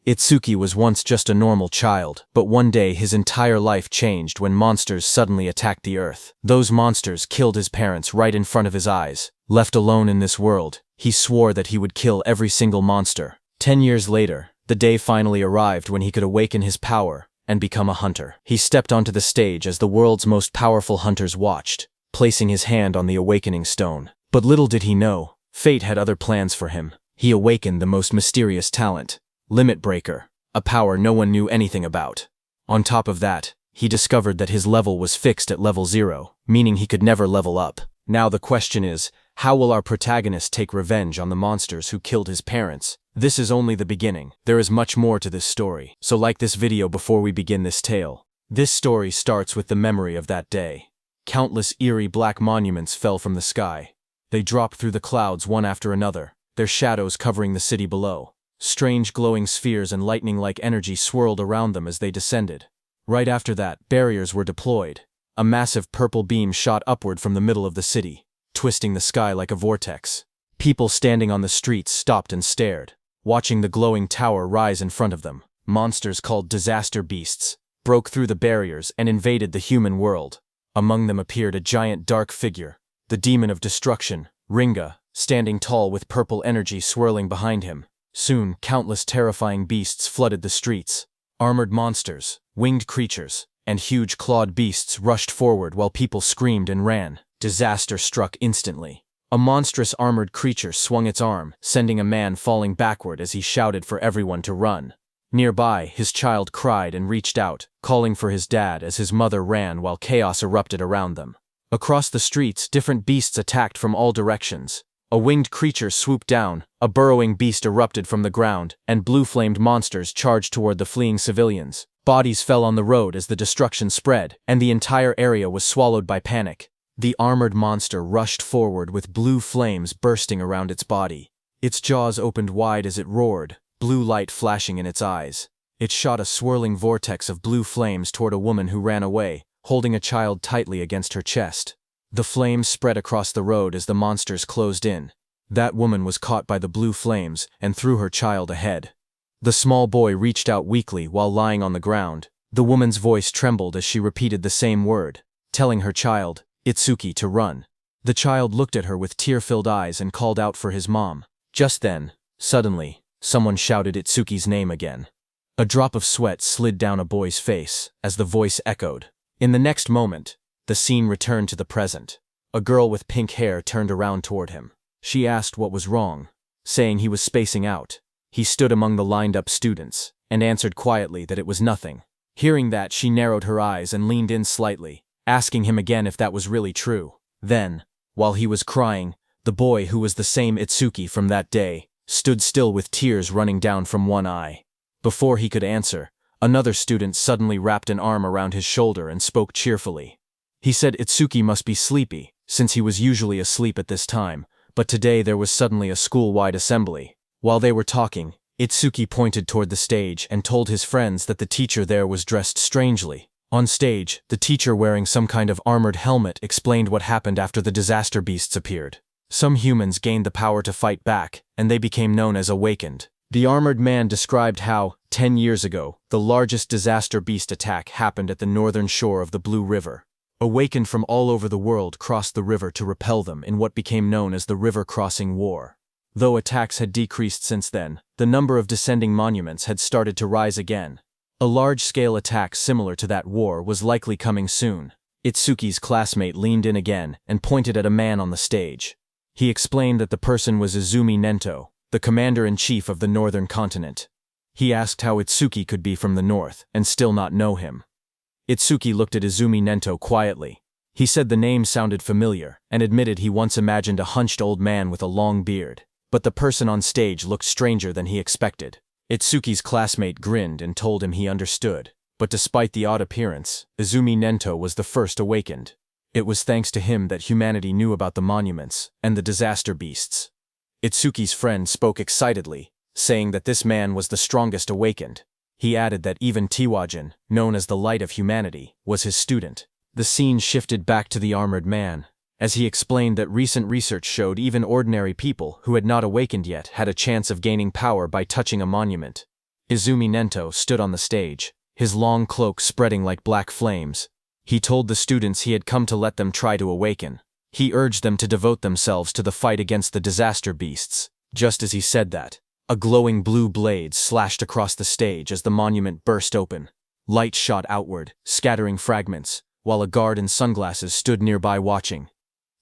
Itsuki was once just a normal child, but one day his entire life changed when monsters suddenly attacked the earth. Those monsters killed his parents right in front of his eyes. Left alone in this world, he swore that he would kill every single monster. 10 years later, the day finally arrived when he could awaken his power and become a hunter. He stepped onto the stage as the world's most powerful hunters watched, placing his hand on the awakening stone. But little did he know, fate had other plans for him. He awakened the most mysterious talent, Limit Breaker, a power no one knew anything about. On top of that, he discovered that his level was fixed at level 0, meaning he could never level up. Now the question is, how will our protagonist take revenge on the monsters who killed his parents? This is only the beginning. There is much more to this story, so like this video before we begin this tale. This story starts with the memory of that day. Countless eerie black monuments fell from the sky. They dropped through the clouds one after another, their shadows covering the city below. Strange glowing spheres and lightning-like energy swirled around them as they descended. Right after that, barriers were deployed. A massive purple beam shot upward from the middle of the city, twisting the sky like a vortex. People standing on the streets stopped and stared, watching the glowing tower rise in front of them. Monsters called disaster beasts broke through the barriers and invaded the human world. Among them appeared a giant dark figure, the demon of destruction, Ringa, standing tall with purple energy swirling behind him. Soon, countless terrifying beasts flooded the streets. Armored monsters, winged creatures, and huge clawed beasts rushed forward while people screamed and ran. Disaster struck instantly. A monstrous armored creature swung its arm, sending a man falling backward as he shouted for everyone to run. Nearby, his child cried and reached out, calling for his dad as his mother ran while chaos erupted around them. Across the streets, different beasts attacked from all directions. A winged creature swooped down, a burrowing beast erupted from the ground, and blue-flamed monsters charged toward the fleeing civilians. Bodies fell on the road as the destruction spread, and the entire area was swallowed by panic. The armored monster rushed forward with blue flames bursting around its body. Its jaws opened wide as it roared, blue light flashing in its eyes. It shot a swirling vortex of blue flames toward a woman who ran away, holding a child tightly against her chest. The flames spread across the road as the monsters closed in. That woman was caught by the blue flames and threw her child ahead. The small boy reached out weakly while lying on the ground. The woman's voice trembled as she repeated the same word, telling her child, Itsuki, to run. The child looked at her with tear-filled eyes and called out for his mom. Just then, suddenly, someone shouted Itsuki's name again. A drop of sweat slid down a boy's face as the voice echoed. In the next moment, the scene returned to the present. A girl with pink hair turned around toward him. She asked what was wrong, saying he was spacing out. He stood among the lined-up students and answered quietly that it was nothing. Hearing that, she narrowed her eyes and leaned in slightly, asking him again if that was really true. Then, while he was crying, the boy, who was the same Itsuki from that day, stood still with tears running down from one eye. Before he could answer, another student suddenly wrapped an arm around his shoulder and spoke cheerfully. He said Itsuki must be sleepy, since he was usually asleep at this time, but today there was suddenly a school-wide assembly. While they were talking, Itsuki pointed toward the stage and told his friends that the teacher there was dressed strangely. On stage, the teacher, wearing some kind of armored helmet, explained what happened after the disaster beasts appeared. Some humans gained the power to fight back, and they became known as Awakened. The armored man described how, 10 years ago, the largest disaster beast attack happened at the northern shore of the Blue River. Awakened from all over the world crossed the river to repel them in what became known as the River Crossing War. Though attacks had decreased since then, the number of descending monuments had started to rise again. A large-scale attack similar to that war was likely coming soon. Itsuki's classmate leaned in again and pointed at a man on the stage. He explained that the person was Izumi Nento, the commander-in-chief of the northern continent. He asked how Itsuki could be from the north and still not know him. Itsuki looked at Izumi Nento quietly. He said the name sounded familiar and admitted he once imagined a hunched old man with a long beard. But the person on stage looked stranger than he expected. Itsuki's classmate grinned and told him he understood, but despite the odd appearance, Izumi Nento was the first awakened. It was thanks to him that humanity knew about the monuments and the disaster beasts. Itsuki's friend spoke excitedly, saying that this man was the strongest awakened. He added that even Tiwajin, known as the Light of Humanity, was his student. The scene shifted back to the armored man, as he explained that recent research showed even ordinary people who had not awakened yet had a chance of gaining power by touching a monument. Izumi Nento stood on the stage, his long cloak spreading like black flames. He told the students he had come to let them try to awaken. He urged them to devote themselves to the fight against the disaster beasts. Just as he said that, a glowing blue blade slashed across the stage as the monument burst open. Light shot outward, scattering fragments, while a guard in sunglasses stood nearby watching.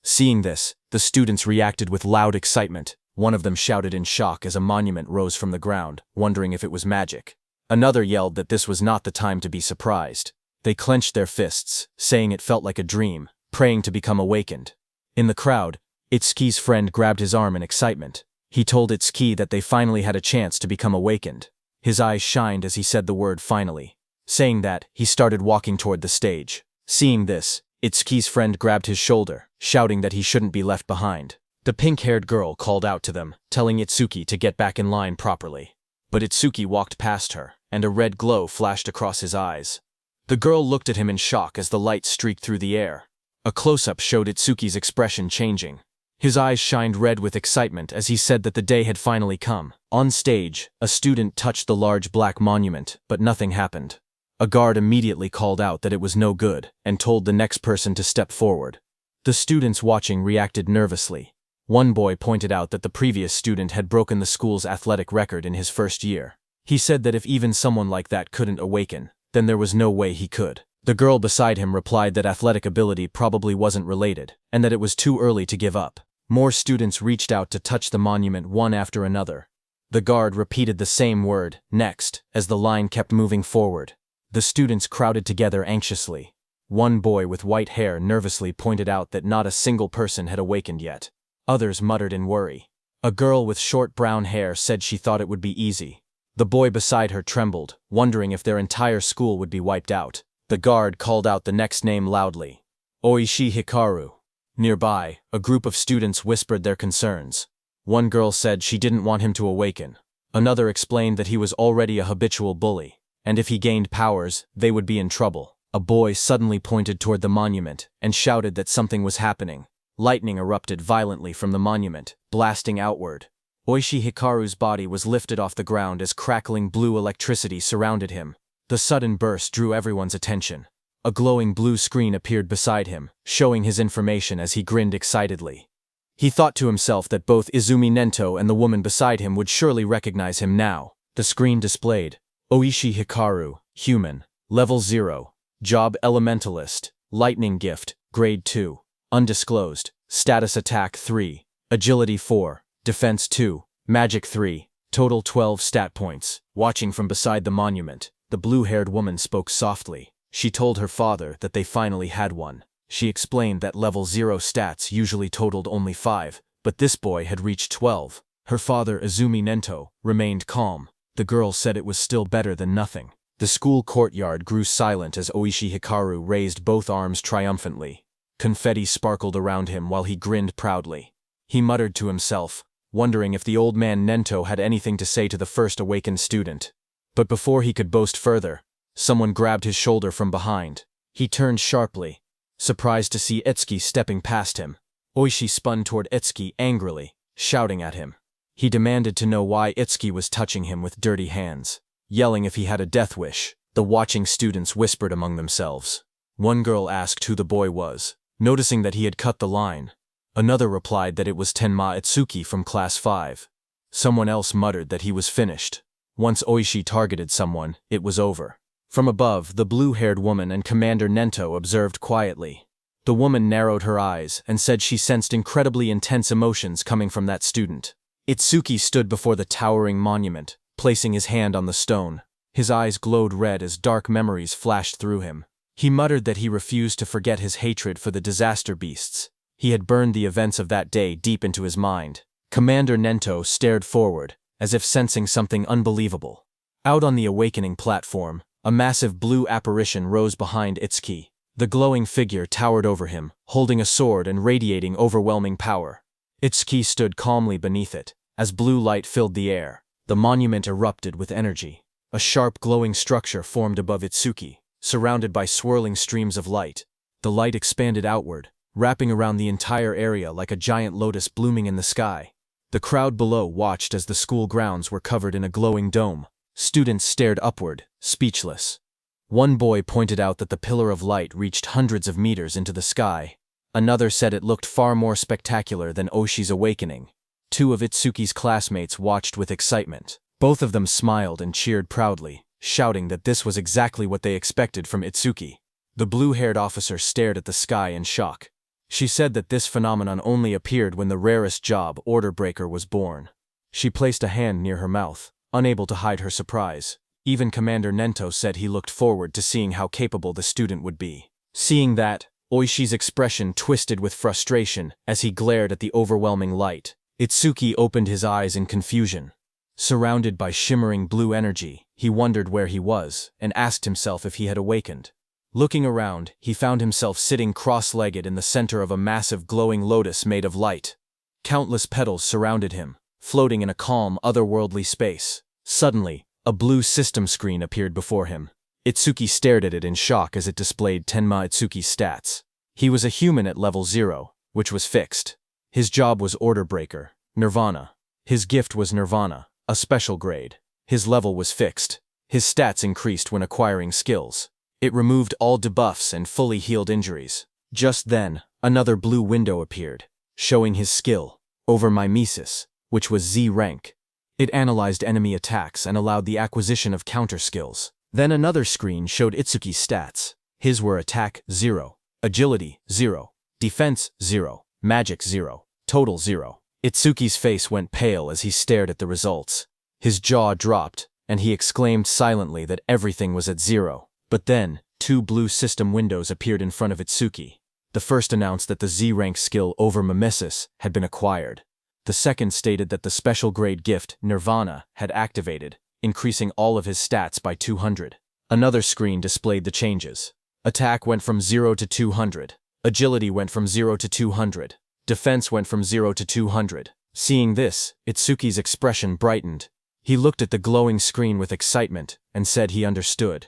Seeing this, the students reacted with loud excitement. One of them shouted in shock as a monument rose from the ground, wondering if it was magic. Another yelled that this was not the time to be surprised. They clenched their fists, saying it felt like a dream, praying to become awakened. In the crowd, Itsuki's friend grabbed his arm in excitement. He told Itsuki that they finally had a chance to become awakened. His eyes shined as he said the word finally. Saying that, he started walking toward the stage. Seeing this, Itsuki's friend grabbed his shoulder, shouting that he shouldn't be left behind. The pink-haired girl called out to them, telling Itsuki to get back in line properly. But Itsuki walked past her, and a red glow flashed across his eyes. The girl looked at him in shock as the light streaked through the air. A close-up showed Itsuki's expression changing. His eyes shined red with excitement as he said that the day had finally come. On stage, a student touched the large black monument, but nothing happened. A guard immediately called out that it was no good, and told the next person to step forward. The students watching reacted nervously. One boy pointed out that the previous student had broken the school's athletic record in his first year. He said that if even someone like that couldn't awaken, then there was no way he could. The girl beside him replied that athletic ability probably wasn't related, and that it was too early to give up. More students reached out to touch the monument one after another. The guard repeated the same word, next, as the line kept moving forward. The students crowded together anxiously. One boy with white hair nervously pointed out that not a single person had awakened yet. Others muttered in worry. A girl with short brown hair said she thought it would be easy. The boy beside her trembled, wondering if their entire school would be wiped out. The guard called out the next name loudly. Oishi Hikaru. Nearby, a group of students whispered their concerns. One girl said she didn't want him to awaken. Another explained that he was already a habitual bully, and if he gained powers, they would be in trouble. A boy suddenly pointed toward the monument and shouted that something was happening. Lightning erupted violently from the monument, blasting outward. Oishi Hikaru's body was lifted off the ground as crackling blue electricity surrounded him. The sudden burst drew everyone's attention. A glowing blue screen appeared beside him, showing his information as he grinned excitedly. He thought to himself that both Izumi Nento and the woman beside him would surely recognize him now. The screen displayed, Oishi Hikaru, human, level 0, job elementalist, lightning gift, grade 2. Undisclosed, status attack 3, agility 4, defense 2, magic 3, total 12 stat points. Watching from beside the monument, the blue-haired woman spoke softly. She told her father that they finally had one. She explained that level 0 stats usually totaled only 5, but this boy had reached 12. Her father, Izumi Nento, remained calm. The girl said it was still better than nothing. The school courtyard grew silent as Oishi Hikaru raised both arms triumphantly. Confetti sparkled around him while he grinned proudly. He muttered to himself, wondering if the old man Nento had anything to say to the first awakened student. But before he could boast further, someone grabbed his shoulder from behind. He turned sharply, surprised to see Itsuki stepping past him. Oishi spun toward Itsuki angrily, shouting at him. He demanded to know why Itsuki was touching him with dirty hands, yelling if he had a death wish. The watching students whispered among themselves. One girl asked who the boy was, noticing that he had cut the line. Another replied that it was Tenma Itsuki from Class 5. Someone else muttered that he was finished. Once Oishi targeted someone, it was over. From above, the blue-haired woman and Commander Nento observed quietly. The woman narrowed her eyes and said she sensed incredibly intense emotions coming from that student. Itsuki stood before the towering monument, placing his hand on the stone. His eyes glowed red as dark memories flashed through him. He muttered that he refused to forget his hatred for the disaster beasts. He had burned the events of that day deep into his mind. Commander Nento stared forward, as if sensing something unbelievable. Out on the awakening platform, a massive blue apparition rose behind Itsuki. The glowing figure towered over him, holding a sword and radiating overwhelming power. Itsuki stood calmly beneath it. As blue light filled the air, the monument erupted with energy. A sharp glowing structure formed above Itsuki, surrounded by swirling streams of light. The light expanded outward, wrapping around the entire area like a giant lotus blooming in the sky. The crowd below watched as the school grounds were covered in a glowing dome. Students stared upward, speechless. One boy pointed out that the pillar of light reached hundreds of meters into the sky. Another said it looked far more spectacular than Oshi's awakening. Two of Itsuki's classmates watched with excitement. Both of them smiled and cheered proudly, shouting that this was exactly what they expected from Itsuki. The blue-haired officer stared at the sky in shock. She said that this phenomenon only appeared when the rarest job, Order Breaker, was born. She placed a hand near her mouth, unable to hide her surprise. Even Commander Nento said he looked forward to seeing how capable the student would be. Seeing that, Oishi's expression twisted with frustration as he glared at the overwhelming light. Itsuki opened his eyes in confusion. Surrounded by shimmering blue energy, he wondered where he was and asked himself if he had awakened. Looking around, he found himself sitting cross-legged in the center of a massive glowing lotus made of light. Countless petals surrounded him, floating in a calm, otherworldly space. Suddenly, a blue system screen appeared before him. Itsuki stared at it in shock as it displayed Tenma Itsuki's stats. He was a human at level 0, which was fixed. His job was Order Breaker, Nirvana. His gift was Nirvana, a special grade. His level was fixed. His stats increased when acquiring skills. It removed all debuffs and fully healed injuries. Just then, another blue window appeared, showing his skill, Over Mimesis, which was Z rank. It analyzed enemy attacks and allowed the acquisition of counter skills. Then another screen showed Itsuki's stats. His were Attack 0, Agility 0, Defense 0, Magic 0, Total 0. Itsuki's face went pale as he stared at the results. His jaw dropped, and he exclaimed silently that everything was at 0. But then, two blue system windows appeared in front of Itsuki. The first announced that the Z-rank skill Over Mimesis had been acquired. The second stated that the special grade gift, Nirvana, had activated, increasing all of his stats by 200. Another screen displayed the changes. Attack went from 0 to 200. Agility went from 0 to 200. Defense went from 0 to 200. Seeing this, Itsuki's expression brightened. He looked at the glowing screen with excitement and said he understood.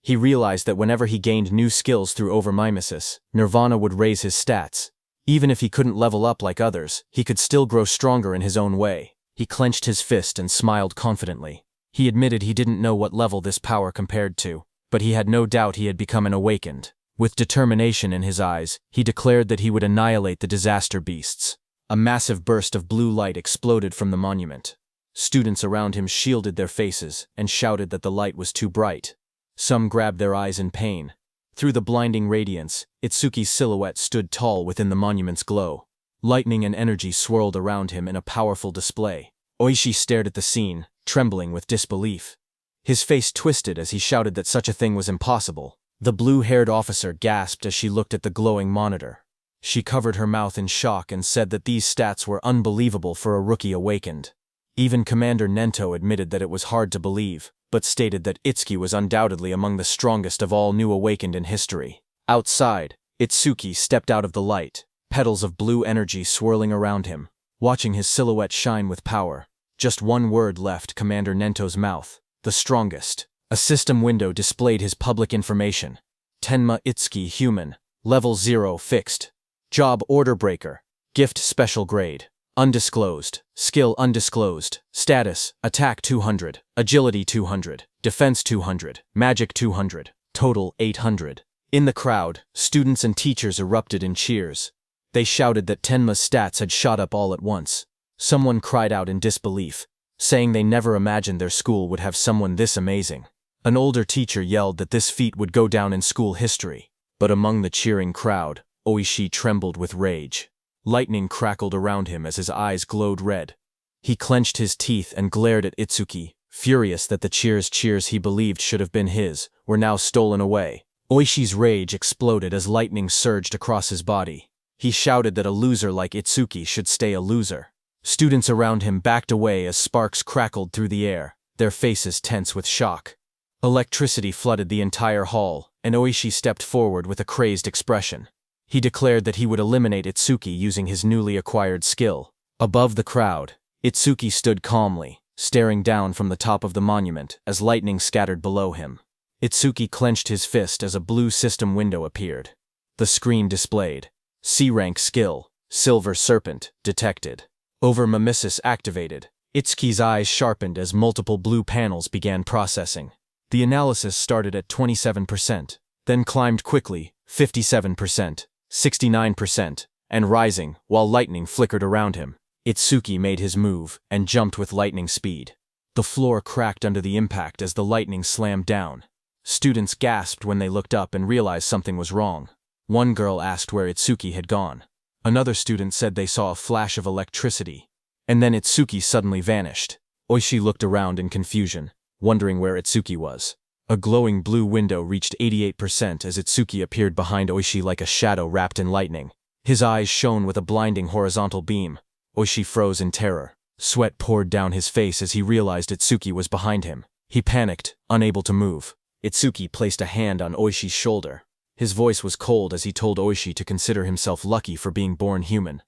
He realized that whenever he gained new skills through Over Mimesis, Nirvana would raise his stats. Even if he couldn't level up like others, he could still grow stronger in his own way. He clenched his fist and smiled confidently. He admitted he didn't know what level this power compared to, but he had no doubt he had become an awakened. With determination in his eyes, he declared that he would annihilate the disaster beasts. A massive burst of blue light exploded from the monument. Students around him shielded their faces and shouted that the light was too bright. Some grabbed their eyes in pain. Through the blinding radiance, Itsuki's silhouette stood tall within the monument's glow. Lightning and energy swirled around him in a powerful display. Oishi stared at the scene, trembling with disbelief. His face twisted as he shouted that such a thing was impossible. The blue-haired officer gasped as she looked at the glowing monitor. She covered her mouth in shock and said that these stats were unbelievable for a rookie awakened. Even Commander Nento admitted that it was hard to believe, but stated that Itsuki was undoubtedly among the strongest of all new awakened in history. Outside, Itsuki stepped out of the light, petals of blue energy swirling around him, watching his silhouette shine with power. Just one word left Commander Nento's mouth: the strongest. A system window displayed his public information. Tenma Itsuki human, level 0 fixed. Job Order Breaker. Gift special grade. Undisclosed. Skill undisclosed. Status, Attack 200, Agility 200, Defense 200, Magic 200, Total 800. In the crowd, students and teachers erupted in cheers. They shouted that Tenma's stats had shot up all at once. Someone cried out in disbelief, saying they never imagined their school would have someone this amazing. An older teacher yelled that this feat would go down in school history. But among the cheering crowd, Oishi trembled with rage. Lightning crackled around him as his eyes glowed red. He clenched his teeth and glared at Itsuki, furious that the cheers he believed should have been his were now stolen away. Oishi's rage exploded as lightning surged across his body. He shouted that a loser like Itsuki should stay a loser. Students around him backed away as sparks crackled through the air, their faces tense with shock. Electricity flooded the entire hall, and Oishi stepped forward with a crazed expression. He declared that he would eliminate Itsuki using his newly acquired skill. Above the crowd, Itsuki stood calmly, staring down from the top of the monument as lightning scattered below him. Itsuki clenched his fist as a blue system window appeared. The screen displayed: C-rank skill, Silver Serpent, detected. Over Mimesis activated. Itsuki's eyes sharpened as multiple blue panels began processing. The analysis started at 27%, then climbed quickly, 57%, 69%, and rising, while lightning flickered around him. Itsuki made his move and jumped with lightning speed. The floor cracked under the impact as the lightning slammed down. Students gasped when they looked up and realized something was wrong. One girl asked where Itsuki had gone. Another student said they saw a flash of electricity. And then Itsuki suddenly vanished. Oishi looked around in confusion, wondering where Itsuki was. A glowing blue window reached 88% as Itsuki appeared behind Oishi like a shadow wrapped in lightning. His eyes shone with a blinding horizontal beam. Oishi froze in terror. Sweat poured down his face as he realized Itsuki was behind him. He panicked, unable to move. Itsuki placed a hand on Oishi's shoulder. His voice was cold as he told Oishi to consider himself lucky for being born human.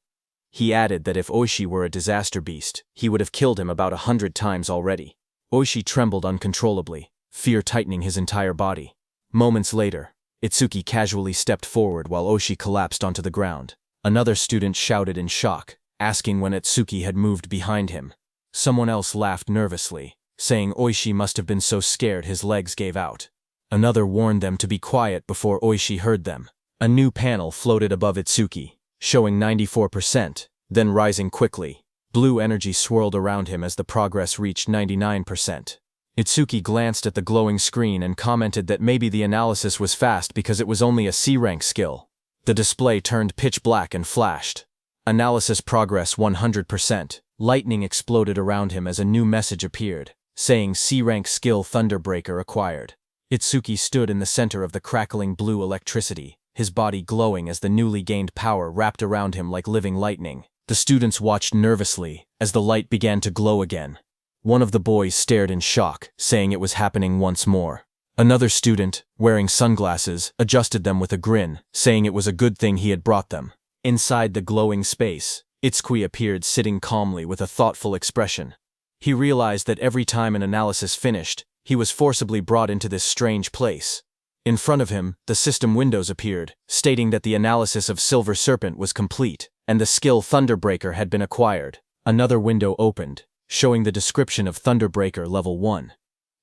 He added that if Oishi were a disaster beast, he would have killed him about 100 times already. Oishi trembled uncontrollably, fear tightening his entire body. Moments later, Itsuki casually stepped forward while Oishi collapsed onto the ground. Another student shouted in shock, asking when Itsuki had moved behind him. Someone else laughed nervously, saying Oishi must have been so scared his legs gave out. Another warned them to be quiet before Oishi heard them. A new panel floated above Itsuki, showing 94%, then rising quickly. Blue energy swirled around him as the progress reached 99%. Itsuki glanced at the glowing screen and commented that maybe the analysis was fast because it was only a C-rank skill. The display turned pitch black and flashed. Analysis progress 100%. Lightning exploded around him as a new message appeared, saying C-rank skill Thunderbreaker acquired. Itsuki stood in the center of the crackling blue electricity, his body glowing as the newly gained power wrapped around him like living lightning. The students watched nervously as the light began to glow again. One of the boys stared in shock, saying it was happening once more. Another student, wearing sunglasses, adjusted them with a grin, saying it was a good thing he had brought them. Inside the glowing space, Itsuki appeared sitting calmly with a thoughtful expression. He realized that every time an analysis finished, he was forcibly brought into this strange place. In front of him, the system windows appeared, stating that the analysis of Silver Serpent was complete, and the skill Thunderbreaker had been acquired. Another window opened, showing the description of Thunderbreaker Level 1.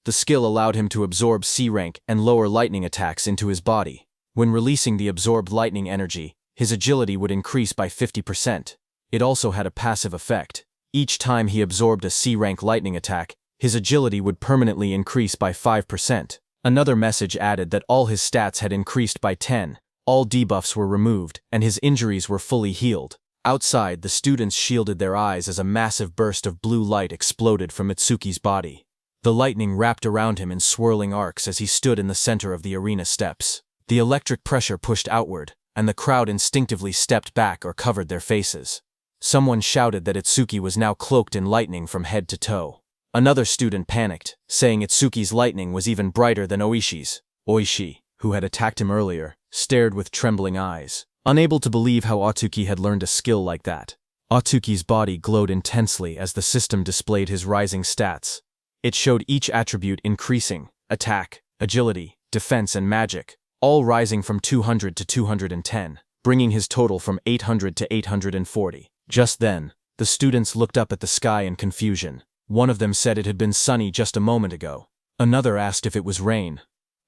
The skill allowed him to absorb C-rank and lower lightning attacks into his body. When releasing the absorbed lightning energy, his agility would increase by 50%. It also had a passive effect. Each time he absorbed a C-rank lightning attack, his agility would permanently increase by 5%. Another message added that all his stats had increased by 10, all debuffs were removed, and his injuries were fully healed. Outside, the students shielded their eyes as a massive burst of blue light exploded from Itsuki's body. The lightning wrapped around him in swirling arcs as he stood in the center of the arena steps. The electric pressure pushed outward, and the crowd instinctively stepped back or covered their faces. Someone shouted that Itsuki was now cloaked in lightning from head to toe. Another student panicked, saying Itsuki's lightning was even brighter than Oishi's. Oishi, who had attacked him earlier, stared with trembling eyes, unable to believe how Atsuki had learned a skill like that. Atsuki's body glowed intensely as the system displayed his rising stats. It showed each attribute increasing: attack, agility, defense, and magic, all rising from 200 to 210, bringing his total from 800 to 840. Just then, the students looked up at the sky in confusion. One of them said it had been sunny just a moment ago. Another asked if it was rain.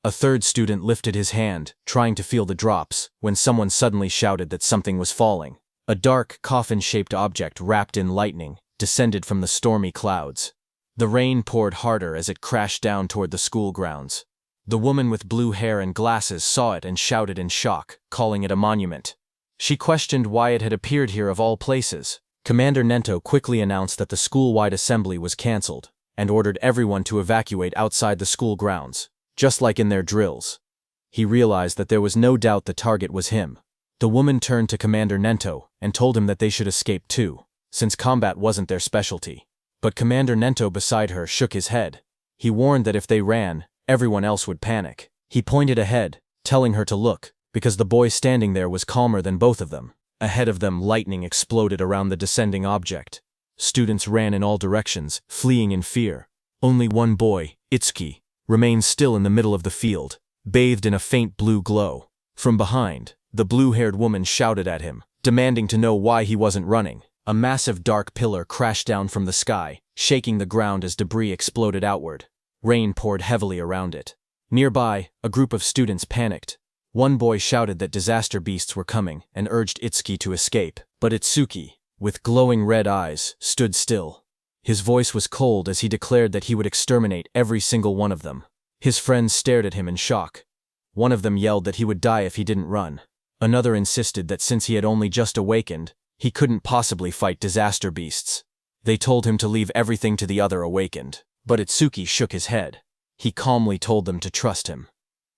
A third student lifted his hand, trying to feel the drops, when someone suddenly shouted that something was falling. A dark, coffin-shaped object wrapped in lightning descended from the stormy clouds. The rain poured harder as it crashed down toward the school grounds. The woman with blue hair and glasses saw it and shouted in shock, calling it a monument. She questioned why it had appeared here of all places. Commander Nento quickly announced that the school-wide assembly was cancelled, and ordered everyone to evacuate outside the school grounds, just like in their drills. He realized that there was no doubt the target was him. The woman turned to Commander Nento and told him that they should escape too, since combat wasn't their specialty. But Commander Nento beside her shook his head. He warned that if they ran, everyone else would panic. He pointed ahead, telling her to look, because the boy standing there was calmer than both of them. Ahead of them, lightning exploded around the descending object. Students ran in all directions, fleeing in fear. Only one boy, Itsuki, remained still in the middle of the field, bathed in a faint blue glow. From behind, the blue-haired woman shouted at him, demanding to know why he wasn't running. A massive dark pillar crashed down from the sky, shaking the ground as debris exploded outward. Rain poured heavily around it. Nearby, a group of students panicked. One boy shouted that disaster beasts were coming and urged Itsuki to escape, but Itsuki, with glowing red eyes, stood still. His voice was cold as he declared that he would exterminate every single one of them. His friends stared at him in shock. One of them yelled that he would die if he didn't run. Another insisted that since he had only just awakened, he couldn't possibly fight disaster beasts. They told him to leave everything to the other awakened, but Itsuki shook his head. He calmly told them to trust him.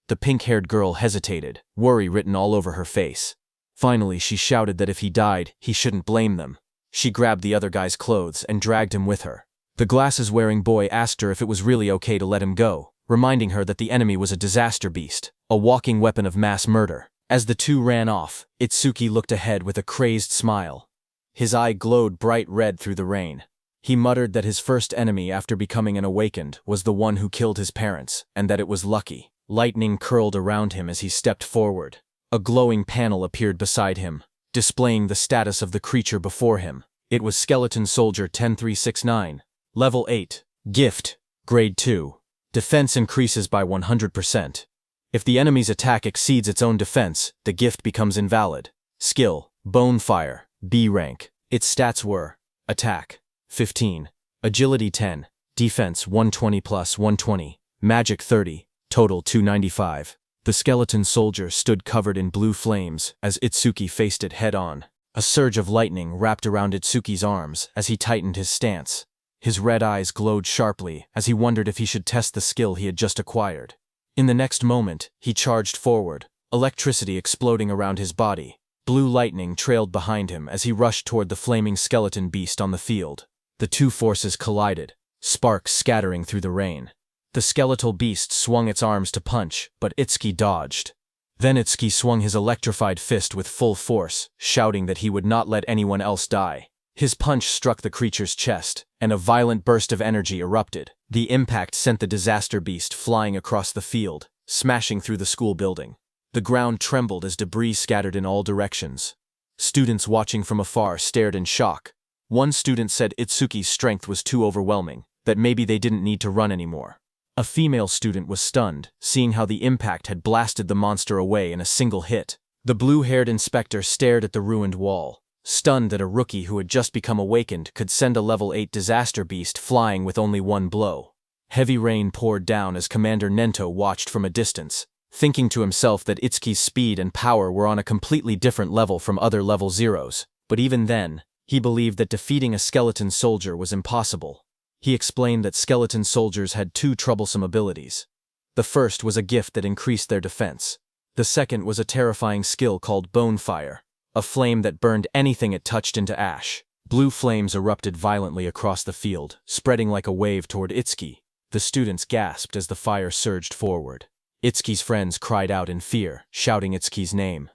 The pink-haired girl hesitated, worry written all over her face. Finally, she shouted that if he died, he shouldn't blame them. She grabbed the other guy's clothes and dragged him with her. The glasses-wearing boy asked her if it was really okay to let him go, reminding her that the enemy was a disaster beast, a walking weapon of mass murder. As the two ran off, Itsuki looked ahead with a crazed smile. His eye glowed bright red through the rain. He muttered that his first enemy after becoming an awakened was the one who killed his parents, and that it was lucky. Lightning curled around him as he stepped forward. A glowing panel appeared beside him, displaying the status of the creature before him. It was Skeleton Soldier 10369. Level 8. Gift. Grade 2. Defense increases by 100%. If the enemy's attack exceeds its own defense, the gift becomes invalid. Skill. Bonefire. B rank. Its stats were: Attack. 15. Agility 10. Defense 120 plus 120. Magic 30. Total 295. The skeleton soldier stood covered in blue flames as Itsuki faced it head-on. A surge of lightning wrapped around Itsuki's arms as he tightened his stance. His red eyes glowed sharply as he wondered if he should test the skill he had just acquired. In the next moment, he charged forward, electricity exploding around his body. Blue lightning trailed behind him as he rushed toward the flaming skeleton beast on the field. The two forces collided, sparks scattering through the rain. The skeletal beast swung its arms to punch, but Itsuki dodged. Then Itsuki swung his electrified fist with full force, shouting that he would not let anyone else die. His punch struck the creature's chest, and a violent burst of energy erupted. The impact sent the disaster beast flying across the field, smashing through the school building. The ground trembled as debris scattered in all directions. Students watching from afar stared in shock. One student said Itsuki's strength was too overwhelming, that maybe they didn't need to run anymore. A female student was stunned, seeing how the impact had blasted the monster away in a single hit. The blue-haired inspector stared at the ruined wall, stunned that a rookie who had just become awakened could send a level 8 disaster beast flying with only one blow. Heavy rain poured down as Commander Nento watched from a distance, thinking to himself that Itsuki's speed and power were on a completely different level from other level zeros. But even then, he believed that defeating a skeleton soldier was impossible. He explained that skeleton soldiers had two troublesome abilities. The first was a gift that increased their defense. The second was a terrifying skill called Bonefire, a flame that burned anything it touched into ash. Blue flames erupted violently across the field, spreading like a wave toward Itsuki. The students gasped as the fire surged forward. Itsuki's friends cried out in fear, shouting Itsuki's name.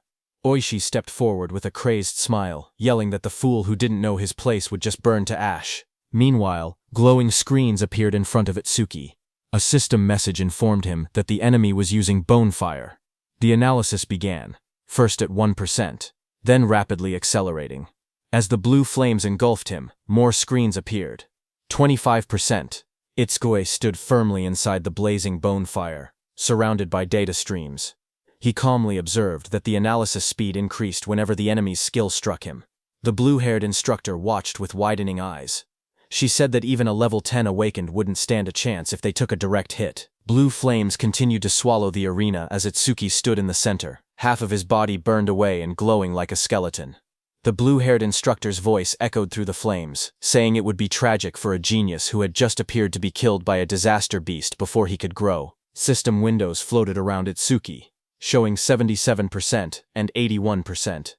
Oishi stepped forward with a crazed smile, yelling that the fool who didn't know his place would just burn to ash. Meanwhile, glowing screens appeared in front of Itsuki. A system message informed him that the enemy was using Bonefire. The analysis began, first at 1%, then rapidly accelerating. As the blue flames engulfed him, more screens appeared. 25%. Itsuki stood firmly inside the blazing Bonefire, surrounded by data streams. He calmly observed that the analysis speed increased whenever the enemy's skill struck him. The blue-haired instructor watched with widening eyes. She said that even a level 10 awakened wouldn't stand a chance if they took a direct hit. Blue flames continued to swallow the arena as Itsuki stood in the center, half of his body burned away and glowing like a skeleton. The blue-haired instructor's voice echoed through the flames, saying it would be tragic for a genius who had just appeared to be killed by a disaster beast before he could grow. System windows floated around Itsuki, showing 77% and 81%.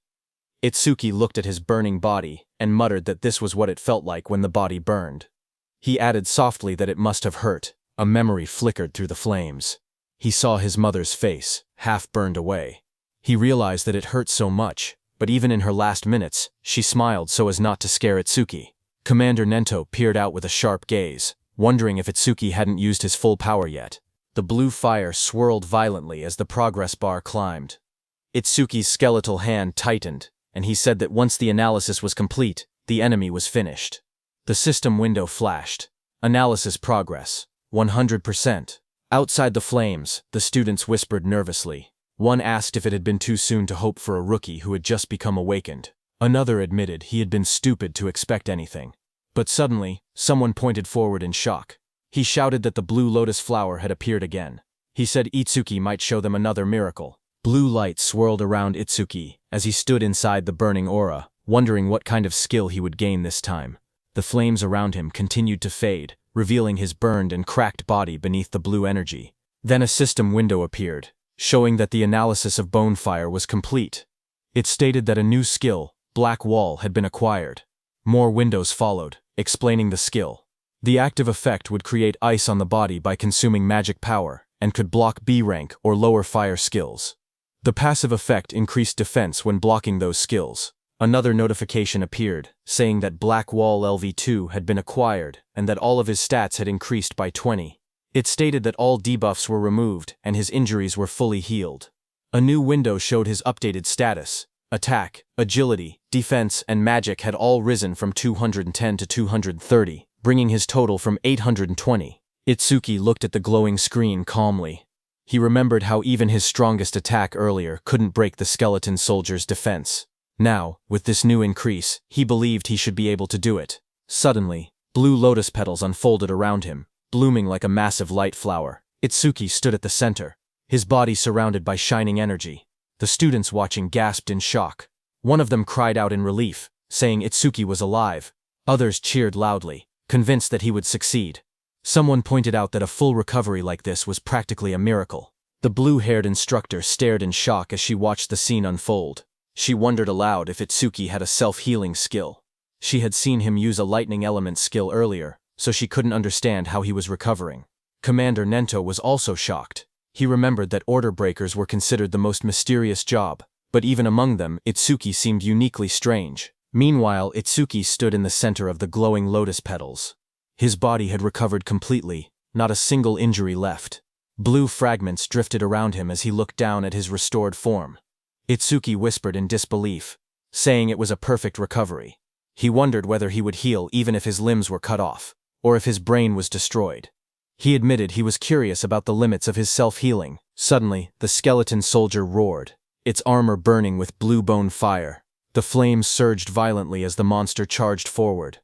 Itsuki looked at his burning body and muttered that this was what it felt like when the body burned. He added softly that it must have hurt. A memory flickered through the flames. He saw his mother's face, half burned away. He realized that it hurt so much, but even in her last minutes, she smiled so as not to scare Itsuki. Commander Nento peered out with a sharp gaze, wondering if Itsuki hadn't used his full power yet. The blue fire swirled violently as the progress bar climbed. Itsuki's skeletal hand tightened, and he said that once the analysis was complete, the enemy was finished. The system window flashed. Analysis progress. 100%. Outside the flames, the students whispered nervously. One asked if it had been too soon to hope for a rookie who had just become awakened. Another admitted he had been stupid to expect anything. But suddenly, someone pointed forward in shock. He shouted that the blue lotus flower had appeared again. He said Itsuki might show them another miracle. Blue light swirled around Itsuki as he stood inside the burning aura, wondering what kind of skill he would gain this time. The flames around him continued to fade, revealing his burned and cracked body beneath the blue energy. Then a system window appeared, showing that the analysis of Bonefire was complete. It stated that a new skill, Black Wall, had been acquired. More windows followed, explaining the skill. The active effect would create ice on the body by consuming magic power, and could block B rank or lower fire skills. The passive effect increased defense when blocking those skills. Another notification appeared, saying that Black Wall LV2 had been acquired and that all of his stats had increased by 20. It stated that all debuffs were removed and his injuries were fully healed. A new window showed his updated status. Attack, agility, defense, and magic had all risen from 210 to 230, bringing his total from 820. Itsuki looked at the glowing screen calmly. He remembered how even his strongest attack earlier couldn't break the skeleton soldier's defense. Now, with this new increase, he believed he should be able to do it. Suddenly, blue lotus petals unfolded around him, blooming like a massive light flower. Itsuki stood at the center, his body surrounded by shining energy. The students watching gasped in shock. One of them cried out in relief, saying Itsuki was alive. Others cheered loudly, convinced that he would succeed. Someone pointed out that a full recovery like this was practically a miracle. The blue-haired instructor stared in shock as she watched the scene unfold. She wondered aloud if Itsuki had a self-healing skill. She had seen him use a lightning element skill earlier, so she couldn't understand how he was recovering. Commander Nento was also shocked. He remembered that order breakers were considered the most mysterious job, but even among them, Itsuki seemed uniquely strange. Meanwhile, Itsuki stood in the center of the glowing lotus petals. His body had recovered completely, not a single injury left. Blue fragments drifted around him as he looked down at his restored form. Itsuki whispered in disbelief, saying it was a perfect recovery. He wondered whether he would heal even if his limbs were cut off, or if his brain was destroyed. He admitted he was curious about the limits of his self-healing. Suddenly, the skeleton soldier roared, its armor burning with blue bone fire. The flames surged violently as the monster charged forward.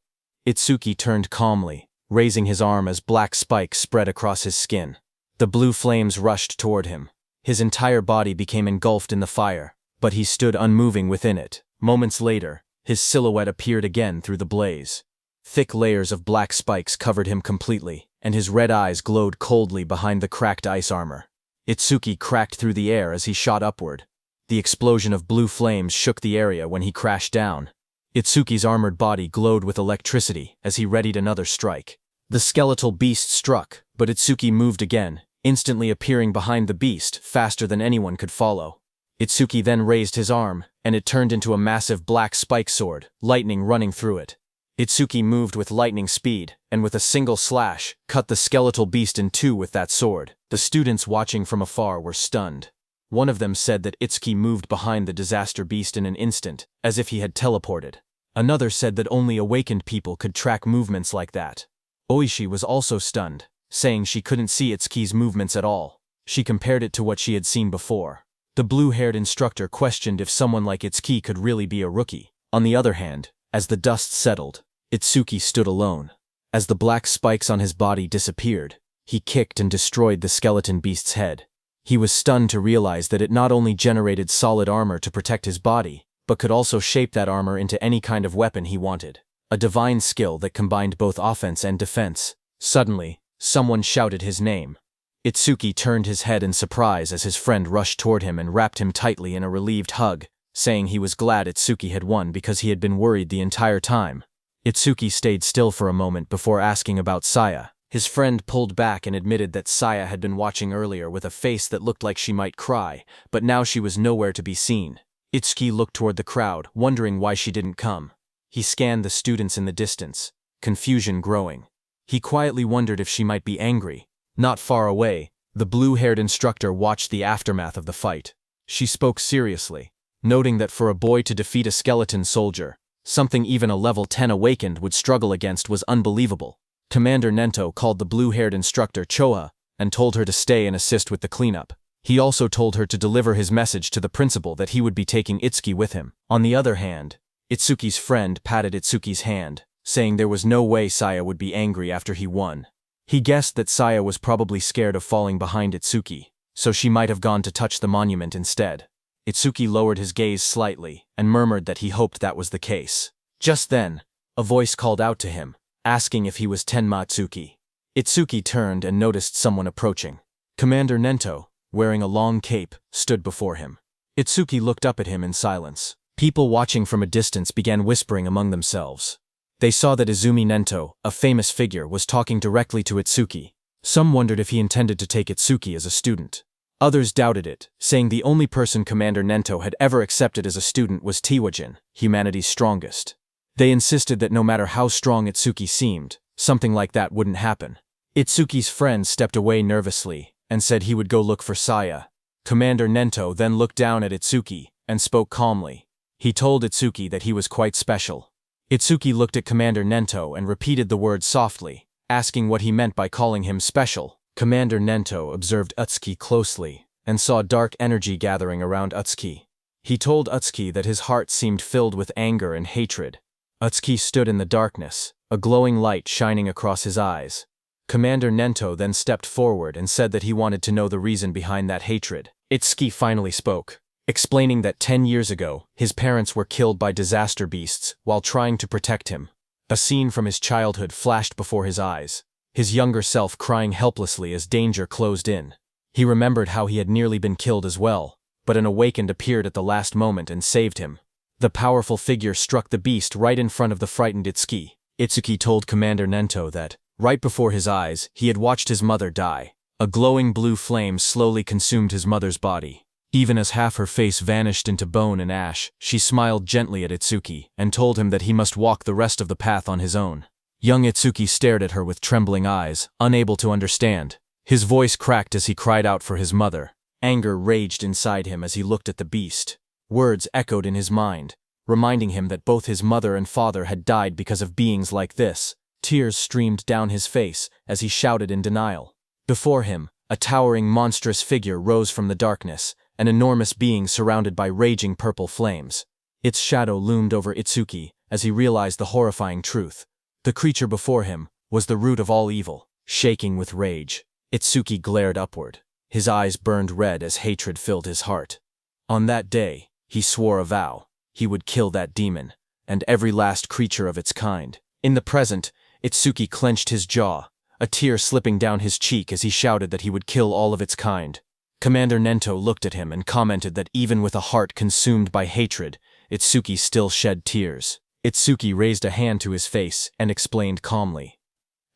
Itsuki turned calmly, raising his arm as black spikes spread across his skin. The blue flames rushed toward him. His entire body became engulfed in the fire, but he stood unmoving within it. Moments later, his silhouette appeared again through the blaze. Thick layers of black spikes covered him completely, and his red eyes glowed coldly behind the cracked ice armor. Itsuki cracked through the air as he shot upward. The explosion of blue flames shook the area when he crashed down. Itsuki's armored body glowed with electricity as he readied another strike. The skeletal beast struck, but Itsuki moved again, instantly appearing behind the beast faster than anyone could follow. Itsuki then raised his arm, and it turned into a massive black spike sword, lightning running through it. Itsuki moved with lightning speed, and with a single slash, cut the skeletal beast in two with that sword. The students watching from afar were stunned. One of them said that Itsuki moved behind the disaster beast in an instant, as if he had teleported. Another said that only awakened people could track movements like that. Oishi was also stunned, saying she couldn't see Itsuki's movements at all. She compared it to what she had seen before. The blue-haired instructor questioned if someone like Itsuki could really be a rookie. On the other hand, as the dust settled, Itsuki stood alone. As the black spikes on his body disappeared, he kicked and destroyed the skeleton beast's head. He was stunned to realize that it not only generated solid armor to protect his body, but could also shape that armor into any kind of weapon he wanted. A divine skill that combined both offense and defense. Suddenly, someone shouted his name. Itsuki turned his head in surprise as his friend rushed toward him and wrapped him tightly in a relieved hug, saying he was glad Itsuki had won because he had been worried the entire time. Itsuki stayed still for a moment before asking about Saya. His friend pulled back and admitted that Saya had been watching earlier with a face that looked like she might cry, but now she was nowhere to be seen. Itsuki looked toward the crowd, wondering why she didn't come. He scanned the students in the distance, confusion growing. He quietly wondered if she might be angry. Not far away, the blue-haired instructor watched the aftermath of the fight. She spoke seriously, noting that for a boy to defeat a skeleton soldier, Something even a level 10 awakened would struggle against was unbelievable. Commander Nento called the blue-haired instructor Choha and told her to stay and assist with the cleanup. He also told her to deliver his message to the principal that he would be taking Itsuki with him. On the other hand, Itsuki's friend patted Itsuki's hand, saying there was no way Saya would be angry after he won. He guessed that Saya was probably scared of falling behind Itsuki, so she might have gone to touch the monument instead. Itsuki lowered his gaze slightly and murmured that he hoped that was the case. Just then, a voice called out to him, asking if he was Tenma Itsuki. Itsuki turned and noticed someone approaching. Commander Nento, wearing a long cape, stood before him. Itsuki looked up at him in silence. People watching from a distance began whispering among themselves. They saw that Izumi Nento, a famous figure, was talking directly to Itsuki. Some wondered if he intended to take Itsuki as a student. Others doubted it, saying the only person Commander Nento had ever accepted as a student was Tiwajin, humanity's strongest. They insisted that no matter how strong Itsuki seemed, something like that wouldn't happen. Itsuki's friend stepped away nervously and said he would go look for Saya. Commander Nento then looked down at Itsuki and spoke calmly. He told Itsuki that he was quite special. Itsuki looked at Commander Nento and repeated the word softly, asking what he meant by calling him special. Commander Nento observed Utsuki closely and saw dark energy gathering around Utsuki. He told Utsuki that his heart seemed filled with anger and hatred. Utsuki stood in the darkness, a glowing light shining across his eyes. Commander Nento then stepped forward and said that he wanted to know the reason behind that hatred. Itsuki finally spoke, explaining that 10 years ago, his parents were killed by disaster beasts while trying to protect him. A scene from his childhood flashed before his eyes, his younger self crying helplessly as danger closed in. He remembered how he had nearly been killed as well, but an awakened appeared at the last moment and saved him. The powerful figure struck the beast right in front of the frightened Itsuki. Itsuki told Commander Nento that, right before his eyes, he had watched his mother die. A glowing blue flame slowly consumed his mother's body. Even as half her face vanished into bone and ash, she smiled gently at Itsuki and told him that he must walk the rest of the path on his own. Young Itsuki stared at her with trembling eyes, unable to understand. His voice cracked as he cried out for his mother. Anger raged inside him as he looked at the beast. Words echoed in his mind, reminding him that both his mother and father had died because of beings like this. Tears streamed down his face as he shouted in denial. Before him, a towering monstrous figure rose from the darkness, an enormous being surrounded by raging purple flames. Its shadow loomed over Itsuki as he realized the horrifying truth. The creature before him was the root of all evil. Shaking with rage, Itsuki glared upward. His eyes burned red as hatred filled his heart. On that day, he swore a vow. He would kill that demon, and every last creature of its kind. In the present, Itsuki clenched his jaw, a tear slipping down his cheek as he shouted that he would kill all of its kind. Commander Nento looked at him and commented that even with a heart consumed by hatred, Itsuki still shed tears. Itsuki raised a hand to his face and explained calmly.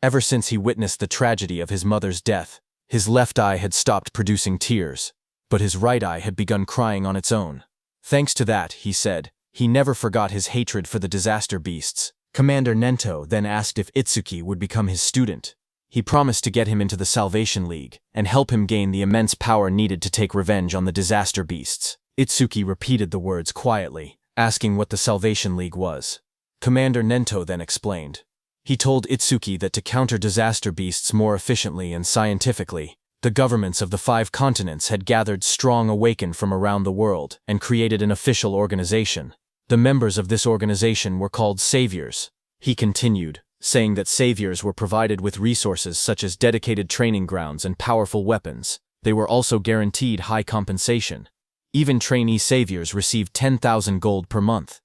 Ever since he witnessed the tragedy of his mother's death, his left eye had stopped producing tears, but his right eye had begun crying on its own. Thanks to that, he said, he never forgot his hatred for the disaster beasts. Commander Nento then asked if Itsuki would become his student. He promised to get him into the Salvation League and help him gain the immense power needed to take revenge on the disaster beasts. Itsuki repeated the words quietly, asking what the Salvation League was. Commander Nento then explained. He told Itsuki that to counter disaster beasts more efficiently and scientifically, the governments of the 5 continents had gathered strong awakened from around the world and created an official organization. The members of this organization were called saviors. He continued, saying that saviors were provided with resources such as dedicated training grounds and powerful weapons. They were also guaranteed high compensation. Even trainee saviors received 10,000 gold per month.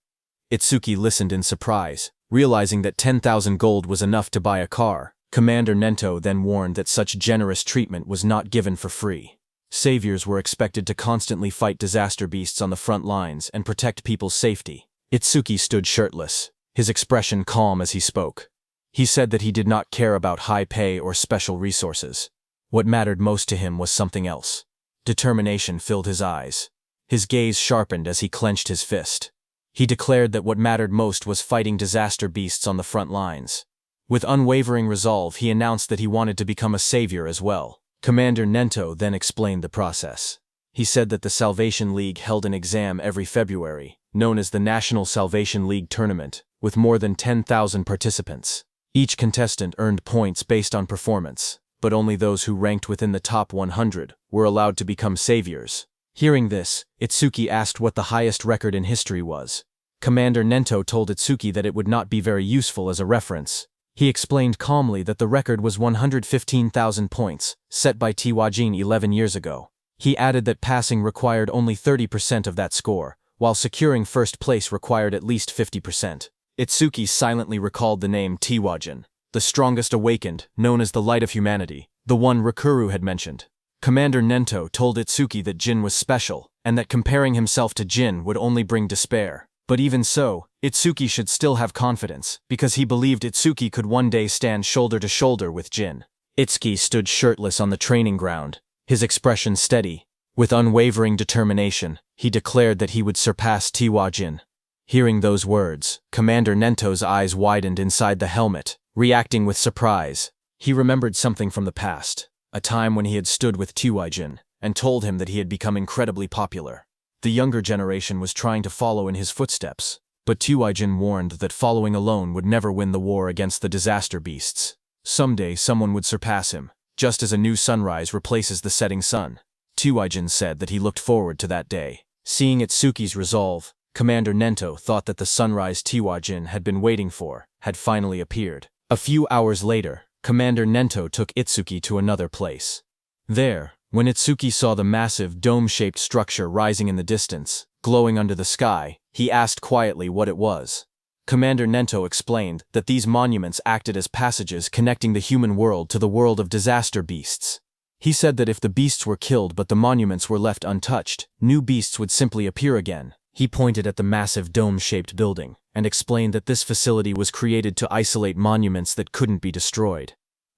Itsuki listened in surprise, realizing that 10,000 gold was enough to buy a car. Commander Nento then warned that such generous treatment was not given for free. Saviors were expected to constantly fight disaster beasts on the front lines and protect people's safety. Itsuki stood shirtless, his expression calm as he spoke. He said that he did not care about high pay or special resources. What mattered most to him was something else. Determination filled his eyes. His gaze sharpened as he clenched his fist. He declared that what mattered most was fighting disaster beasts on the front lines. With unwavering resolve, he announced that he wanted to become a savior as well. Commander Nento then explained the process. He said that the Salvation League held an exam every February, known as the National Salvation League Tournament, with more than 10,000 participants. Each contestant earned points based on performance, but only those who ranked within the top 100 were allowed to become saviors. Hearing this, Itsuki asked what the highest record in history was. Commander Nento told Itsuki that it would not be very useful as a reference. He explained calmly that the record was 115,000 points, set by Tiwajin 11 years ago. He added that passing required only 30% of that score, while securing first place required at least 50%. Itsuki silently recalled the name Tiwajin, the strongest awakened, known as the light of humanity, the one Rikuru had mentioned. Commander Nento told Itsuki that Jin was special, and that comparing himself to Jin would only bring despair. But even so, Itsuki should still have confidence, because he believed Itsuki could one day stand shoulder to shoulder with Jin. Itsuki stood shirtless on the training ground, his expression steady. With unwavering determination, he declared that he would surpass Tiwajin. Hearing those words, Commander Nento's eyes widened inside the helmet, reacting with surprise. He remembered something from the past, a time when he had stood with Tiwajin, and told him that he had become incredibly popular. The younger generation was trying to follow in his footsteps, but Tiwajin warned that following alone would never win the war against the disaster beasts. Someday someone would surpass him, just as a new sunrise replaces the setting sun. Tiwajin said that he looked forward to that day. Seeing Itsuki's resolve, Commander Nento thought that the sunrise Tiwajin had been waiting for had finally appeared. A few hours later, Commander Nento took Itsuki to another place. There, when Itsuki saw the massive dome-shaped structure rising in the distance, glowing under the sky, he asked quietly what it was. Commander Nento explained that these monuments acted as passages connecting the human world to the world of disaster beasts. He said that if the beasts were killed but the monuments were left untouched, new beasts would simply appear again. He pointed at the massive dome-shaped building, and explained that this facility was created to isolate monuments that couldn't be destroyed.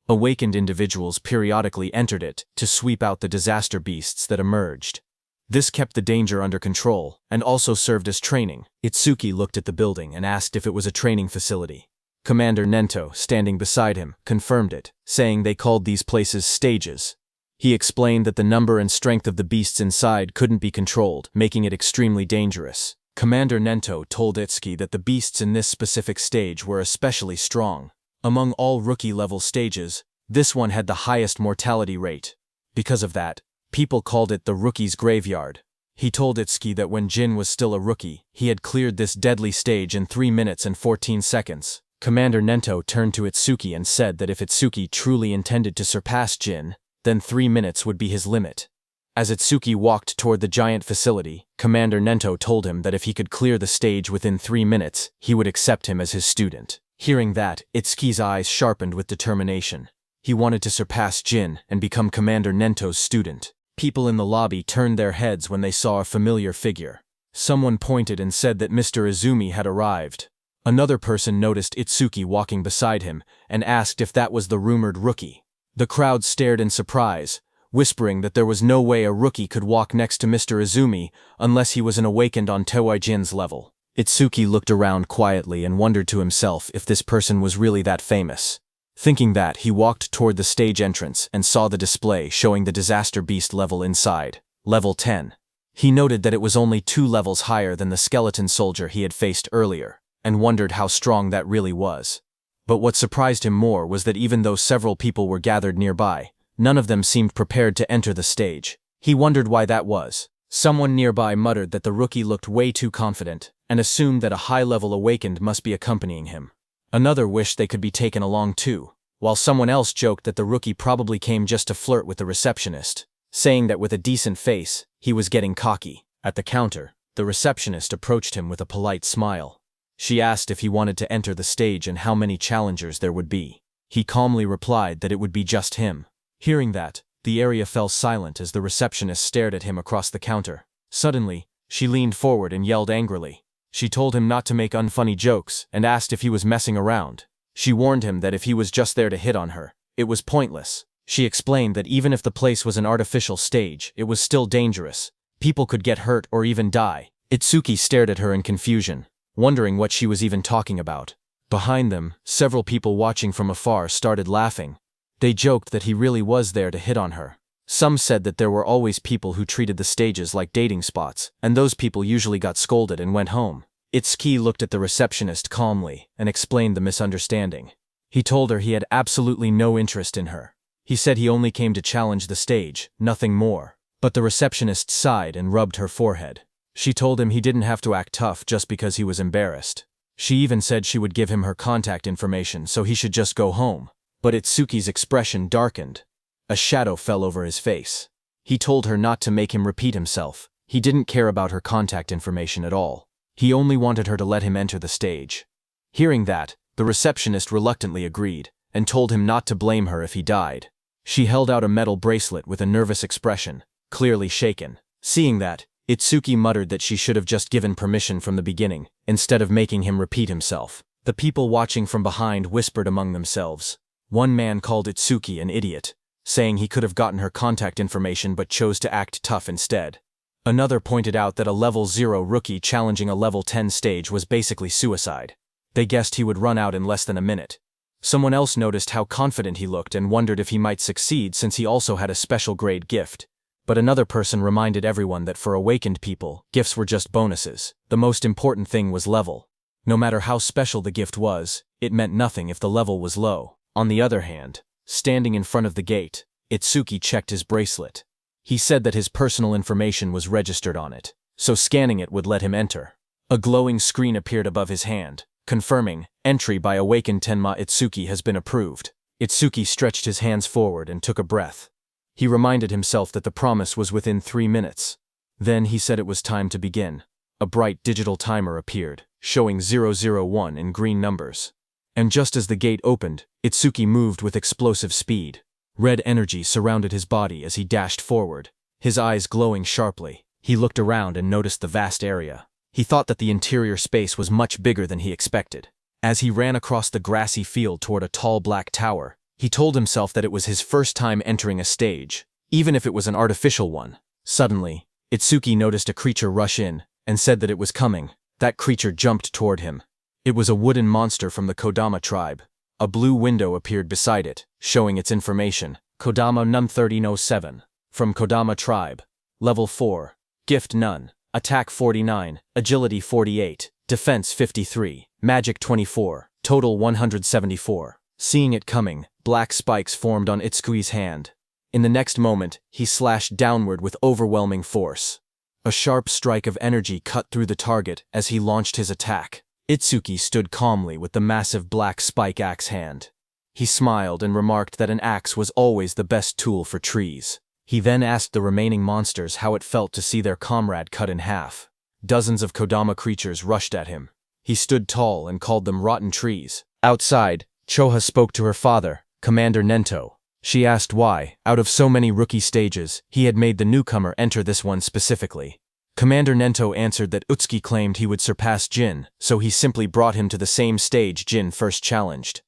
Awakened individuals periodically entered it to sweep out the disaster beasts that emerged. This kept the danger under control, and also served as training. Itsuki looked at the building and asked if it was a training facility. Commander Nento, standing beside him, confirmed it, saying they called these places stages. He explained that the number and strength of the beasts inside couldn't be controlled, making it extremely dangerous. Commander Nento told Itsuki that the beasts in this specific stage were especially strong. Among all rookie-level stages, this one had the highest mortality rate. Because of that, people called it the rookie's graveyard. He told Itsuki that when Jin was still a rookie, he had cleared this deadly stage in 3 minutes and 14 seconds. Commander Nento turned to Itsuki and said that if Itsuki truly intended to surpass Jin, then 3 minutes would be his limit. As Itsuki walked toward the giant facility, Commander Nento told him that if he could clear the stage within 3 minutes, he would accept him as his student. Hearing that, Itsuki's eyes sharpened with determination. He wanted to surpass Jin and become Commander Nento's student. People in the lobby turned their heads when they saw a familiar figure. Someone pointed and said that Mr. Izumi had arrived. Another person noticed Itsuki walking beside him and asked if that was the rumored rookie. The crowd stared in surprise, whispering that there was no way a rookie could walk next to Mr. Izumi unless he was an awakened on Tiwajin's level. Itsuki looked around quietly and wondered to himself if this person was really that famous. Thinking that, he walked toward the stage entrance and saw the display showing the disaster beast level inside, level 10. He noted that it was only 2 levels higher than the skeleton soldier he had faced earlier, and wondered how strong that really was. But what surprised him more was that even though several people were gathered nearby, none of them seemed prepared to enter the stage. He wondered why that was. Someone nearby muttered that the rookie looked way too confident, and assumed that a high-level awakened must be accompanying him. Another wished they could be taken along too, while someone else joked that the rookie probably came just to flirt with the receptionist, saying that with a decent face, he was getting cocky. At the counter, the receptionist approached him with a polite smile. She asked if he wanted to enter the stage and how many challengers there would be. He calmly replied that it would be just him. Hearing that, the area fell silent as the receptionist stared at him across the counter. Suddenly, she leaned forward and yelled angrily. She told him not to make unfunny jokes and asked if he was messing around. She warned him that if he was just there to hit on her, it was pointless. She explained that even if the place was an artificial stage, it was still dangerous. People could get hurt or even die. Itsuki stared at her in confusion, wondering what she was even talking about. Behind them, several people watching from afar started laughing. They joked that he really was there to hit on her. Some said that there were always people who treated the stages like dating spots, and those people usually got scolded and went home. Itsuki looked at the receptionist calmly and explained the misunderstanding. He told her he had absolutely no interest in her. He said he only came to challenge the stage, nothing more. But the receptionist sighed and rubbed her forehead. She told him he didn't have to act tough just because he was embarrassed. She even said she would give him her contact information so he should just go home. But Itsuki's expression darkened. A shadow fell over his face. He told her not to make him repeat himself. He didn't care about her contact information at all. He only wanted her to let him enter the stage. Hearing that, the receptionist reluctantly agreed, and told him not to blame her if he died. She held out a metal bracelet with a nervous expression, clearly shaken. Seeing that, Itsuki muttered that she should have just given permission from the beginning, instead of making him repeat himself. The people watching from behind whispered among themselves. One man called Itsuki an idiot, saying he could have gotten her contact information but chose to act tough instead. Another pointed out that a level 0 rookie challenging a level 10 stage was basically suicide. They guessed he would run out in less than a minute. Someone else noticed how confident he looked and wondered if he might succeed since he also had a special grade gift. But another person reminded everyone that for awakened people, gifts were just bonuses. The most important thing was level. No matter how special the gift was, it meant nothing if the level was low. On the other hand, standing in front of the gate, Itsuki checked his bracelet. He said that his personal information was registered on it, so scanning it would let him enter. A glowing screen appeared above his hand, confirming, entry by awakened Tenma Itsuki has been approved. Itsuki stretched his hands forward and took a breath. He reminded himself that the promise was within 3 minutes. Then he said it was time to begin. A bright digital timer appeared, showing 001 in green numbers. And just as the gate opened, Itsuki moved with explosive speed. Red energy surrounded his body as he dashed forward, his eyes glowing sharply. He looked around and noticed the vast area. He thought that the interior space was much bigger than he expected. As he ran across the grassy field toward a tall black tower, he told himself that it was his first time entering a stage, even if it was an artificial one. Suddenly, Itsuki noticed a creature rush in, and said that it was coming. That creature jumped toward him. It was a wooden monster from the Kodama tribe. A blue window appeared beside it, showing its information. Kodama Num 1307. From Kodama tribe. Level 4. Gift none. Attack 49, Agility 48, Defense 53, Magic 24, Total 174. Seeing it coming, black spikes formed on Itsuki's hand. In the next moment, he slashed downward with overwhelming force. A sharp strike of energy cut through the target as he launched his attack. Itsuki stood calmly with the massive black spike axe hand. He smiled and remarked that an axe was always the best tool for trees. He then asked the remaining monsters how it felt to see their comrade cut in half. Dozens of Kodama creatures rushed at him. He stood tall and called them rotten trees. Outside, Choha spoke to her father, Commander Nento. She asked why, out of so many rookie stages, he had made the newcomer enter this one specifically. Commander Nento answered that Utsuki claimed he would surpass Jin, so he simply brought him to the same stage Jin first challenged.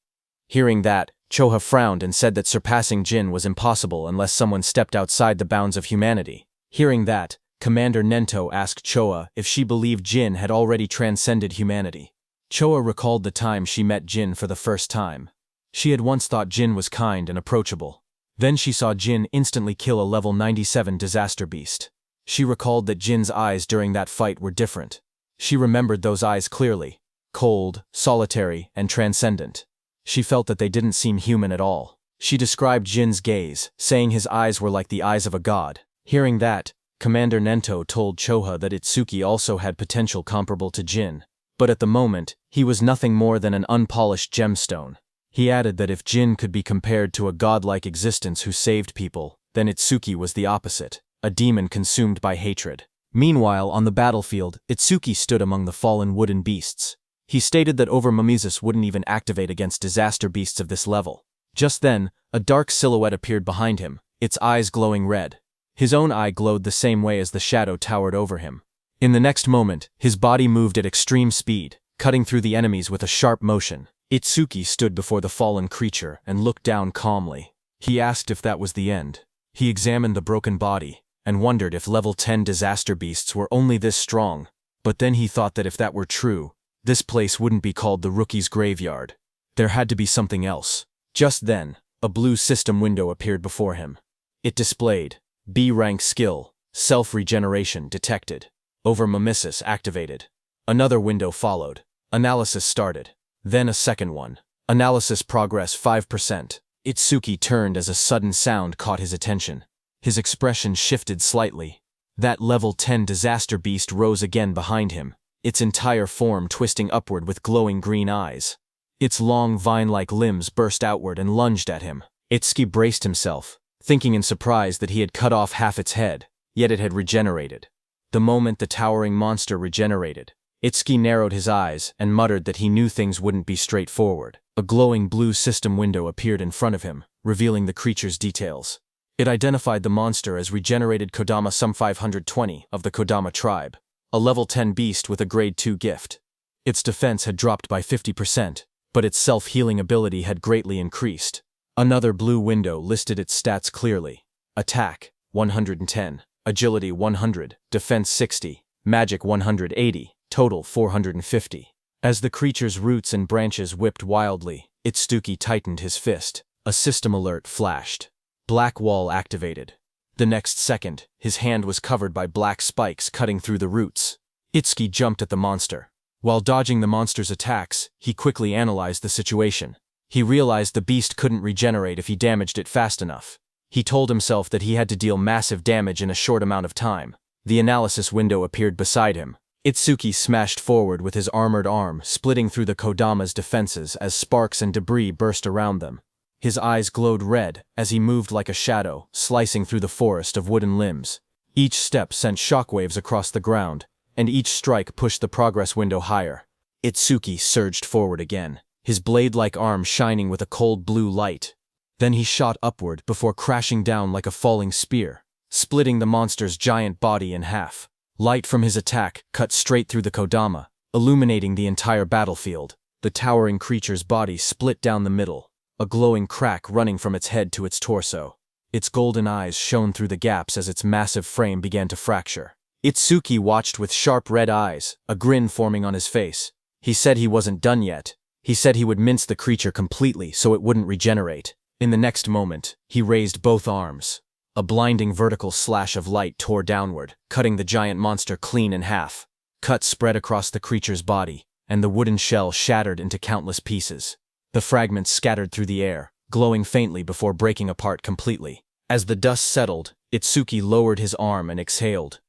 Hearing that, Choha frowned and said that surpassing Jin was impossible unless someone stepped outside the bounds of humanity. Hearing that, Commander Nento asked Choha if she believed Jin had already transcended humanity. Choha recalled the time she met Jin for the first time. She had once thought Jin was kind and approachable. Then she saw Jin instantly kill a level 97 disaster beast. She recalled that Jin's eyes during that fight were different. She remembered those eyes clearly, cold, solitary, and transcendent. She felt that they didn't seem human at all. She described Jin's gaze, saying his eyes were like the eyes of a god. Hearing that, Commander Nento told Choha that Itsuki also had potential comparable to Jin. But at the moment, he was nothing more than an unpolished gemstone. He added that if Jin could be compared to a godlike existence who saved people, then Itsuki was the opposite, a demon consumed by hatred. Meanwhile, on the battlefield, Itsuki stood among the fallen wooden beasts. He stated that Overmamises wouldn't even activate against disaster beasts of this level. Just then, a dark silhouette appeared behind him, its eyes glowing red. His own eye glowed the same way as the shadow towered over him. In the next moment, his body moved at extreme speed, cutting through the enemies with a sharp motion. Itsuki stood before the fallen creature and looked down calmly. He asked if that was the end. He examined the broken body, and wondered if level 10 disaster beasts were only this strong. But then he thought that if that were true, this place wouldn't be called the Rookie's Graveyard. There had to be something else. Just then, a blue system window appeared before him. It displayed B-rank skill, self-regeneration detected. Over-mimesis activated. Another window followed. Analysis started. Then a second one. Analysis progress 5%. Itsuki turned as a sudden sound caught his attention. His expression shifted slightly. That level 10 disaster beast rose again behind him, its entire form twisting upward with glowing green eyes. Its long vine-like limbs burst outward and lunged at him. Itsuki braced himself, thinking in surprise that he had cut off half its head, yet it had regenerated. The moment the towering monster regenerated, Itsuki narrowed his eyes and muttered that he knew things wouldn't be straightforward. A glowing blue system window appeared in front of him, revealing the creature's details. It identified the monster as regenerated Kodama Sum 520 of the Kodama tribe, a level 10 beast with a grade 2 gift. Its defense had dropped by 50%, but its self-healing ability had greatly increased. Another blue window listed its stats clearly. Attack, 110, Agility 100, Defense 60, Magic 180, total 450. As the creature's roots and branches whipped wildly, Itsuki tightened his fist. A system alert flashed. Black wall activated. The next second, his hand was covered by black spikes cutting through the roots. Itsuki jumped at the monster. While dodging the monster's attacks, he quickly analyzed the situation. He realized the beast couldn't regenerate if he damaged it fast enough. He told himself that he had to deal massive damage in a short amount of time. The analysis window appeared beside him. Itsuki smashed forward with his armored arm, splitting through the Kodama's defenses as sparks and debris burst around them. His eyes glowed red as he moved like a shadow, slicing through the forest of wooden limbs. Each step sent shockwaves across the ground, and each strike pushed the progress window higher. Itsuki surged forward again, his blade-like arm shining with a cold blue light. Then he shot upward before crashing down like a falling spear, splitting the monster's giant body in half. Light from his attack cut straight through the Kodama, illuminating the entire battlefield. The towering creature's body split down the middle, a glowing crack running from its head to its torso. Its golden eyes shone through the gaps as its massive frame began to fracture. Itsuki watched with sharp red eyes, a grin forming on his face. He said he wasn't done yet. He said he would mince the creature completely so it wouldn't regenerate. In the next moment, he raised both arms. A blinding vertical slash of light tore downward, cutting the giant monster clean in half. Cuts spread across the creature's body, and the wooden shell shattered into countless pieces. The fragments scattered through the air, glowing faintly before breaking apart completely. As the dust settled, Itsuki lowered his arm and exhaled.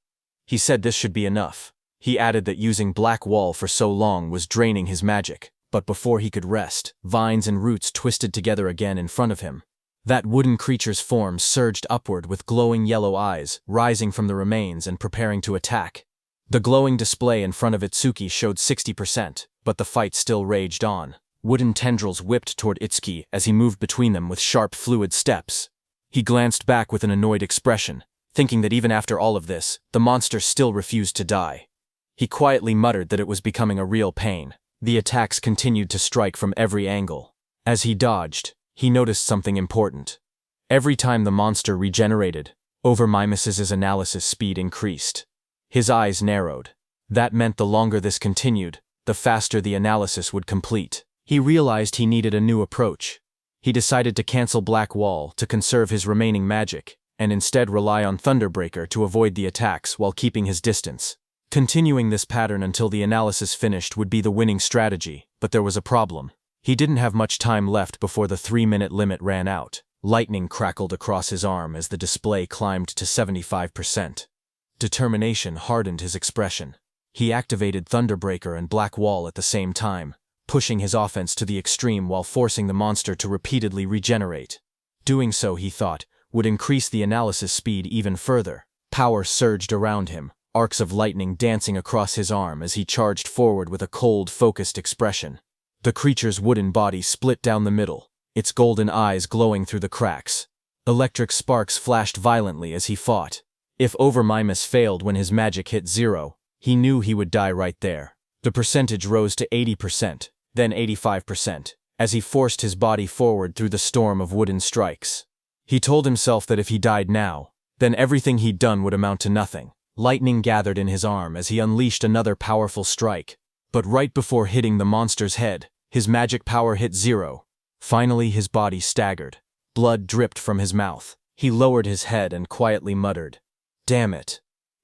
He said this should be enough. He added that using black wall for so long was draining his magic, but before he could rest, vines and roots twisted together again in front of him. That wooden creature's form surged upward with glowing yellow eyes, rising from the remains and preparing to attack. The glowing display in front of Itsuki showed 60%, but the fight still raged on. Wooden tendrils whipped toward Itsuki as he moved between them with sharp, fluid steps. He glanced back with an annoyed expression, thinking that even after all of this, the monster still refused to die. He quietly muttered that it was becoming a real pain. The attacks continued to strike from every angle. As he dodged, he noticed something important. Every time the monster regenerated, Over-Mimes's analysis speed increased. His eyes narrowed. That meant the longer this continued, the faster the analysis would complete. He realized he needed a new approach. He decided to cancel Black Wall to conserve his remaining magic, and instead rely on Thunderbreaker to avoid the attacks while keeping his distance. Continuing this pattern until the analysis finished would be the winning strategy, but there was a problem. He didn't have much time left before the 3-minute limit ran out. Lightning crackled across his arm as the display climbed to 75%. Determination hardened his expression. He activated Thunderbreaker and Black Wall at the same time, pushing his offense to the extreme while forcing the monster to repeatedly regenerate. Doing so, he thought, would increase the analysis speed even further. Power surged around him, arcs of lightning dancing across his arm as he charged forward with a cold, focused expression. The creature's wooden body split down the middle, its golden eyes glowing through the cracks. Electric sparks flashed violently as he fought. If Over-Mimes failed when his magic hit 0, he knew he would die right there. The percentage rose to 80%, then 85%, as he forced his body forward through the storm of wooden strikes. He told himself that if he died now, then everything he'd done would amount to nothing. Lightning gathered in his arm as he unleashed another powerful strike. But right before hitting the monster's head, his magic power hit 0. Finally, his body staggered. Blood dripped from his mouth. He lowered his head and quietly muttered, "Damn it."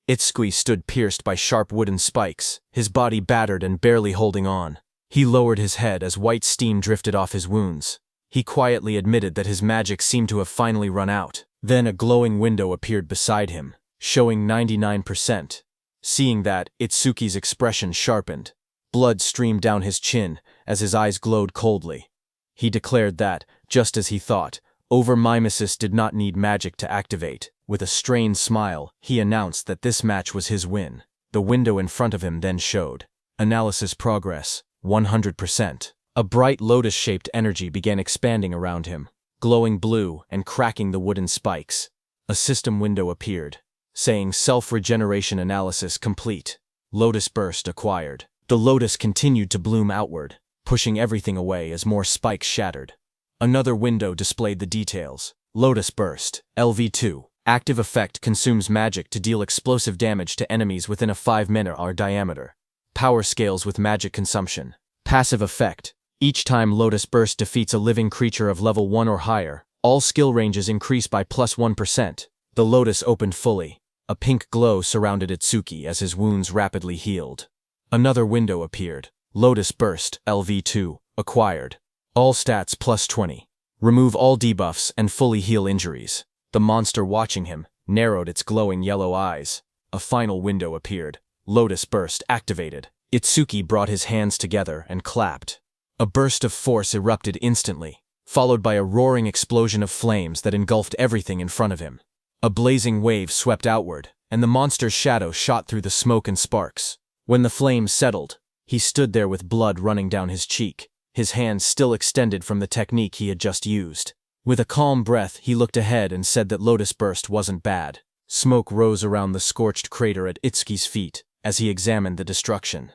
Itsuki stood pierced by sharp wooden spikes, his body battered and barely holding on. He lowered his head as white steam drifted off his wounds. He quietly admitted that his magic seemed to have finally run out. Then a glowing window appeared beside him, showing 99%. Seeing that, Itsuki's expression sharpened. Blood streamed down his chin as his eyes glowed coldly. He declared that, just as he thought, Overmimesis did not need magic to activate. With a strained smile, he announced that this match was his win. The window in front of him then showed. Analysis progress, 100%. A bright lotus-shaped energy began expanding around him, glowing blue and cracking the wooden spikes. A system window appeared, saying self-regeneration analysis complete. Lotus burst acquired. The lotus continued to bloom outward, pushing everything away as more spikes shattered. Another window displayed the details. Lotus burst, LV2. Active effect consumes magic to deal explosive damage to enemies within a 5-meter diameter. Power scales with magic consumption. Passive effect. Each time Lotus Burst defeats a living creature of level 1 or higher, all skill ranges increase by +1%. The lotus opened fully. A pink glow surrounded Itsuki as his wounds rapidly healed. Another window appeared. Lotus Burst, LV2, acquired. All stats +20. Remove all debuffs and fully heal injuries. The monster watching him narrowed its glowing yellow eyes. A final window appeared. Lotus Burst activated. Itsuki brought his hands together and clapped. A burst of force erupted instantly, followed by a roaring explosion of flames that engulfed everything in front of him. A blazing wave swept outward, and the monster's shadow shot through the smoke and sparks. When the flames settled, he stood there with blood running down his cheek, his hands still extended from the technique he had just used. With a calm breath, he looked ahead and said that Lotus Burst wasn't bad. Smoke rose around the scorched crater at Itsuki's feet as he examined the destruction.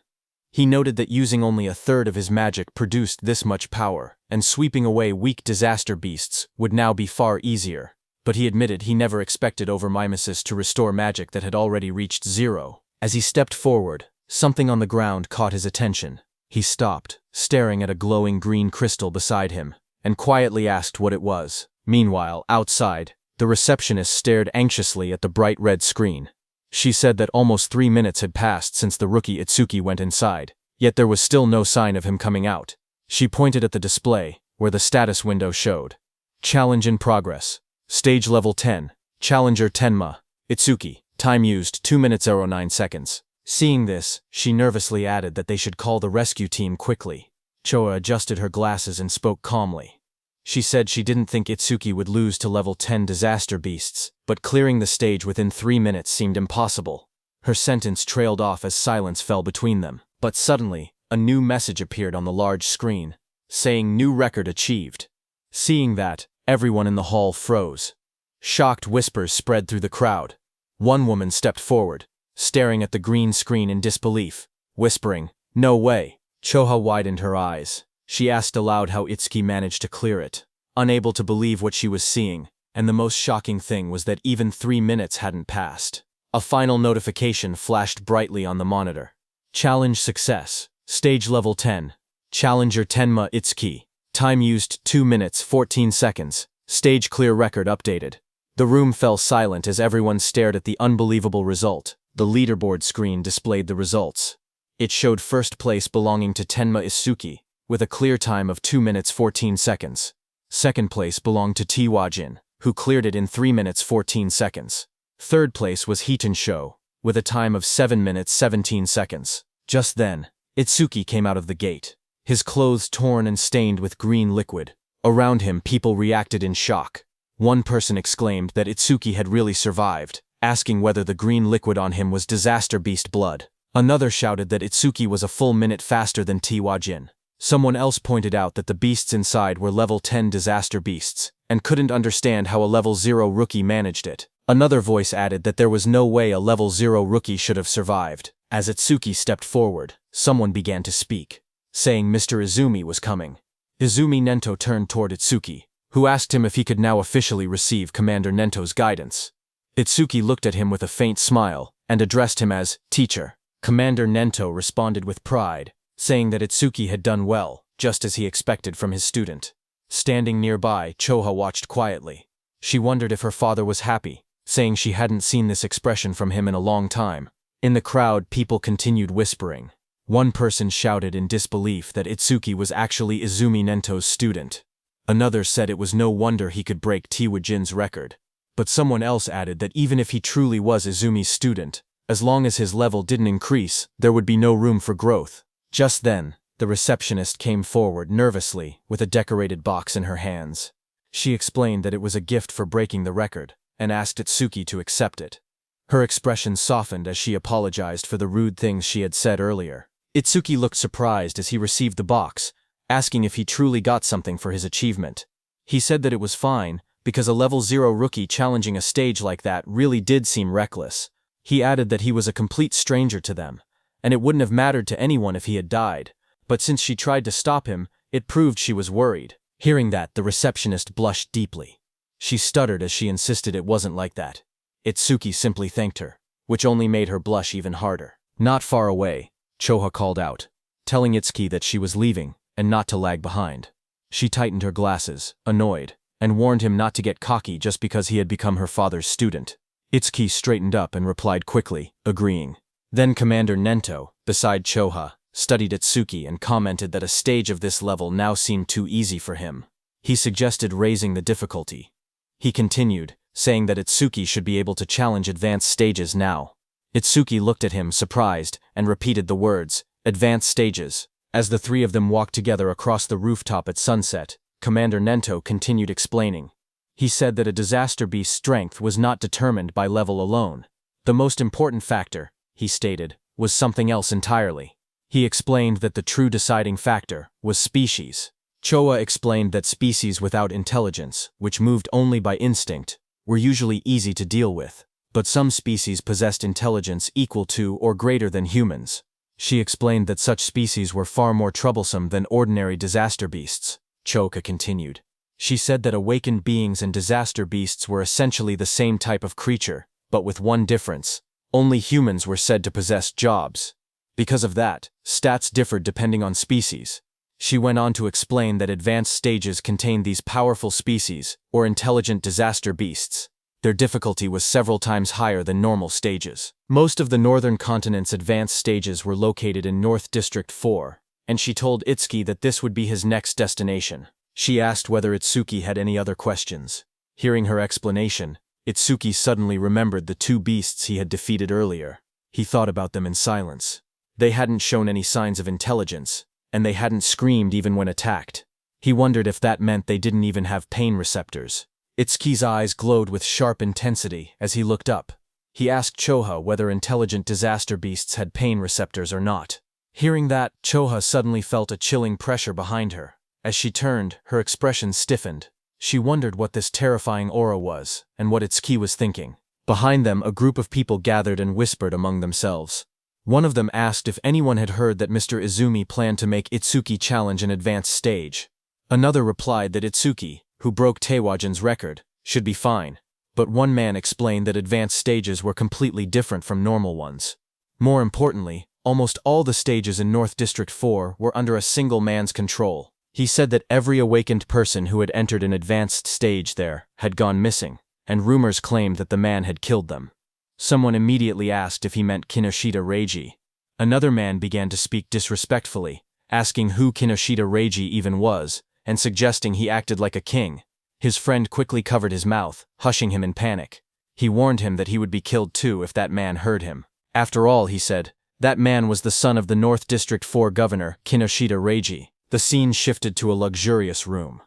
He noted that using only a third of his magic produced this much power, and sweeping away weak disaster beasts would now be far easier. But he admitted he never expected Overmimesis to restore magic that had already reached 0. As he stepped forward, something on the ground caught his attention. He stopped, staring at a glowing green crystal beside him, and quietly asked what it was. Meanwhile, outside, the receptionist stared anxiously at the bright red screen. She said that almost 3 minutes had passed since the rookie Itsuki went inside, yet there was still no sign of him coming out. She pointed at the display, where the status window showed. Challenge in progress. Stage level 10. Challenger Tenma. Itsuki. Time used 2 minutes 09 seconds. Seeing this, she nervously added that they should call the rescue team quickly. Choa adjusted her glasses and spoke calmly. She said she didn't think Itsuki would lose to level 10 disaster beasts, but clearing the stage within 3 minutes seemed impossible. Her sentence trailed off as silence fell between them. But suddenly, a new message appeared on the large screen, saying new record achieved. Seeing that, everyone in the hall froze. Shocked whispers spread through the crowd. One woman stepped forward, staring at the green screen in disbelief, whispering, "No way." Choha widened her eyes. She asked aloud how Itsuki managed to clear it, unable to believe what she was seeing, and the most shocking thing was that even 3 minutes hadn't passed. A final notification flashed brightly on the monitor. Challenge success. Stage level 10. Challenger Tenma Itsuki. Time used 2 minutes 14 seconds. Stage clear record updated. The room fell silent as everyone stared at the unbelievable result. The leaderboard screen displayed the results. It showed first place belonging to Tenma Itsuki, with a clear time of 2 minutes 14 seconds. Second place belonged to Tiwajin, who cleared it in 3 minutes 14 seconds. Third place was Hiton Sho, with a time of 7 minutes 17 seconds. Just then, Itsuki came out of the gate, his clothes torn and stained with green liquid. Around him, people reacted in shock. One person exclaimed that Itsuki had really survived, asking whether the green liquid on him was disaster beast blood. Another shouted that Itsuki was a full minute faster than Tiwajin. Someone else pointed out that the beasts inside were level 10 disaster beasts, and couldn't understand how a level 0 rookie managed it. Another voice added that there was no way a level 0 rookie should have survived. As Itsuki stepped forward, someone began to speak, saying Mr. Izumi was coming. Izumi Nento turned toward Itsuki, who asked him if he could now officially receive Commander Nento's guidance. Itsuki looked at him with a faint smile, and addressed him as teacher. Commander Nento responded with pride, saying that Itsuki had done well, just as he expected from his student. Standing nearby, Choha watched quietly. She wondered if her father was happy, saying she hadn't seen this expression from him in a long time. In the crowd, people continued whispering. One person shouted in disbelief that Itsuki was actually Izumi Nento's student. Another said it was no wonder he could break Tiwajin's record. But someone else added that even if he truly was Izumi's student, as long as his level didn't increase, there would be no room for growth. Just then, the receptionist came forward nervously with a decorated box in her hands. She explained that it was a gift for breaking the record, and asked Itsuki to accept it. Her expression softened as she apologized for the rude things she had said earlier. Itsuki looked surprised as he received the box, asking if he truly got something for his achievement. He said that it was fine, because a level 0 rookie challenging a stage like that really did seem reckless. He added that he was a complete stranger to them, and it wouldn't have mattered to anyone if he had died, but since she tried to stop him, it proved she was worried. Hearing that, the receptionist blushed deeply. She stuttered as she insisted it wasn't like that. Itsuki simply thanked her, which only made her blush even harder. Not far away, Choha called out, telling Itsuki that she was leaving and not to lag behind. She tightened her glasses, annoyed, and warned him not to get cocky just because he had become her father's student. Itsuki straightened up and replied quickly, agreeing. Then Commander Nento, beside Choha, studied Itsuki and commented that a stage of this level now seemed too easy for him. He suggested raising the difficulty. He continued, saying that Itsuki should be able to challenge advanced stages now. Itsuki looked at him, surprised, and repeated the words, advanced stages. As the three of them walked together across the rooftop at sunset, Commander Nento continued explaining. He said that a disaster beast's strength was not determined by level alone. The most important factor, he stated, was something else entirely. He explained that the true deciding factor was species. Choa explained that species without intelligence, which moved only by instinct, were usually easy to deal with, but some species possessed intelligence equal to or greater than humans. She explained that such species were far more troublesome than ordinary disaster beasts. Choka continued. She said that awakened beings and disaster beasts were essentially the same type of creature, but with one difference. Only humans were said to possess jobs. Because of that, stats differed depending on species. She went on to explain that advanced stages contained these powerful species, or intelligent disaster beasts. Their difficulty was several times higher than normal stages. Most of the northern continent's advanced stages were located in North District 4, and she told Itsuki that this would be his next destination. She asked whether Itsuki had any other questions. Hearing her explanation, Itsuki suddenly remembered the two beasts he had defeated earlier. He thought about them in silence. They hadn't shown any signs of intelligence, and they hadn't screamed even when attacked. He wondered if that meant they didn't even have pain receptors. Itsuki's eyes glowed with sharp intensity as he looked up. He asked Choha whether intelligent disaster beasts had pain receptors or not. Hearing that, Choha suddenly felt a chilling pressure behind her. As she turned, her expression stiffened. She wondered what this terrifying aura was, and what Itsuki was thinking. Behind them, a group of people gathered and whispered among themselves. One of them asked if anyone had heard that Mr. Izumi planned to make Itsuki challenge an advanced stage. Another replied that Itsuki, who broke Teiwajin's record, should be fine. But one man explained that advanced stages were completely different from normal ones. More importantly, almost all the stages in North District 4 were under a single man's control. He said that every awakened person who had entered an advanced stage there had gone missing, and rumors claimed that the man had killed them. Someone immediately asked if he meant Kinoshita Reiji. Another man began to speak disrespectfully, asking who Kinoshita Reiji even was, and suggesting he acted like a king. His friend quickly covered his mouth, hushing him in panic. He warned him that he would be killed too if that man heard him. After all, he said, that man was the son of the North District 4 governor, Kinoshita Reiji. The scene shifted to a luxurious room.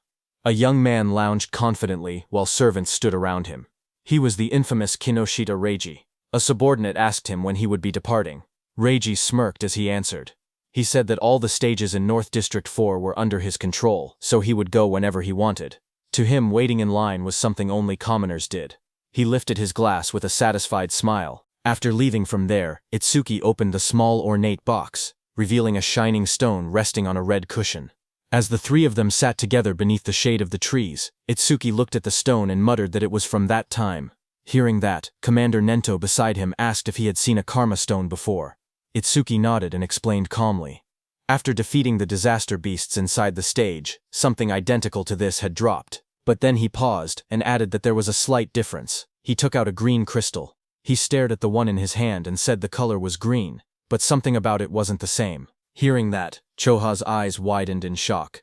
A young man lounged confidently while servants stood around him. He was the infamous Kinoshita Reiji. A subordinate asked him when he would be departing. Reiji smirked as he answered. He said that all the stages in North District 4 were under his control, so he would go whenever he wanted. To him, waiting in line was something only commoners did. He lifted his glass with a satisfied smile. After leaving from there, Itsuki opened the small ornate box, revealing a shining stone resting on a red cushion. As the three of them sat together beneath the shade of the trees, Itsuki looked at the stone and muttered that it was from that time. Hearing that, Commander Nento beside him asked if he had seen a karma stone before. Itsuki nodded and explained calmly. After defeating the disaster beasts inside the stage, something identical to this had dropped, But then he paused and added that there was a slight difference. He took out a green crystal. He stared at the one in his hand and said the color was green, but something about it wasn't the same. Hearing that, Choha's eyes widened in shock.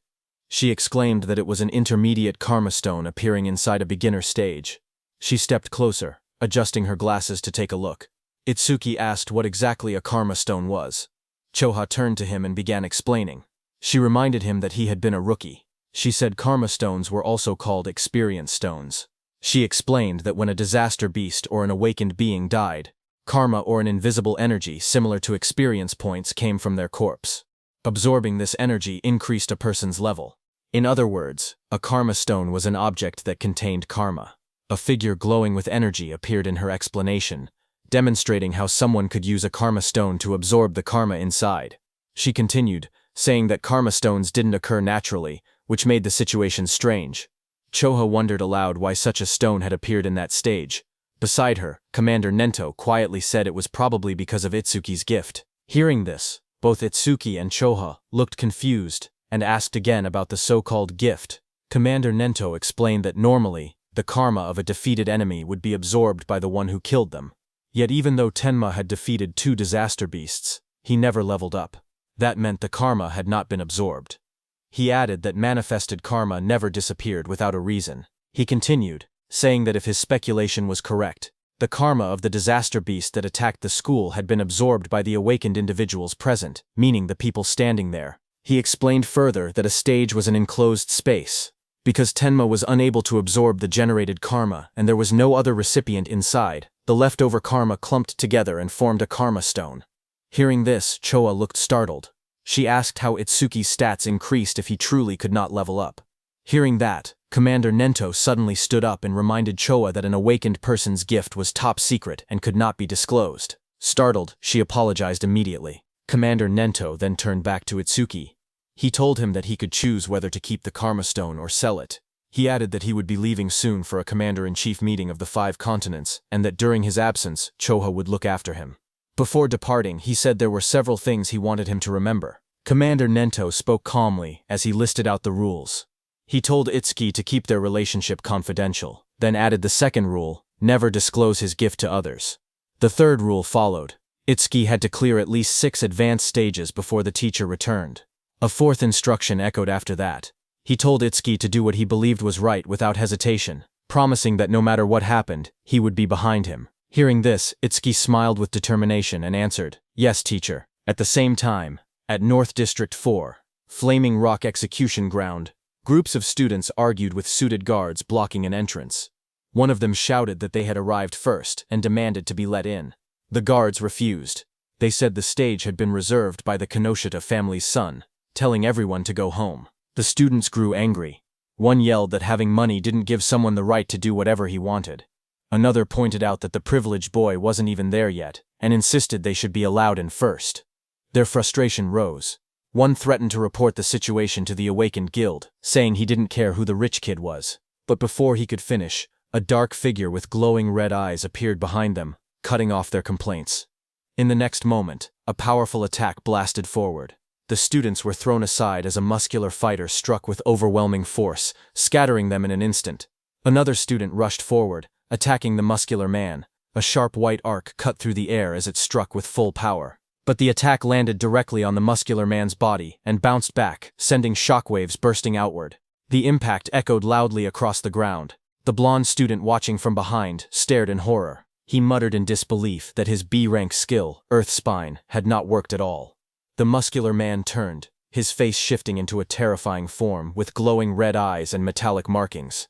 She exclaimed that it was an intermediate karma stone appearing inside a beginner stage. She stepped closer, adjusting her glasses to take a look. Itsuki asked what exactly a karma stone was. Choha turned to him and began explaining. She reminded him that he had been a rookie. She said karma stones were also called experience stones. She explained that when a disaster beast or an awakened being died, karma or an invisible energy similar to experience points came from their corpse. Absorbing this energy increased a person's level. In other words, a karma stone was an object that contained karma. A figure glowing with energy appeared in her explanation, demonstrating how someone could use a karma stone to absorb the karma inside. She continued, saying that karma stones didn't occur naturally, which made the situation strange. Choha wondered aloud why such a stone had appeared in that stage. Beside her, Commander Nento quietly said it was probably because of Itsuki's gift. Hearing this, both Itsuki and Choha looked confused and asked again about the so-called gift. Commander Nento explained that normally, the karma of a defeated enemy would be absorbed by the one who killed them. Yet even though Tenma had defeated 2 disaster beasts, he never leveled up. That meant the karma had not been absorbed. He added that manifested karma never disappeared without a reason. He continued, saying that if his speculation was correct, the karma of the disaster beast that attacked the school had been absorbed by the awakened individuals present, meaning the people standing there. He explained further that a stage was an enclosed space. Because Tenma was unable to absorb the generated karma and there was no other recipient inside, the leftover karma clumped together and formed a karma stone. Hearing this, Choa looked startled. She asked how Itsuki's stats increased if he truly could not level up. Hearing that, Commander Nento suddenly stood up and reminded Choa that an awakened person's gift was top secret and could not be disclosed. Startled, she apologized immediately. Commander Nento then turned back to Itsuki. He told him that he could choose whether to keep the karma stone or sell it. He added that he would be leaving soon for a commander-in-chief meeting of the 5 continents and that during his absence, Choha would look after him. Before departing, he said there were several things he wanted him to remember. Commander Nento spoke calmly as he listed out the rules. He told Itsuki to keep their relationship confidential, then added the second rule, never disclose his gift to others. The third rule followed. Itsuki had to clear at least 6 advanced stages before the teacher returned. A fourth instruction echoed after that. He told Itsuki to do what he believed was right without hesitation, promising that no matter what happened, he would be behind him. Hearing this, Itsuki smiled with determination and answered, "Yes, teacher." At the same time, at North District 4, Flaming Rock Execution Ground, groups of students argued with suited guards blocking an entrance. One of them shouted that they had arrived first and demanded to be let in. The guards refused. They said the stage had been reserved by the Kinoshita family's son, telling everyone to go home. The students grew angry. One yelled that having money didn't give someone the right to do whatever he wanted. Another pointed out that the privileged boy wasn't even there yet, and insisted they should be allowed in first. Their frustration rose. One threatened to report the situation to the awakened guild, saying he didn't care who the rich kid was. But before he could finish, a dark figure with glowing red eyes appeared behind them, cutting off their complaints. In the next moment, a powerful attack blasted forward. The students were thrown aside as a muscular fighter struck with overwhelming force, scattering them in an instant. Another student rushed forward, attacking the muscular man. A sharp white arc cut through the air as it struck with full power. But the attack landed directly on the muscular man's body and bounced back, sending shockwaves bursting outward. The impact echoed loudly across the ground. The blonde student watching from behind stared in horror. He muttered in disbelief that his B-rank skill, Earth Spine, had not worked at all. The muscular man turned, his face shifting into a terrifying form with glowing red eyes and metallic markings.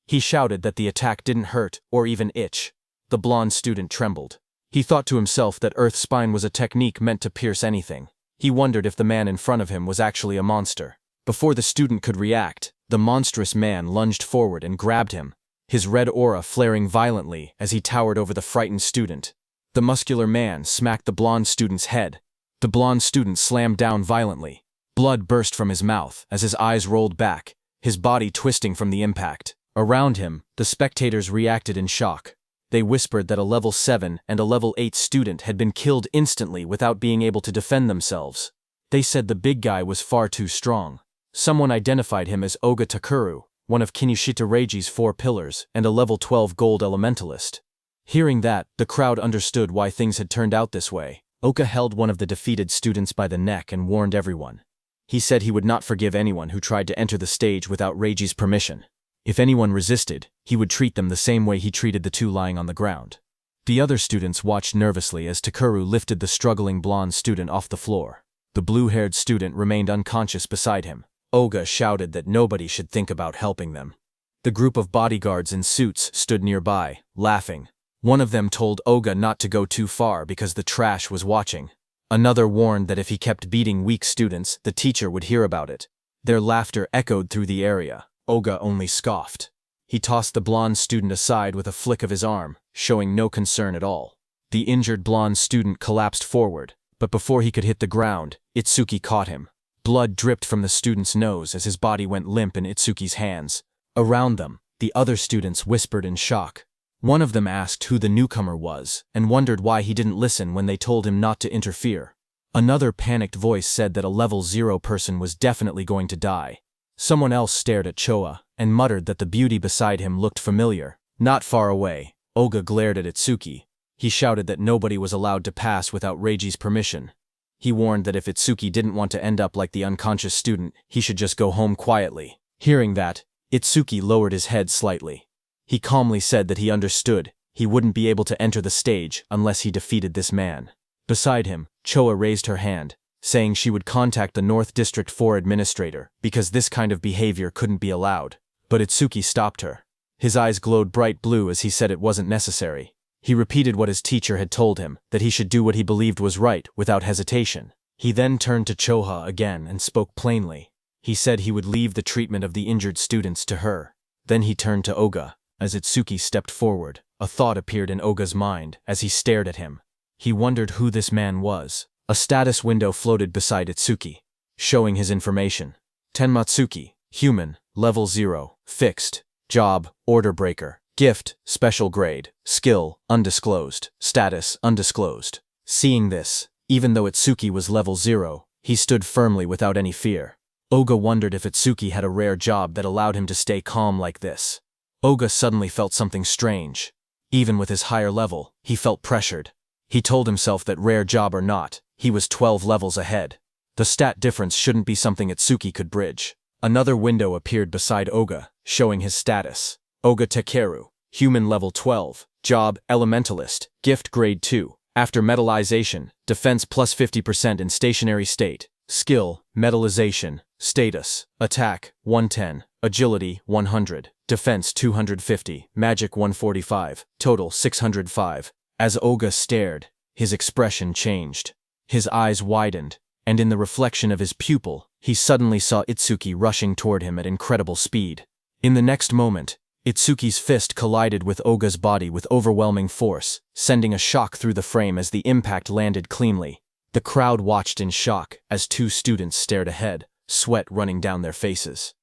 He shouted that the attack didn't hurt or even itch. The blonde student trembled. He thought to himself that Earth Spine was a technique meant to pierce anything. He wondered if the man in front of him was actually a monster. Before the student could react, the monstrous man lunged forward and grabbed him, his red aura flaring violently as he towered over the frightened student. The muscular man smacked the blonde student's head. The blonde student slammed down violently. Blood burst from his mouth as his eyes rolled back, his body twisting from the impact. Around him, the spectators reacted in shock. They whispered that a level 7 and a level 8 student had been killed instantly without being able to defend themselves. They said the big guy was far too strong. Someone identified him as Oga Takuru, one of Kinushita Reiji's 4 pillars, and a level 12 gold elementalist. Hearing that, the crowd understood why things had turned out this way. Oka held one of the defeated students by the neck and warned everyone. He said he would not forgive anyone who tried to enter the stage without Reiji's permission. If anyone resisted, he would treat them the same way he treated the 2 lying on the ground. The other students watched nervously as Takeru lifted the struggling blonde student off the floor. The blue-haired student remained unconscious beside him. Oga shouted that nobody should think about helping them. The group of bodyguards in suits stood nearby, laughing. One of them told Oga not to go too far because the trash was watching. Another warned that if he kept beating weak students, the teacher would hear about it. Their laughter echoed through the area. Oga only scoffed. He tossed the blonde student aside with a flick of his arm, showing no concern at all. The injured blonde student collapsed forward, but before he could hit the ground, Itsuki caught him. Blood dripped from the student's nose as his body went limp in Itsuki's hands. Around them, the other students whispered in shock. One of them asked who the newcomer was and wondered why he didn't listen when they told him not to interfere. Another panicked voice said that a level 0 person was definitely going to die. Someone else stared at Choa and muttered that the beauty beside him looked familiar. Not far away, Oga glared at Itsuki. He shouted that nobody was allowed to pass without Reiji's permission. He warned that if Itsuki didn't want to end up like the unconscious student, he should just go home quietly. Hearing that, Itsuki lowered his head slightly. He calmly said that he understood he wouldn't be able to enter the stage unless he defeated this man. Beside him, Choa raised her hand, saying she would contact the North District 4 administrator because this kind of behavior couldn't be allowed. But Itsuki stopped her. His eyes glowed bright blue as he said it wasn't necessary. He repeated what his teacher had told him, that he should do what he believed was right without hesitation. He then turned to Choha again and spoke plainly. He said he would leave the treatment of the injured students to her. Then he turned to Oga. As Itsuki stepped forward, a thought appeared in Oga's mind as he stared at him. He wondered who this man was. A status window floated beside Itsuki, showing his information. Tenmatsuki, human, level 0, fixed, job, order breaker, gift, special grade, skill, undisclosed, status, undisclosed. Seeing this, even though Itsuki was level 0, he stood firmly without any fear. Oga wondered if Itsuki had a rare job that allowed him to stay calm like this. Oga suddenly felt something strange. Even with his higher level, he felt pressured. He told himself that rare job or not, he was 12 levels ahead. The stat difference shouldn't be something Itsuki could bridge. Another window appeared beside Oga, showing his status. Oga Takeru, human level 12, job, elementalist, gift grade 2. After metallization, defense plus 50% in stationary state. Skill, metallization, status, attack, 110, agility, 100, defense 250, magic 145, total 605. As Oga stared, his expression changed. His eyes widened, and in the reflection of his pupil, he suddenly saw Itsuki rushing toward him at incredible speed. In the next moment, Itsuki's fist collided with Oga's body with overwhelming force, sending a shock through the frame as the impact landed cleanly. The crowd watched in shock as 2 students stared ahead, sweat running down their faces.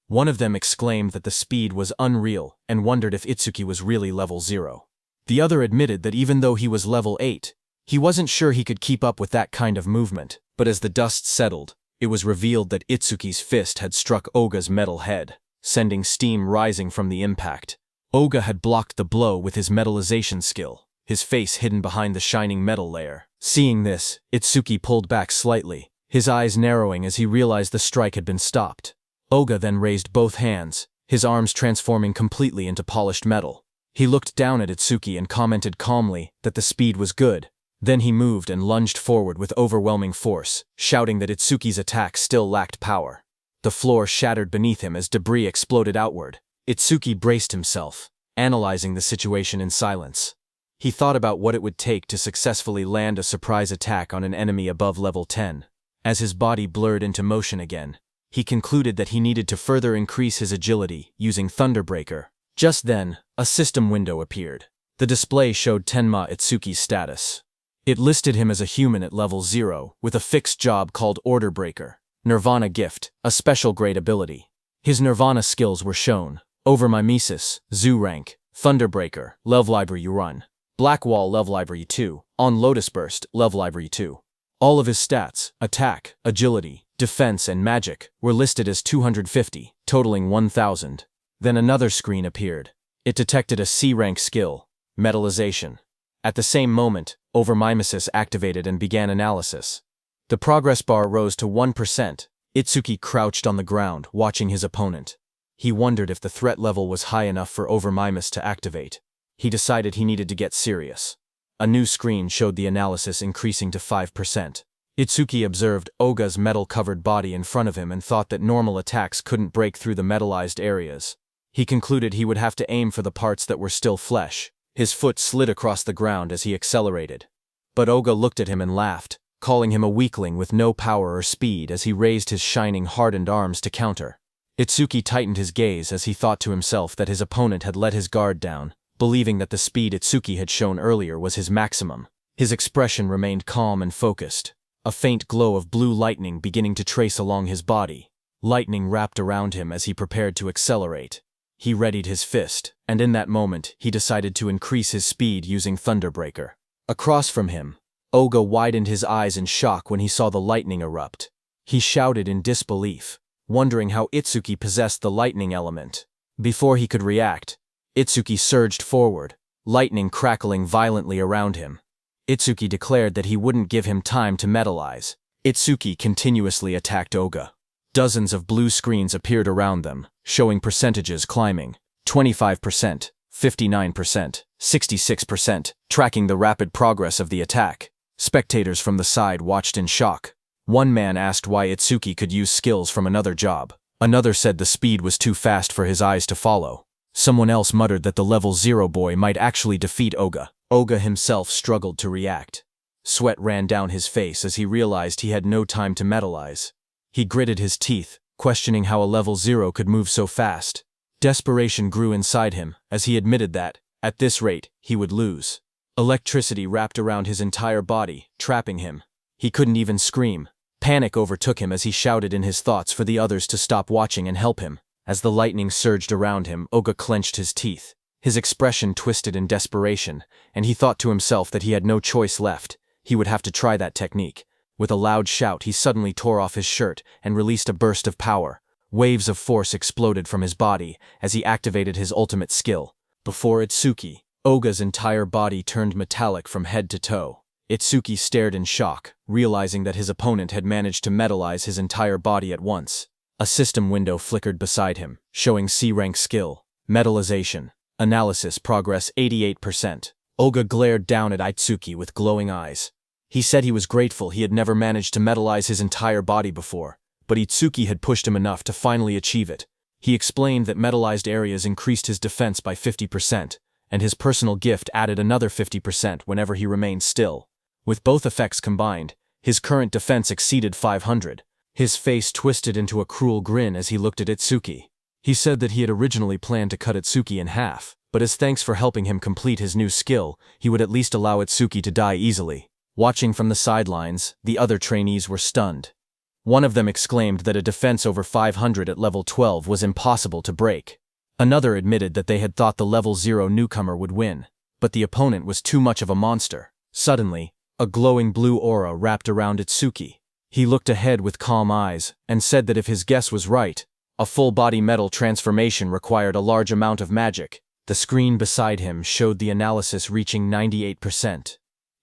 One of them exclaimed that the speed was unreal and wondered if Itsuki was really level 0. The other admitted that even though he was level 8, he wasn't sure he could keep up with that kind of movement. But as the dust settled, it was revealed that Itsuki's fist had struck Oga's metal head, sending steam rising from the impact. Oga had blocked the blow with his metallization skill, his face hidden behind the shining metal layer. Seeing this, Itsuki pulled back slightly, his eyes narrowing as he realized the strike had been stopped. Oga then raised both hands, his arms transforming completely into polished metal. He looked down at Itsuki and commented calmly that the speed was good. Then he moved and lunged forward with overwhelming force, shouting that Itsuki's attack still lacked power. The floor shattered beneath him as debris exploded outward. Itsuki braced himself, analyzing the situation in silence. He thought about what it would take to successfully land a surprise attack on an enemy above level 10. As his body blurred into motion again, he concluded that he needed to further increase his agility using Thunderbreaker. Just then, a system window appeared. The display showed Tenma Itsuki's status. It listed him as a human at level 0, with a fixed job called Order Breaker. Nirvana Gift, a special grade ability. His Nirvana skills were shown. Over Mimesis, Zoo Rank, Thunderbreaker, Love Library Run. Blackwall Love Library 2, on Lotus Burst Love Library 2. All of his stats, attack, agility, defense and magic, were listed as 250, totaling 1000. Then another screen appeared. It detected a C-rank skill, metallization. At the same moment, overmimesis activated and began analysis. The progress bar rose to 1%. Itsuki crouched on the ground, watching his opponent. He wondered if the threat level was high enough for overmimesis to activate. He decided he needed to get serious. A new screen showed the analysis increasing to 5%. Itsuki observed Oga's metal-covered body in front of him and thought that normal attacks couldn't break through the metallized areas. He concluded he would have to aim for the parts that were still flesh. His foot slid across the ground as he accelerated. But Oga looked at him and laughed, calling him a weakling with no power or speed as he raised his shining, hardened arms to counter. Itsuki tightened his gaze as he thought to himself that his opponent had let his guard down, believing that the speed Itsuki had shown earlier was his maximum. His expression remained calm and focused, a faint glow of blue lightning beginning to trace along his body. Lightning wrapped around him as he prepared to accelerate. He readied his fist, and in that moment, he decided to increase his speed using Thunderbreaker. Across from him, Oga widened his eyes in shock when he saw the lightning erupt. He shouted in disbelief, wondering how Itsuki possessed the lightning element. Before he could react, Itsuki surged forward, lightning crackling violently around him. Itsuki declared that he wouldn't give him time to metallize. Itsuki continuously attacked Oga. Dozens of blue screens appeared around them, showing percentages climbing, 25%, 59%, 66%, tracking the rapid progress of the attack. Spectators from the side watched in shock. One man asked why Itsuki could use skills from another job. Another said the speed was too fast for his eyes to follow. Someone else muttered that the level 0 boy might actually defeat Oga. Oga himself struggled to react. Sweat ran down his face as he realized he had no time to metallize. He gritted his teeth, questioning how a level 0 could move so fast. Desperation grew inside him as he admitted that, at this rate, he would lose. Electricity wrapped around his entire body, trapping him. He couldn't even scream. Panic overtook him as he shouted in his thoughts for the others to stop watching and help him. As the lightning surged around him, Oga clenched his teeth. His expression twisted in desperation, and he thought to himself that he had no choice left. He would have to try that technique. With a loud shout, he suddenly tore off his shirt and released a burst of power. Waves of force exploded from his body as he activated his ultimate skill. Before Itsuki, Oga's entire body turned metallic from head to toe. Itsuki stared in shock, realizing that his opponent had managed to metallize his entire body at once. A system window flickered beside him, showing C-rank skill, metallization, analysis progress 88%. Oga glared down at Itsuki with glowing eyes. He said he was grateful he had never managed to metallize his entire body before, but Itsuki had pushed him enough to finally achieve it. He explained that metallized areas increased his defense by 50%, and his personal gift added another 50% whenever he remained still. With both effects combined, his current defense exceeded 500. His face twisted into a cruel grin as he looked at Itsuki. He said that he had originally planned to cut Itsuki in half, but as thanks for helping him complete his new skill, he would at least allow Itsuki to die easily. Watching from the sidelines, the other trainees were stunned. One of them exclaimed that a defense over 500 at level 12 was impossible to break. Another admitted that they had thought the level 0 newcomer would win, but the opponent was too much of a monster. Suddenly, a glowing blue aura wrapped around Itsuki. He looked ahead with calm eyes and said that if his guess was right, a full-body metal transformation required a large amount of magic. The screen beside him showed the analysis reaching 98%.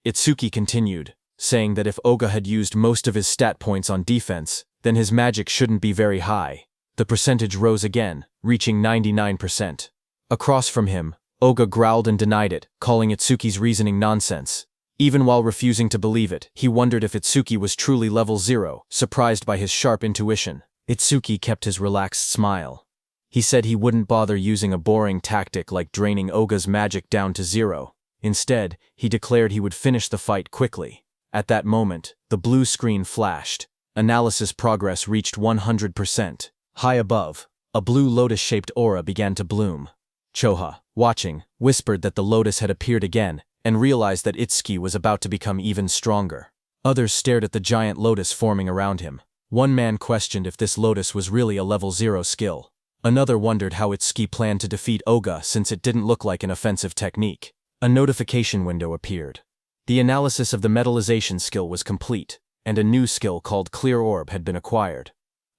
Itsuki continued, saying that if Oga had used most of his stat points on defense, then his magic shouldn't be very high. The percentage rose again, reaching 99%. Across from him, Oga growled and denied it, calling Itsuki's reasoning nonsense. Even while refusing to believe it, he wondered if Itsuki was truly level 0, surprised by his sharp intuition. Itsuki kept his relaxed smile. He said he wouldn't bother using a boring tactic like draining Oga's magic down to 0. Instead, he declared he would finish the fight quickly. At that moment, the blue screen flashed. Analysis progress reached 100%. High above, a blue lotus-shaped aura began to bloom. Choha, watching, whispered that the lotus had appeared again, and realized that Itsuki was about to become even stronger. Others stared at the giant lotus forming around him. One man questioned if this lotus was really a level 0 skill. Another wondered how Itsuki planned to defeat Oga since it didn't look like an offensive technique. A notification window appeared. The analysis of the metallization skill was complete, and a new skill called Clear Orb had been acquired.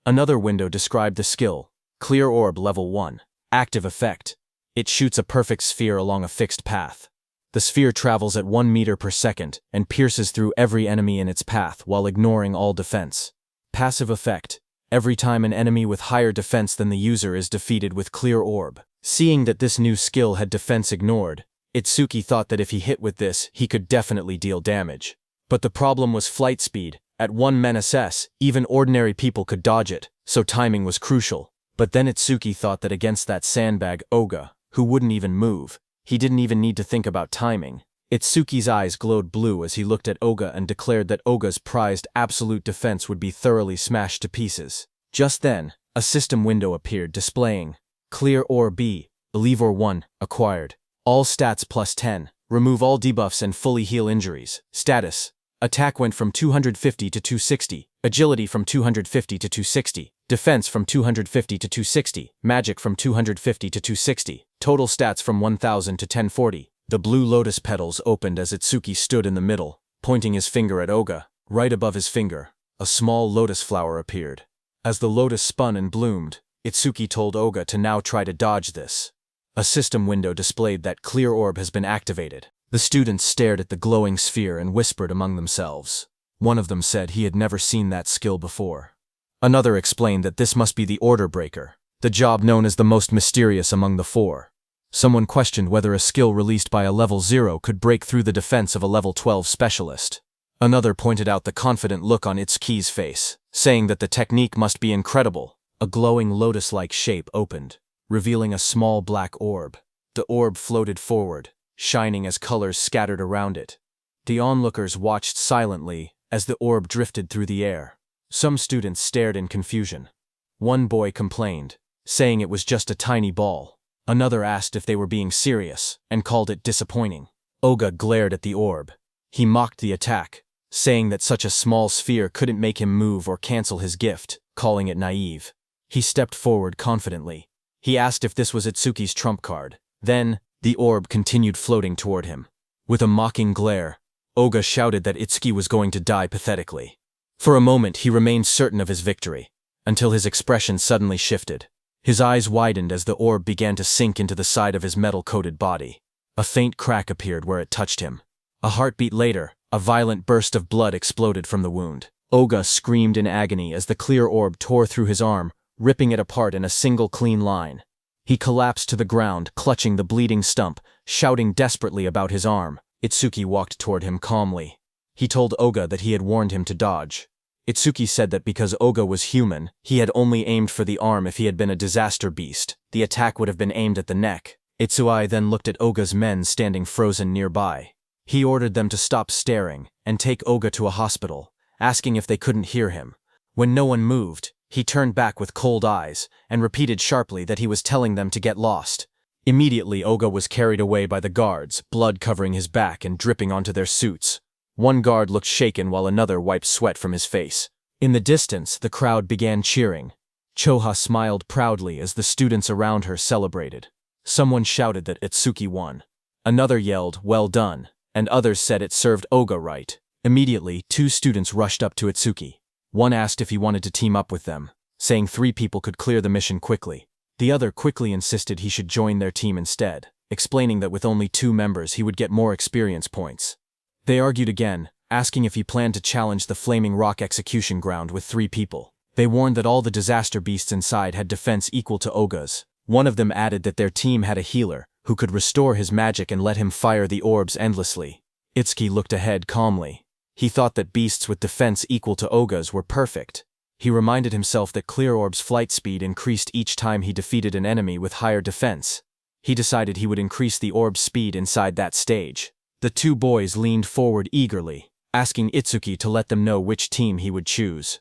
Another window described the skill, Clear Orb Level 1. Active effect. It shoots a perfect sphere along a fixed path. The sphere travels at 1 meter per second and pierces through every enemy in its path while ignoring all defense. Passive effect. Every time an enemy with higher defense than the user is defeated with clear orb. Seeing that this new skill had defense ignored, Itsuki thought that if he hit with this, he could definitely deal damage. But the problem was flight speed. At 1 men/s, even ordinary people could dodge it, so timing was crucial. But then Itsuki thought that against that sandbag Oga, who wouldn't even move, he didn't even need to think about timing. Itsuki's eyes glowed blue as he looked at Oga and declared that Oga's prized absolute defense would be thoroughly smashed to pieces. Just then, a system window appeared displaying Clear or B, Leave or 1, acquired. All stats plus 10, remove all debuffs and fully heal injuries. Status. Attack went from 250 to 260, agility from 250 to 260, defense from 250 to 260, magic from 250 to 260, total stats from 1000 to 1040. The blue lotus petals opened as Itsuki stood in the middle, pointing his finger at Oga. Right above his finger, a small lotus flower appeared. As the lotus spun and bloomed, Itsuki told Oga to now try to dodge this. A system window displayed that Clear Orb has been activated. The students stared at the glowing sphere and whispered among themselves. One of them said he had never seen that skill before. Another explained that this must be the Order Breaker, the job known as the most mysterious among the four. Someone questioned whether a skill released by a level 0 could break through the defense of a level 12 specialist. Another pointed out the confident look on Itsuki's face, saying that the technique must be incredible. A glowing lotus-like shape opened, revealing a small black orb. The orb floated forward, shining as colors scattered around it. The onlookers watched silently as the orb drifted through the air. Some students stared in confusion. One boy complained, saying it was just a tiny ball. Another asked if they were being serious, and called it disappointing. Oga glared at the orb. He mocked the attack, saying that such a small sphere couldn't make him move or cancel his gift, calling it naive. He stepped forward confidently. He asked if this was Itsuki's trump card. Then, the orb continued floating toward him. With a mocking glare, Oga shouted that Itsuki was going to die pathetically. For a moment he remained certain of his victory, until his expression suddenly shifted. His eyes widened as the orb began to sink into the side of his metal-coated body. A faint crack appeared where it touched him. A heartbeat later, a violent burst of blood exploded from the wound. Oga screamed in agony as the clear orb tore through his arm, ripping it apart in a single clean line. He collapsed to the ground, clutching the bleeding stump, shouting desperately about his arm. Itsuki walked toward him calmly. He told Oga that he had warned him to dodge. Itsuki said that because Oga was human, he had only aimed for the arm. If he had been a disaster beast, the attack would have been aimed at the neck. Itsuki then looked at Oga's men standing frozen nearby. He ordered them to stop staring and take Oga to a hospital, asking if they couldn't hear him. When no one moved, he turned back with cold eyes and repeated sharply that he was telling them to get lost. Immediately, Oga was carried away by the guards, blood covering his back and dripping onto their suits. One guard looked shaken while another wiped sweat from his face. In the distance, the crowd began cheering. Choha smiled proudly as the students around her celebrated. Someone shouted that Itsuki won. Another yelled, "Well done," and others said it served Oga right. Immediately, two students rushed up to Itsuki. One asked if he wanted to team up with them, saying 3 people could clear the mission quickly. The other quickly insisted he should join their team instead, explaining that with only 2 members he would get more experience points. They argued again, asking if he planned to challenge the Flaming Rock execution ground with 3 people. They warned that all the disaster beasts inside had defense equal to Oga's. One of them added that their team had a healer, who could restore his magic and let him fire the orbs endlessly. Itsuki looked ahead calmly. He thought that beasts with defense equal to Oga's were perfect. He reminded himself that Clear Orb's flight speed increased each time he defeated an enemy with higher defense. He decided he would increase the orb's speed inside that stage. The 2 boys leaned forward eagerly, asking Itsuki to let them know which team he would choose.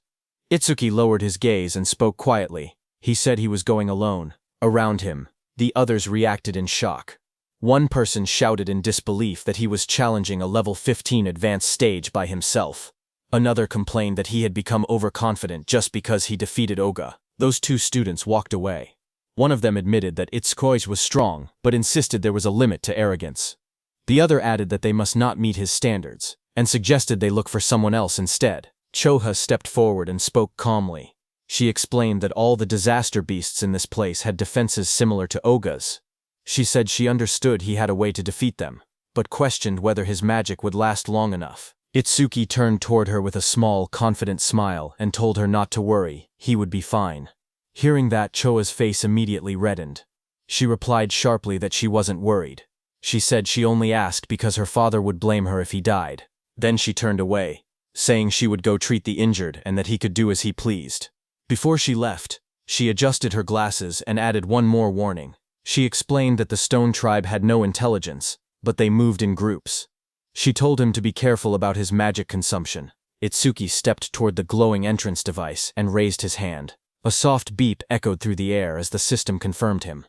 Itsuki lowered his gaze and spoke quietly. He said he was going alone. Around him, the others reacted in shock. One person shouted in disbelief that he was challenging a level 15 advanced stage by himself. Another complained that he had become overconfident just because he defeated Oga. Those 2 students walked away. One of them admitted that Itsuki was strong, but insisted there was a limit to arrogance. The other added that they must not meet his standards, and suggested they look for someone else instead. Choha stepped forward and spoke calmly. She explained that all the disaster beasts in this place had defenses similar to Oga's. She said she understood he had a way to defeat them, but questioned whether his magic would last long enough. Itsuki turned toward her with a small, confident smile and told her not to worry, he would be fine. Hearing that, Choa's face immediately reddened. She replied sharply that she wasn't worried. She said she only asked because her father would blame her if he died. Then she turned away, saying she would go treat the injured and that he could do as he pleased. Before she left, she adjusted her glasses and added one more warning. She explained that the Stone Tribe had no intelligence, but they moved in groups. She told him to be careful about his magic consumption. Itsuki stepped toward the glowing entrance device and raised his hand. A soft beep echoed through the air as the system confirmed him.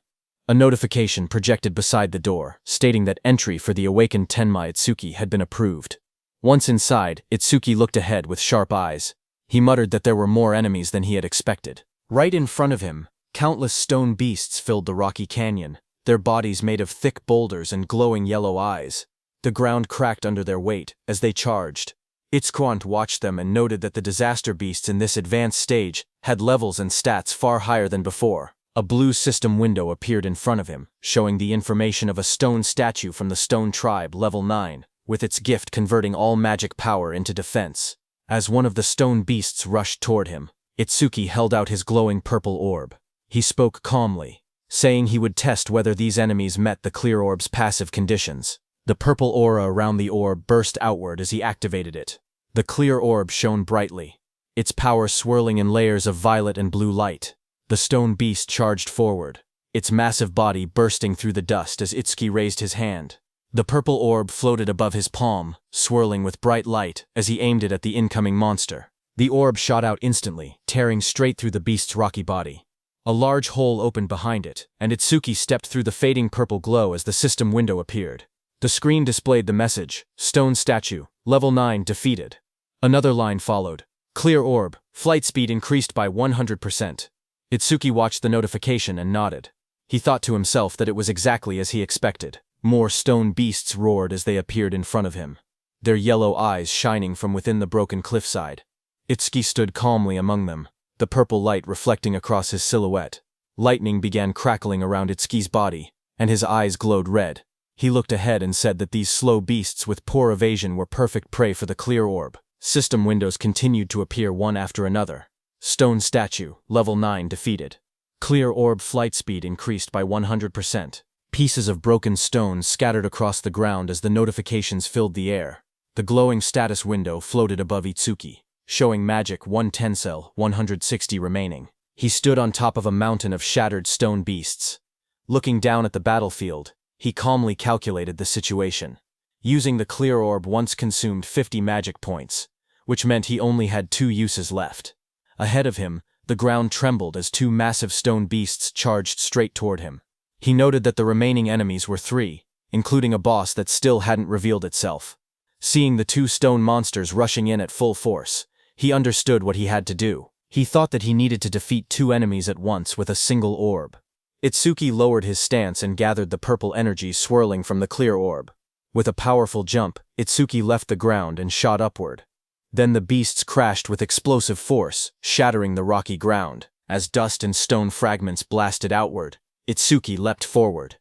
A notification projected beside the door, stating that entry for the awakened Tenma Itsuki had been approved. Once inside, Itsuki looked ahead with sharp eyes. He muttered that there were more enemies than he had expected. Right in front of him, countless stone beasts filled the rocky canyon, their bodies made of thick boulders and glowing yellow eyes. The ground cracked under their weight as they charged. Itzquant watched them and noted that the disaster beasts in this advanced stage had levels and stats far higher than before. A blue system window appeared in front of him, showing the information of a stone statue from the Stone Tribe, level 9, with its gift converting all magic power into defense. As one of the stone beasts rushed toward him, Itsuki held out his glowing purple orb. He spoke calmly, saying he would test whether these enemies met the clear orb's passive conditions. The purple aura around the orb burst outward as he activated it. The clear orb shone brightly, its power swirling in layers of violet and blue light. The stone beast charged forward, its massive body bursting through the dust as Itsuki raised his hand. The purple orb floated above his palm, swirling with bright light as he aimed it at the incoming monster. The orb shot out instantly, tearing straight through the beast's rocky body. A large hole opened behind it, and Itsuki stepped through the fading purple glow as the system window appeared. The screen displayed the message, Stone Statue, Level 9 defeated. Another line followed, Clear Orb, flight speed increased by 100%. Itsuki watched the notification and nodded. He thought to himself that it was exactly as he expected. More stone beasts roared as they appeared in front of him, their yellow eyes shining from within the broken cliffside. Itsuki stood calmly among them, the purple light reflecting across his silhouette. Lightning began crackling around Itsuki's body, and his eyes glowed red. He looked ahead and said that these slow beasts with poor evasion were perfect prey for the clear orb. System windows continued to appear one after another. Stone Statue, Level 9 defeated. Clear orb flight speed increased by 100%. Pieces of broken stone scattered across the ground as the notifications filled the air. The glowing status window floated above Itsuki, showing magic 1 tensel, 160 remaining. He stood on top of a mountain of shattered stone beasts. Looking down at the battlefield, he calmly calculated the situation. Using the clear orb once consumed 50 magic points, which meant he only had 2 uses left. Ahead of him, the ground trembled as 2 massive stone beasts charged straight toward him. He noted that the remaining enemies were 3, including a boss that still hadn't revealed itself. Seeing the 2 stone monsters rushing in at full force, he understood what he had to do. He thought that he needed to defeat 2 enemies at once with a single orb. Itsuki lowered his stance and gathered the purple energy swirling from the clear orb. With a powerful jump, Itsuki left the ground and shot upward. Then the beasts crashed with explosive force, shattering the rocky ground. As dust and stone fragments blasted outward, Itsuki leapt forward.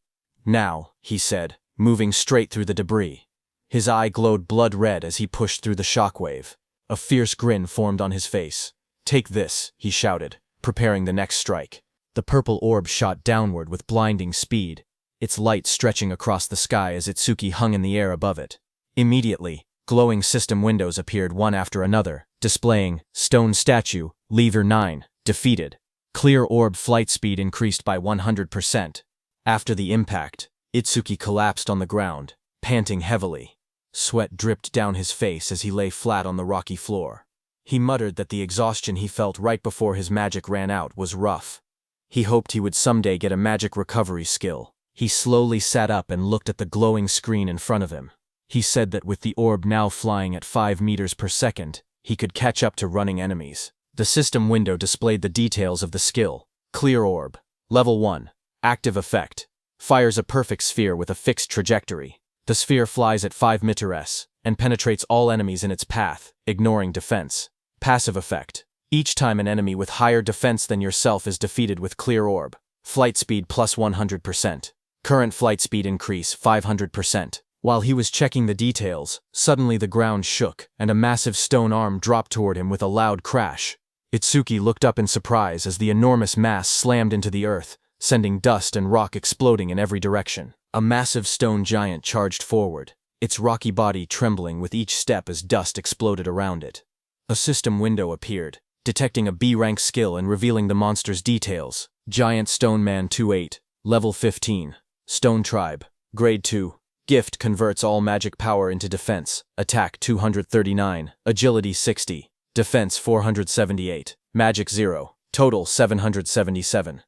Now, he said, moving straight through the debris. His eye glowed blood red as he pushed through the shockwave. A fierce grin formed on his face. Take this, he shouted, preparing the next strike. The purple orb shot downward with blinding speed, its light stretching across the sky as Itsuki hung in the air above it. Immediately, glowing system windows appeared one after another, displaying Stone Statue, Lever 9, defeated. Clear orb flight speed increased by 100%. After the impact, Itsuki collapsed on the ground, panting heavily. Sweat dripped down his face as he lay flat on the rocky floor. He muttered that the exhaustion he felt right before his magic ran out was rough. He hoped he would someday get a magic recovery skill. He slowly sat up and looked at the glowing screen in front of him. He said that with the orb now flying at 5 meters per second, he could catch up to running enemies. The system window displayed the details of the skill. Clear Orb. Level 1. Active effect. Fires a perfect sphere with a fixed trajectory. The sphere flies at 5 meters and penetrates all enemies in its path, ignoring defense. Passive effect. Each time an enemy with higher defense than yourself is defeated with clear orb. Flight speed plus 100%. Current flight speed increase 500%. While he was checking the details, suddenly the ground shook, and a massive stone arm dropped toward him with a loud crash. Itsuki looked up in surprise as the enormous mass slammed into the earth, sending dust and rock exploding in every direction. A massive stone giant charged forward, its rocky body trembling with each step as dust exploded around it. A system window appeared, detecting a B-rank skill and revealing the monster's details. Giant Stone Man 28, Level 15. Stone Tribe, Grade 2. Gift converts all magic power into defense. Attack 239, Agility 60, Defense 478, Magic 0, Total 777.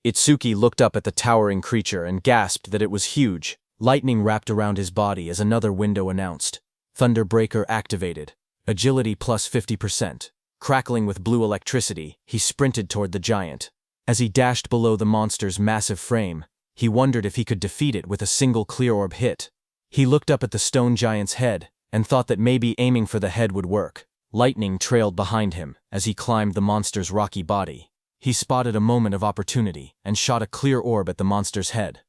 Itsuki looked up at the towering creature and gasped that it was huge. Lightning wrapped around his body as another window announced. Thunderbreaker activated. Agility plus 50%. Crackling with blue electricity, he sprinted toward the giant. As he dashed below the monster's massive frame, he wondered if he could defeat it with a single clear orb hit. He looked up at the stone giant's head and thought that maybe aiming for the head would work. Lightning trailed behind him as he climbed the monster's rocky body. He spotted a moment of opportunity and shot a clear orb at the monster's head.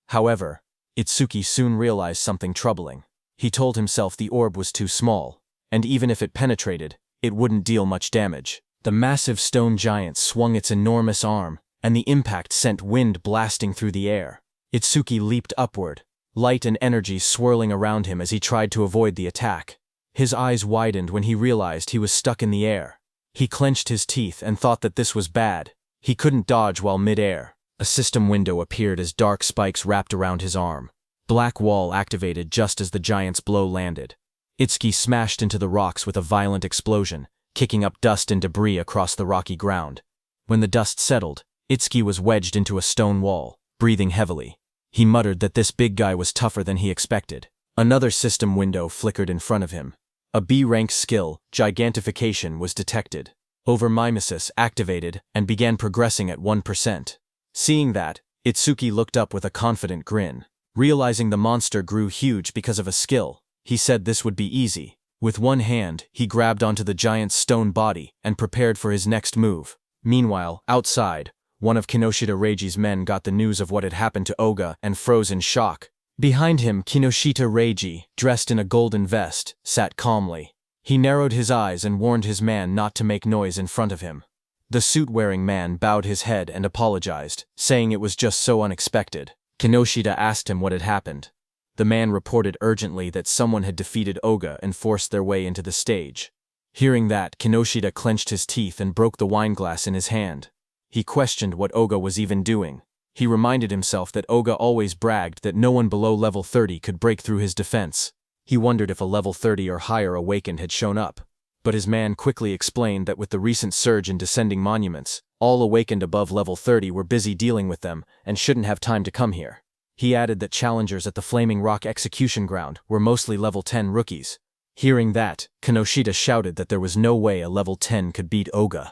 However, Itsuki soon realized something troubling. He told himself the orb was too small, and even if it penetrated, it wouldn't deal much damage. The massive stone giant swung its enormous arm, and the impact sent wind blasting through the air. Itsuki leaped upward, light and energy swirling around him as he tried to avoid the attack. His eyes widened when he realized he was stuck in the air. He clenched his teeth and thought that this was bad. He couldn't dodge while mid-air. A system window appeared as dark spikes wrapped around his arm. Black Wall activated just as the giant's blow landed. Itsuki smashed into the rocks with a violent explosion, kicking up dust and debris across the rocky ground. When the dust settled, Itsuki was wedged into a stone wall, breathing heavily. He muttered that this big guy was tougher than he expected. Another system window flickered in front of him. A B-rank skill, Gigantification, was detected. Overmimesis activated and began progressing at 1%. Seeing that, Itsuki looked up with a confident grin. Realizing the monster grew huge because of a skill, he said this would be easy. With one hand, he grabbed onto the giant's stone body and prepared for his next move. Meanwhile, outside, one of Kinoshita Reiji's men got the news of what had happened to Oga and froze in shock. Behind him, Kinoshita Reiji, dressed in a golden vest, sat calmly. He narrowed his eyes and warned his man not to make noise in front of him. The suit-wearing man bowed his head and apologized, saying it was just so unexpected. Kinoshita asked him what had happened. The man reported urgently that someone had defeated Oga and forced their way into the stage. Hearing that, Kinoshita clenched his teeth and broke the wineglass in his hand. He questioned what Oga was even doing. He reminded himself that Oga always bragged that no one below level 30 could break through his defense. He wondered if a level 30 or higher awakened had shown up. But his man quickly explained that with the recent surge in descending monuments, all awakened above level 30 were busy dealing with them and shouldn't have time to come here. He added that challengers at the Flaming Rock execution ground were mostly level 10 rookies. Hearing that, Kinoshita shouted that there was no way a level 10 could beat Oga.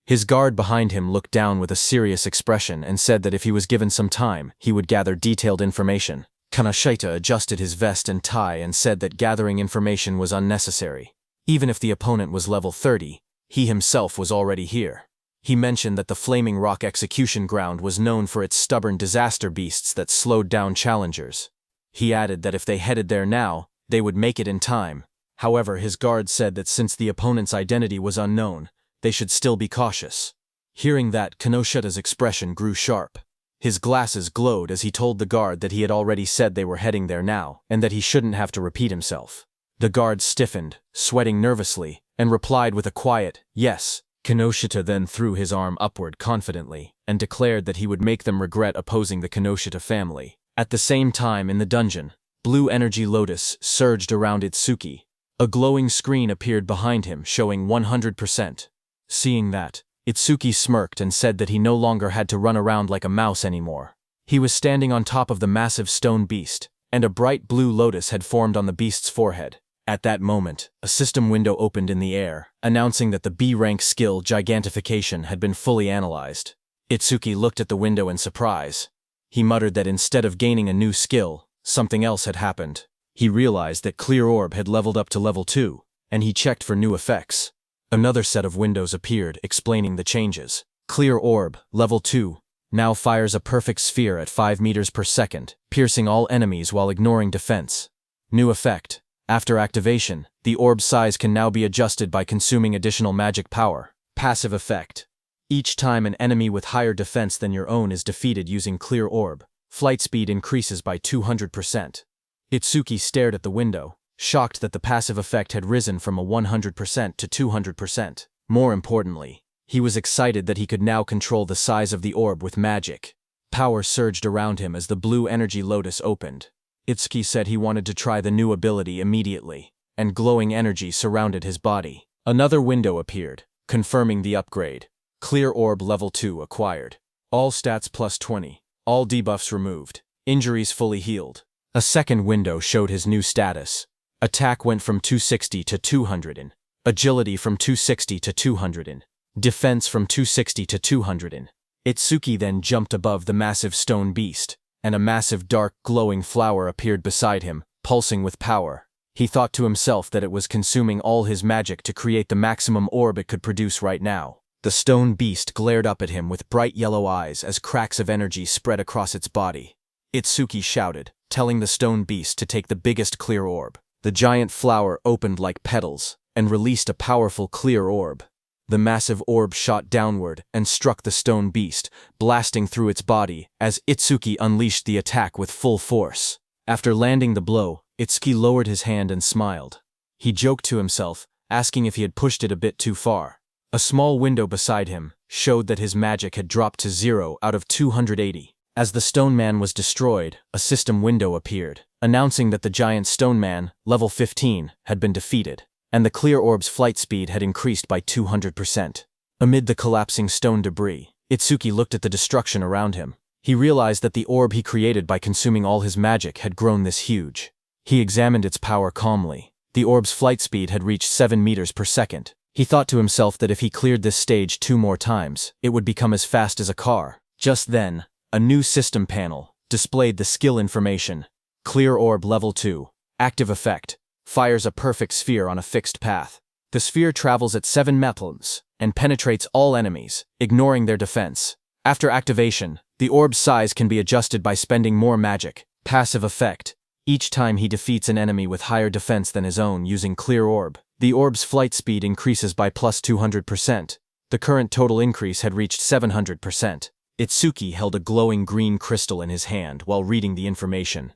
His guard behind him looked down with a serious expression and said that if he was given some time, he would gather detailed information. Kinoshita adjusted his vest and tie and said that gathering information was unnecessary. Even if the opponent was level 30, he himself was already here. He mentioned that the Flaming Rock execution ground was known for its stubborn disaster beasts that slowed down challengers. He added that if they headed there now, they would make it in time. However, his guard said that since the opponent's identity was unknown, they should still be cautious. Hearing that, Kinoshita's expression grew sharp. His glasses glowed as he told the guard that he had already said they were heading there now, and that he shouldn't have to repeat himself. The guard stiffened, sweating nervously, and replied with a quiet, "Yes." Kinoshita then threw his arm upward confidently, and declared that he would make them regret opposing the Kinoshita family. At the same time in the dungeon, blue energy lotus surged around Itsuki. A glowing screen appeared behind him showing 100%. Seeing that, Itsuki smirked and said that he no longer had to run around like a mouse anymore. He was standing on top of the massive stone beast, and a bright blue lotus had formed on the beast's forehead. At that moment, a system window opened in the air, announcing that the B-rank skill Gigantification had been fully analyzed. Itsuki looked at the window in surprise. He muttered that instead of gaining a new skill, something else had happened. He realized that Clear Orb had leveled up to level 2, and he checked for new effects. Another set of windows appeared, explaining the changes. Clear orb, level 2, now fires a perfect sphere at 5 meters per second, piercing all enemies while ignoring defense. New effect. After activation, the orb's size can now be adjusted by consuming additional magic power. Passive effect. Each time an enemy with higher defense than your own is defeated using Clear Orb, flight speed increases by 200%. Itsuki stared at the window, shocked that the passive effect had risen from a 100% to 200%. More importantly, he was excited that he could now control the size of the orb with magic. Power surged around him as the blue energy lotus opened. Itsuki said he wanted to try the new ability immediately, and glowing energy surrounded his body. Another window appeared, confirming the upgrade. Clear Orb Level 2 acquired. All stats plus 20. All debuffs removed. Injuries fully healed. A second window showed his new status. Attack went from 260 to 200 in. Agility from 260 to 200 in. Defense from 260 to 200 in. Itsuki then jumped above the massive stone beast, and a massive dark glowing flower appeared beside him, pulsing with power. He thought to himself that it was consuming all his magic to create the maximum orb it could produce right now. The stone beast glared up at him with bright yellow eyes as cracks of energy spread across its body. Itsuki shouted, telling the stone beast to take the biggest clear orb. The giant flower opened like petals and released a powerful clear orb. The massive orb shot downward and struck the stone beast, blasting through its body as Itsuki unleashed the attack with full force. After landing the blow, Itsuki lowered his hand and smiled. He joked to himself, asking if he had pushed it a bit too far. A small window beside him showed that his magic had dropped to 0 out of 280. As the stone man was destroyed, a system window appeared, announcing that the giant stone man, level 15, had been defeated, and the clear orb's flight speed had increased by 200%. Amid the collapsing stone debris, Itsuki looked at the destruction around him. He realized that the orb he created by consuming all his magic had grown this huge. He examined its power calmly. The orb's flight speed had reached 7 meters per second. He thought to himself that if he cleared this stage 2 more times, it would become as fast as a car. Just then, a new system panel displayed the skill information. Clear Orb Level 2. Active effect. Fires a perfect sphere on a fixed path. The sphere travels at 7 meters and penetrates all enemies, ignoring their defense. After activation, the orb's size can be adjusted by spending more magic. Passive effect. Each time he defeats an enemy with higher defense than his own using Clear Orb, the orb's flight speed increases by plus 200%. The current total increase had reached 700%. Itsuki held a glowing green crystal in his hand while reading the information.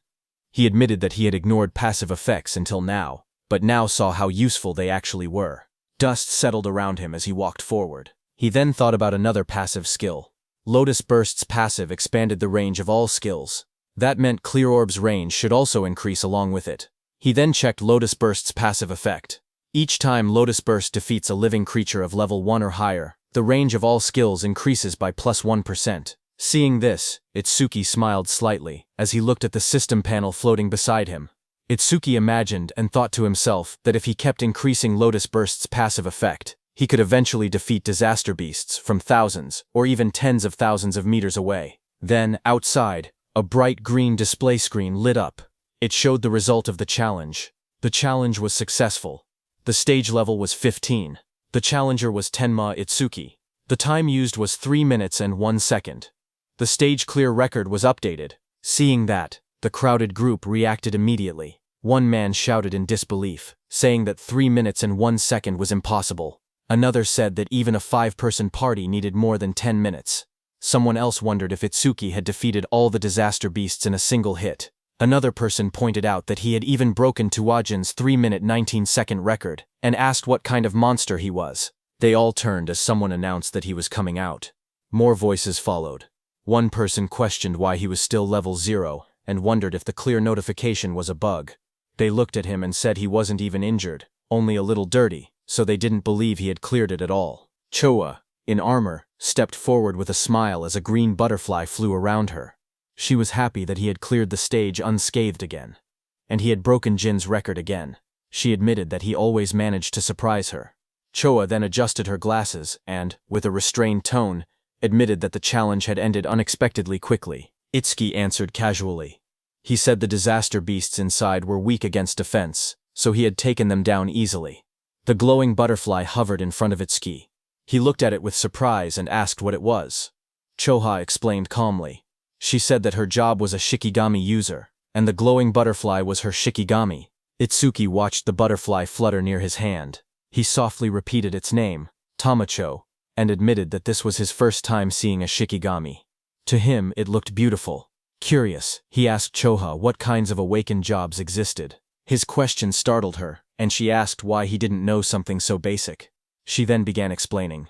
He admitted that he had ignored passive effects until now, but now saw how useful they actually were. Dust settled around him as he walked forward. He then thought about another passive skill. Lotus Burst's passive expanded the range of all skills. That meant Clear Orb's range should also increase along with it. He then checked Lotus Burst's passive effect. Each time Lotus Burst defeats a living creature of level 1 or higher, the range of all skills increases by plus 1%. Seeing this, Itsuki smiled slightly as he looked at the system panel floating beside him. Itsuki imagined and thought to himself that if he kept increasing Lotus Burst's passive effect, he could eventually defeat disaster beasts from thousands or even tens of thousands of meters away. Then, outside, a bright green display screen lit up. It showed the result of the challenge. The challenge was successful. The stage level was 15. The challenger was Tenma Itsuki. The time used was 3 minutes and 1 second. The stage clear record was updated. Seeing that, the crowded group reacted immediately. One man shouted in disbelief, saying that 3 minutes and 1 second was impossible. Another said that even a 5-person party needed more than 10 minutes. Someone else wondered if Itsuki had defeated all the disaster beasts in a single hit. Another person pointed out that he had even broken Tuwajin's 3-minute 19-second record, and asked what kind of monster he was. They all turned as someone announced that he was coming out. More voices followed. One person questioned why he was still level 0, and wondered if the clear notification was a bug. They looked at him and said he wasn't even injured, only a little dirty, so they didn't believe he had cleared it at all. Choa, in armor, stepped forward with a smile as a green butterfly flew around her. She was happy that he had cleared the stage unscathed again. And he had broken Jin's record again. She admitted that he always managed to surprise her. Choa then adjusted her glasses and, with a restrained tone, admitted that the challenge had ended unexpectedly quickly. Itsuki answered casually. He said the disaster beasts inside were weak against defense, so he had taken them down easily. The glowing butterfly hovered in front of Itsuki. He looked at it with surprise and asked what it was. Choha explained calmly. She said that her job was a Shikigami user, and the glowing butterfly was her Shikigami. Itsuki watched the butterfly flutter near his hand. He softly repeated its name, Tamacho, and admitted that this was his first time seeing a Shikigami. To him, it looked beautiful. Curious, he asked Choha what kinds of awakened jobs existed. His question startled her, and she asked why he didn't know something so basic. She then began explaining.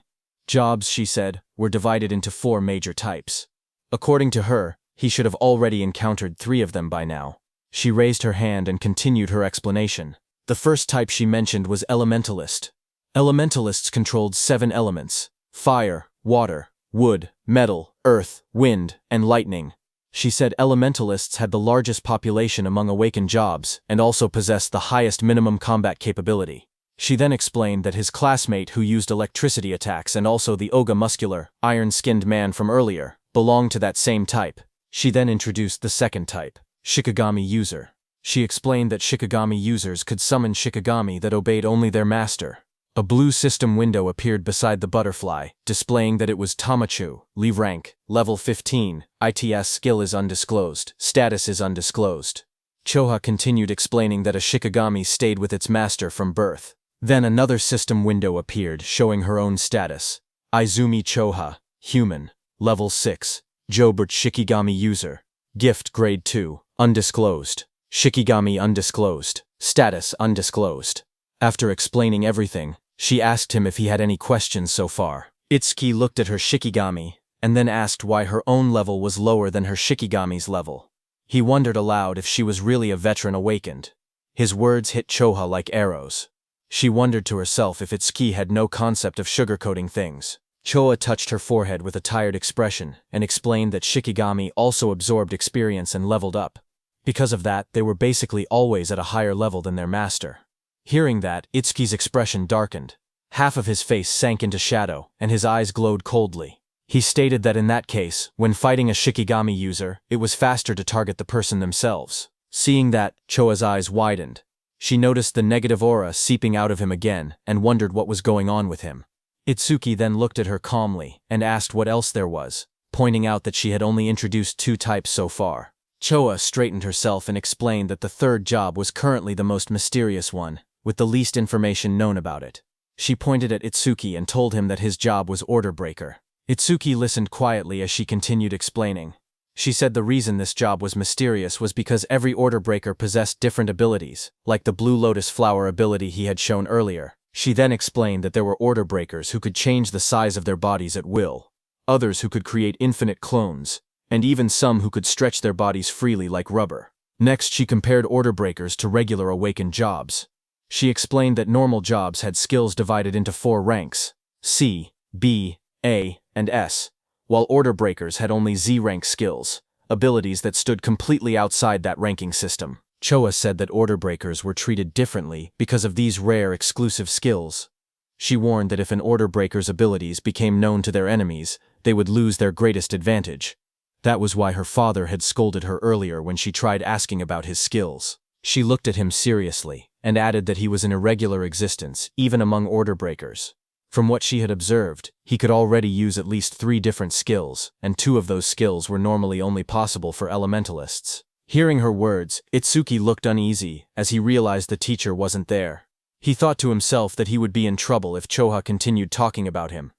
Jobs, she said, were divided into 4 major types. According to her, he should have already encountered 3 of them by now. She raised her hand and continued her explanation. The first type she mentioned was Elementalist. Elementalists controlled 7 elements: fire, water, wood, metal, earth, wind, and lightning. She said Elementalists had the largest population among awakened jobs and also possessed the highest minimum combat capability. She then explained that his classmate who used electricity attacks and also the Oga muscular, iron-skinned man from earlier, belonged to that same type. She then introduced the second type, Shikigami user. She explained that Shikigami users could summon Shikigami that obeyed only their master. A blue system window appeared beside the butterfly, displaying that it was Tamachu, Li rank, level 15, ITS skill is undisclosed, status is undisclosed. Choha continued explaining that a Shikigami stayed with its master from birth. Then another system window appeared showing her own status. Izumi Choha, human, level 6, Jobert Shikigami user, gift grade 2, undisclosed, Shikigami undisclosed, status undisclosed. After explaining everything, she asked him if he had any questions so far. Itsuki looked at her Shikigami, and then asked why her own level was lower than her Shikigami's level. He wondered aloud if she was really a veteran awakened. His words hit Choha like arrows. She wondered to herself if Itsuki had no concept of sugarcoating things. Choha touched her forehead with a tired expression and explained that Shikigami also absorbed experience and leveled up. Because of that, they were basically always at a higher level than their master. Hearing that, Itsuki's expression darkened. Half of his face sank into shadow, and his eyes glowed coldly. He stated that in that case, when fighting a Shikigami user, it was faster to target the person themselves. Seeing that, Choa's eyes widened. She noticed the negative aura seeping out of him again and wondered what was going on with him. Itsuki then looked at her calmly and asked what else there was, pointing out that she had only introduced 2 types so far. Choa straightened herself and explained that the third job was currently the most mysterious one, with the least information known about it. She pointed at Itsuki and told him that his job was Order Breaker. Itsuki listened quietly as she continued explaining. She said the reason this job was mysterious was because every Order Breaker possessed different abilities, like the Blue Lotus Flower ability he had shown earlier. She then explained that there were Order Breakers who could change the size of their bodies at will, others who could create infinite clones, and even some who could stretch their bodies freely like rubber. Next, she compared Order Breakers to regular awakened jobs. She explained that normal jobs had skills divided into 4 ranks, C, B, A, and S, while Order Breakers had only Z-rank skills, abilities that stood completely outside that ranking system. Choa said that Order Breakers were treated differently because of these rare exclusive skills. She warned that if an Order Breaker's abilities became known to their enemies, they would lose their greatest advantage. That was why her father had scolded her earlier when she tried asking about his skills. She looked at him seriously and added that he was an irregular existence, even among Order Breakers. From what she had observed, he could already use at least 3 different skills, and 2 of those skills were normally only possible for elementalists. Hearing her words, Itsuki looked uneasy as he realized the teacher wasn't there. He thought to himself that he would be in trouble if Choha continued talking about him.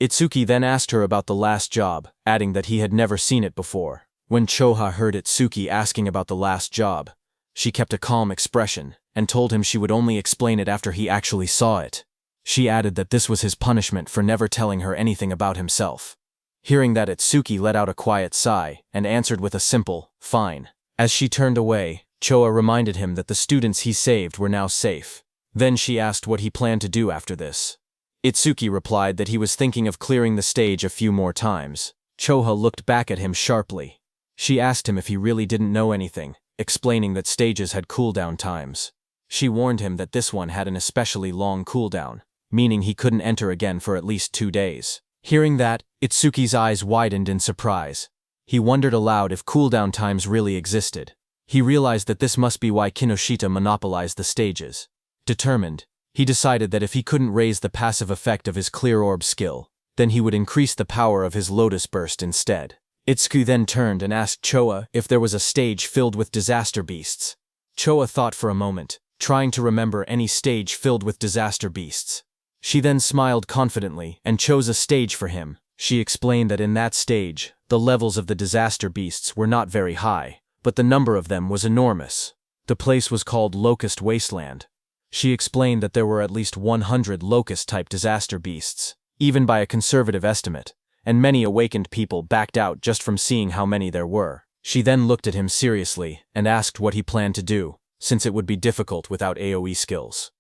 Itsuki then asked her about the last job, adding that he had never seen it before. When Choha heard Itsuki asking about the last job, she kept a calm expression and told him she would only explain it after he actually saw it. She added that this was his punishment for never telling her anything about himself. Hearing that, Itsuki let out a quiet sigh and answered with a simple, "Fine." As she turned away, Choa reminded him that the students he saved were now safe. Then she asked what he planned to do after this. Itsuki replied that he was thinking of clearing the stage a few more times. Choha looked back at him sharply. She asked him if he really didn't know anything, explaining that stages had cooldown times. She warned him that this one had an especially long cooldown, meaning he couldn't enter again for at least 2 days. Hearing that, Itsuki's eyes widened in surprise. He wondered aloud if cooldown times really existed. He realized that this must be why Kinoshita monopolized the stages. Determined, He decided that if he couldn't raise the passive effect of his clear orb skill, then he would increase the power of his lotus burst instead. Itsuki then turned and asked Choa if there was a stage filled with disaster beasts. Choa thought for a moment, trying to remember any stage filled with disaster beasts. She then smiled confidently and chose a stage for him. She explained that in that stage, the levels of the disaster beasts were not very high, but the number of them was enormous. The place was called Locust Wasteland. She explained that there were at least 100 locust-type disaster beasts, even by a conservative estimate, and many awakened people backed out just from seeing how many there were. She then looked at him seriously and asked what he planned to do, since it would be difficult without AoE skills.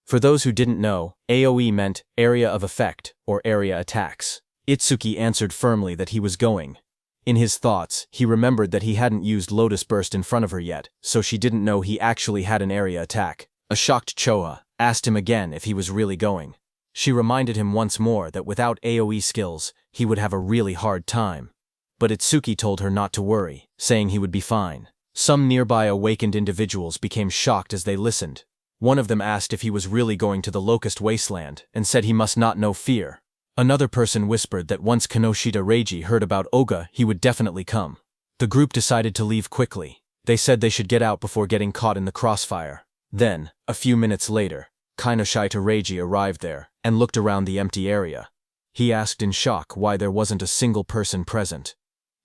For those who didn't know, AoE meant Area of Effect, or Area Attacks. Itsuki answered firmly that he was going. In his thoughts, he remembered that he hadn't used Lotus Burst in front of her yet, so she didn't know he actually had an area attack. A shocked Choa asked him again if he was really going. She reminded him once more that without AoE skills, he would have a really hard time. But Itsuki told her not to worry, saying he would be fine. Some nearby awakened individuals became shocked as they listened. One of them asked if he was really going to the Locust Wasteland and said he must not know fear. Another person whispered that once Kinoshita Reiji heard about Oga, he would definitely come. The group decided to leave quickly. They said they should get out before getting caught in the crossfire. Then, a few minutes later, Kinoshita Reiji arrived there and looked around the empty area. He asked in shock why there wasn't a single person present.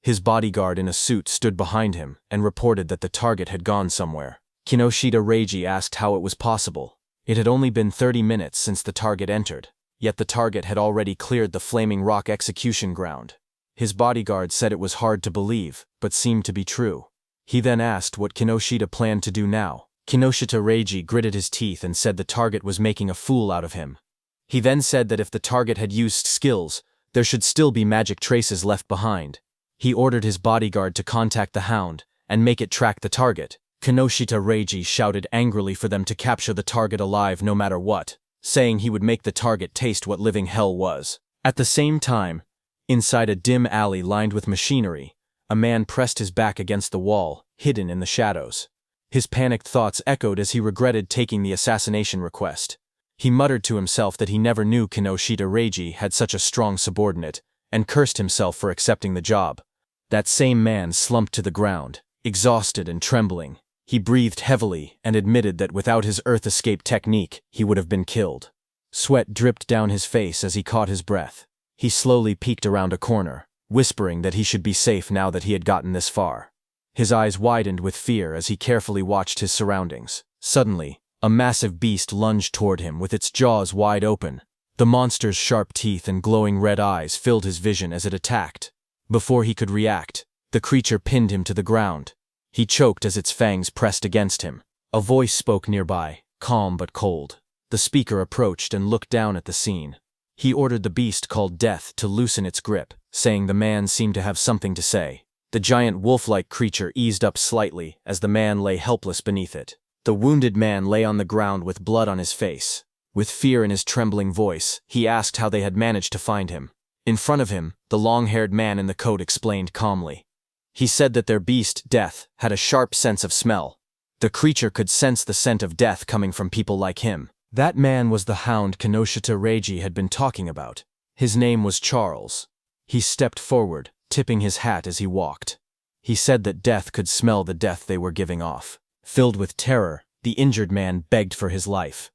His bodyguard in a suit stood behind him and reported that the target had gone somewhere. Kinoshita Reiji asked how it was possible. It had only been 30 minutes since the target entered, yet the target had already cleared the Flaming Rock execution ground. His bodyguard said it was hard to believe, but seemed to be true. He then asked what Kinoshita planned to do now. Kinoshita Reiji gritted his teeth and said the target was making a fool out of him. He then said that if the target had used skills, there should still be magic traces left behind. He ordered his bodyguard to contact the Hound and make it track the target. Kinoshita Reiji shouted angrily for them to capture the target alive no matter what, saying he would make the target taste what living hell was. At the same time, inside a dim alley lined with machinery, a man pressed his back against the wall, hidden in the shadows. His panicked thoughts echoed as he regretted taking the assassination request. He muttered to himself that he never knew Kinoshita Reiji had such a strong subordinate, and cursed himself for accepting the job. That same man slumped to the ground, exhausted and trembling. He breathed heavily and admitted that without his earth escape technique, he would have been killed. Sweat dripped down his face as he caught his breath. He slowly peeked around a corner, whispering that he should be safe now that he had gotten this far. His eyes widened with fear as he carefully watched his surroundings. Suddenly, a massive beast lunged toward him with its jaws wide open. The monster's sharp teeth and glowing red eyes filled his vision as it attacked. Before he could react, the creature pinned him to the ground. He choked as its fangs pressed against him. A voice spoke nearby, calm but cold. The speaker approached and looked down at the scene. He ordered the beast called Death to loosen its grip, saying the man seemed to have something to say. The giant wolf-like creature eased up slightly as the man lay helpless beneath it. The wounded man lay on the ground with blood on his face. With fear in his trembling voice, he asked how they had managed to find him. In front of him, the long-haired man in the coat explained calmly. He said that their beast, Death, had a sharp sense of smell. The creature could sense the scent of death coming from people like him. That man was the Hound Kinoshita Reiji had been talking about. His name was Charles. He stepped forward, tipping his hat as he walked. He said that Death could smell the death they were giving off. Filled with terror, the injured man begged for his life.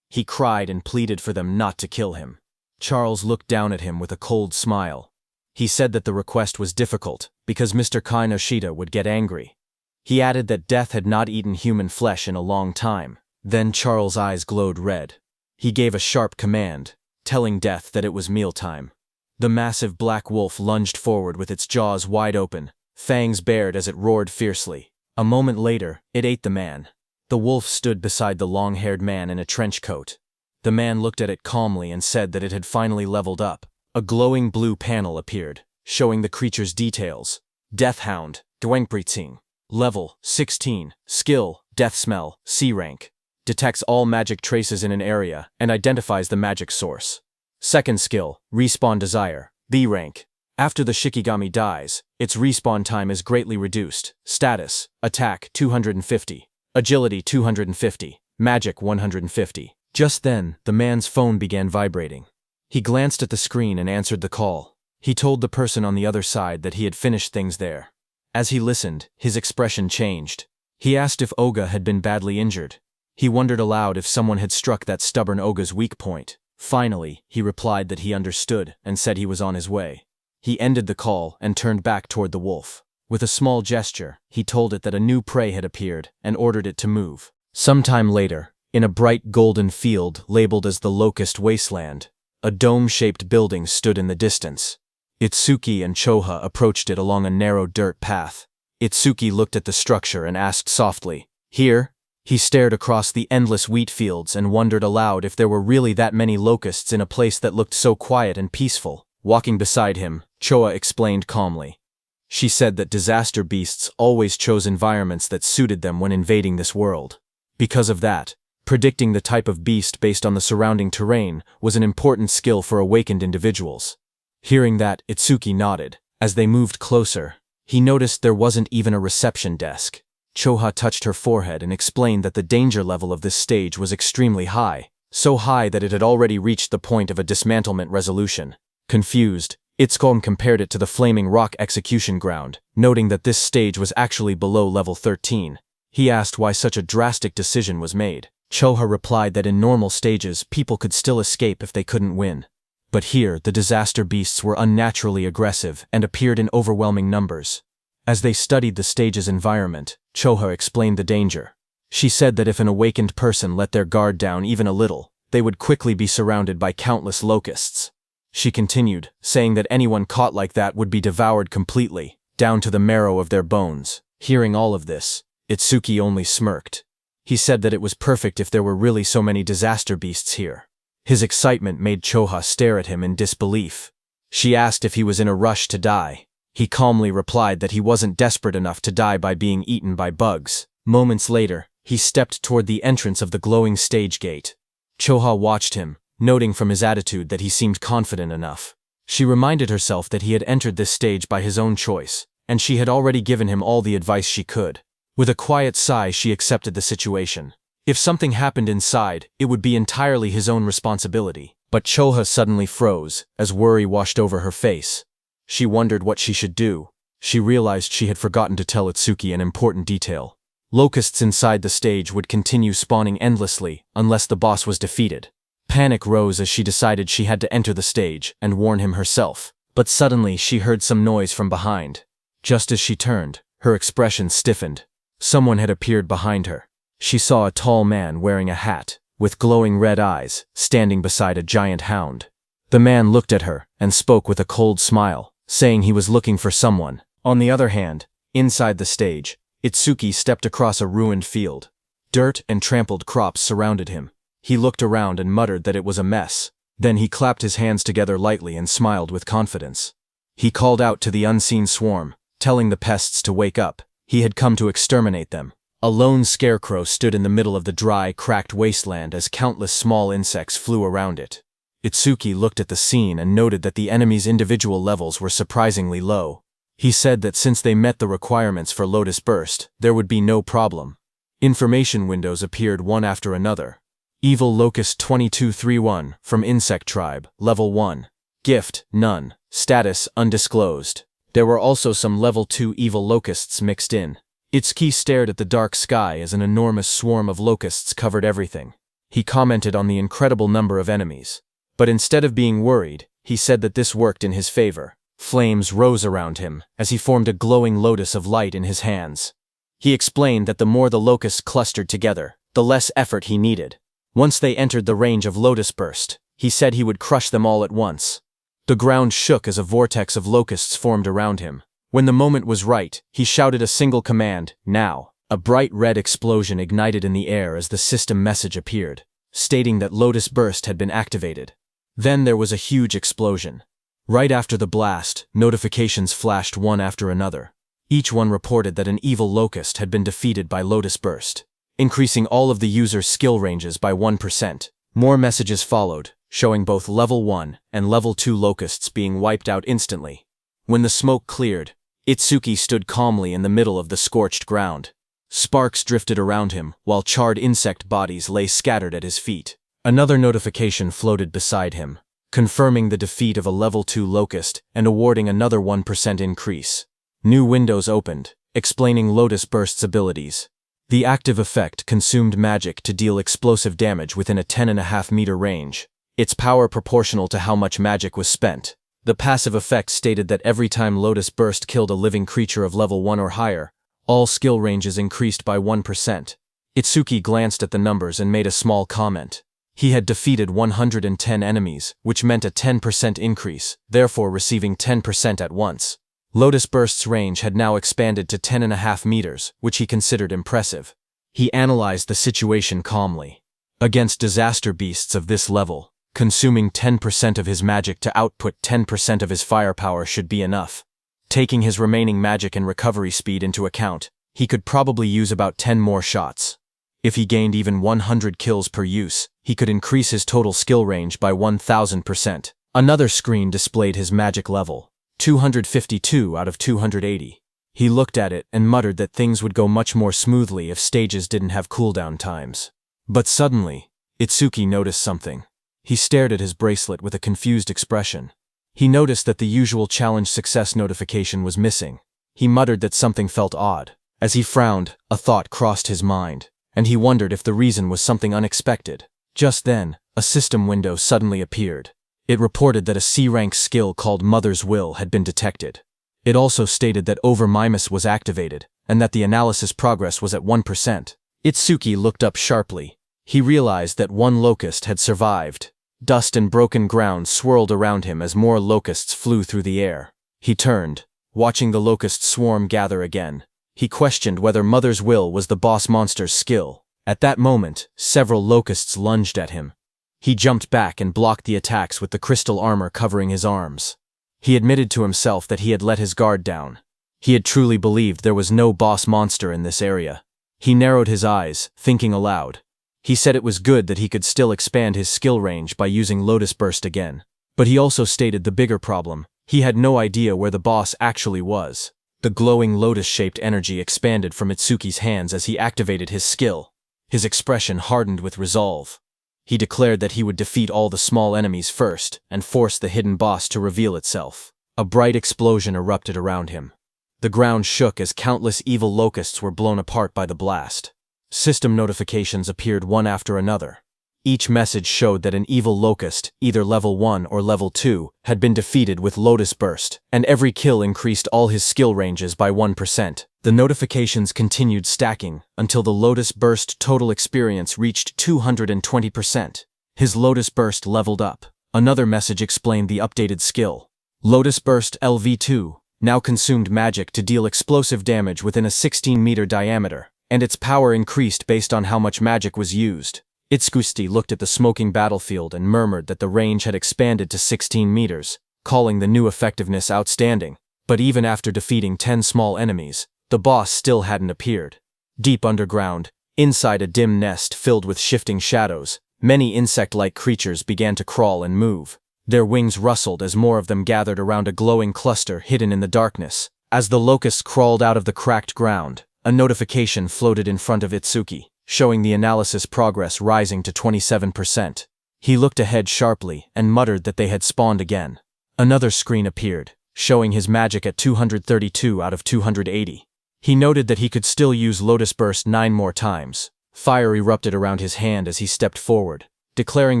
He cried and pleaded for them not to kill him. Charles looked down at him with a cold smile. He said that the request was difficult, because Mr. Kinoshita would get angry. He added that Death had not eaten human flesh in a long time. Then Charles' eyes glowed red. He gave a sharp command, telling Death that it was mealtime. The massive black wolf lunged forward with its jaws wide open, fangs bared as it roared fiercely. A moment later, it ate the man. The wolf stood beside the long-haired man in a trench coat. The man looked at it calmly and said that it had finally leveled up. A glowing blue panel appeared, showing the creature's details. Death Hound, Dwengbritzing. Level, 16. Skill, Death Smell, C rank. Detects all magic traces in an area and identifies the magic source. Second skill, Respawn Desire, B rank. After the Shikigami dies, its respawn time is greatly reduced. Status, Attack 250. Agility 250. Magic 150. Just then, the man's phone began vibrating. He glanced at the screen and answered the call. He told the person on the other side that he had finished things there. As he listened, his expression changed. He asked if Oga had been badly injured. He wondered aloud if someone had struck that stubborn Oga's weak point. Finally, he replied that he understood and said he was on his way. He ended the call and turned back toward the wolf. With a small gesture, he told it that a new prey had appeared and ordered it to move. Sometime later, in a bright golden field labeled as the Locust Wasteland, a dome-shaped building stood in the distance. Itsuki and Choha approached it along a narrow dirt path. Itsuki looked at the structure and asked softly, "Here?" He stared across the endless wheat fields and wondered aloud if there were really that many locusts in a place that looked so quiet and peaceful. Walking beside him, Choa explained calmly. She said that disaster beasts always chose environments that suited them when invading this world. Because of that, predicting the type of beast based on the surrounding terrain was an important skill for awakened individuals. Hearing that, Itsuki nodded. As they moved closer, he noticed there wasn't even a reception desk. Choha touched her forehead and explained that the danger level of this stage was extremely high, so high that it had already reached the point of a dismantlement resolution. Confused, Itsuki compared it to the Flaming Rock execution ground, noting that this stage was actually below level 13. He asked why such a drastic decision was made. Choha replied that in normal stages people could still escape if they couldn't win. But here, the disaster beasts were unnaturally aggressive and appeared in overwhelming numbers. As they studied the stage's environment, Choha explained the danger. She said that if an awakened person let their guard down even a little, they would quickly be surrounded by countless locusts. She continued, saying that anyone caught like that would be devoured completely, down to the marrow of their bones. Hearing all of this, Itsuki only smirked. He said that it was perfect if there were really so many disaster beasts here. His excitement made Choha stare at him in disbelief. She asked if he was in a rush to die. He calmly replied that he wasn't desperate enough to die by being eaten by bugs. Moments later, he stepped toward the entrance of the glowing stage gate. Choha watched him, noting from his attitude that he seemed confident enough. She reminded herself that he had entered this stage by his own choice, and she had already given him all the advice she could. With a quiet sigh, she accepted the situation. If something happened inside, it would be entirely his own responsibility. But Choha suddenly froze, as worry washed over her face. She wondered what she should do. She realized she had forgotten to tell Itsuki an important detail. Locusts inside the stage would continue spawning endlessly unless the boss was defeated. Panic rose as she decided she had to enter the stage and warn him herself. But suddenly she heard some noise from behind. Just as she turned, her expression stiffened. Someone had appeared behind her. She saw a tall man wearing a hat, with glowing red eyes, standing beside a giant hound. The man looked at her and spoke with a cold smile, saying he was looking for someone. On the other hand, inside the stage, Itsuki stepped across a ruined field. Dirt and trampled crops surrounded him. He looked around and muttered that it was a mess. Then he clapped his hands together lightly and smiled with confidence. He called out to the unseen swarm, telling the pests to wake up. He had come to exterminate them. A lone scarecrow stood in the middle of the dry, cracked wasteland as countless small insects flew around it. Itsuki looked at the scene and noted that the enemy's individual levels were surprisingly low. He said that since they met the requirements for Lotus Burst, there would be no problem. Information windows appeared one after another. Evil Locust 2231, from Insect Tribe, Level 1. Gift, none. Status, undisclosed. There were also some Level 2 evil locusts mixed in. Itsuki stared at the dark sky as an enormous swarm of locusts covered everything. He commented on the incredible number of enemies. But instead of being worried, he said that this worked in his favor. Flames rose around him as he formed a glowing lotus of light in his hands. He explained that the more the locusts clustered together, the less effort he needed. Once they entered the range of Lotus Burst, he said he would crush them all at once. The ground shook as a vortex of locusts formed around him. When the moment was right, he shouted a single command, "Now." A bright red explosion ignited in the air as the system message appeared, stating that Lotus Burst had been activated. Then there was a huge explosion. Right after the blast, notifications flashed one after another. Each one reported that an evil locust had been defeated by Lotus Burst, increasing all of the user's skill ranges by 1%. More messages followed, showing both Level 1 and Level 2 locusts being wiped out instantly. When the smoke cleared, Itsuki stood calmly in the middle of the scorched ground. Sparks drifted around him, while charred insect bodies lay scattered at his feet. Another notification floated beside him, confirming the defeat of a level 2 Locust and awarding another 1% increase. New windows opened, explaining Lotus Burst's abilities. The active effect consumed magic to deal explosive damage within a 10.5-meter range, its power proportional to how much magic was spent. The passive effect stated that every time Lotus Burst killed a living creature of level 1 or higher, all skill ranges increased by 1%. Itsuki glanced at the numbers and made a small comment. He had defeated 110 enemies, which meant a 10% increase, therefore receiving 10% at once. Lotus Burst's range had now expanded to 10.5 meters, which he considered impressive. He analyzed the situation calmly. Against disaster beasts of this level, consuming 10% of his magic to output 10% of his firepower should be enough. Taking his remaining magic and recovery speed into account, he could probably use about 10 more shots. If he gained even 100 kills per use, he could increase his total skill range by 1000%. Another screen displayed his magic level, 252 out of 280. He looked at it and muttered that things would go much more smoothly if stages didn't have cooldown times. But suddenly, Itsuki noticed something. He stared at his bracelet with a confused expression. He noticed that the usual challenge success notification was missing. He muttered that something felt odd. As he frowned, a thought crossed his mind, and he wondered if the reason was something unexpected. Just then, a system window suddenly appeared. It reported that a C-rank skill called Mother's Will had been detected. It also stated that Over-Mimus was activated, and that the analysis progress was at 1%. Itsuki looked up sharply. He realized that one locust had survived. Dust and broken ground swirled around him as more locusts flew through the air. He turned, watching the locust swarm gather again. He questioned whether Mother's Will was the boss monster's skill. At that moment, several locusts lunged at him. He jumped back and blocked the attacks with the crystal armor covering his arms. He admitted to himself that he had let his guard down. He had truly believed there was no boss monster in this area. He narrowed his eyes, thinking aloud. He said it was good that he could still expand his skill range by using Lotus Burst again. But he also stated the bigger problem. He had no idea where the boss actually was. The glowing lotus-shaped energy expanded from Itsuki's hands as he activated his skill. His expression hardened with resolve. He declared that he would defeat all the small enemies first and force the hidden boss to reveal itself. A bright explosion erupted around him. The ground shook as countless evil locusts were blown apart by the blast. System notifications appeared one after another. Each message showed that an evil locust, either level 1 or level 2, had been defeated with Lotus Burst, and every kill increased all his skill ranges by 1%. The notifications continued stacking until the Lotus Burst total experience reached 220%. His Lotus Burst leveled up. Another message explained the updated skill. Lotus Burst LV2 now consumed magic to deal explosive damage within a 16-meter diameter, and its power increased based on how much magic was used. Itsuki looked at the smoking battlefield and murmured that the range had expanded to 16 meters, calling the new effectiveness outstanding. But even after defeating 10 small enemies, the boss still hadn't appeared. Deep underground, inside a dim nest filled with shifting shadows, many insect-like creatures began to crawl and move. Their wings rustled as more of them gathered around a glowing cluster hidden in the darkness. As the locusts crawled out of the cracked ground, a notification floated in front of Itsuki, showing the analysis progress rising to 27%. He looked ahead sharply and muttered that they had spawned again. Another screen appeared, showing his magic at 232 out of 280. He noted that he could still use Lotus Burst 9 more times. Fire erupted around his hand as he stepped forward, declaring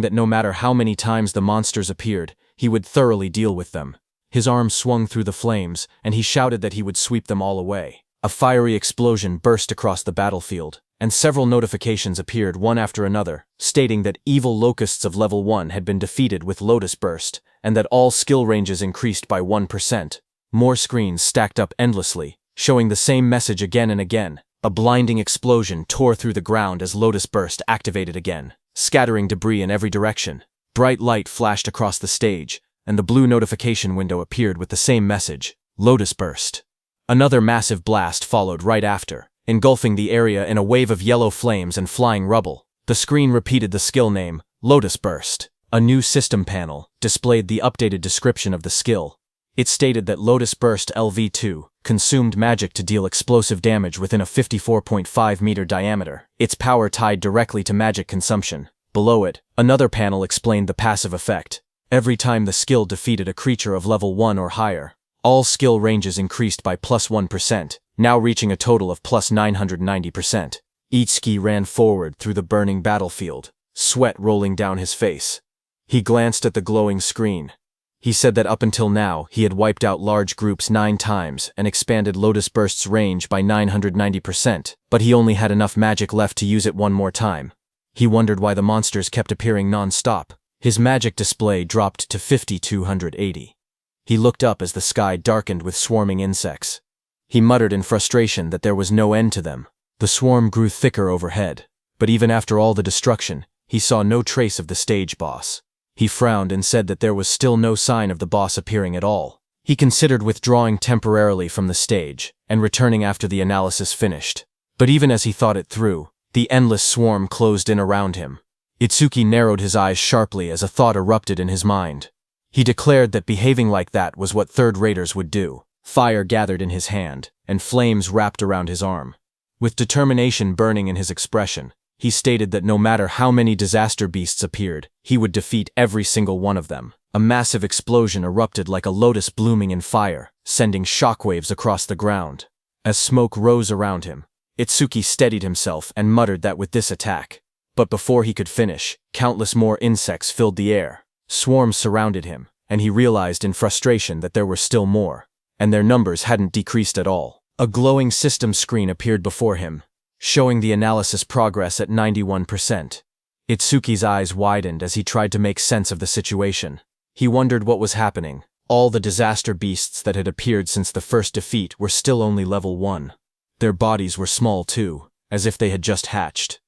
that no matter how many times the monsters appeared, he would thoroughly deal with them. His arm swung through the flames, and he shouted that he would sweep them all away. A fiery explosion burst across the battlefield, and several notifications appeared one after another, stating that evil locusts of level 1 had been defeated with Lotus Burst, and that all skill ranges increased by 1%. More screens stacked up endlessly, showing the same message again and again. A blinding explosion tore through the ground as Lotus Burst activated again, scattering debris in every direction. Bright light flashed across the stage, and the blue notification window appeared with the same message, Lotus Burst. Another massive blast followed right after, engulfing the area in a wave of yellow flames and flying rubble. The screen repeated the skill name, Lotus Burst. A new system panel displayed the updated description of the skill. It stated that Lotus Burst LV2 consumed magic to deal explosive damage within a 54.5-meter diameter, its power tied directly to magic consumption. Below it, another panel explained the passive effect. Every time the skill defeated a creature of level 1 or higher, all skill ranges increased by +1%, now reaching a total of +990%. Itsuki ran forward through the burning battlefield, sweat rolling down his face. He glanced at the glowing screen. He said that up until now, he had wiped out large groups 9 times and expanded Lotus Burst's range by 990%, but he only had enough magic left to use it one more time. He wondered why the monsters kept appearing non-stop. His magic display dropped to 5280. He looked up as the sky darkened with swarming insects. He muttered in frustration that there was no end to them. The swarm grew thicker overhead, but even after all the destruction, he saw no trace of the stage boss. He frowned and said that there was still no sign of the boss appearing at all. He considered withdrawing temporarily from the stage and returning after the analysis finished. But even as he thought it through, the endless swarm closed in around him. Itsuki narrowed his eyes sharply as a thought erupted in his mind. He declared that behaving like that was what third-raters would do. Fire gathered in his hand, and flames wrapped around his arm. With determination burning in his expression, he stated that no matter how many disaster beasts appeared, he would defeat every single one of them. A massive explosion erupted like a lotus blooming in fire, sending shockwaves across the ground. As smoke rose around him, Itsuki steadied himself and muttered that with this attack. But before he could finish, countless more insects filled the air. Swarms surrounded him, and he realized in frustration that there were still more, and their numbers hadn't decreased at all. A glowing system screen appeared before him, showing the analysis progress at 91%. Itsuki's eyes widened as he tried to make sense of the situation. He wondered what was happening. All the disaster beasts that had appeared since the first defeat were still only level 1. Their bodies were small too, as if they had just hatched.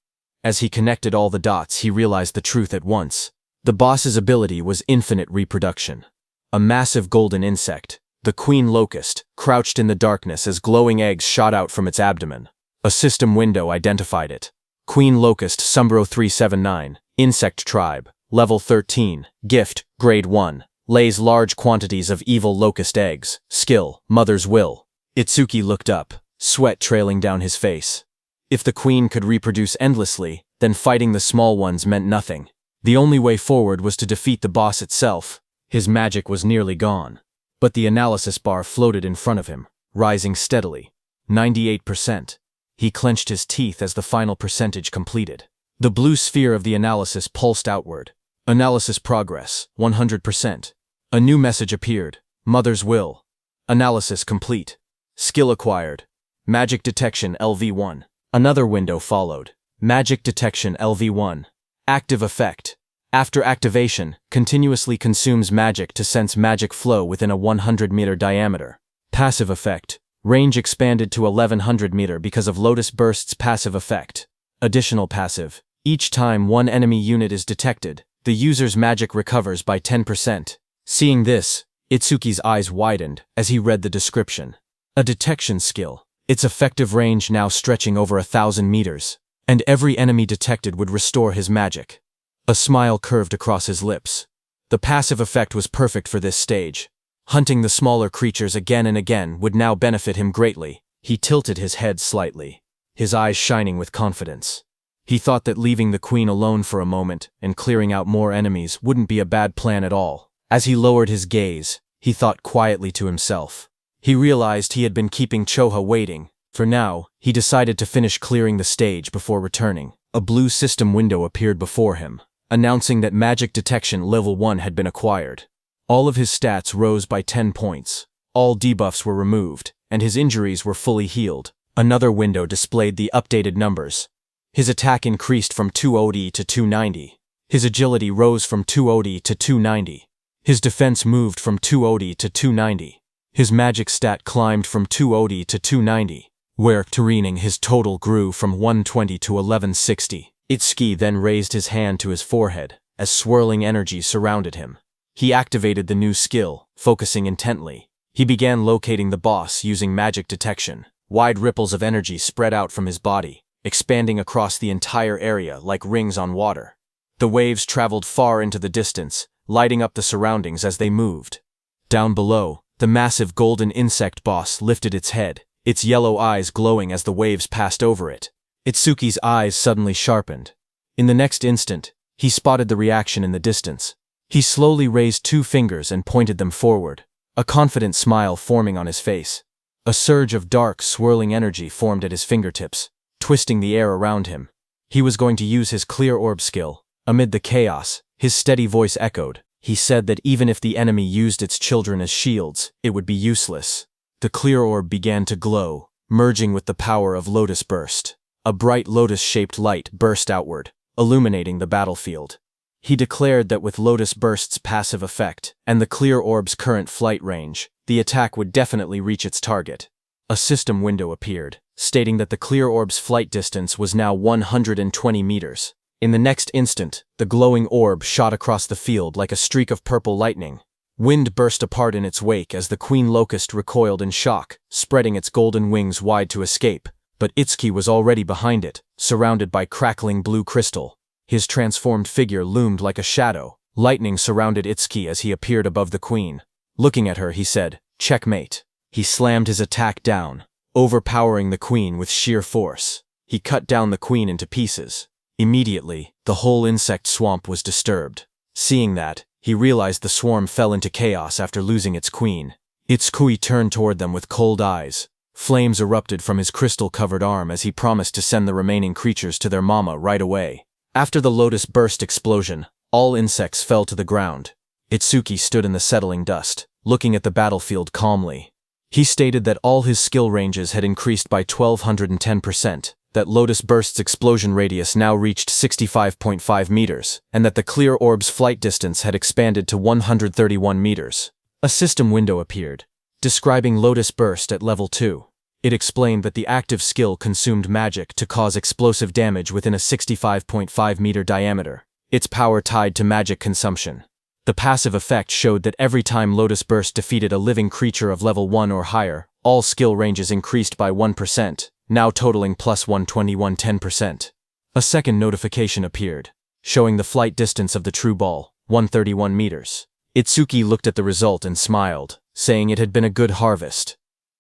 As he connected all the dots, he realized the truth at once. The boss's ability was infinite reproduction. A massive golden insect, the queen locust, crouched in the darkness as glowing eggs shot out from its abdomen. A system window identified it. Queen locust Sumbro 379, insect tribe, level 13, gift, grade 1, lays large quantities of evil locust eggs, skill, mother's will. Itsuki looked up, sweat trailing down his face. If the queen could reproduce endlessly, then fighting the small ones meant nothing. The only way forward was to defeat the boss itself. His magic was nearly gone. But the analysis bar floated in front of him, rising steadily. 98%. He clenched his teeth as the final percentage completed. The blue sphere of the analysis pulsed outward. Analysis progress, 100%. A new message appeared. Mother's will. Analysis complete. Skill acquired. Magic detection LV1. Another window followed. Magic detection LV1. Active effect. After activation, continuously consumes magic to sense magic flow within a 100-meter diameter. Passive effect. Range expanded to 1100 meter because of Lotus Burst's passive effect. Additional passive. Each time one enemy unit is detected, the user's magic recovers by 10%. Seeing this, Itsuki's eyes widened as he read the description. A detection skill. Its effective range now stretching over 1,000 meters, and every enemy detected would restore his magic. A smile curved across his lips. The passive effect was perfect for this stage. Hunting the smaller creatures again and again would now benefit him greatly. He tilted his head slightly, his eyes shining with confidence. He thought that leaving the queen alone for a moment and clearing out more enemies wouldn't be a bad plan at all. As he lowered his gaze, he thought quietly to himself. He realized he had been keeping Choha waiting. For now, he decided to finish clearing the stage before returning. A blue system window appeared before him, announcing that magic detection level 1 had been acquired. All of his stats rose by 10 points. All debuffs were removed, and his injuries were fully healed. Another window displayed the updated numbers. His attack increased from 280 to 290. His agility rose from 280 to 290. His defense moved from 280 to 290. His magic stat climbed from 280 to 290, where, terrening, his total grew from 120 to 1160. Itsuki then raised his hand to his forehead, as swirling energy surrounded him. He activated the new skill, focusing intently. He began locating the boss using magic detection. Wide ripples of energy spread out from his body, expanding across the entire area like rings on water. The waves traveled far into the distance, lighting up the surroundings as they moved. Down below, the massive golden insect boss lifted its head, its yellow eyes glowing as the waves passed over it. Itsuki's eyes suddenly sharpened. In the next instant, He spotted the reaction in the distance. He slowly raised 2 fingers and pointed them forward, a confident smile forming on his face. A surge of dark, swirling energy formed at his fingertips, twisting the air around him. He was going to use his clear orb skill. Amid the chaos, his steady voice echoed. He said that even if the enemy used its children as shields, it would be useless. The clear orb began to glow, merging with the power of Lotus Burst. A bright lotus-shaped light burst outward, illuminating the battlefield. He declared that with Lotus Burst's passive effect and the clear orb's current flight range, the attack would definitely reach its target. A system window appeared, stating that the clear orb's flight distance was now 120 meters. In the next instant, the glowing orb shot across the field like a streak of purple lightning. Wind burst apart in its wake as the Queen Locust recoiled in shock, spreading its golden wings wide to escape, but Itsuki was already behind it, surrounded by crackling blue crystal. His transformed figure loomed like a shadow. Lightning surrounded Itsuki as he appeared above the queen. Looking at her, he said, "Checkmate." He slammed his attack down, overpowering the queen with sheer force. He cut down the queen into pieces. Immediately, the whole insect swamp was disturbed. Seeing that, he realized the swarm fell into chaos after losing its queen. Itsuki turned toward them with cold eyes. Flames erupted from his crystal-covered arm as he promised to send the remaining creatures to their mama right away. After the Lotus Burst explosion, all insects fell to the ground. Itsuki stood in the settling dust, looking at the battlefield calmly. He stated that all his skill ranges had increased by 1210%, that Lotus Burst's explosion radius now reached 65.5 meters, and that the clear orb's flight distance had expanded to 131 meters. A system window appeared, describing Lotus Burst at level 2. It explained that the active skill consumed magic to cause explosive damage within a 65.5 meter diameter, its power tied to magic consumption. The passive effect showed that every time Lotus Burst defeated a living creature of level 1 or higher, all skill ranges increased by 1%, now totaling plus 121-10%. A second notification appeared, showing the flight distance of the true ball, 131 meters. Itsuki looked at the result and smiled, saying it had been a good harvest.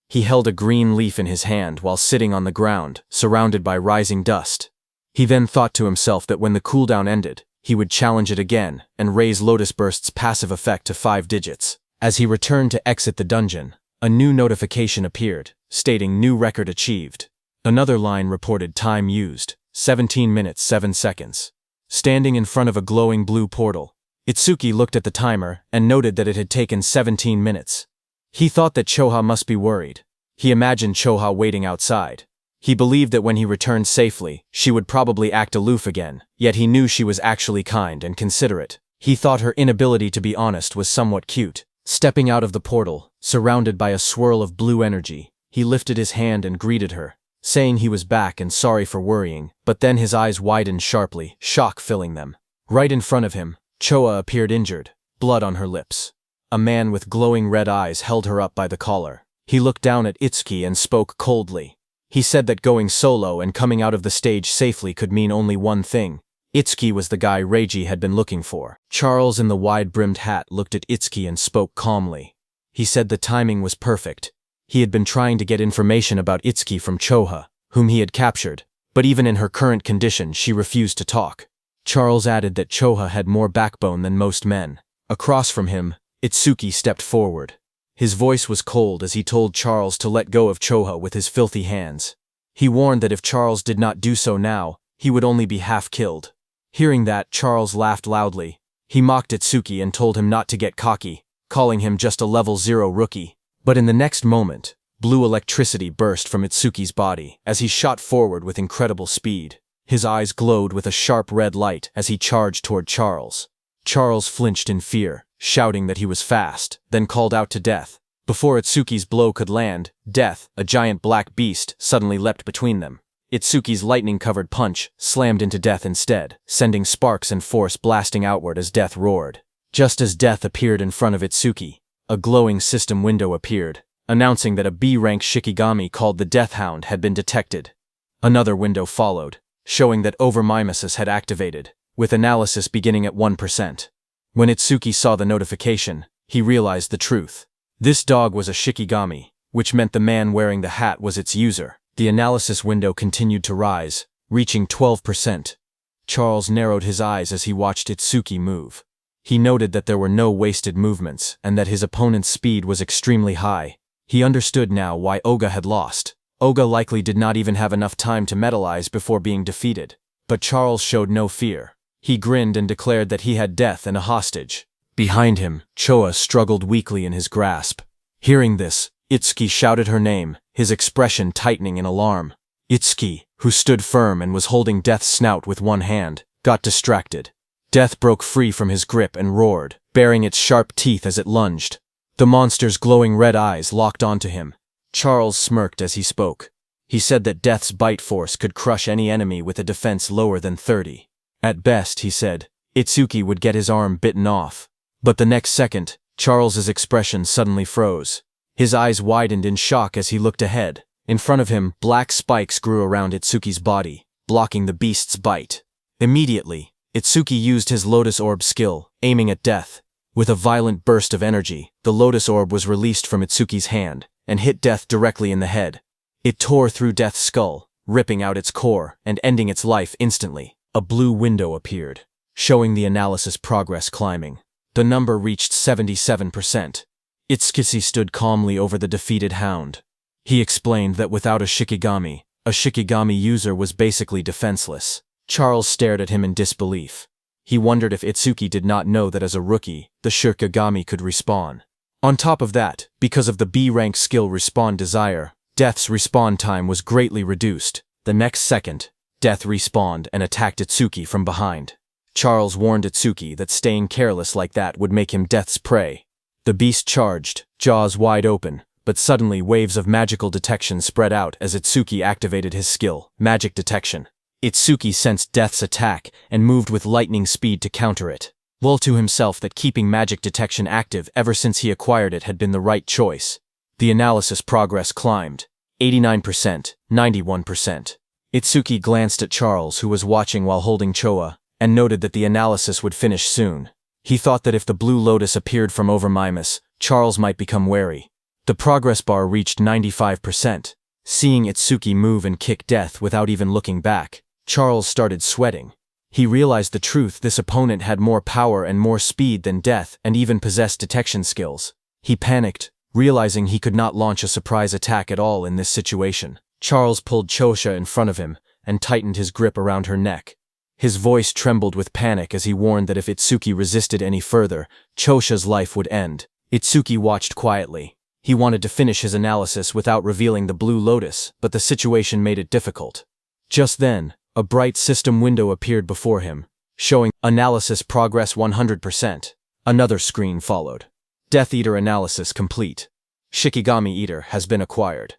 He held a green leaf in his hand while sitting on the ground, surrounded by rising dust. He then thought to himself that when the cooldown ended, he would challenge it again and raise Lotus Burst's passive effect to 5 digits. As he returned to exit the dungeon, a new notification appeared, stating new record achieved. Another line reported time used, 17 minutes 7 seconds. Standing in front of a glowing blue portal, Itsuki looked at the timer and noted that it had taken 17 minutes. He thought that Choha must be worried. He imagined Choha waiting outside. He believed that when he returned safely, she would probably act aloof again, yet he knew she was actually kind and considerate. He thought her inability to be honest was somewhat cute. Stepping out of the portal, surrounded by a swirl of blue energy, he lifted his hand and greeted her, saying he was back and sorry for worrying, but then his eyes widened sharply, shock filling them. Right in front of him, Choha appeared injured, blood on her lips. A man with glowing red eyes held her up by the collar. He looked down at Itsuki and spoke coldly. He said that going solo and coming out of the stage safely could mean only one thing. Itsuki was the guy Reiji had been looking for. Charles in the wide-brimmed hat looked at Itsuki and spoke calmly. He said the timing was perfect. He had been trying to get information about Itsuki from Choha, whom he had captured, but even in her current condition she refused to talk. Charles added that Choha had more backbone than most men. Across from him, Itsuki stepped forward. His voice was cold as he told Charles to let go of Choha with his filthy hands. He warned that if Charles did not do so now, he would only be half killed. Hearing that, Charles laughed loudly. He mocked Itsuki and told him not to get cocky, calling him just a level 0 rookie. But in the next moment, blue electricity burst from Itsuki's body as he shot forward with incredible speed. His eyes glowed with a sharp red light as he charged toward Charles. Charles flinched in fear, shouting that he was fast, then called out to Death. Before Itsuki's blow could land, Death, a giant black beast, suddenly leapt between them. Itsuki's lightning-covered punch slammed into Death instead, sending sparks and force blasting outward as Death roared. Just as Death appeared in front of Itsuki, a glowing system window appeared, announcing that a B-rank Shikigami called the Death Hound had been detected. Another window followed, showing that overmimesis had activated, with analysis beginning at 1%. When Itsuki saw the notification, he realized the truth. This dog was a Shikigami, which meant the man wearing the hat was its user. The analysis window continued to rise, reaching 12%. Charles narrowed his eyes as he watched Itsuki move. He noted that there were no wasted movements and that his opponent's speed was extremely high. He understood now why Oga had lost. Oga likely did not even have enough time to metalize before being defeated. But Charles showed no fear. He grinned and declared that he had death and a hostage. Behind him, Choa struggled weakly in his grasp. Hearing this, Itsuki shouted her name, his expression tightening in alarm. Itsuki, who stood firm and was holding Death's snout with one hand, got distracted. Death broke free from his grip and roared, baring its sharp teeth as it lunged. The monster's glowing red eyes locked onto him. Charles smirked as he spoke. He said that Death's bite force could crush any enemy with a defense lower than 30. At best, he said, Itsuki would get his arm bitten off. But the next second, Charles's expression suddenly froze. His eyes widened in shock as he looked ahead. In front of him, black spikes grew around Itsuki's body, blocking the beast's bite. Immediately, Itsuki used his Lotus Orb skill, aiming at Death. With a violent burst of energy, the Lotus Orb was released from Itsuki's hand and hit Death directly in the head. It tore through Death's skull, ripping out its core and ending its life instantly. A blue window appeared, showing the analysis progress climbing. The number reached 77%. Itsuki stood calmly over the defeated hound. He explained that without a Shikigami user was basically defenseless. Charles stared at him in disbelief. He wondered if Itsuki did not know that as a rookie, the Shikigami could respawn. On top of that, because of the B-rank skill Respawn Desire, Death's respawn time was greatly reduced. The next second, Death respawned and attacked Itsuki from behind. Charles warned Itsuki that staying careless like that would make him Death's prey. The beast charged, jaws wide open, but suddenly waves of magical detection spread out as Itsuki activated his skill, Magic Detection. Itsuki sensed Death's attack and moved with lightning speed to counter it. Well to himself that keeping Magic Detection active ever since he acquired it had been the right choice. The analysis progress climbed. 89%, 91%. Itsuki glanced at Charles, who was watching while holding Choa, and noted that the analysis would finish soon. He thought that if the Blue Lotus appeared from over Mimas, Charles might become wary. The progress bar reached 95%. Seeing Itsuki move and kick Death without even looking back, Charles started sweating. He realized the truth: this opponent had more power and more speed than Death and even possessed detection skills. He panicked, realizing he could not launch a surprise attack at all in this situation. Charles pulled Chosha in front of him and tightened his grip around her neck. His voice trembled with panic as he warned that if Itsuki resisted any further, Chosha's life would end. Itsuki watched quietly. He wanted to finish his analysis without revealing the Blue Lotus, but the situation made it difficult. Just then, a bright system window appeared before him, showing analysis progress 100%. Another screen followed. Death Eater analysis complete. Shikigami Eater has been acquired.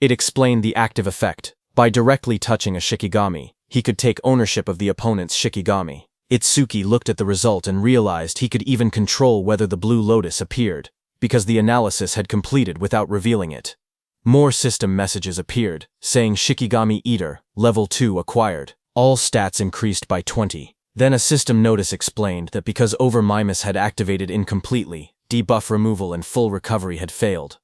It explained the active effect. By directly touching a Shikigami, he could take ownership of the opponent's Shikigami. Itsuki looked at the result and realized he could even control whether the Blue Lotus appeared, because the analysis had completed without revealing it. More system messages appeared, saying Shikigami Eater, Level 2 acquired. All stats increased by 20. Then a system notice explained that because Over Mimas had activated incompletely, debuff removal and full recovery had failed.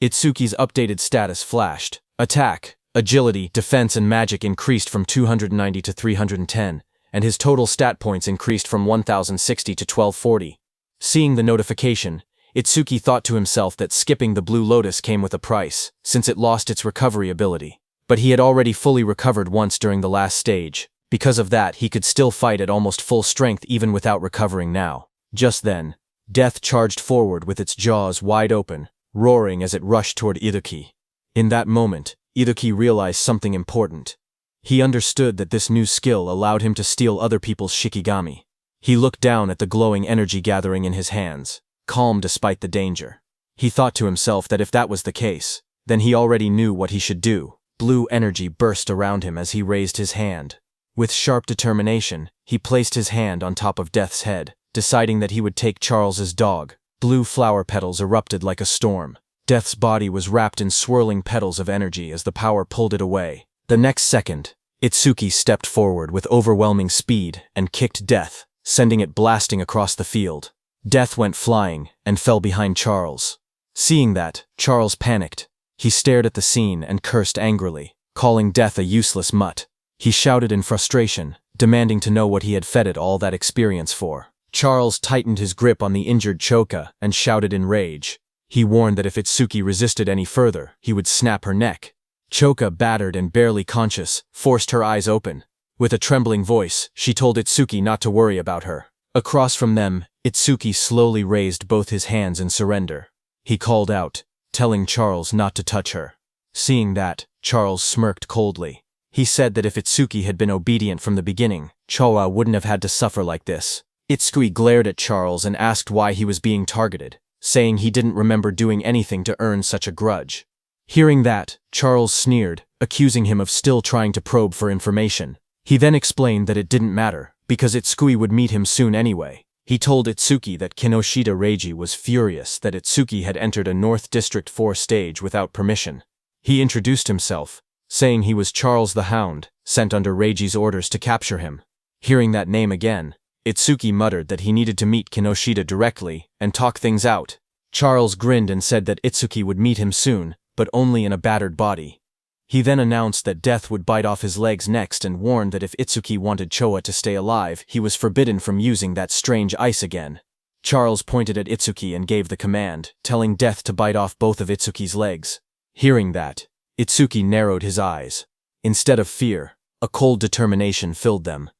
Itsuki's updated status flashed. Attack, agility, defense and magic increased from 290 to 310, and his total stat points increased from 1060 to 1240. Seeing the notification, Itsuki thought to himself that skipping the Blue Lotus came with a price, since it lost its recovery ability. But he had already fully recovered once during the last stage. Because of that, he could still fight at almost full strength even without recovering now. Just then, Death charged forward with its jaws wide open, roaring as it rushed toward Itsuki. In that moment, Itsuki realized something important. He understood that this new skill allowed him to steal other people's Shikigami. He looked down at the glowing energy gathering in his hands, calm despite the danger. He thought to himself that if that was the case, then he already knew what he should do. Blue energy burst around him as he raised his hand. With sharp determination, he placed his hand on top of Death's head, deciding that he would take Charles's dog. Blue flower petals erupted like a storm. Death's body was wrapped in swirling petals of energy as the power pulled it away. The next second, Itsuki stepped forward with overwhelming speed and kicked Death, sending it blasting across the field. Death went flying and fell behind Charles. Seeing that, Charles panicked. He stared at the scene and cursed angrily, calling Death a useless mutt. He shouted in frustration, demanding to know what he had fed it all that experience for. Charles tightened his grip on the injured Choka and shouted in rage. He warned that if Itsuki resisted any further, he would snap her neck. Choka, battered and barely conscious, forced her eyes open. With a trembling voice, she told Itsuki not to worry about her. Across from them, Itsuki slowly raised both his hands in surrender. He called out, telling Charles not to touch her. Seeing that, Charles smirked coldly. He said that if Itsuki had been obedient from the beginning, Choa wouldn't have had to suffer like this. Itsuki glared at Charles and asked why he was being targeted, saying he didn't remember doing anything to earn such a grudge. Hearing that, Charles sneered, accusing him of still trying to probe for information. He then explained that it didn't matter, because Itsuki would meet him soon anyway. He told Itsuki that Kinoshita Reiji was furious that Itsuki had entered a North District 4 stage without permission. He introduced himself, saying he was Charles the Hound, sent under Reiji's orders to capture him. Hearing that name again, Itsuki muttered that he needed to meet Kinoshita directly and talk things out. Charles grinned and said that Itsuki would meet him soon, but only in a battered body. He then announced that death would bite off his legs next and warned that if Itsuki wanted Choa to stay alive, he was forbidden from using that strange ice again. Charles pointed at Itsuki and gave the command, telling Death to bite off both of Itsuki's legs. Hearing that, Itsuki narrowed his eyes. Instead of fear, a cold determination filled them.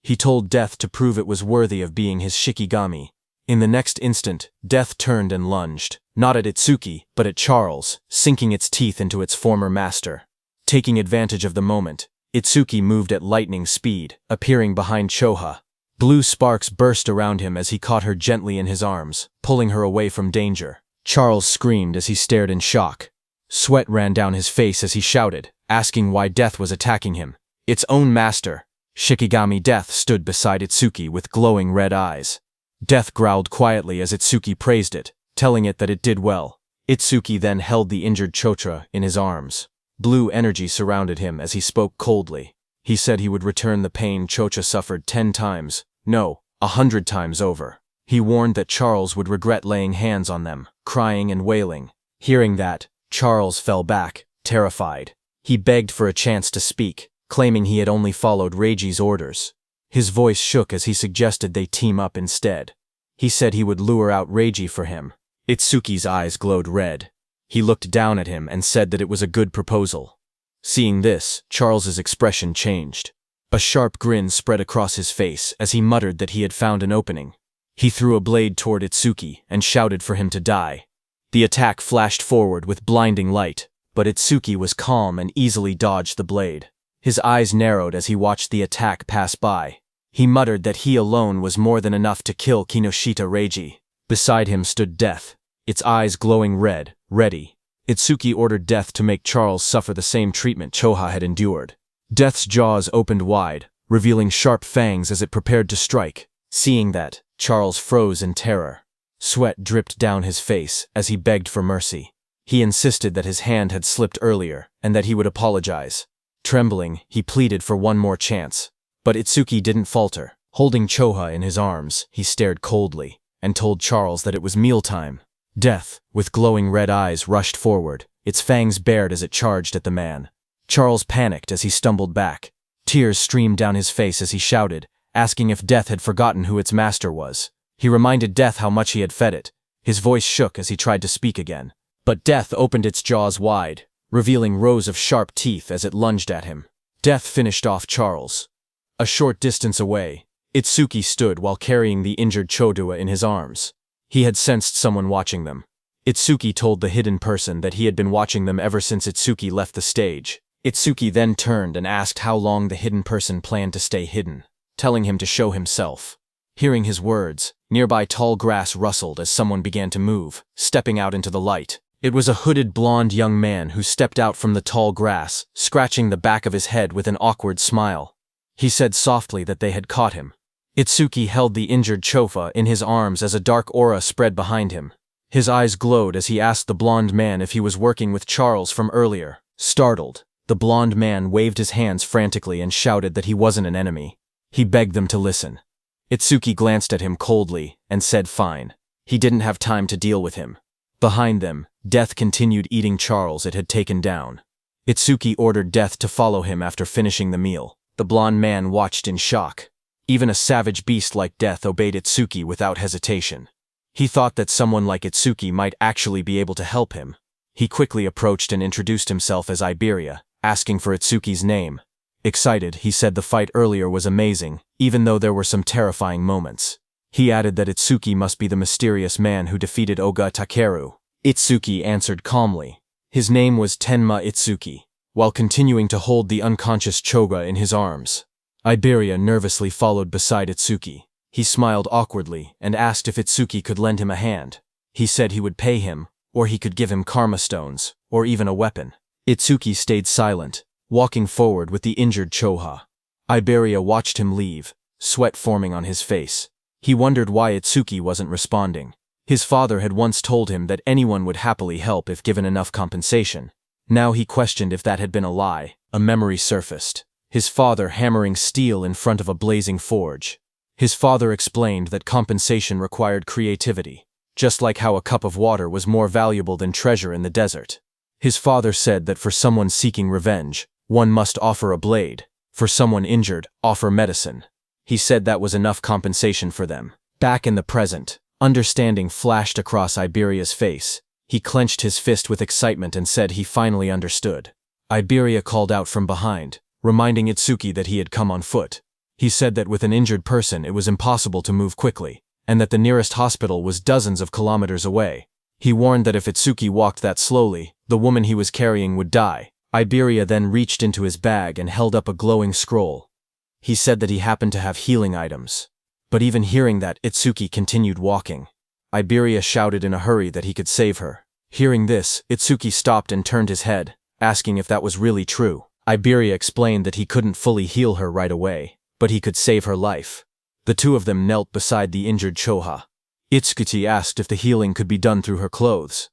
He told Death to prove it was worthy of being his Shikigami. In the next instant, Death turned and lunged, not at Itsuki, but at Charles, sinking its teeth into its former master. Taking advantage of the moment, Itsuki moved at lightning speed, appearing behind Choha. Blue sparks burst around him as he caught her gently in his arms, pulling her away from danger. Charles screamed as he stared in shock. Sweat ran down his face as he shouted, asking why Death was attacking him. Its own master. Shikigami Death stood beside Itsuki with glowing red eyes. Death growled quietly as Itsuki praised it, telling it that it did well. Itsuki then held the injured Chotra in his arms. Blue energy surrounded him as he spoke coldly. He said he would return the pain Chocha suffered 10 times, no, 100 times over. He warned that Charles would regret laying hands on them, crying and wailing. Hearing that, Charles fell back, terrified. He begged for a chance to speak, claiming he had only followed Reiji's orders. His voice shook as he suggested they team up instead. He said he would lure out Reiji for him. Itsuki's eyes glowed red. He looked down at him and said that it was a good proposal. Seeing this, Charles's expression changed. A sharp grin spread across his face as he muttered that he had found an opening. He threw a blade toward Itsuki and shouted for him to die. The attack flashed forward with blinding light, but Itsuki was calm and easily dodged the blade. His eyes narrowed as he watched the attack pass by. He muttered that he alone was more than enough to kill Kinoshita Reiji. Beside him stood Death, its eyes glowing red, ready. Itsuki ordered Death to make Charles suffer the same treatment Choha had endured. Death's jaws opened wide, revealing sharp fangs as it prepared to strike. Seeing that, Charles froze in terror. Sweat dripped down his face as he begged for mercy. He insisted that his hand had slipped earlier and that he would apologize. Trembling, he pleaded for one more chance. But Itsuki didn't falter. Holding Choha in his arms, he stared coldly and told Charles that it was mealtime. Death, with glowing red eyes, rushed forward, its fangs bared as it charged at the man. Charles panicked as he stumbled back. Tears streamed down his face as he shouted, asking if Death had forgotten who its master was. He reminded Death how much he had fed it. His voice shook as he tried to speak again. But Death opened its jaws wide, revealing rows of sharp teeth as it lunged at him. Death finished off Charles. A short distance away, Itsuki stood while carrying the injured Chodua in his arms. He had sensed someone watching them. Itsuki told the hidden person that he had been watching them ever since Itsuki left the stage. Itsuki then turned and asked how long the hidden person planned to stay hidden, telling him to show himself. Hearing his words, nearby tall grass rustled as someone began to move, stepping out into the light. It was a hooded blonde young man who stepped out from the tall grass, scratching the back of his head with an awkward smile. He said softly that they had caught him. Itsuki held the injured Chofa in his arms as a dark aura spread behind him. His eyes glowed as he asked the blonde man if he was working with Charles from earlier. Startled, the blonde man waved his hands frantically and shouted that he wasn't an enemy. He begged them to listen. Itsuki glanced at him coldly and said fine. He didn't have time to deal with him. Behind them, Death continued eating Charles it had taken down. Itsuki ordered Death to follow him after finishing the meal. The blonde man watched in shock. Even a savage beast like death obeyed Itsuki without hesitation. He thought that someone like Itsuki might actually be able to help him. He quickly approached and introduced himself as Iberia, asking for Itsuki's name. Excited, he said the fight earlier was amazing, even though there were some terrifying moments. He added that Itsuki must be the mysterious man who defeated Oga Takeru. Itsuki answered calmly. His name was Tenma Itsuki, while continuing to hold the unconscious Choga in his arms. Iberia nervously followed beside Itsuki. He smiled awkwardly and asked if Itsuki could lend him a hand. He said he would pay him, or he could give him karma stones, or even a weapon. Itsuki stayed silent, walking forward with the injured Choha. Iberia watched him leave, sweat forming on his face. He wondered why Itsuki wasn't responding. His father had once told him that anyone would happily help if given enough compensation. Now he questioned if that had been a lie. A memory surfaced. His father hammering steel in front of a blazing forge. His father explained that compensation required creativity, just like how a cup of water was more valuable than treasure in the desert. His father said that for someone seeking revenge, one must offer a blade. For someone injured, offer medicine. He said that was enough compensation for them. Back in the present, understanding flashed across Iberia's face. He clenched his fist with excitement and said he finally understood. Iberia called out from behind, reminding Itsuki that he had come on foot. He said that with an injured person it was impossible to move quickly, and that the nearest hospital was dozens of kilometers away. He warned that if Itsuki walked that slowly, the woman he was carrying would die. Iberia then reached into his bag and held up a glowing scroll. He said that he happened to have healing items. But even hearing that, Itsuki continued walking. Iberia shouted in a hurry that he could save her. Hearing this, Itsuki stopped and turned his head, asking if that was really true. Iberia explained that he couldn't fully heal her right away, but he could save her life. The two of them knelt beside the injured Choha. Itsuki asked if the healing could be done through her clothes.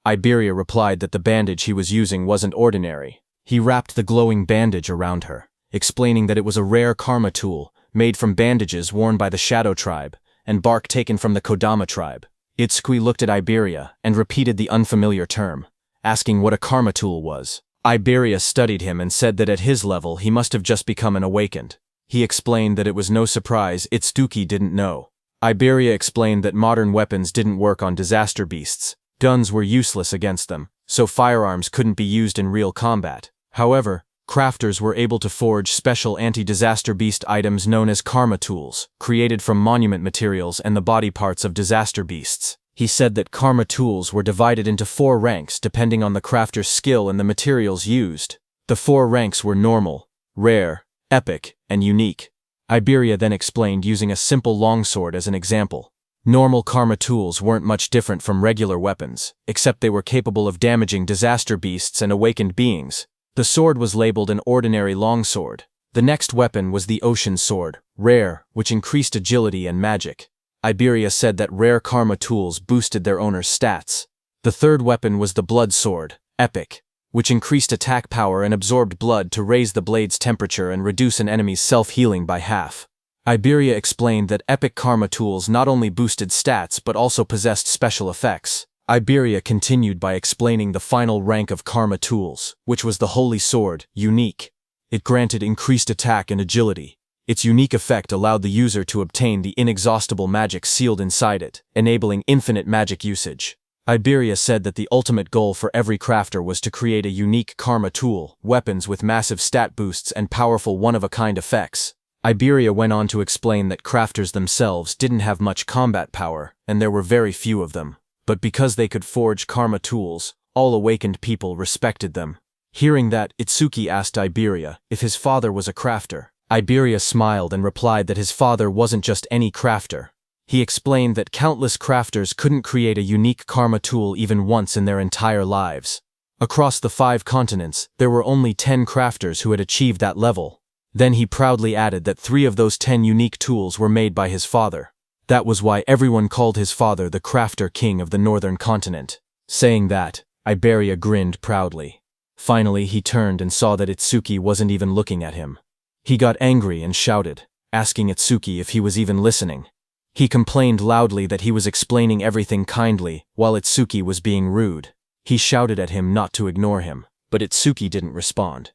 Iberia replied that the bandage he was using wasn't ordinary. He wrapped the glowing bandage around her, explaining that it was a rare karma tool, made from bandages worn by the Shadow Tribe, and bark taken from the Kodama tribe. Itsuki looked at Iberia and repeated the unfamiliar term, asking what a karma tool was. Iberia studied him and said that at his level he must have just become an awakened. He explained that it was no surprise Itsuki didn't know. Iberia explained that modern weapons didn't work on disaster beasts. Guns were useless against them, so firearms couldn't be used in real combat. However, crafters were able to forge special anti-disaster beast items known as karma tools, created from monument materials and the body parts of disaster beasts. He said that karma tools were divided into 4 ranks depending on the crafter's skill and the materials used. The 4 ranks were normal, rare, epic, and unique. Iberia then explained using a simple longsword as an example. Normal karma tools weren't much different from regular weapons, except they were capable of damaging disaster beasts and awakened beings. The sword was labeled an ordinary longsword. The next weapon was the ocean sword, rare, which increased agility and magic. Iberia said that rare karma tools boosted their owner's stats. The third weapon was the blood sword, epic, which increased attack power and absorbed blood to raise the blade's temperature and reduce an enemy's self-healing by half. Iberia explained that epic karma tools not only boosted stats but also possessed special effects. Iberia continued by explaining the final rank of karma tools, which was the holy sword, unique. It granted increased attack and agility. Its unique effect allowed the user to obtain the inexhaustible magic sealed inside it, enabling infinite magic usage. Iberia said that the ultimate goal for every crafter was to create a unique karma tool, weapons with massive stat boosts and powerful one-of-a-kind effects. Iberia went on to explain that crafters themselves didn't have much combat power, and there were very few of them. But because they could forge karma tools, all awakened people respected them. Hearing that, Itsuki asked Iberia if his father was a crafter. Iberia smiled and replied that his father wasn't just any crafter. He explained that countless crafters couldn't create a unique karma tool even once in their entire lives. Across the 5 continents, there were only 10 crafters who had achieved that level. Then he proudly added that 3 of those 10 unique tools were made by his father. That was why everyone called his father the Crafter King of the Northern Continent. Saying that, Iberia grinned proudly. Finally, he turned and saw that Itsuki wasn't even looking at him. He got angry and shouted, asking Itsuki if he was even listening. He complained loudly that he was explaining everything kindly, while Itsuki was being rude. He shouted at him not to ignore him, but Itsuki didn't respond.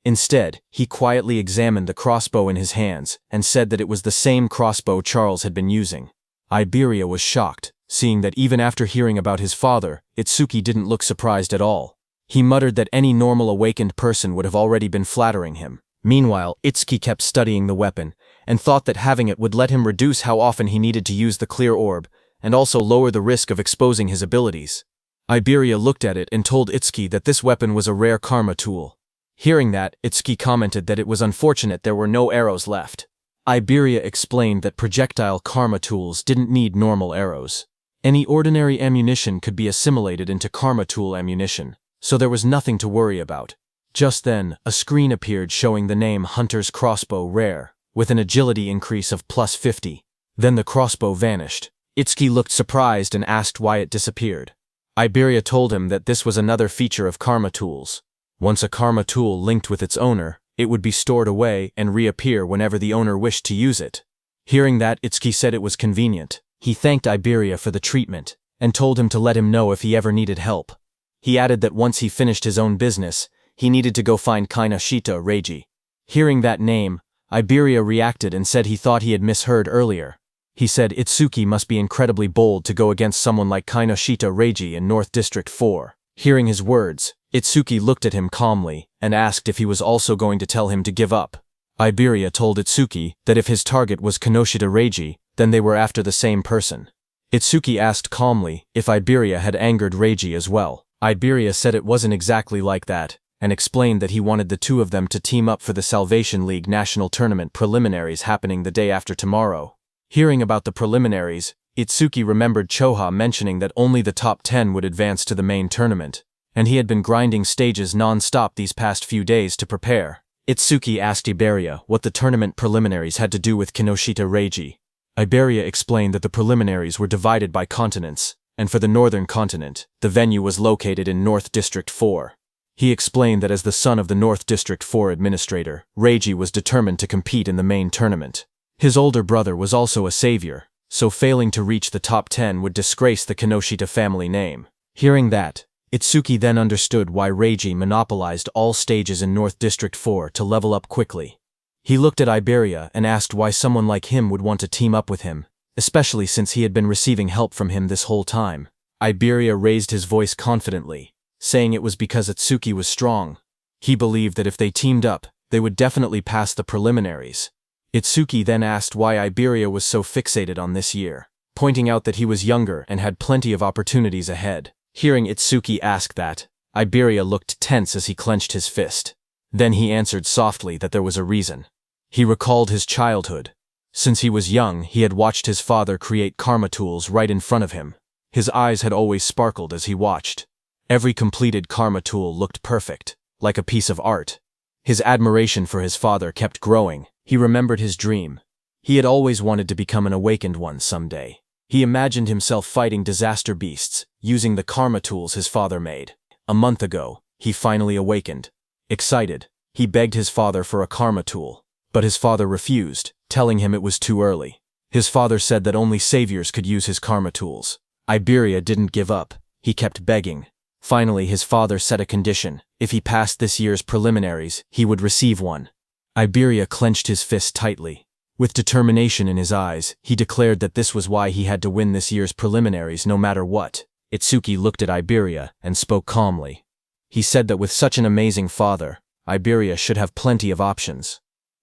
Instead, he quietly examined the crossbow in his hands and said that it was the same crossbow Charles had been using. Iberia was shocked, seeing that even after hearing about his father, Itsuki didn't look surprised at all. He muttered that any normal awakened person would have already been flattering him. Meanwhile, Itsuki kept studying the weapon, and thought that having it would let him reduce how often he needed to use the clear orb, and also lower the risk of exposing his abilities. Iberia looked at it and told Itsuki that this weapon was a rare karma tool. Hearing that, Itsuki commented that it was unfortunate there were no arrows left. Iberia explained that projectile karma tools didn't need normal arrows. Any ordinary ammunition could be assimilated into karma tool ammunition, so there was nothing to worry about. Just then, a screen appeared showing the name Hunter's Crossbow Rare, with an agility increase of +50. Then the crossbow vanished. Itsuki looked surprised and asked why it disappeared. Iberia told him that this was another feature of karma tools. Once a karma tool linked with its owner, it would be stored away and reappear whenever the owner wished to use it. Hearing that, Itsuki said it was convenient. He thanked Iberia for the treatment, and told him to let him know if he ever needed help. He added that once he finished his own business, he needed to go find Kinoshita Reiji. Hearing that name, Iberia reacted and said he thought he had misheard earlier. He said Itsuki must be incredibly bold to go against someone like Kinoshita Reiji in North District 4. Hearing his words, Itsuki looked at him calmly and asked if he was also going to tell him to give up. Iberia told Itsuki that if his target was Kinoshita Reiji, then they were after the same person. Itsuki asked calmly if Iberia had angered Reiji as well. Iberia said it wasn't exactly like that, and explained that he wanted the two of them to team up for the Salvation League National Tournament preliminaries happening the day after tomorrow. Hearing about the preliminaries, Itsuki remembered Choha mentioning that only the top 10 would advance to the main tournament, and he had been grinding stages non-stop these past few days to prepare. Itsuki asked Iberia what the tournament preliminaries had to do with Kinoshita Reiji. Iberia explained that the preliminaries were divided by continents, and for the northern continent, the venue was located in North District 4. He explained that as the son of the North District 4 administrator, Reiji was determined to compete in the main tournament. His older brother was also a savior, so failing to reach the top 10 would disgrace the Kinoshita family name. Hearing that, Itsuki then understood why Reiji monopolized all stages in North District 4 to level up quickly. He looked at Iberia and asked why someone like him would want to team up with him, especially since he had been receiving help from him this whole time. Iberia raised his voice confidently, saying it was because Itsuki was strong. He believed that if they teamed up, they would definitely pass the preliminaries. Itsuki then asked why Iberia was so fixated on this year, pointing out that he was younger and had plenty of opportunities ahead. Hearing Itsuki ask that, Iberia looked tense as he clenched his fist. Then he answered softly that there was a reason. He recalled his childhood. Since he was young, he had watched his father create karma tools right in front of him. His eyes had always sparkled as he watched. Every completed karma tool looked perfect, like a piece of art. His admiration for his father kept growing. He remembered his dream. He had always wanted to become an awakened one someday. He imagined himself fighting disaster beasts, using the karma tools his father made. A month ago, he finally awakened. Excited, he begged his father for a karma tool, but his father refused, telling him it was too early. His father said that only saviors could use his karma tools. Iberia didn't give up. He kept begging. Finally, his father set a condition. If he passed this year's preliminaries, he would receive one. Iberia clenched his fist tightly. With determination in his eyes, he declared that this was why he had to win this year's preliminaries no matter what. Itsuki looked at Iberia and spoke calmly. He said that with such an amazing father, Iberia should have plenty of options.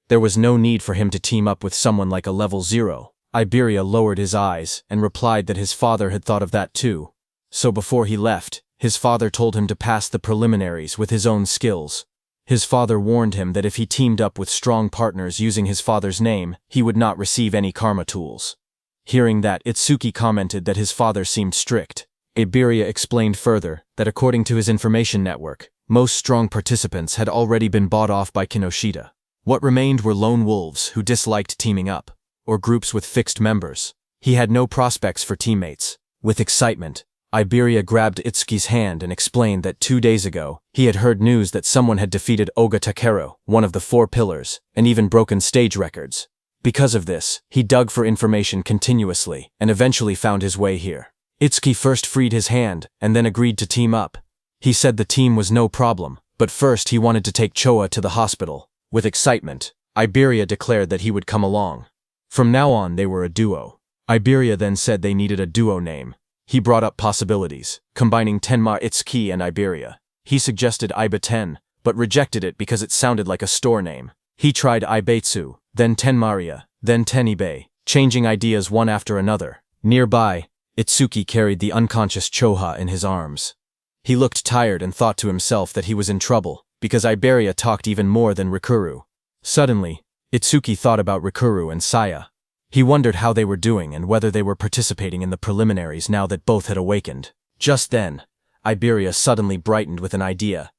There was no need for him to team up with someone like a level 0. Iberia lowered his eyes and replied that his father had thought of that too. So before he left, his father told him to pass the preliminaries with his own skills. His father warned him that if he teamed up with strong partners using his father's name, he would not receive any karma tools. Hearing that, Itsuki commented that his father seemed strict. Iberia explained further that according to his information network, most strong participants had already been bought off by Kinoshita. What remained were lone wolves who disliked teaming up, or groups with fixed members. He had no prospects for teammates. With excitement, Iberia grabbed Itsuki's hand and explained that 2 days ago, he had heard news that someone had defeated Oga Takeru, one of the 4 pillars, and even broken stage records. Because of this, he dug for information continuously and eventually found his way here. Itsuki first freed his hand and then agreed to team up. He said the team was no problem, But first he wanted to take Choa to the hospital. With excitement, Iberia declared that he would come along. From now on they were a duo. Iberia then said they needed a duo name. He brought up possibilities, combining Tenma Itsuki and Iberia. He suggested Iba-10, but rejected it because it sounded like a store name. He tried Ibeitsu, then Tenmaria, then Tenibe, changing ideas one after another. Nearby, Itsuki carried the unconscious Choha in his arms. He looked tired and thought to himself that he was in trouble, because Iberia talked even more than Rikuru. Suddenly, Itsuki thought about Rikuru and Saya. He wondered how they were doing and whether they were participating in the preliminaries now that both had awakened. Just then, Iberia suddenly brightened with an idea.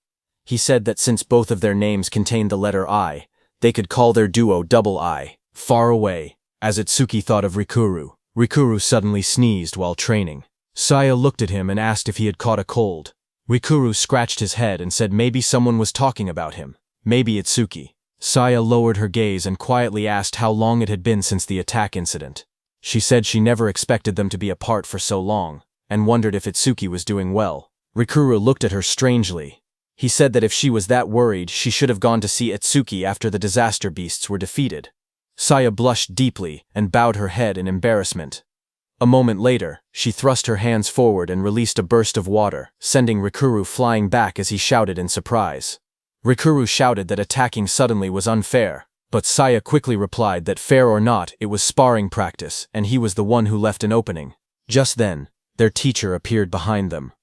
He said that since both of their names contained the letter I, they could call their duo Double I. Far away, as Itsuki thought of Rikuru, Rikuru suddenly sneezed while training. Saya looked at him and asked if he had caught a cold. Rikuru scratched his head and said maybe someone was talking about him. Maybe Itsuki. Saya lowered her gaze and quietly asked how long it had been since the attack incident. She said she never expected them to be apart for so long, and wondered if Itsuki was doing well. Rikuru looked at her strangely. He said that if she was that worried, she should have gone to see Itsuki after the disaster beasts were defeated. Saya blushed deeply and bowed her head in embarrassment. A moment later, she thrust her hands forward and released a burst of water, sending Rikuru flying back as he shouted in surprise. Rikuru shouted that attacking suddenly was unfair, but Saya quickly replied that fair or not, it was sparring practice, and he was the one who left an opening. Just then, their teacher appeared behind them.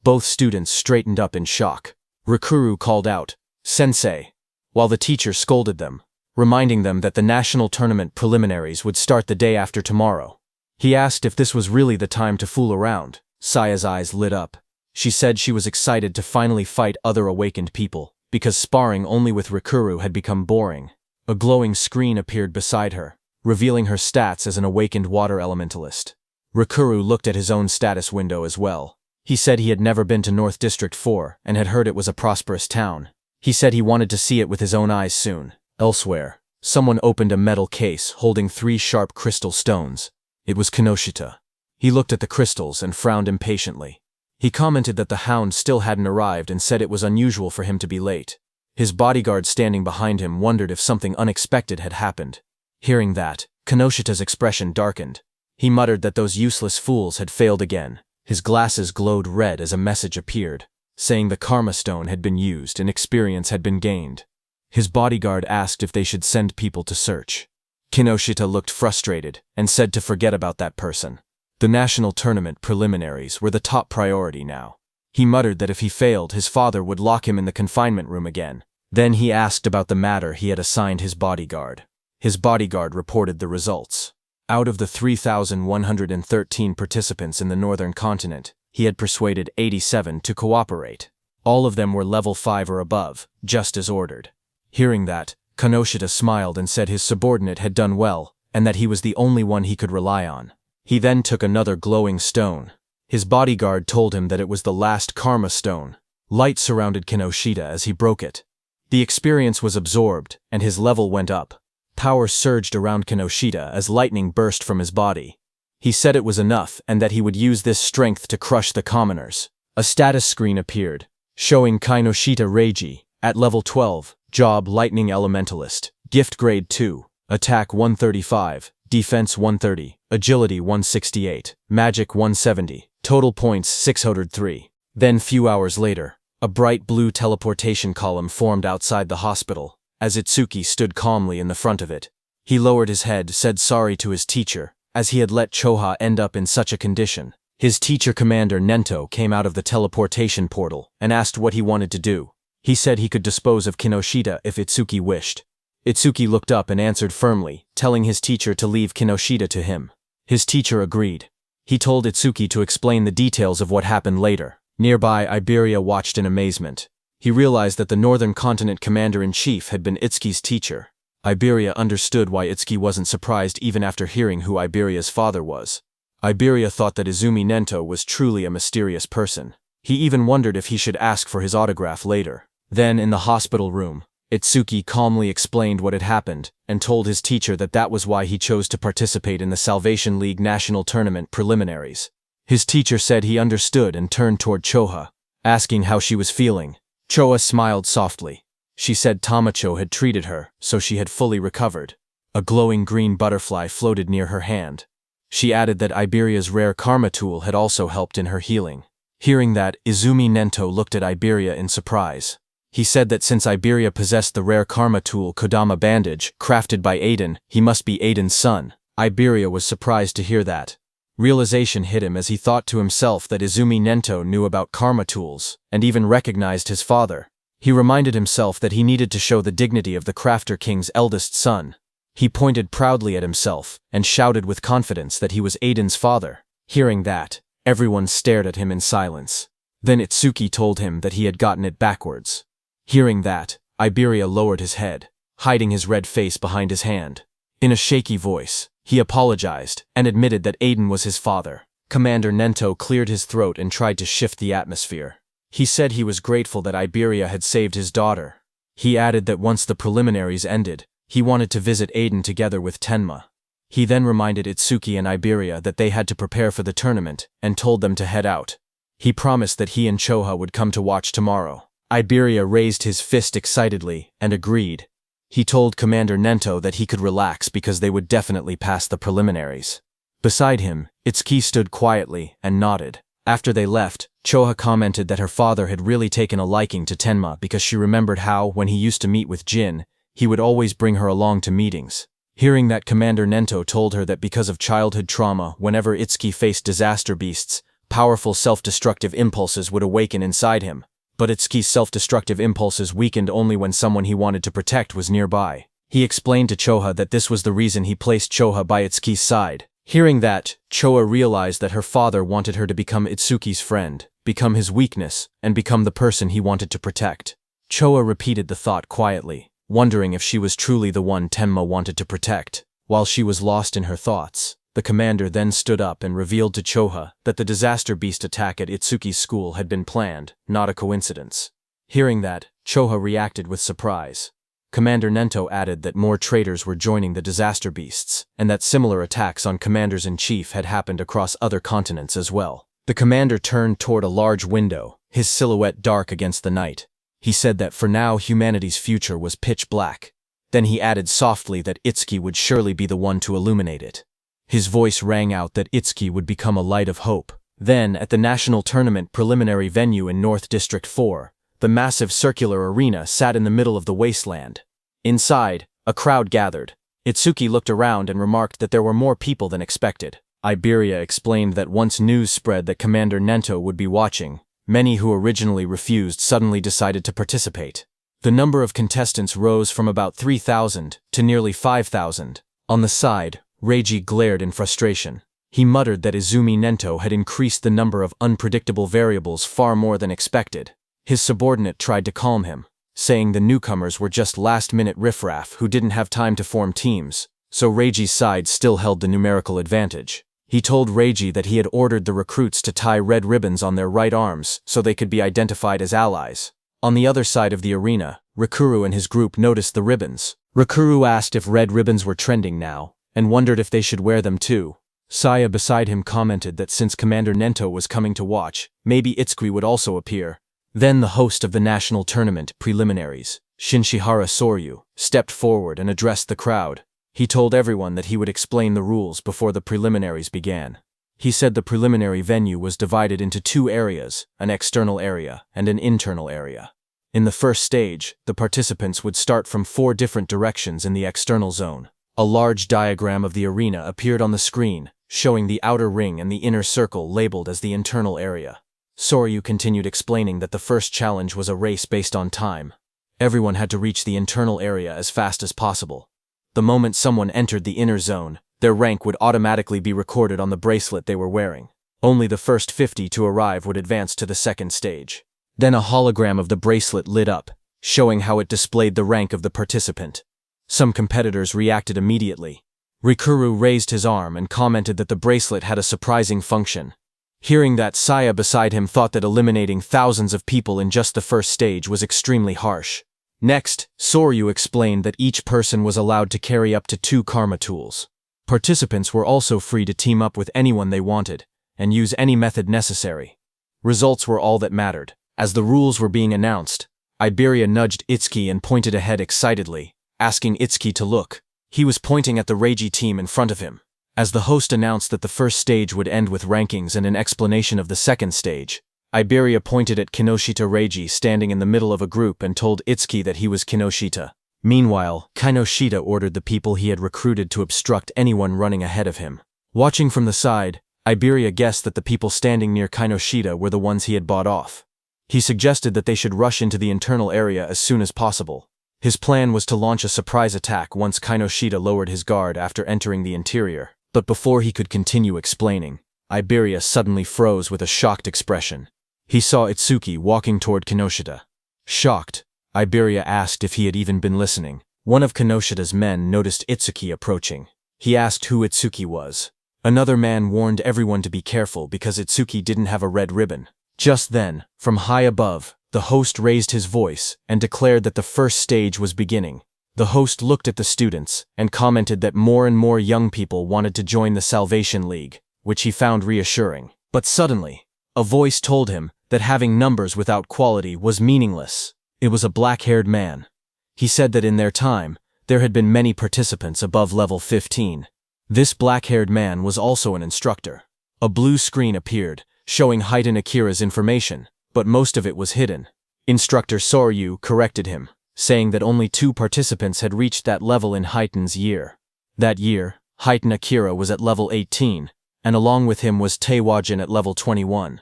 Both students straightened up in shock. Rikuru called out, "Sensei," while the teacher scolded them, reminding them that the national tournament preliminaries would start the day after tomorrow. He asked if this was really the time to fool around. Saya's eyes lit up. She said she was excited to finally fight other awakened people, because sparring only with Rikuru had become boring. A glowing screen appeared beside her, revealing her stats as an awakened water elementalist. Rikuru looked at his own status window as well. He said he had never been to North District 4 and had heard it was a prosperous town. He said he wanted to see it with his own eyes soon. Elsewhere, someone opened a metal case holding 3 sharp crystal stones. It was Kinoshita. He looked at the crystals and frowned impatiently. He commented that the hound still hadn't arrived and said it was unusual for him to be late. His bodyguard standing behind him wondered if something unexpected had happened. Hearing that, Kinoshita's expression darkened. He muttered that those useless fools had failed again. His glasses glowed red as a message appeared, saying the Karma Stone had been used and experience had been gained. His bodyguard asked if they should send people to search. Kinoshita looked frustrated and said to forget about that person. The national tournament preliminaries were the top priority now. He muttered that if he failed, his father would lock him in the confinement room again. Then he asked about the matter he had assigned his bodyguard. His bodyguard reported the results. Out of the 3,113 participants in the northern continent, he had persuaded 87 to cooperate. All of them were level 5 or above, just as ordered. Hearing that, Kinoshita smiled and said his subordinate had done well, and that he was the only one he could rely on. He then took another glowing stone. His bodyguard told him that it was the last Karma Stone. Light surrounded Kinoshita as he broke it. The experience was absorbed, and his level went up. Power surged around Kinoshita as lightning burst from his body. He said it was enough and that he would use this strength to crush the commoners. A status screen appeared, showing Kinoshita Reiji, at level 12, Job Lightning Elementalist, Gift Grade 2, Attack 135, Defense 130, Agility 168, Magic 170, Total Points 603. Then few hours later, a bright blue teleportation column formed outside the hospital, as Itsuki stood calmly in the front of it. He lowered his head, said sorry to his teacher, as he had let Choha end up in such a condition. His teacher commander Nento came out of the teleportation portal and asked what he wanted to do. He said he could dispose of Kinoshita if Itsuki wished. Itsuki looked up and answered firmly, telling his teacher to leave Kinoshita to him. His teacher agreed. He told Itsuki to explain the details of what happened later. Nearby, Iberia watched in amazement. He realized that the Northern Continent Commander-in-Chief had been Itsuki's teacher. Iberia understood why Itsuki wasn't surprised even after hearing who Iberia's father was. Iberia thought that Izumi Nento was truly a mysterious person. He even wondered if he should ask for his autograph later. Then, in the hospital room, Itsuki calmly explained what had happened and told his teacher that that was why he chose to participate in the Salvation League National Tournament preliminaries. His teacher said he understood and turned toward Choha, asking how she was feeling. Choa smiled softly. She said Tamacho had treated her, so she had fully recovered. A glowing green butterfly floated near her hand. She added that Iberia's rare karma tool had also helped in her healing. Hearing that, Izumi Nento looked at Iberia in surprise. He said that since Iberia possessed the rare karma tool Kodama Bandage, crafted by Aiden, he must be Aiden's son. Iberia was surprised to hear that. Realization hit him as he thought to himself that Izumi Nento knew about karma tools, and even recognized his father. He reminded himself that he needed to show the dignity of the Crafter King's eldest son. He pointed proudly at himself, and shouted with confidence that he was Aiden's father. Hearing that, everyone stared at him in silence. Then Itsuki told him that he had gotten it backwards. Hearing that, Iberia lowered his head, hiding his red face behind his hand. In a shaky voice, he apologized and admitted that Aiden was his father. Commander Nento cleared his throat and tried to shift the atmosphere. He said he was grateful that Iberia had saved his daughter. He added that once the preliminaries ended, he wanted to visit Aiden together with Tenma. He then reminded Itsuki and Iberia that they had to prepare for the tournament and told them to head out. He promised that he and Choha would come to watch tomorrow. Iberia raised his fist excitedly and agreed. He told Commander Nento that he could relax because they would definitely pass the preliminaries. Beside him, Itsuki stood quietly and nodded. After they left, Choha commented that her father had really taken a liking to Tenma because she remembered how, when he used to meet with Jin, he would always bring her along to meetings. Hearing that, Commander Nento told her that because of childhood trauma, whenever Itsuki faced disaster beasts, powerful self-destructive impulses would awaken inside him. But Itsuki's self-destructive impulses weakened only when someone he wanted to protect was nearby. He explained to Choha that this was the reason he placed Choha by Itsuki's side. Hearing that, Choha realized that her father wanted her to become Itsuki's friend, become his weakness, and become the person he wanted to protect. Choha repeated the thought quietly, wondering if she was truly the one Tenma wanted to protect. While she was lost in her thoughts, the commander then stood up and revealed to Choha that the disaster beast attack at Itsuki's school had been planned, not a coincidence. Hearing that, Choha reacted with surprise. Commander Nento added that more traitors were joining the disaster beasts, and that similar attacks on commanders-in-chief had happened across other continents as well. The commander turned toward a large window, his silhouette dark against the night. He said that for now humanity's future was pitch black. Then he added softly that Itsuki would surely be the one to illuminate it. His voice rang out that Itsuki would become a light of hope. Then, at the national tournament preliminary venue in North District 4, the massive circular arena sat in the middle of the wasteland. Inside, a crowd gathered. Itsuki looked around and remarked that there were more people than expected. Iberia explained that once news spread that Commander Nento would be watching, many who originally refused suddenly decided to participate. The number of contestants rose from about 3,000 to nearly 5,000. On the side, Reiji glared in frustration. He muttered that Izumi Nento had increased the number of unpredictable variables far more than expected. His subordinate tried to calm him, saying the newcomers were just last-minute riffraff who didn't have time to form teams, so Reiji's side still held the numerical advantage. He told Reiji that he had ordered the recruits to tie red ribbons on their right arms so they could be identified as allies. On the other side of the arena, Rikuru and his group noticed the ribbons. Rikuru asked if red ribbons were trending now, and wondered if they should wear them too. Saya beside him commented that since Commander Nento was coming to watch, maybe Itsuki would also appear. Then the host of the national tournament preliminaries, Shinshihara Soryu, stepped forward and addressed the crowd. He told everyone that he would explain the rules before the preliminaries began. He said the preliminary venue was divided into two areas, an external area and an internal area. In the first stage, the participants would start from 4 different directions in the external zone. A large diagram of the arena appeared on the screen, showing the outer ring and the inner circle labeled as the internal area. Soryu continued explaining that the first challenge was a race based on time. Everyone had to reach the internal area as fast as possible. The moment someone entered the inner zone, their rank would automatically be recorded on the bracelet they were wearing. Only the first 50 to arrive would advance to the second stage. Then a hologram of the bracelet lit up, showing how it displayed the rank of the participant. Some competitors reacted immediately. Rikuru raised his arm and commented that the bracelet had a surprising function. Hearing that, Saya beside him thought that eliminating thousands of people in just the first stage was extremely harsh. Next, Soryu explained that each person was allowed to carry up to 2 karma tools. Participants were also free to team up with anyone they wanted, and use any method necessary. Results were all that mattered. As the rules were being announced, Iberia nudged Itsuki and pointed ahead excitedly, asking Itsuki to look. He was pointing at the Reiji team in front of him. As the host announced that the first stage would end with rankings and an explanation of the second stage, Iberia pointed at Kinoshita Reiji standing in the middle of a group and told Itsuki that he was Kinoshita. Meanwhile, Kinoshita ordered the people he had recruited to obstruct anyone running ahead of him. Watching from the side, Iberia guessed that the people standing near Kinoshita were the ones he had bought off. He suggested that they should rush into the internal area as soon as possible. His plan was to launch a surprise attack once Kinoshita lowered his guard after entering the interior. But before he could continue explaining, Iberia suddenly froze with a shocked expression. He saw Itsuki walking toward Kinoshita. Shocked, Iberia asked if he had even been listening. One of Kinoshita's men noticed Itsuki approaching. He asked who Itsuki was. Another man warned everyone to be careful because Itsuki didn't have a red ribbon. Just then, from high above, the host raised his voice and declared that the first stage was beginning. The host looked at the students and commented that more and more young people wanted to join the Salvation League, which he found reassuring. But suddenly, a voice told him that having numbers without quality was meaningless. It was a black-haired man. He said that in their time, there had been many participants above level 15. This black-haired man was also an instructor. A blue screen appeared, showing Heitan Akira's information, but most of it was hidden. Instructor Soryu corrected him, saying that only 2 participants had reached that level in Heitan's year. That year, Heitan Akira was at level 18, and along with him was Taewajin at level 21.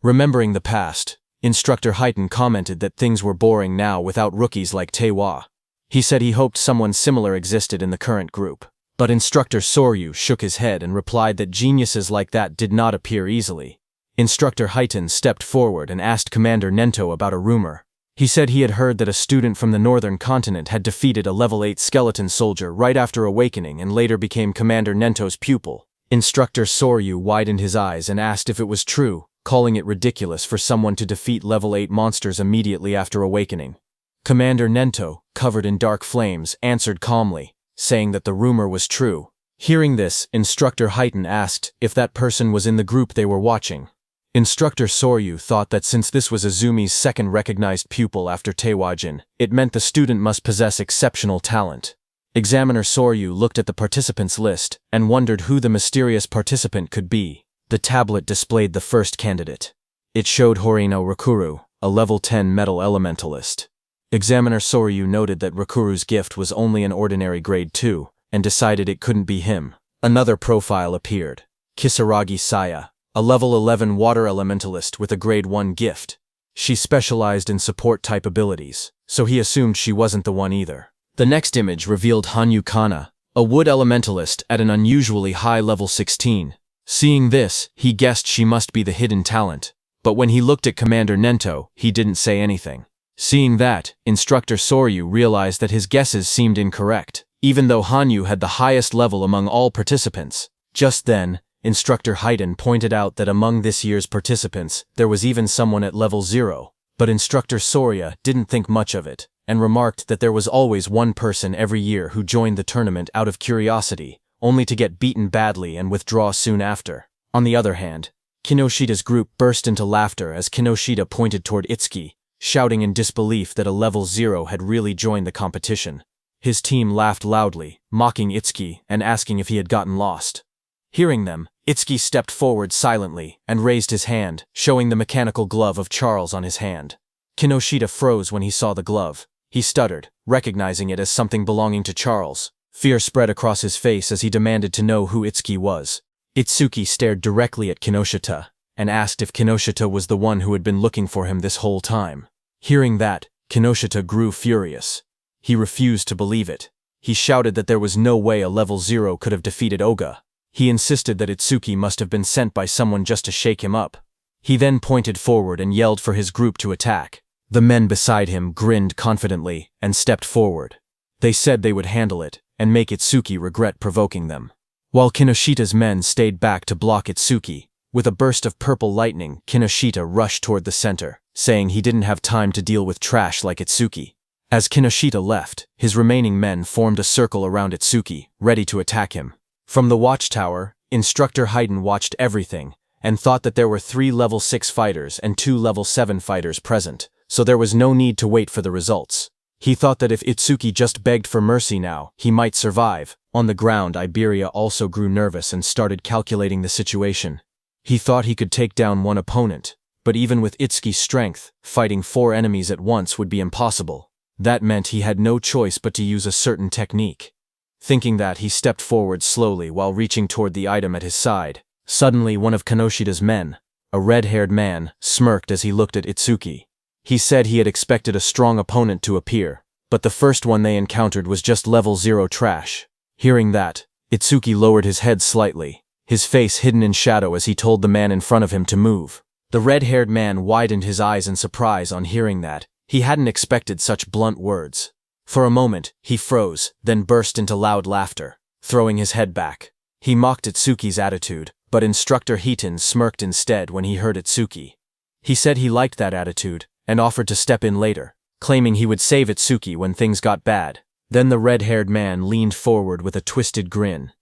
Remembering the past, Instructor Heitan commented that things were boring now without rookies like Taewa. He said he hoped someone similar existed in the current group. But Instructor Soryu shook his head and replied that geniuses like that did not appear easily. Instructor Heitan stepped forward and asked Commander Nento about a rumor. He said he had heard that a student from the northern continent had defeated a level 8 skeleton soldier right after awakening and later became Commander Nento's pupil. Instructor Soryu widened his eyes and asked if it was true, calling it ridiculous for someone to defeat level 8 monsters immediately after awakening. Commander Nento, covered in dark flames, answered calmly, saying that the rumor was true. Hearing this, Instructor Heitan asked if that person was in the group they were watching. Instructor Soryu thought that since this was Azumi's second recognized pupil after Taewajin, it meant the student must possess exceptional talent. Examiner Soryu looked at the participants list and wondered who the mysterious participant could be. The tablet displayed the first candidate. It showed Horino Rakuru, a level 10 metal elementalist. Examiner Soryu noted that Rakuru's gift was only an ordinary grade 2, and decided it couldn't be him. Another profile appeared. Kisaragi Saya, a level 11 water elementalist with a grade 1 gift. She specialized in support-type abilities, so he assumed she wasn't the one either. The next image revealed Hanyu Kana, a wood elementalist at an unusually high level 16. Seeing this, he guessed she must be the hidden talent, but when he looked at Commander Nento, he didn't say anything. Seeing that, Instructor Soryu realized that his guesses seemed incorrect, even though Hanyu had the highest level among all participants. Just then, Instructor Heitan pointed out that among this year's participants, there was even someone at level 0, but Instructor Sorya didn't think much of it, and remarked that there was always one person every year who joined the tournament out of curiosity, only to get beaten badly and withdraw soon after. On the other hand, Kinoshita's group burst into laughter as Kinoshita pointed toward Itsuki, shouting in disbelief that a level 0 had really joined the competition. His team laughed loudly, mocking Itsuki and asking if he had gotten lost. Hearing them, Itsuki stepped forward silently and raised his hand, showing the mechanical glove of Charles on his hand. Kinoshita froze when he saw the glove. He stuttered, recognizing it as something belonging to Charles. Fear spread across his face as he demanded to know who Itsuki was. Itsuki stared directly at Kinoshita and asked if Kinoshita was the one who had been looking for him this whole time. Hearing that, Kinoshita grew furious. He refused to believe it. He shouted that there was no way a level 0 could have defeated Oga. He insisted that Itsuki must have been sent by someone just to shake him up. He then pointed forward and yelled for his group to attack. The men beside him grinned confidently and stepped forward. They said they would handle it and make Itsuki regret provoking them. While Kinoshita's men stayed back to block Itsuki, with a burst of purple lightning, Kinoshita rushed toward the center, saying he didn't have time to deal with trash like Itsuki. As Kinoshita left, his remaining men formed a circle around Itsuki, ready to attack him. From the watchtower, Instructor Heitan watched everything, and thought that there were 3 level 6 fighters and 2 level 7 fighters present, so there was no need to wait for the results. He thought that if Itsuki just begged for mercy now, he might survive. On the ground, Iberia also grew nervous and started calculating the situation. He thought he could take down one opponent, but even with Itsuki's strength, fighting 4 enemies at once would be impossible. That meant he had no choice but to use a certain technique. Thinking that, he stepped forward slowly while reaching toward the item at his side. Suddenly, one of Kanoshida's men, a red-haired man, smirked as he looked at Itsuki. He said he had expected a strong opponent to appear, but the first one they encountered was just level 0 trash. Hearing that, Itsuki lowered his head slightly, his face hidden in shadow as he told the man in front of him to move. The red-haired man widened his eyes in surprise on hearing that. He hadn't expected such blunt words. For a moment, he froze, then burst into loud laughter, throwing his head back. He mocked Itsuki's attitude, but Instructor Hiton smirked instead when he heard Itsuki. He said he liked that attitude, and offered to step in later, claiming he would save Itsuki when things got bad. Then the red-haired man leaned forward with a twisted grin.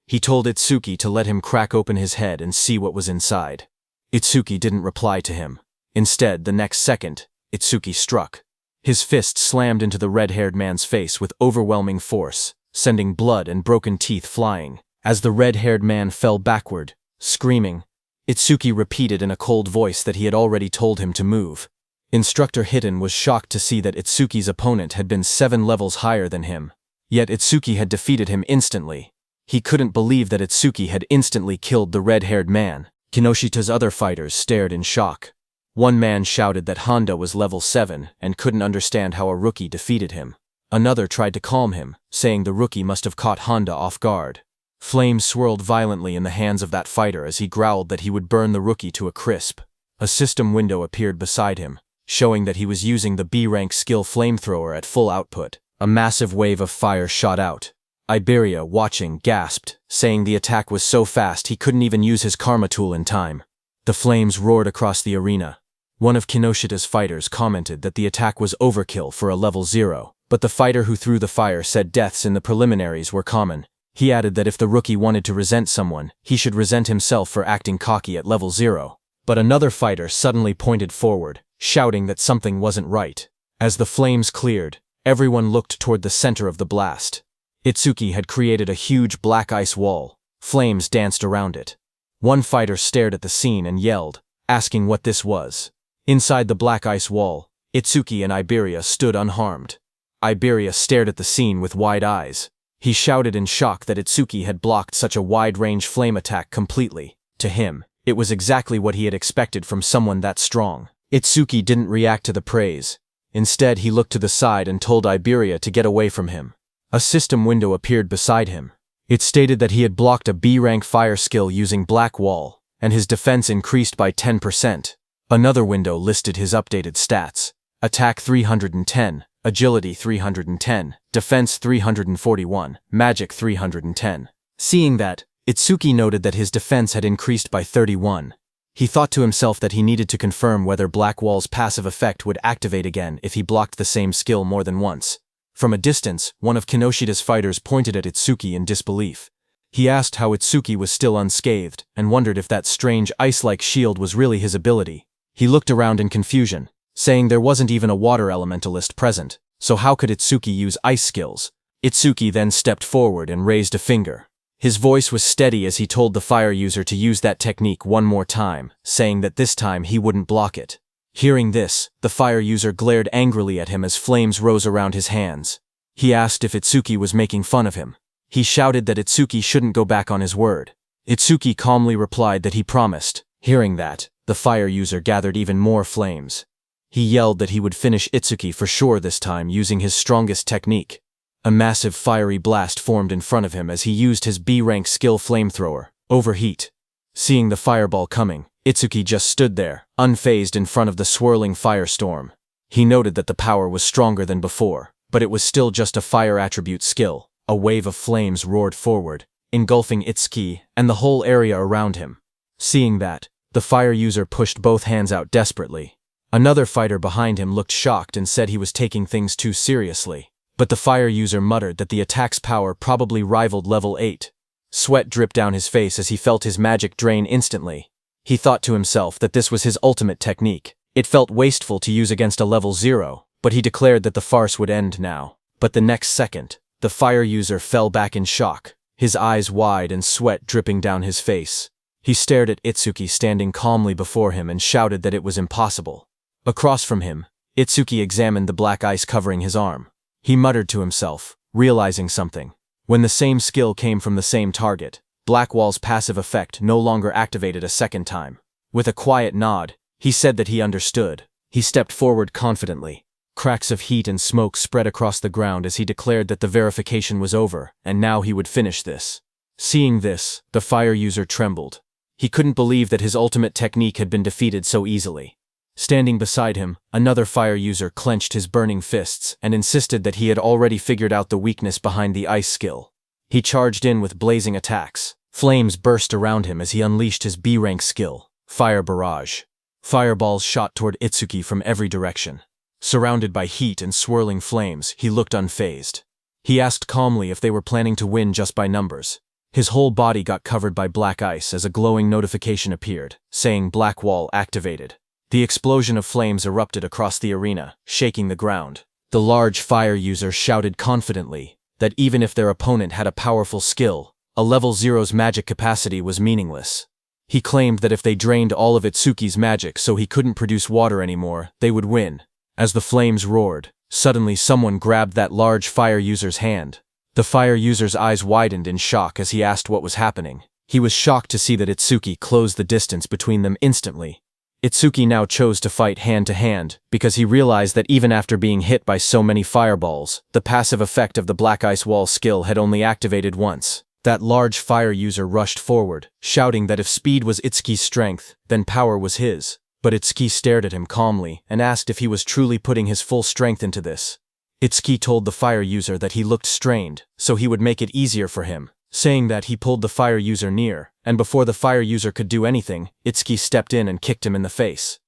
He told Itsuki to let him crack open his head and see what was inside. Itsuki didn't reply to him. Instead, the next second, Itsuki struck. His fist slammed into the red-haired man's face with overwhelming force, sending blood and broken teeth flying. As the red-haired man fell backward, screaming, Itsuki repeated in a cold voice that he had already told him to move. Instructor Hiton was shocked to see that Itsuki's opponent had been 7 levels higher than him. Yet Itsuki had defeated him instantly. He couldn't believe that Itsuki had instantly killed the red-haired man. Kinoshita's other fighters stared in shock. One man shouted that Honda was level 7 and couldn't understand how a rookie defeated him. Another tried to calm him, saying the rookie must have caught Honda off guard. Flames swirled violently in the hands of that fighter as he growled that he would burn the rookie to a crisp. A system window appeared beside him, showing that he was using the B-rank skill flamethrower at full output. A massive wave of fire shot out. Iberia, watching, gasped, saying the attack was so fast he couldn't even use his karma tool in time. The flames roared across the arena. One of Kinoshita's fighters commented that the attack was overkill for a level 0, but the fighter who threw the fire said deaths in the preliminaries were common. He added that if the rookie wanted to resent someone, he should resent himself for acting cocky at level 0. But another fighter suddenly pointed forward, shouting that something wasn't right. As the flames cleared, everyone looked toward the center of the blast. Itsuki had created a huge black ice wall. Flames danced around it. One fighter stared at the scene and yelled, asking what this was. Inside the black ice wall, Itsuki and Iberia stood unharmed. Iberia stared at the scene with wide eyes. He shouted in shock that Itsuki had blocked such a wide-range flame attack completely. To him, it was exactly what he had expected from someone that strong. Itsuki didn't react to the praise. Instead, he looked to the side and told Iberia to get away from him. A system window appeared beside him. It stated that he had blocked a B-rank fire skill using Black Wall, and his defense increased by 10%. Another window listed his updated stats. Attack 310, Agility 310, Defense 341, Magic 310. Seeing that, Itsuki noted that his defense had increased by 31. He thought to himself that he needed to confirm whether Black Wall's passive effect would activate again if he blocked the same skill more than once. From a distance, one of Kinoshida's fighters pointed at Itsuki in disbelief. He asked how Itsuki was still unscathed, and wondered if that strange ice-like shield was really his ability. He looked around in confusion, saying there wasn't even a water elementalist present, so how could Itsuki use ice skills? Itsuki then stepped forward and raised a finger. His voice was steady as he told the fire user to use that technique one more time, saying that this time he wouldn't block it. Hearing this, the fire user glared angrily at him as flames rose around his hands. He asked if Itsuki was making fun of him. He shouted that Itsuki shouldn't go back on his word. Itsuki calmly replied that he promised. Hearing that, the fire user gathered even more flames. He yelled that he would finish Itsuki for sure this time using his strongest technique. A massive fiery blast formed in front of him as he used his B-rank skill flamethrower, Overheat. Seeing the fireball coming, Itsuki just stood there, unfazed in front of the swirling firestorm. He noted that the power was stronger than before, but it was still just a fire attribute skill. A wave of flames roared forward, engulfing Itsuki and the whole area around him. Seeing that, the fire user pushed both hands out desperately. Another fighter behind him looked shocked and said he was taking things too seriously. But the fire user muttered that the attack's power probably rivaled level 8. Sweat dripped down his face as he felt his magic drain instantly. He thought to himself that this was his ultimate technique. It felt wasteful to use against a level 0, but he declared that the farce would end now. But the next second, the fire user fell back in shock, his eyes wide and sweat dripping down his face. He stared at Itsuki standing calmly before him and shouted that it was impossible. Across from him, Itsuki examined the black ice covering his arm. He muttered to himself, realizing something. When the same skill came from the same target, Blackwall's passive effect no longer activated a second time. With a quiet nod, he said that he understood. He stepped forward confidently. Cracks of heat and smoke spread across the ground as he declared that the verification was over, and now he would finish this. Seeing this, the fire user trembled. He couldn't believe that his ultimate technique had been defeated so easily. Standing beside him, another fire user clenched his burning fists and insisted that he had already figured out the weakness behind the ice skill. He charged in with blazing attacks. Flames burst around him as he unleashed his B-rank skill, Fire Barrage. Fireballs shot toward Itsuki from every direction. Surrounded by heat and swirling flames, he looked unfazed. He asked calmly if they were planning to win just by numbers. His whole body got covered by black ice as a glowing notification appeared, saying Blackwall activated. The explosion of flames erupted across the arena, shaking the ground. The large fire user shouted confidently that even if their opponent had a powerful skill, a level 0's magic capacity was meaningless. He claimed that if they drained all of Itsuki's magic so he couldn't produce water anymore, they would win. As the flames roared, suddenly someone grabbed that large fire user's hand. The fire user's eyes widened in shock as he asked what was happening. He was shocked to see that Itsuki closed the distance between them instantly. Itsuki now chose to fight hand-to-hand because he realized that even after being hit by so many fireballs, the passive effect of the Black Ice Wall skill had only activated once. That large fire user rushed forward, shouting that if speed was Itsuki's strength, then power was his. But Itsuki stared at him calmly and asked if he was truly putting his full strength into this. Itsuki told the fire user that he looked strained, so he would make it easier for him. Saying that, he pulled the fire user near, and before the fire user could do anything, Itsuki stepped in and kicked him in the face.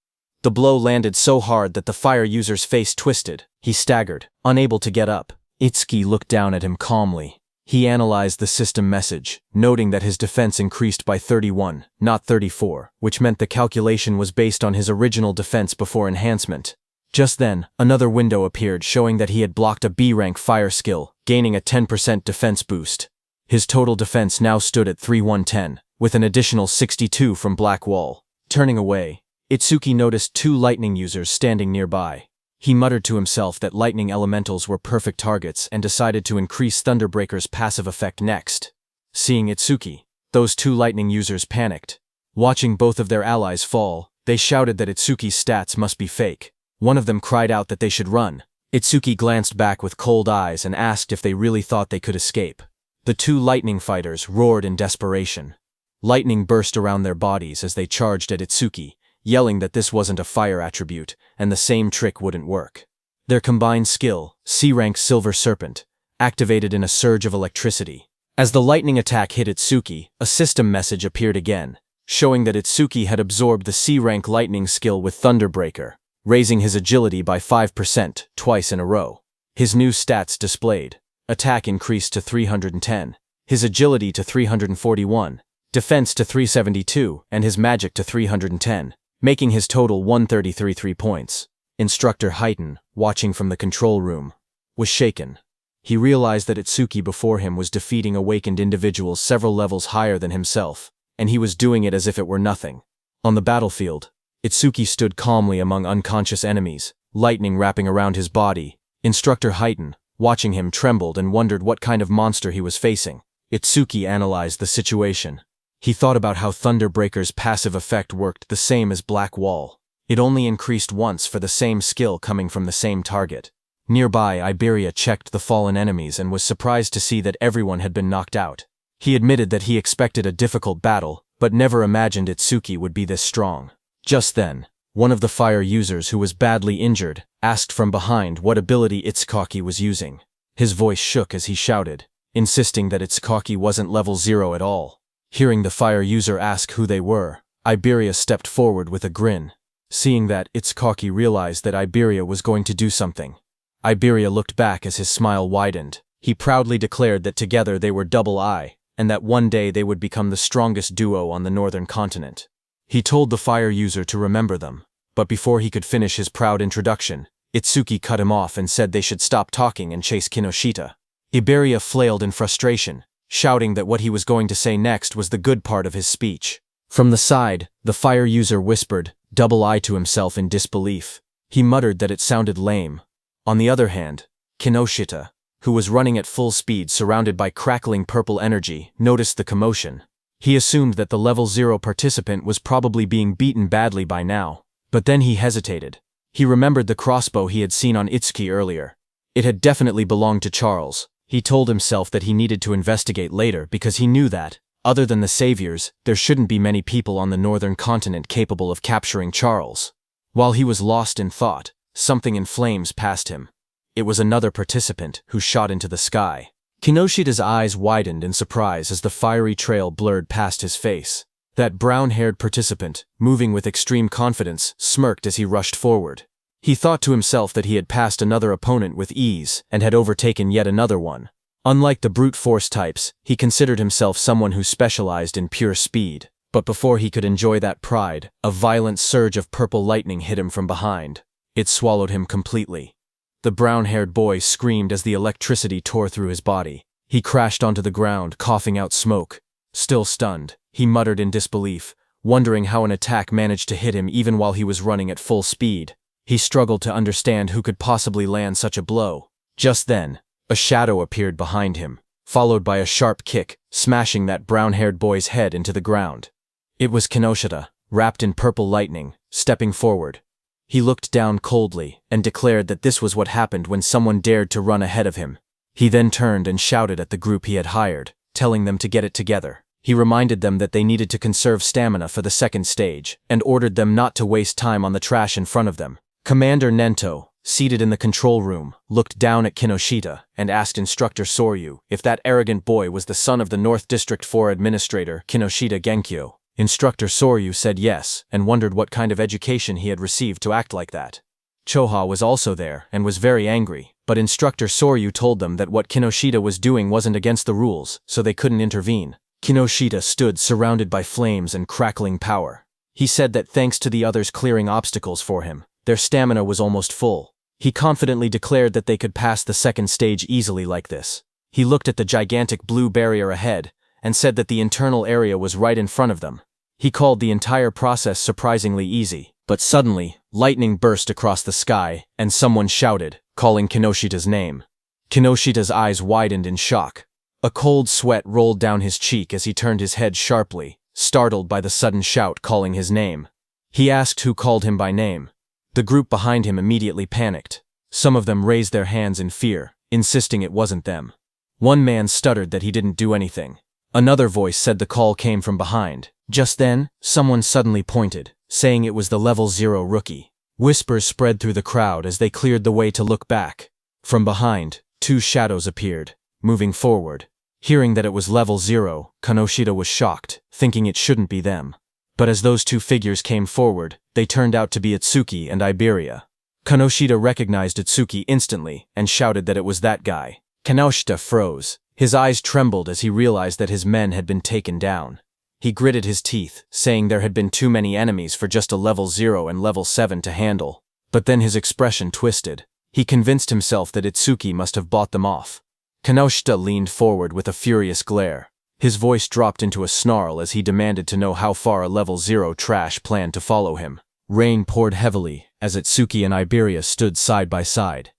The blow landed so hard that the fire user's face twisted. He staggered, unable to get up. Itsuki looked down at him calmly. He analyzed the system message, noting that his defense increased by 31, not 34, which meant the calculation was based on his original defense before enhancement. Just then, another window appeared showing that he had blocked a B-rank fire skill, gaining a 10% defense boost. His total defense now stood at 3110, with an additional 62 from Blackwall. Turning away, Itsuki noticed two lightning users standing nearby. He muttered to himself that lightning elementals were perfect targets and decided to increase Thunderbreaker's passive effect next. Seeing Itsuki, those two lightning users panicked. Watching both of their allies fall, they shouted that Itsuki's stats must be fake. One of them cried out that they should run. Itsuki glanced back with cold eyes and asked if they really thought they could escape. The two lightning fighters roared in desperation. Lightning burst around their bodies as they charged at Itsuki, yelling that this wasn't a fire attribute, and the same trick wouldn't work. Their combined skill, C-rank Silver Serpent, activated in a surge of electricity. As the lightning attack hit Itsuki, a system message appeared again, showing that Itsuki had absorbed the C-rank lightning skill with Thunderbreaker, raising his agility by 5% twice in a row. His new stats displayed. Attack increased to 310, his agility to 341, defense to 372, and his magic to 310, making his total 133 points. Instructor Heighten, watching from the control room, was shaken. He realized that Itsuki before him was defeating awakened individuals several levels higher than himself, and he was doing it as if it were nothing. On the battlefield, Itsuki stood calmly among unconscious enemies, lightning wrapping around his body. Instructor Heighten, watching him, trembled and wondered what kind of monster he was facing. Itsuki analyzed the situation. He thought about how Thunderbreaker's passive effect worked the same as Blackwall. It only increased once for the same skill coming from the same target. Nearby, Iberia checked the fallen enemies and was surprised to see that everyone had been knocked out. He admitted that he expected a difficult battle, but never imagined Itsuki would be this strong. Just then, one of the fire users who was badly injured asked from behind what ability Itsuki was using. His voice shook as he shouted, insisting that Itsuki wasn't level 0 at all. Hearing the fire user ask who they were, Iberia stepped forward with a grin. Seeing that, Itsuki realized that Iberia was going to do something. Iberia looked back as his smile widened. He proudly declared that together they were Double I, and that one day they would become the strongest duo on the northern continent. He told the fire user to remember them. But before he could finish his proud introduction, Itsuki cut him off and said they should stop talking and chase Kinoshita. Iberia flailed in frustration, shouting that what he was going to say next was the good part of his speech. From the side, the fire user whispered, double I to himself in disbelief. He muttered that it sounded lame. On the other hand, Kinoshita, who was running at full speed surrounded by crackling purple energy, noticed the commotion. He assumed that the level 0 participant was probably being beaten badly by now. But then he hesitated. He remembered the crossbow he had seen on Itsuki earlier. It had definitely belonged to Charles. He told himself that he needed to investigate later because he knew that, other than the saviors, there shouldn't be many people on the northern continent capable of capturing Charles. While he was lost in thought, something in flames passed him. It was another participant who shot into the sky. Kinoshita's eyes widened in surprise as the fiery trail blurred past his face. That brown-haired participant, moving with extreme confidence, smirked as he rushed forward. He thought to himself that he had passed another opponent with ease and had overtaken yet another one. Unlike the brute force types, he considered himself someone who specialized in pure speed. But before he could enjoy that pride, a violent surge of purple lightning hit him from behind. It swallowed him completely. The brown-haired boy screamed as the electricity tore through his body. He crashed onto the ground, coughing out smoke. Still stunned, he muttered in disbelief, wondering how an attack managed to hit him even while he was running at full speed. He struggled to understand who could possibly land such a blow. Just then, a shadow appeared behind him, followed by a sharp kick, smashing that brown-haired boy's head into the ground. It was Kinoshita, wrapped in purple lightning, stepping forward. He looked down coldly and declared that this was what happened when someone dared to run ahead of him. He then turned and shouted at the group he had hired, telling them to get it together. He reminded them that they needed to conserve stamina for the second stage, and ordered them not to waste time on the trash in front of them. Commander Nento, seated in the control room, looked down at Kinoshita and asked Instructor Soryu if that arrogant boy was the son of the North District 4 Administrator Kinoshita Genkyo. Instructor Soryu said yes and wondered what kind of education he had received to act like that. Choha was also there and was very angry, but Instructor Soryu told them that what Kinoshita was doing wasn't against the rules, so they couldn't intervene. Kinoshita stood surrounded by flames and crackling power. He said that thanks to the others clearing obstacles for him, their stamina was almost full. He confidently declared that they could pass the second stage easily like this. He looked at the gigantic blue barrier ahead and said that the internal area was right in front of them. He called the entire process surprisingly easy, but suddenly, lightning burst across the sky and someone shouted, calling Kinoshita's name. Kinoshita's eyes widened in shock. A cold sweat rolled down his cheek as he turned his head sharply, startled by the sudden shout calling his name. He asked who called him by name. The group behind him immediately panicked. Some of them raised their hands in fear, insisting it wasn't them. One man stuttered that he didn't do anything. Another voice said the call came from behind. Just then, someone suddenly pointed, saying it was the level 0 rookie. Whispers spread through the crowd as they cleared the way to look back. From behind, two shadows appeared, moving forward. Hearing that it was level 0, Kinoshita was shocked, thinking it shouldn't be them. But as those two figures came forward, they turned out to be Itsuki and Iberia. Kinoshita recognized Itsuki instantly and shouted that it was that guy. Kinoshita froze. His eyes trembled as he realized that his men had been taken down. He gritted his teeth, saying there had been too many enemies for just a level 0 and level 7 to handle. But then his expression twisted. He convinced himself that Itsuki must have bought them off. Kinoshita leaned forward with a furious glare. His voice dropped into a snarl as he demanded to know how far a level 0 trash planned to follow him. Rain poured heavily as Itsuki and Iberia stood side by side.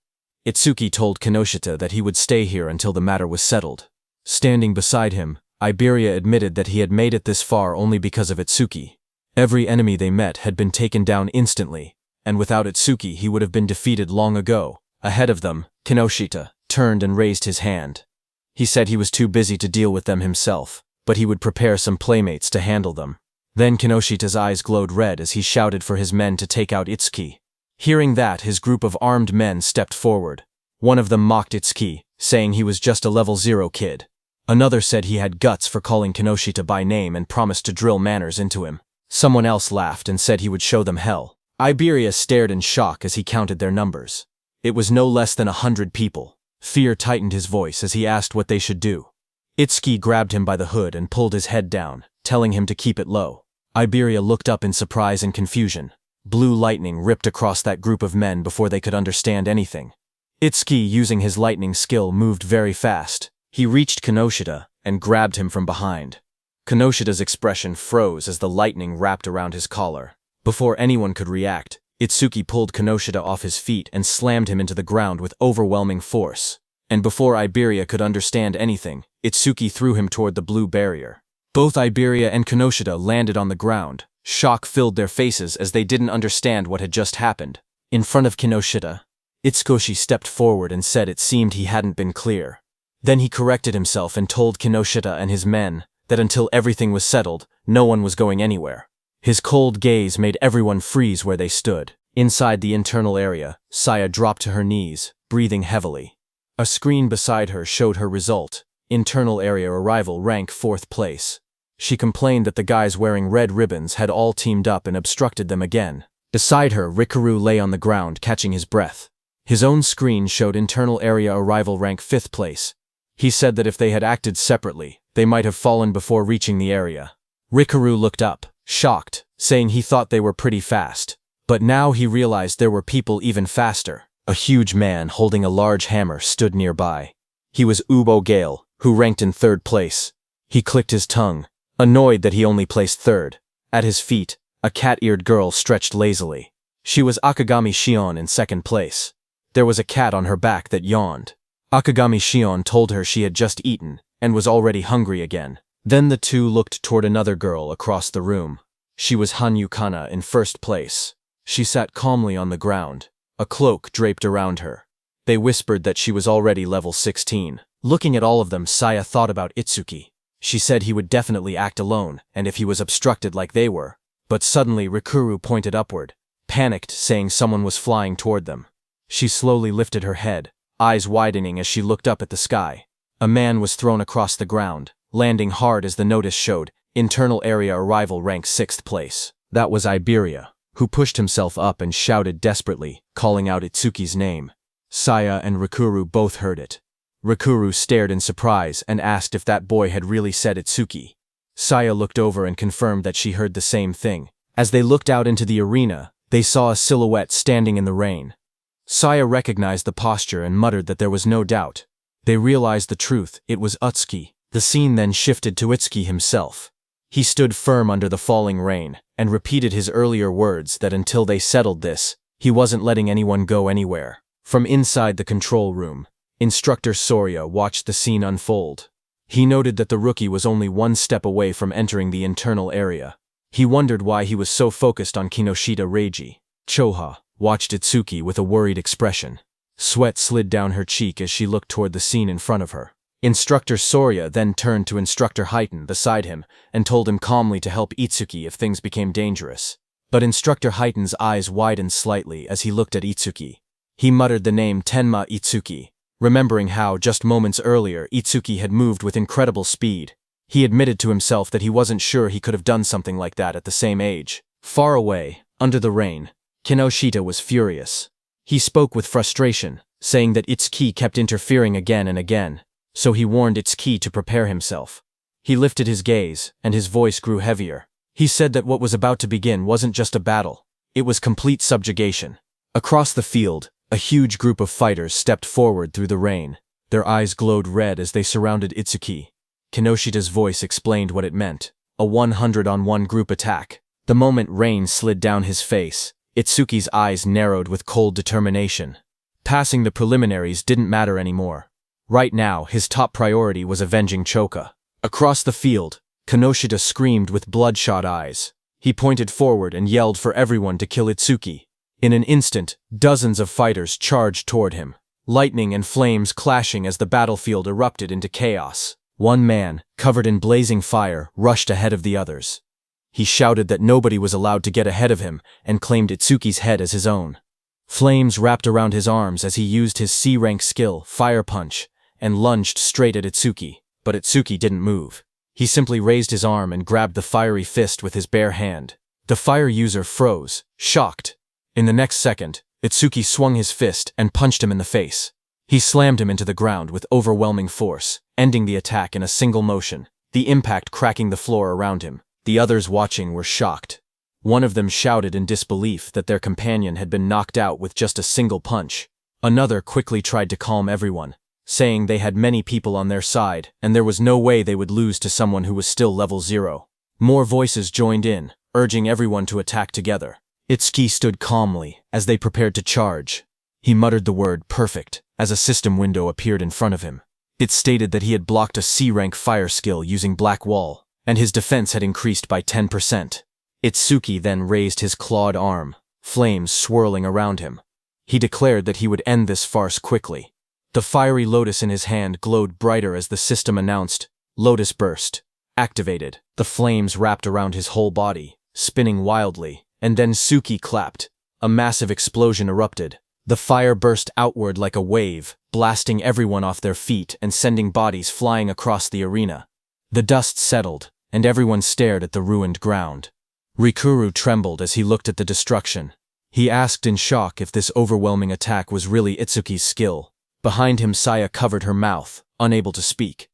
Itsuki told Kinoshita that he would stay here until the matter was settled. Standing beside him, Iberia admitted that he had made it this far only because of Itsuki. Every enemy they met had been taken down instantly, and without Itsuki he would have been defeated long ago. Ahead of them, Kinoshita turned and raised his hand. He said he was too busy to deal with them himself, but he would prepare some playmates to handle them. Then Kinoshita's eyes glowed red as he shouted for his men to take out Itsuki. Hearing that, his group of armed men stepped forward. One of them mocked Itsuki, saying he was just a level 0 kid. Another said he had guts for calling Kinoshita by name and promised to drill manners into him. Someone else laughed and said he would show them hell. Iberia stared in shock as he counted their numbers. It was no less than 100 people. Fear tightened his voice as he asked what they should do. Itsuki grabbed him by the hood and pulled his head down, telling him to keep it low. Iberia looked up in surprise and confusion. Blue lightning ripped across that group of men before they could understand anything. Itsuki, using his lightning skill, moved very fast. He reached Kinoshita and grabbed him from behind. Kinoshita's expression froze as the lightning wrapped around his collar. Before anyone could react, Itsuki pulled Kinoshita off his feet and slammed him into the ground with overwhelming force. And before Iberia could understand anything, Itsuki threw him toward the blue barrier. Both Iberia and Kinoshita landed on the ground. Shock filled their faces as they didn't understand what had just happened. In front of Kinoshita, Itsukoshi stepped forward and said it seemed he hadn't been clear. Then he corrected himself and told Kinoshita and his men that until everything was settled, no one was going anywhere. His cold gaze made everyone freeze where they stood. Inside the internal area, Saya dropped to her knees, breathing heavily. A screen beside her showed her result. Internal area arrival, rank 4th place. She complained that the guys wearing red ribbons had all teamed up and obstructed them again. Beside her, Rikaru lay on the ground, catching his breath. His own screen showed internal area arrival, rank 5th place. He said that if they had acted separately, they might have fallen before reaching the area. Rikaru looked up, shocked, saying he thought they were pretty fast. But now he realized there were people even faster. A huge man holding a large hammer stood nearby. He was Ubo Gale, who ranked in 3rd place. He clicked his tongue, annoyed that he only placed 3rd. At his feet, a cat-eared girl stretched lazily. She was Akagami Shion in 2nd place. There was a cat on her back that yawned. Akagami Shion told her she had just eaten and was already hungry again. Then the two looked toward another girl across the room. She was Hanyu Kana in 1st place. She sat calmly on the ground, a cloak draped around her. They whispered that she was already level 16. Looking at all of them, Saya thought about Itsuki. She said he would definitely act alone, and if he was obstructed like they were. But suddenly Rikuru pointed upward, panicked, saying someone was flying toward them. She slowly lifted her head, eyes widening as she looked up at the sky. A man was thrown across the ground, landing hard as the notice showed, internal area arrival, rank 6th place. That was Iberia, who pushed himself up and shouted desperately, calling out Itsuki's name. Saya and Rikuru both heard it. Rikuru stared in surprise and asked if that boy had really said Itsuki. Saya looked over and confirmed that she heard the same thing. As they looked out into the arena, they saw a silhouette standing in the rain. Saya recognized the posture and muttered that there was no doubt. They realized the truth, it was Utsuki. The scene then shifted to Itsuki himself. He stood firm under the falling rain, and repeated his earlier words that until they settled this, he wasn't letting anyone go anywhere. From inside the control room, Instructor Soria watched the scene unfold. He noted that the rookie was only one step away from entering the internal area. He wondered why he was so focused on Kinoshita Reiji. Choha watched Itsuki with a worried expression. Sweat slid down her cheek as she looked toward the scene in front of her. Instructor Soria then turned to Instructor Haiten beside him and told him calmly to help Itsuki if things became dangerous. But Instructor Haiten's eyes widened slightly as he looked at Itsuki. He muttered the name Tenma Itsuki, remembering how, just moments earlier, Itsuki had moved with incredible speed. He admitted to himself that he wasn't sure he could have done something like that at the same age. Far away, under the rain, Kinoshita was furious. He spoke with frustration, saying that Itsuki kept interfering again and again, so he warned Itsuki to prepare himself. He lifted his gaze, and his voice grew heavier. He said that what was about to begin wasn't just a battle, it was complete subjugation. Across the field, a huge group of fighters stepped forward through the rain. Their eyes glowed red as they surrounded Itsuki. Kinoshita's voice explained what it meant, a 100-on-1 group attack. The moment rain slid down his face, Itsuki's eyes narrowed with cold determination. Passing the preliminaries didn't matter anymore. Right now, his top priority was avenging Choka. Across the field, Kinoshita screamed with bloodshot eyes. He pointed forward and yelled for everyone to kill Itsuki. In an instant, dozens of fighters charged toward him, lightning and flames clashing as the battlefield erupted into chaos. One man, covered in blazing fire, rushed ahead of the others. He shouted that nobody was allowed to get ahead of him and claimed Itsuki's head as his own. Flames wrapped around his arms as he used his C-rank skill, Fire Punch, and lunged straight at Itsuki, but Itsuki didn't move. He simply raised his arm and grabbed the fiery fist with his bare hand. The fire user froze, shocked. In the next second, Itsuki swung his fist and punched him in the face. He slammed him into the ground with overwhelming force, ending the attack in a single motion, the impact cracking the floor around him. The others watching were shocked. One of them shouted in disbelief that their companion had been knocked out with just a single punch. Another quickly tried to calm everyone, saying they had many people on their side and there was no way they would lose to someone who was still level 0. More voices joined in, urging everyone to attack together. Itsuki stood calmly as they prepared to charge. He muttered the word perfect as a system window appeared in front of him. It stated that he had blocked a C-rank fire skill using Black Wall, and his defense had increased by 10%. Itsuki then raised his clawed arm, flames swirling around him. He declared that he would end this farce quickly. The fiery lotus in his hand glowed brighter as the system announced, Lotus Burst. Activated. The flames wrapped around his whole body, spinning wildly, and then Suki clapped. A massive explosion erupted. The fire burst outward like a wave, blasting everyone off their feet and sending bodies flying across the arena. The dust settled, and everyone stared at the ruined ground. Rikuru trembled as he looked at the destruction. He asked in shock if this overwhelming attack was really Itsuki's skill. Behind him, Saya covered her mouth, unable to speak.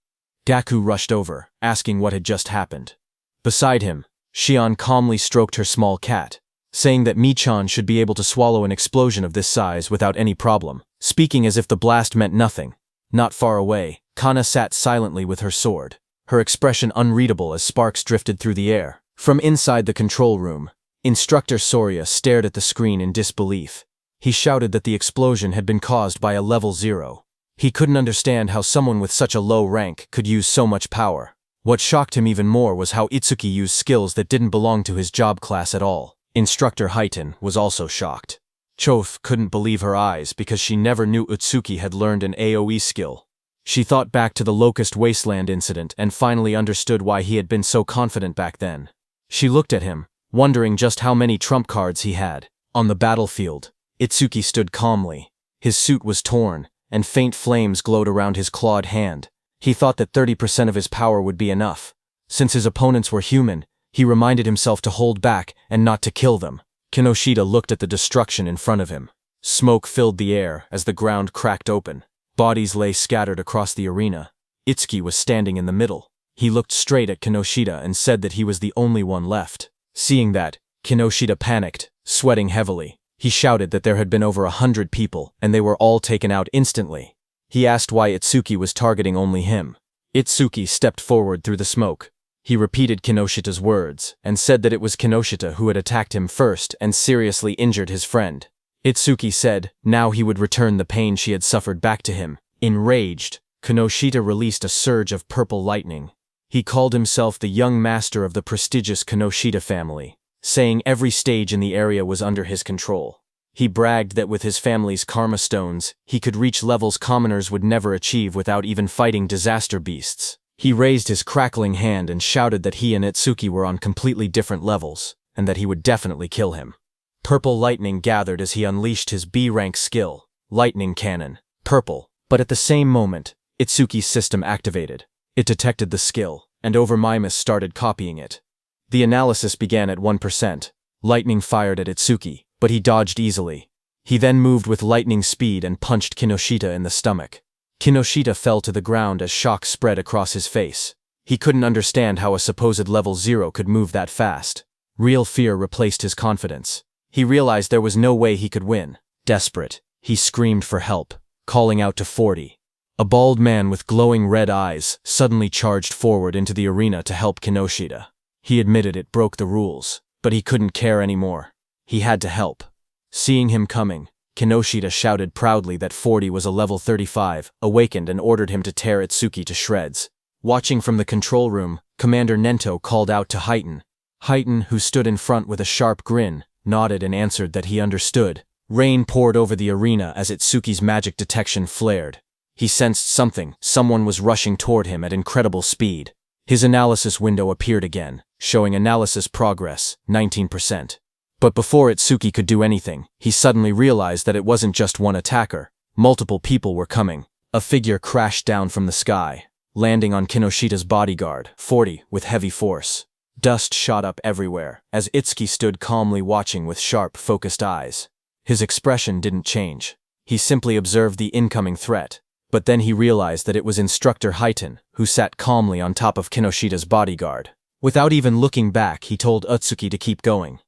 Gaku rushed over, asking what had just happened. Beside him, Shion calmly stroked her small cat, saying that Michan should be able to swallow an explosion of this size without any problem, speaking as if the blast meant nothing. Not far away, Kana sat silently with her sword, her expression unreadable as sparks drifted through the air. From inside the control room, Instructor Soria stared at the screen in disbelief. He shouted that the explosion had been caused by a level 0. He couldn't understand how someone with such a low rank could use so much power. What shocked him even more was how Itsuki used skills that didn't belong to his job class at all. Instructor Haiten was also shocked. Choth couldn't believe her eyes because she never knew Itsuki had learned an AoE skill. She thought back to the Locust Wasteland incident and finally understood why he had been so confident back then. She looked at him, wondering just how many trump cards he had. On the battlefield, Itsuki stood calmly. His suit was torn, and faint flames glowed around his clawed hand. He thought that 30% of his power would be enough. Since his opponents were human, he reminded himself to hold back and not to kill them. Kinoshita looked at the destruction in front of him. Smoke filled the air as the ground cracked open. Bodies lay scattered across the arena. Itsuki was standing in the middle. He looked straight at Kinoshita and said that he was the only one left. Seeing that, Kinoshita panicked, sweating heavily. He shouted that there had been over 100 people, and they were all taken out instantly. He asked why Itsuki was targeting only him. Itsuki stepped forward through the smoke. He repeated Kinoshita's words, and said that it was Kinoshita who had attacked him first and seriously injured his friend. Itsuki said now he would return the pain she had suffered back to him. Enraged, Kinoshita released a surge of purple lightning. He called himself the young master of the prestigious Kinoshita family, saying every stage in the area was under his control. He bragged that with his family's karma stones, he could reach levels commoners would never achieve without even fighting disaster beasts. He raised his crackling hand and shouted that he and Itsuki were on completely different levels, and that he would definitely kill him. Purple lightning gathered as he unleashed his B-rank skill, Lightning Cannon. Purple. But at the same moment, Itsuki's system activated. It detected the skill, and Overmimus started copying it. The analysis began at 1%. Lightning fired at Itsuki, but he dodged easily. He then moved with lightning speed and punched Kinoshita in the stomach. Kinoshita fell to the ground as shock spread across his face. He couldn't understand how a supposed level 0 could move that fast. Real fear replaced his confidence. He realized there was no way he could win. Desperate, he screamed for help, calling out to 40. A bald man with glowing red eyes suddenly charged forward into the arena to help Kinoshita. He admitted it broke the rules, but he couldn't care anymore. He had to help. Seeing him coming, Kinoshita shouted proudly that 40 was a level 35, awakened and ordered him to tear Itsuki to shreds. Watching from the control room, Commander Nento called out to Haiten. Haiten, who stood in front with a sharp grin, nodded and answered that he understood. Rain poured over the arena as Itsuki's magic detection flared. He sensed something. Someone was rushing toward him at incredible speed. His analysis window appeared again, showing analysis progress, 19%. But before Itsuki could do anything, he suddenly realized that it wasn't just one attacker. Multiple people were coming. A figure crashed down from the sky, landing on Kinoshita's bodyguard, 40, with heavy force. Dust shot up everywhere, as Itsuki stood calmly watching with sharp, focused eyes. His expression didn't change. He simply observed the incoming threat. But then he realized that it was Instructor Haiten, who sat calmly on top of Kinoshita's bodyguard. Without even looking back, he told Itsuki to keep going.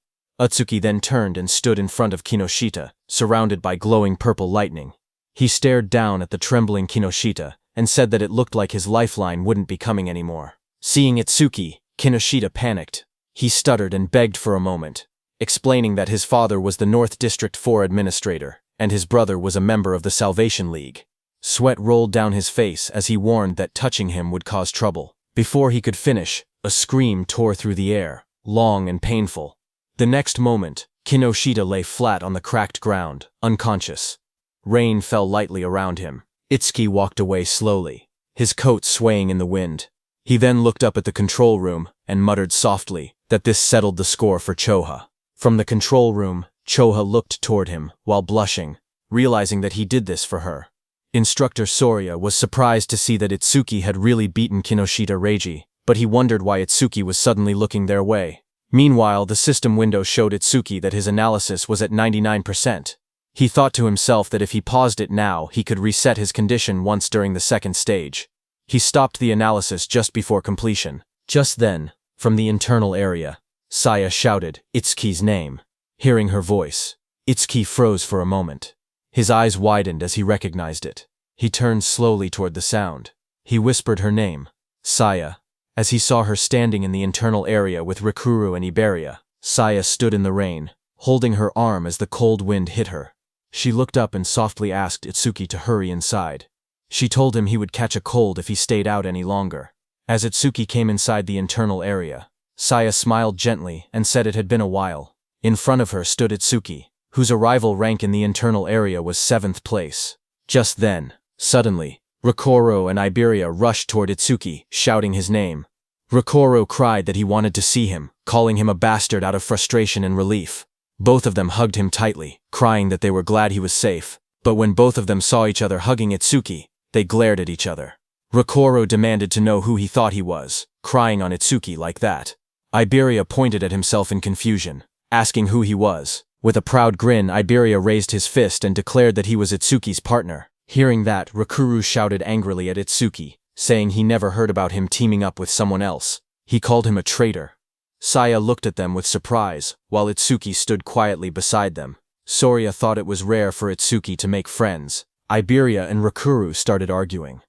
Utsuki then turned and stood in front of Kinoshita, surrounded by glowing purple lightning. He stared down at the trembling Kinoshita and said that it looked like his lifeline wouldn't be coming anymore. Seeing Itsuki, Kinoshita panicked. He stuttered and begged for a moment, explaining that his father was the North District 4 administrator, and his brother was a member of the Salvation League. Sweat rolled down his face as he warned that touching him would cause trouble. Before he could finish, a scream tore through the air, long and painful. The next moment, Kinoshita lay flat on the cracked ground, unconscious. Rain fell lightly around him. Itsuki walked away slowly, his coat swaying in the wind. He then looked up at the control room and muttered softly that this settled the score for Choha. From the control room, Choha looked toward him while blushing, realizing that he did this for her. Instructor Soria was surprised to see that Itsuki had really beaten Kinoshita Reiji, but he wondered why Itsuki was suddenly looking their way. Meanwhile, the system window showed Itsuki that his analysis was at 99%. He thought to himself that if he paused it now, he could reset his condition once during the second stage. He stopped the analysis just before completion. Just then, from the internal area, Saya shouted Itsuki's name. Hearing her voice, Itsuki froze for a moment. His eyes widened as he recognized it. He turned slowly toward the sound. He whispered her name, Saya. As he saw her standing in the internal area with Rikuru and Iberia, Saya stood in the rain, holding her arm as the cold wind hit her. She looked up and softly asked Itsuki to hurry inside. She told him he would catch a cold if he stayed out any longer. As Itsuki came inside the internal area, Saya smiled gently and said it had been a while. In front of her stood Itsuki, whose arrival rank in the internal area was 7th place. Just then, suddenly, Rikuru and Iberia rushed toward Itsuki, shouting his name. Rikuru cried that he wanted to see him, calling him a bastard out of frustration and relief. Both of them hugged him tightly, crying that they were glad he was safe. But when both of them saw each other hugging Itsuki, they glared at each other. Rikuru demanded to know who he thought he was, crying on Itsuki like that. Iberia pointed at himself in confusion, asking who he was. With a proud grin, Iberia raised his fist and declared that he was Itsuki's partner. Hearing that, Rikuru shouted angrily at Itsuki, saying he never heard about him teaming up with someone else. He called him a traitor. Saya looked at them with surprise, while Itsuki stood quietly beside them. Soria thought it was rare for Itsuki to make friends. Iberia and Rikuru started arguing.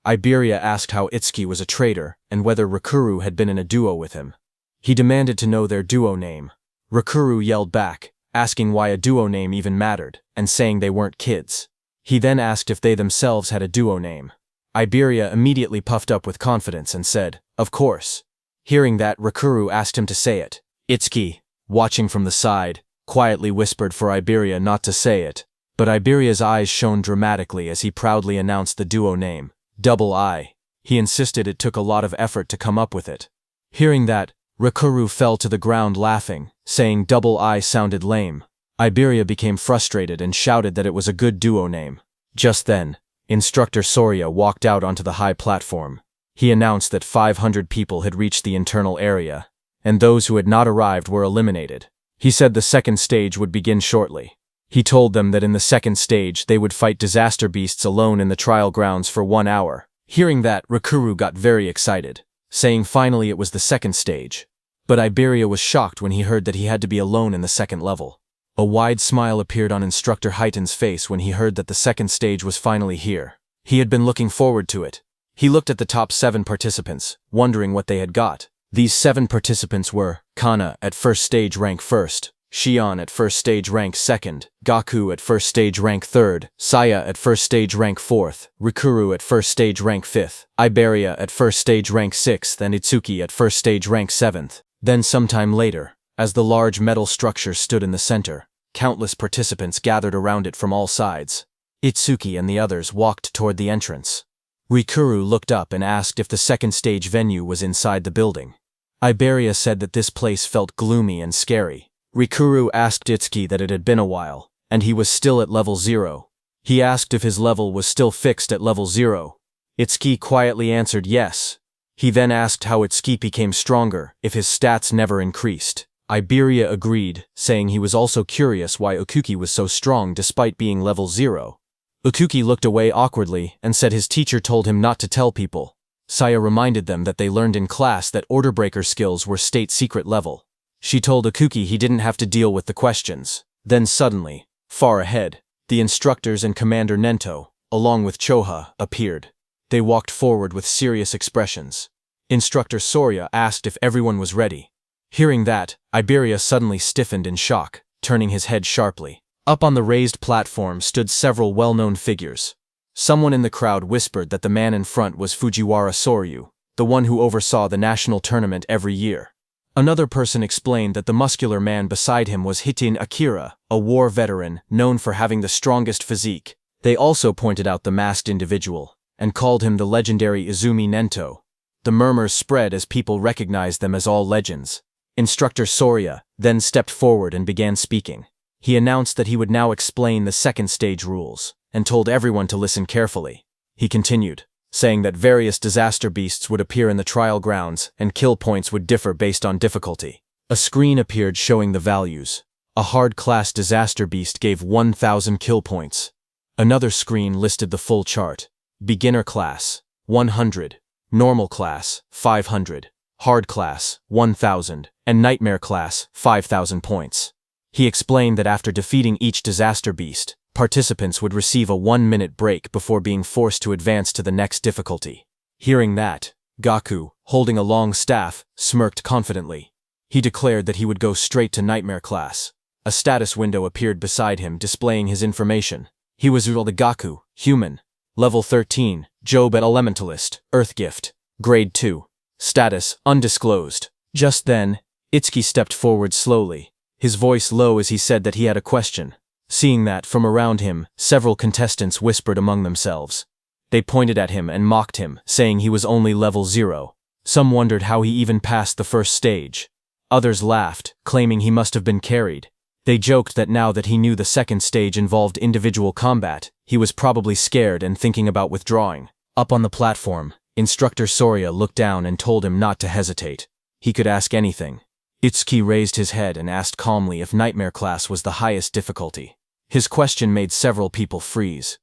Iberia asked how Itsuki was a traitor and whether Rikuru had been in a duo with him. He demanded to know their duo name. Rikuru yelled back, asking why a duo name even mattered, and saying they weren't kids. He then asked if they themselves had a duo name. Iberia immediately puffed up with confidence and said, "Of course." Hearing that, Rikuru asked him to say it. Itsuki, watching from the side, quietly whispered for Iberia not to say it, but Iberia's eyes shone dramatically as he proudly announced the duo name, Double I. He insisted it took a lot of effort to come up with it. Hearing that, Rikuru fell to the ground laughing, saying Double I sounded lame. Iberia became frustrated and shouted that it was a good duo name. Just then, Instructor Soria walked out onto the high platform. He announced that 500 people had reached the internal area, and those who had not arrived were eliminated. He said the second stage would begin shortly. He told them that in the second stage they would fight disaster beasts alone in the trial grounds for 1 hour. Hearing that, Rikuru got very excited, saying finally it was the second stage. But Iberia was shocked when he heard that he had to be alone in the second level. A wide smile appeared on Instructor Heiton's face when he heard that the second stage was finally here. He had been looking forward to it. He looked at the top 7 participants, wondering what they had got. These 7 participants were Kana at first stage rank 1st, Shion at first stage rank 2nd, Gaku at first stage rank 3rd, Saya at first stage rank 4th, Rikuru at first stage rank 5th, Iberia at first stage rank 6th, and Itsuki at first stage rank 7th. Then sometime later, as the large metal structure stood in the center, countless participants gathered around it from all sides. Itsuki and the others walked toward the entrance. Rikuru looked up and asked if the second stage venue was inside the building. Iberia said that this place felt gloomy and scary. Rikuru asked Itsuki that it had been a while, and he was still at level 0. He asked if his level was still fixed at level 0. Itsuki quietly answered yes. He then asked how Itsuki became stronger if his stats never increased. Iberia agreed, saying he was also curious why Okuki was so strong despite being level 0. Okuki looked away awkwardly and said his teacher told him not to tell people. Saya reminded them that they learned in class that order breaker skills were state secret level. She told Ikuki he didn't have to deal with the questions. Then suddenly, far ahead, the instructors and Commander Nento, along with Choha, appeared. They walked forward with serious expressions. Instructor Soria asked if everyone was ready. Hearing that, Iberia suddenly stiffened in shock, turning his head sharply. Up on the raised platform stood several well-known figures. Someone in the crowd whispered that the man in front was Fujiwara Soryu, the one who oversaw the national tournament every year. Another person explained that the muscular man beside him was Hitin Akira, a war veteran known for having the strongest physique. They also pointed out the masked individual, and called him the legendary Izumi Nento. The murmurs spread as people recognized them as all legends. Instructor Soria then stepped forward and began speaking. He announced that he would now explain the second stage rules, and told everyone to listen carefully. He continued, saying that various disaster beasts would appear in the trial grounds and kill points would differ based on difficulty. A screen appeared showing the values. A hard-class disaster beast gave 1,000 kill points. Another screen listed the full chart. Beginner class, 100. Normal class, 500. Hard class, 1,000. And Nightmare class, 5,000 points. He explained that after defeating each disaster beast, participants would receive a 1-minute break before being forced to advance to the next difficulty. Hearing that, Gaku, holding a long staff, smirked confidently. He declared that he would go straight to Nightmare class. A status window appeared beside him displaying his information. He was the Gaku, human. Level 13, Job Elementalist, Earth Gift. Grade 2. Status, undisclosed. Just then, Itsuki stepped forward slowly, his voice low as he said that he had a question. Seeing that, from around him, several contestants whispered among themselves. They pointed at him and mocked him, saying he was only level 0. Some wondered how he even passed the first stage. Others laughed, claiming he must have been carried. They joked that now that he knew the second stage involved individual combat, he was probably scared and thinking about withdrawing. Up on the platform, Instructor Soria looked down and told him not to hesitate. He could ask anything. Itsuki raised his head and asked calmly if Nightmare class was the highest difficulty. His question made several people freeze.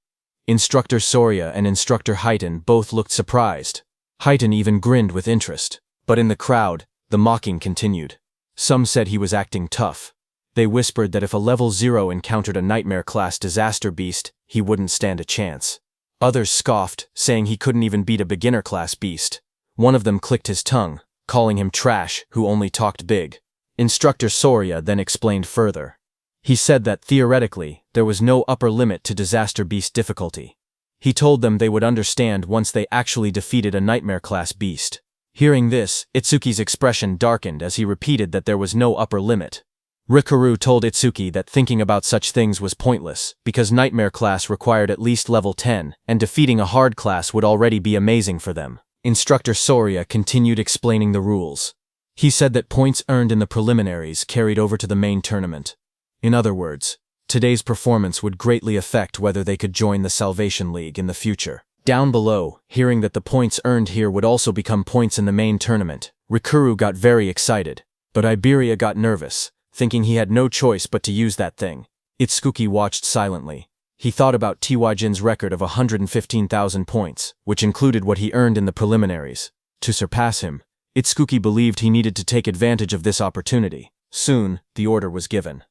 Instructor Soria and Instructor Highton both looked surprised. Highton even grinned with interest. But in the crowd, the mocking continued. Some said he was acting tough. They whispered that if a level 0 encountered a Nightmare class disaster beast, he wouldn't stand a chance. Others scoffed, saying he couldn't even beat a beginner class beast. One of them clicked his tongue, calling him trash who only talked big. Instructor Soria then explained further. He said that theoretically, there was no upper limit to disaster beast difficulty. He told them they would understand once they actually defeated a Nightmare class beast. Hearing this, Itsuki's expression darkened as he repeated that there was no upper limit. Rikuru told Itsuki that thinking about such things was pointless, because Nightmare class required at least level 10, and defeating a hard class would already be amazing for them. Instructor Soria continued explaining the rules. He said that points earned in the preliminaries carried over to the main tournament. In other words, today's performance would greatly affect whether they could join the Salvation League in the future. Down below, hearing that the points earned here would also become points in the main tournament, Rikuru got very excited. But Iberia got nervous, thinking he had no choice but to use that thing. Itsuki watched silently. He thought about Tiwajin's record of 115,000 points, which included what he earned in the preliminaries. To surpass him, Itsuki believed he needed to take advantage of this opportunity. Soon, the order was given.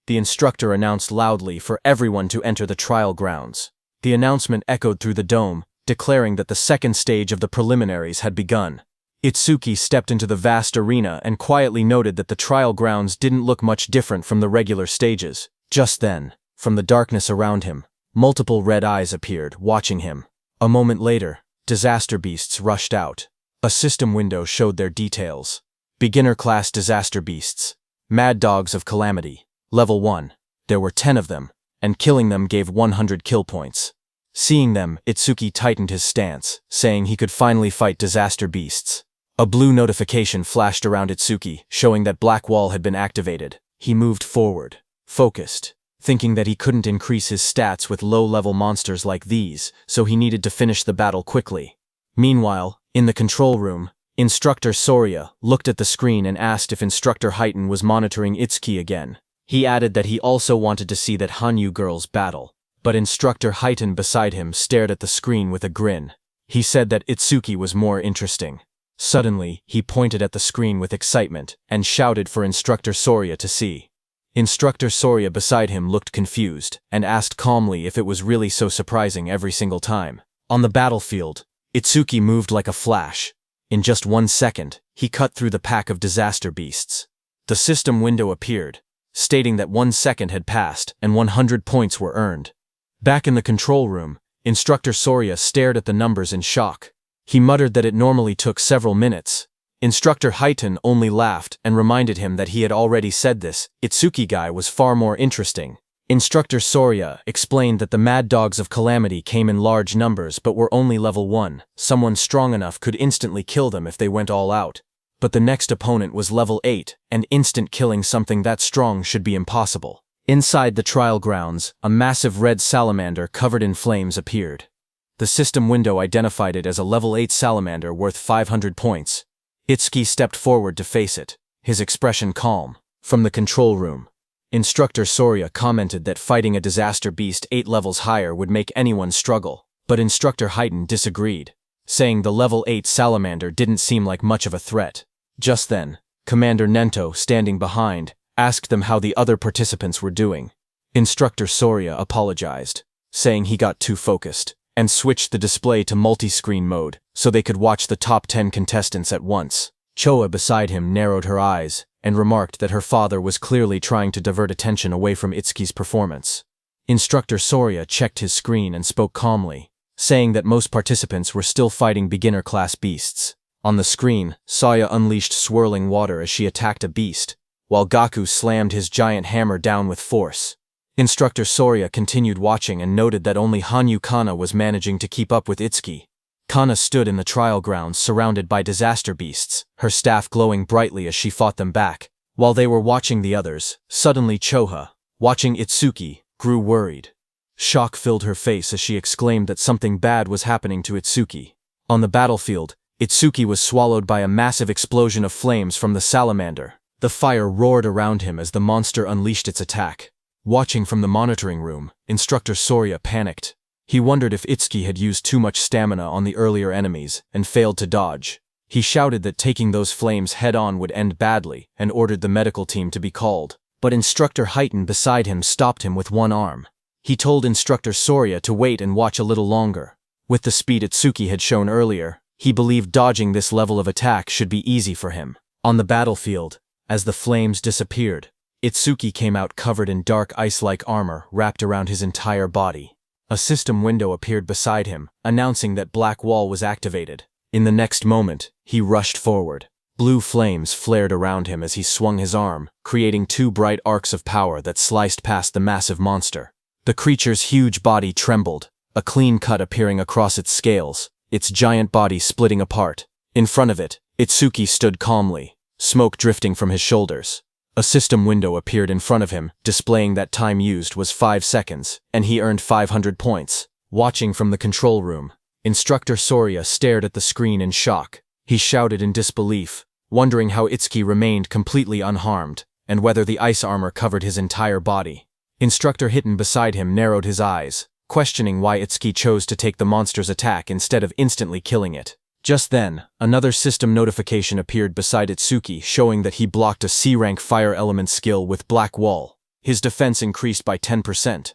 The instructor announced loudly for everyone to enter the trial grounds. The announcement echoed through the dome, declaring that the second stage of the preliminaries had begun. Itsuki stepped into the vast arena and quietly noted that the trial grounds didn't look much different from the regular stages. Just then, from the darkness around him, multiple red eyes appeared, watching him. A moment later, disaster beasts rushed out. A system window showed their details. Beginner class disaster beasts. Mad dogs of calamity. Level 1. There were 10 of them, and killing them gave 100 kill points. Seeing them, Itsuki tightened his stance, saying he could finally fight disaster beasts. A blue notification flashed around Itsuki, showing that Black Wall had been activated. He moved forward, focused, thinking that he couldn't increase his stats with low-level monsters like these, so he needed to finish the battle quickly. Meanwhile, in the control room, Instructor Soria looked at the screen and asked if Instructor Highton was monitoring Itsuki again. He added that he also wanted to see that Hanyu girls battle, but Instructor Highton beside him stared at the screen with a grin. He said that Itsuki was more interesting. Suddenly, he pointed at the screen with excitement and shouted for Instructor Soria to see. Instructor Soria beside him looked confused and asked calmly if it was really so surprising every single time. On the battlefield, Itsuki moved like a flash. In just 1 second, he cut through the pack of disaster beasts. The system window appeared, stating that 1 second had passed and 100 points were earned. Back in the control room, Instructor Soria stared at the numbers in shock. He muttered that it normally took several minutes. Instructor Highton only laughed and reminded him that he had already said this. Itsuki guy was far more interesting. Instructor Soria explained that the Mad Dogs of Calamity came in large numbers but were only level 1. Someone strong enough could instantly kill them if they went all out. But the next opponent was level 8, and instant killing something that strong should be impossible. Inside the trial grounds, a massive red salamander covered in flames appeared. The system window identified it as a level 8 salamander worth 500 points. Itsuki stepped forward to face it, his expression calm. From the control room, Instructor Soria commented that fighting a disaster beast 8 levels higher would make anyone struggle, but Instructor Highton disagreed, saying the level 8 salamander didn't seem like much of a threat. Just then, Commander Nento, standing behind, asked them how the other participants were doing. Instructor Soria apologized, saying he got too focused, and switched the display to multi-screen mode so they could watch the top 10 contestants at once. Choa beside him narrowed her eyes and remarked that her father was clearly trying to divert attention away from Itsuki's performance. Instructor Soria checked his screen and spoke calmly, saying that most participants were still fighting beginner-class beasts. On the screen, Saya unleashed swirling water as she attacked a beast, while Gaku slammed his giant hammer down with force. Instructor Soria continued watching and noted that only Hanyu Kana was managing to keep up with Itsuki. Kana stood in the trial grounds surrounded by disaster beasts, her staff glowing brightly as she fought them back. While they were watching the others, suddenly Choha, watching Itsuki, grew worried. Shock filled her face as she exclaimed that something bad was happening to Itsuki. On the battlefield, Itsuki was swallowed by a massive explosion of flames from the salamander. The fire roared around him as the monster unleashed its attack. Watching from the monitoring room, Instructor Soria panicked. He wondered if Itsuki had used too much stamina on the earlier enemies and failed to dodge. He shouted that taking those flames head-on would end badly and ordered the medical team to be called. But Instructor Highton beside him stopped him with one arm. He told Instructor Soria to wait and watch a little longer. With the speed Itsuki had shown earlier, he believed dodging this level of attack should be easy for him. On the battlefield, as the flames disappeared, Itsuki came out covered in dark ice-like armor wrapped around his entire body. A system window appeared beside him, announcing that Black Wall was activated. In the next moment, he rushed forward. Blue flames flared around him as he swung his arm, creating 2 bright arcs of power that sliced past the massive monster. The creature's huge body trembled, a clean cut appearing across its scales, its giant body splitting apart. In front of it, Itsuki stood calmly, smoke drifting from his shoulders. A system window appeared in front of him, displaying that time used was 5 seconds, and he earned 500 points. Watching from the control room, Instructor Soria stared at the screen in shock. He shouted in disbelief, wondering how Itsuki remained completely unharmed, and whether the ice armor covered his entire body. Instructor Highton beside him narrowed his eyes, questioning why Itsuki chose to take the monster's attack instead of instantly killing it. Just then, another system notification appeared beside Itsuki showing that he blocked a C-rank fire element skill with Black Wall. His defense increased by 10%.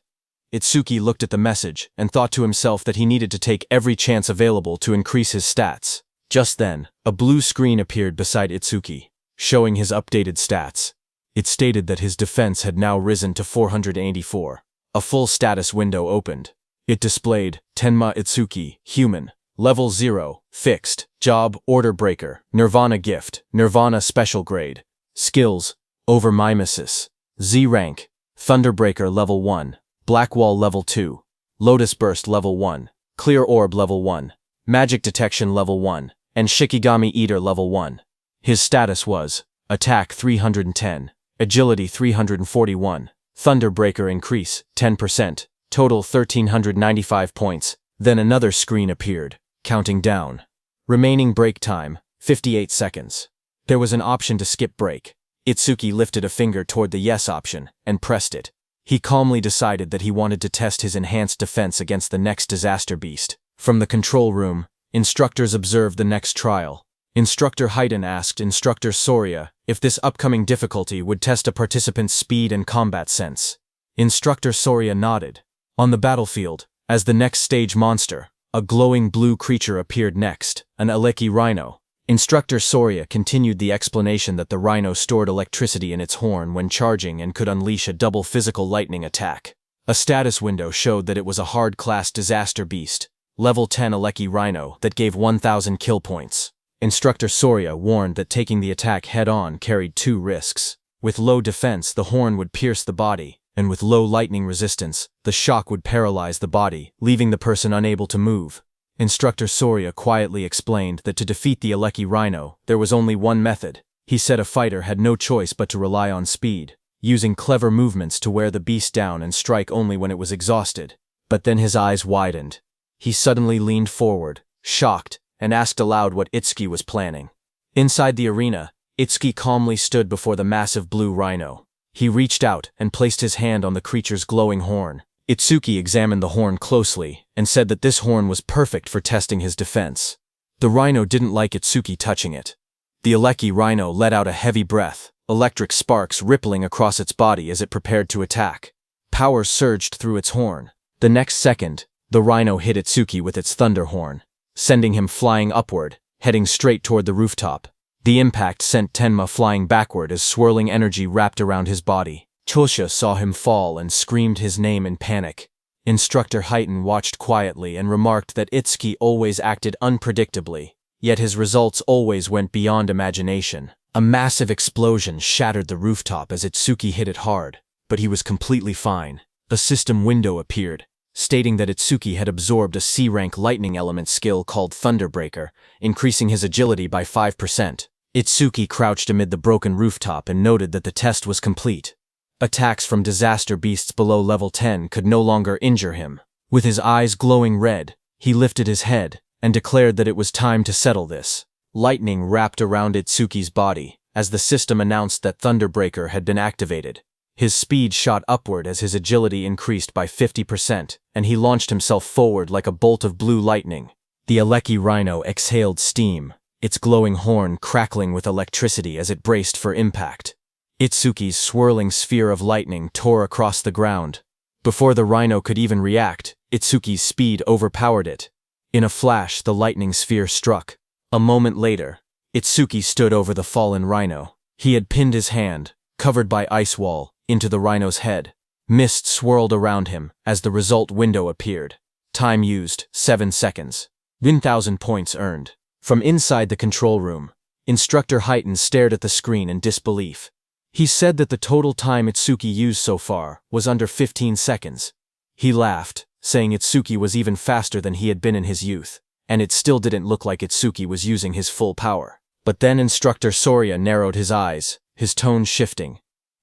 Itsuki looked at the message and thought to himself that he needed to take every chance available to increase his stats. Just then, a blue screen appeared beside Itsuki, showing his updated stats. It stated that his defense had now risen to 484. A full status window opened. It displayed, Tenma Itsuki, Human. Level 0, Fixed, Job, Order Breaker, Nirvana Gift, Nirvana Special Grade. Skills, Overmimesis. Z Rank, Thunderbreaker Level 1, Black Wall Level 2, Lotus Burst Level 1, Clear Orb Level 1, Magic Detection Level 1, and Shikigami Eater Level 1. His status was, Attack 310, Agility 341, Thunderbreaker Increase, 10%, total 1395 points. Then another screen appeared, counting down. Remaining break time, 58 seconds. There was an option to skip break. Itsuki lifted a finger toward the yes option and pressed it. He calmly decided that he wanted to test his enhanced defense against the next disaster beast. From the control room, instructors observed the next trial. Instructor Haydn asked Instructor Soria if this upcoming difficulty would test a participant's speed and combat sense. Instructor Soria nodded. On the battlefield, as the next stage monster, a glowing blue creature appeared next, an Aleki rhino. Instructor Soria continued the explanation that the rhino stored electricity in its horn when charging and could unleash a double physical lightning attack. A status window showed that it was a hard-class disaster beast, level 10 Aleki rhino that gave 1,000 kill points. Instructor Soria warned that taking the attack head-on carried 2 risks. With low defense, the horn would pierce the body, and with low lightning resistance, the shock would paralyze the body, leaving the person unable to move. Instructor Soria quietly explained that to defeat the Aleki rhino, there was only one method. He said a fighter had no choice but to rely on speed, using clever movements to wear the beast down and strike only when it was exhausted. But then his eyes widened. He suddenly leaned forward, shocked, and asked aloud what Itsuki was planning. Inside the arena, Itsuki calmly stood before the massive blue rhino. He reached out and placed his hand on the creature's glowing horn. Itsuki examined the horn closely and said that this horn was perfect for testing his defense. The rhino didn't like Itsuki touching it. The Aleki rhino let out a heavy breath, electric sparks rippling across its body as it prepared to attack. Power surged through its horn. The next second, the rhino hit Itsuki with its thunder horn, sending him flying upward, heading straight toward the rooftop. The impact sent Tenma flying backward as swirling energy wrapped around his body. Chosha saw him fall and screamed his name in panic. Instructor Haydn watched quietly and remarked that Itsuki always acted unpredictably, yet his results always went beyond imagination. A massive explosion shattered the rooftop as Itsuki hit it hard, but he was completely fine. A system window appeared, stating that Itsuki had absorbed a C-rank lightning element skill called Thunderbreaker, increasing his agility by 5%. Itsuki crouched amid the broken rooftop and noted that the test was complete. Attacks from disaster beasts below level 10 could no longer injure him. With his eyes glowing red, he lifted his head and declared that it was time to settle this. Lightning wrapped around Itsuki's body as the system announced that Thunderbreaker had been activated. His speed shot upward as his agility increased by 50%, and he launched himself forward like a bolt of blue lightning. The Aleki rhino exhaled steam, its glowing horn crackling with electricity as it braced for impact. Itsuki's swirling sphere of lightning tore across the ground. Before the rhino could even react, Itsuki's speed overpowered it. In a flash, the lightning sphere struck. A moment later, Itsuki stood over the fallen rhino. He had pinned his hand, covered by ice wall, into the rhino's head. Mist swirled around him as the result window appeared. Time used, 7 seconds. 1,000 points earned. From inside the control room, Instructor Haydn stared at the screen in disbelief. He said that the total time Itsuki used so far was under 15 seconds. He laughed, saying Itsuki was even faster than he had been in his youth, and it still didn't look like Itsuki was using his full power. But then Instructor Soria narrowed his eyes, his tone shifting.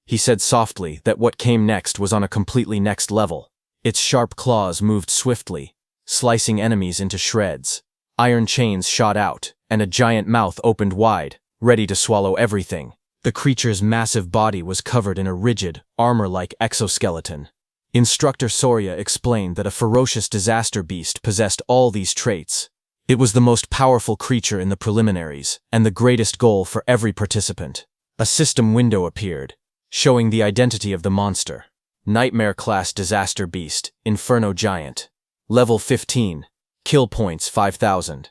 He said softly that what came next was on a completely next level. Its sharp claws moved swiftly, slicing enemies into shreds. Iron chains shot out, and a giant mouth opened wide, ready to swallow everything. The creature's massive body was covered in a rigid, armor-like exoskeleton. Instructor Soria explained that a ferocious disaster beast possessed all these traits. It was the most powerful creature in the preliminaries, and the greatest goal for every participant. A system window appeared, showing the identity of the monster. Nightmare-class disaster beast, Inferno Giant. Level 15. Kill points 5,000.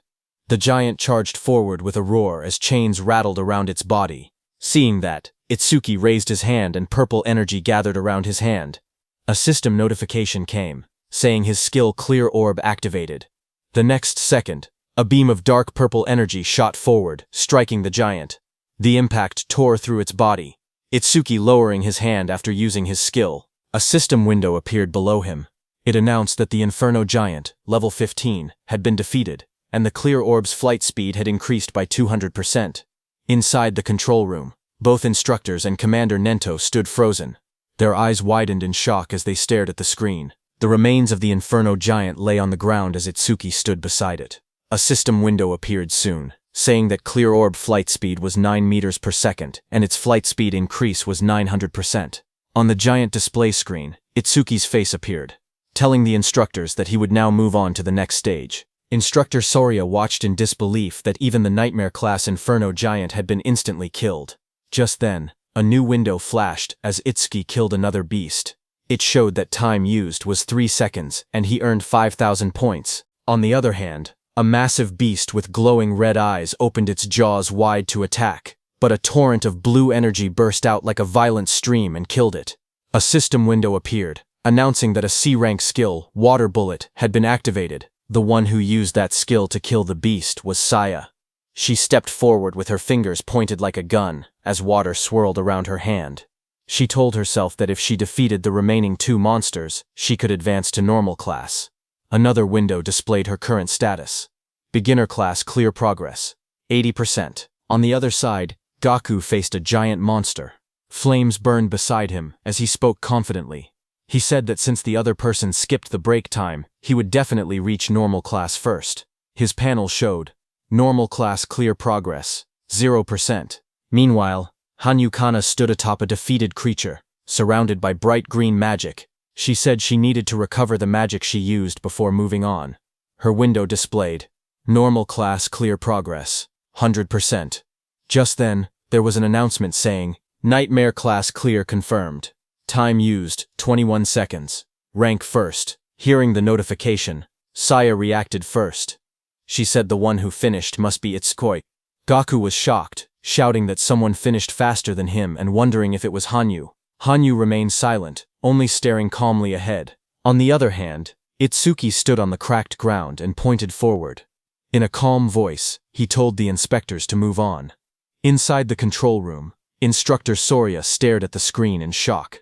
The giant charged forward with a roar as chains rattled around its body. Seeing that, Itsuki raised his hand and purple energy gathered around his hand. A system notification came, saying his skill Clear Orb activated. The next second, a beam of dark purple energy shot forward, striking the giant. The impact tore through its body. Itsuki lowering his hand after using his skill. A system window appeared below him. It announced that the Inferno Giant, level 15, had been defeated, and the Clear Orb's flight speed had increased by 200%. Inside the control room, both instructors and Commander Nento stood frozen. Their eyes widened in shock as they stared at the screen. The remains of the Inferno Giant lay on the ground as Itsuki stood beside it. A system window appeared soon, saying that Clear Orb flight speed was 9 meters per second, and its flight speed increase was 900%. On the giant display screen, Itsuki's face appeared, telling the instructors that he would now move on to the next stage. Instructor Soria watched in disbelief that even the Nightmare-class Inferno Giant had been instantly killed. Just then, a new window flashed as Itsuki killed another beast. It showed that time used was 3 seconds, and he earned 5,000 points. On the other hand, a massive beast with glowing red eyes opened its jaws wide to attack, but a torrent of blue energy burst out like a violent stream and killed it. A system window appeared, announcing that a C-rank skill, Water Bullet, had been activated. The one who used that skill to kill the beast was Saya. She stepped forward with her fingers pointed like a gun, as water swirled around her hand. She told herself that if she defeated the remaining 2 monsters, she could advance to normal class. Another window displayed her current status. Beginner class clear progress, 80%. On the other side, Gaku faced a giant monster. Flames burned beside him as he spoke confidently. He said that since the other person skipped the break time, he would definitely reach normal class first. His panel showed, normal class clear progress, 0%. Meanwhile, Hanyu Kana stood atop a defeated creature, surrounded by bright green magic. She said she needed to recover the magic she used before moving on. Her window displayed, normal class clear progress, 100%. Just then, there was an announcement saying, Nightmare class clear confirmed. Time used, 21 seconds. Rank first. Hearing the notification, Saya reacted first. She said the one who finished must be Itsuki. Gaku was shocked, shouting that someone finished faster than him and wondering if it was Hanyu. Hanyu remained silent, only staring calmly ahead. On the other hand, Itsuki stood on the cracked ground and pointed forward. In a calm voice, he told the inspectors to move on. Inside the control room, Instructor Soria stared at the screen in shock.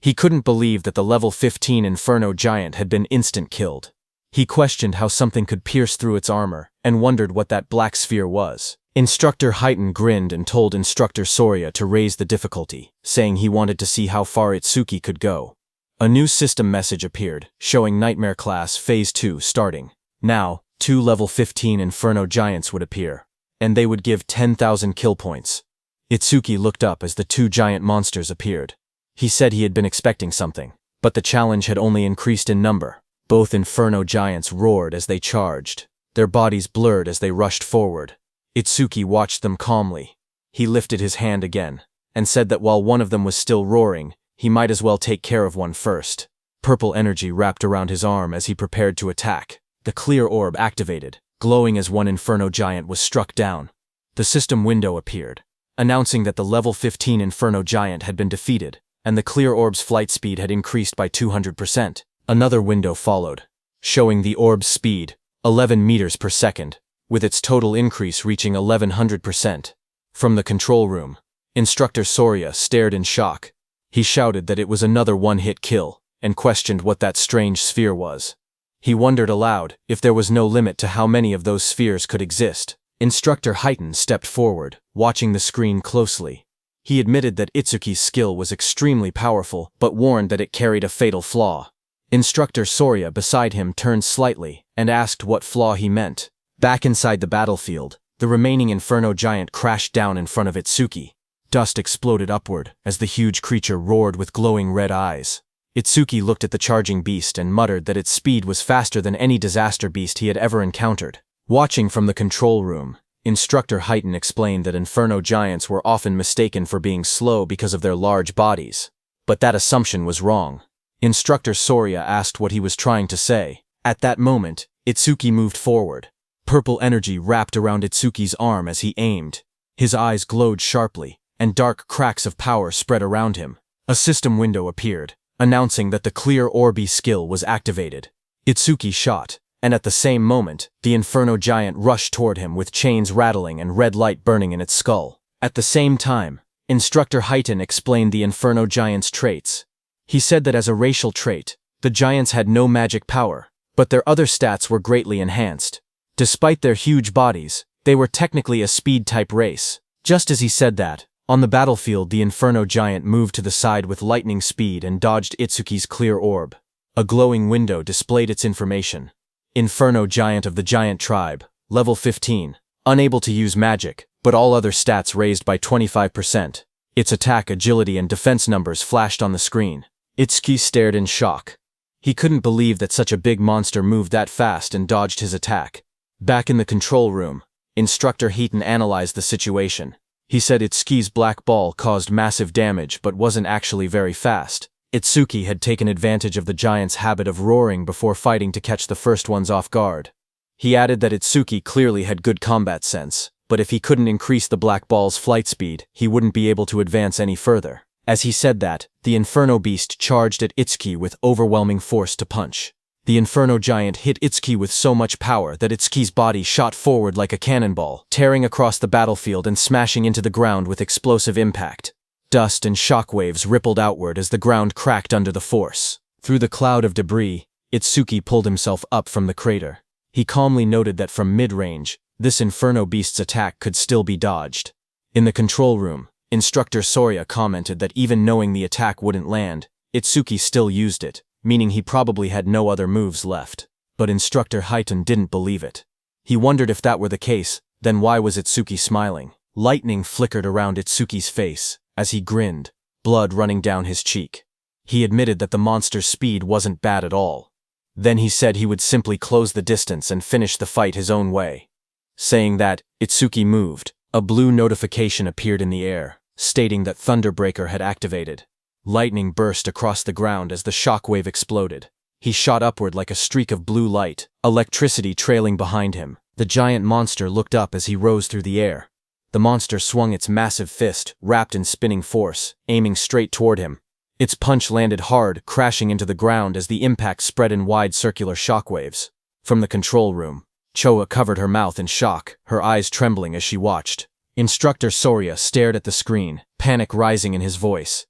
He couldn't believe that the level 15 Inferno Giant had been instant killed. He questioned how something could pierce through its armor, and wondered what that black sphere was. Instructor Heighten grinned and told Instructor Soria to raise the difficulty, saying he wanted to see how far Itsuki could go. A new system message appeared, showing Nightmare Class Phase 2 starting. Now, 2 level 15 Inferno Giants would appear, and they would give 10,000 kill points. Itsuki looked up as the 2 giant monsters appeared. He said he had been expecting something, but the challenge had only increased in number. Both Inferno Giants roared as they charged. Their bodies blurred as they rushed forward. Itsuki watched them calmly. He lifted his hand again, and said that while one of them was still roaring, he might as well take care of one first. Purple energy wrapped around his arm as he prepared to attack. The clear orb activated, glowing as one Inferno Giant was struck down. The system window appeared, announcing that the level 15 Inferno Giant had been defeated, and the clear orb's flight speed had increased by 200%. Another window followed, showing the orb's speed, 11 meters per second, with its total increase reaching 1100%. From the control room, Instructor Soria stared in shock. He shouted that it was another one-hit kill, and questioned what that strange sphere was. He wondered aloud if there was no limit to how many of those spheres could exist. Instructor Heighten stepped forward, watching the screen closely. He admitted that Itsuki's skill was extremely powerful, but warned that it carried a fatal flaw. Instructor Soria beside him turned slightly and asked what flaw he meant. Back inside the battlefield, the remaining Inferno Giant crashed down in front of Itsuki. Dust exploded upward as the huge creature roared with glowing red eyes. Itsuki looked at the charging beast and muttered that its speed was faster than any disaster beast he had ever encountered. Watching from the control room, Instructor Heighten explained that Inferno Giants were often mistaken for being slow because of their large bodies. But that assumption was wrong. Instructor Soria asked what he was trying to say. At that moment, Itsuki moved forward. Purple energy wrapped around Itsuki's arm as he aimed. His eyes glowed sharply, and dark cracks of power spread around him. A system window appeared, announcing that the clear orby skill was activated. Itsuki shot, and at the same moment, the Inferno Giant rushed toward him with chains rattling and red light burning in its skull. At the same time, Instructor Heighten explained the Inferno Giant's traits. He said that as a racial trait, the Giants had no magic power, but their other stats were greatly enhanced. Despite their huge bodies, they were technically a speed-type race. Just as he said that, on the battlefield the Inferno Giant moved to the side with lightning speed and dodged Itsuki's clear orb. A glowing window displayed its information. Inferno Giant of the Giant Tribe, level 15, unable to use magic, but all other stats raised by 25%. Its attack, agility, and defense numbers flashed on the screen. Itsuki stared in shock. He couldn't believe that such a big monster moved that fast and dodged his attack. Back in the control room, Instructor Heaton analyzed the situation. He said Itsuki's black ball caused massive damage but wasn't actually very fast. Itsuki had taken advantage of the giant's habit of roaring before fighting to catch the first ones off guard. He added that Itsuki clearly had good combat sense, but if he couldn't increase the black ball's flight speed, he wouldn't be able to advance any further. As he said that, the Inferno Beast charged at Itsuki with overwhelming force to punch. The Inferno Giant hit Itsuki with so much power that Itsuki's body shot forward like a cannonball, tearing across the battlefield and smashing into the ground with explosive impact. Dust and shockwaves rippled outward as the ground cracked under the force. Through the cloud of debris, Itsuki pulled himself up from the crater. He calmly noted that from mid-range, this Inferno Beast's attack could still be dodged. In the control room, Instructor Soria commented that even knowing the attack wouldn't land, Itsuki still used it, meaning he probably had no other moves left. But Instructor Heaton didn't believe it. He wondered if that were the case, then why was Itsuki smiling? Lightning flickered around Itsuki's face as he grinned, blood running down his cheek. He admitted that the monster's speed wasn't bad at all. Then he said he would simply close the distance and finish the fight his own way. Saying that, Itsuki moved. A blue notification appeared in the air, stating that Thunderbreaker had activated. Lightning burst across the ground as the shockwave exploded. He shot upward like a streak of blue light, electricity trailing behind him. The giant monster looked up as he rose through the air. The monster swung its massive fist, wrapped in spinning force, aiming straight toward him. Its punch landed hard, crashing into the ground as the impact spread in wide circular shockwaves. From the control room, Choa covered her mouth in shock, her eyes trembling as she watched. Instructor Soria stared at the screen, panic rising in his voice.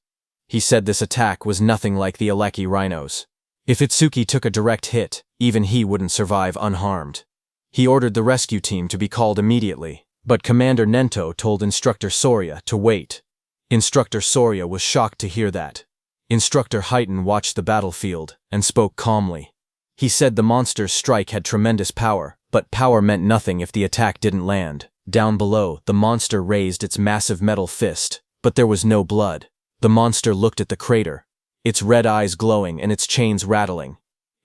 He said this attack was nothing like the Aleki rhinos. If Itsuki took a direct hit, even he wouldn't survive unharmed. He ordered the rescue team to be called immediately, but Commander Nento told Instructor Soria to wait. Instructor Soria was shocked to hear that. Instructor Heaton watched the battlefield and spoke calmly. He said the monster's strike had tremendous power, but power meant nothing if the attack didn't land. Down below, the monster raised its massive metal fist, but there was no blood. The monster looked at the crater, its red eyes glowing and its chains rattling.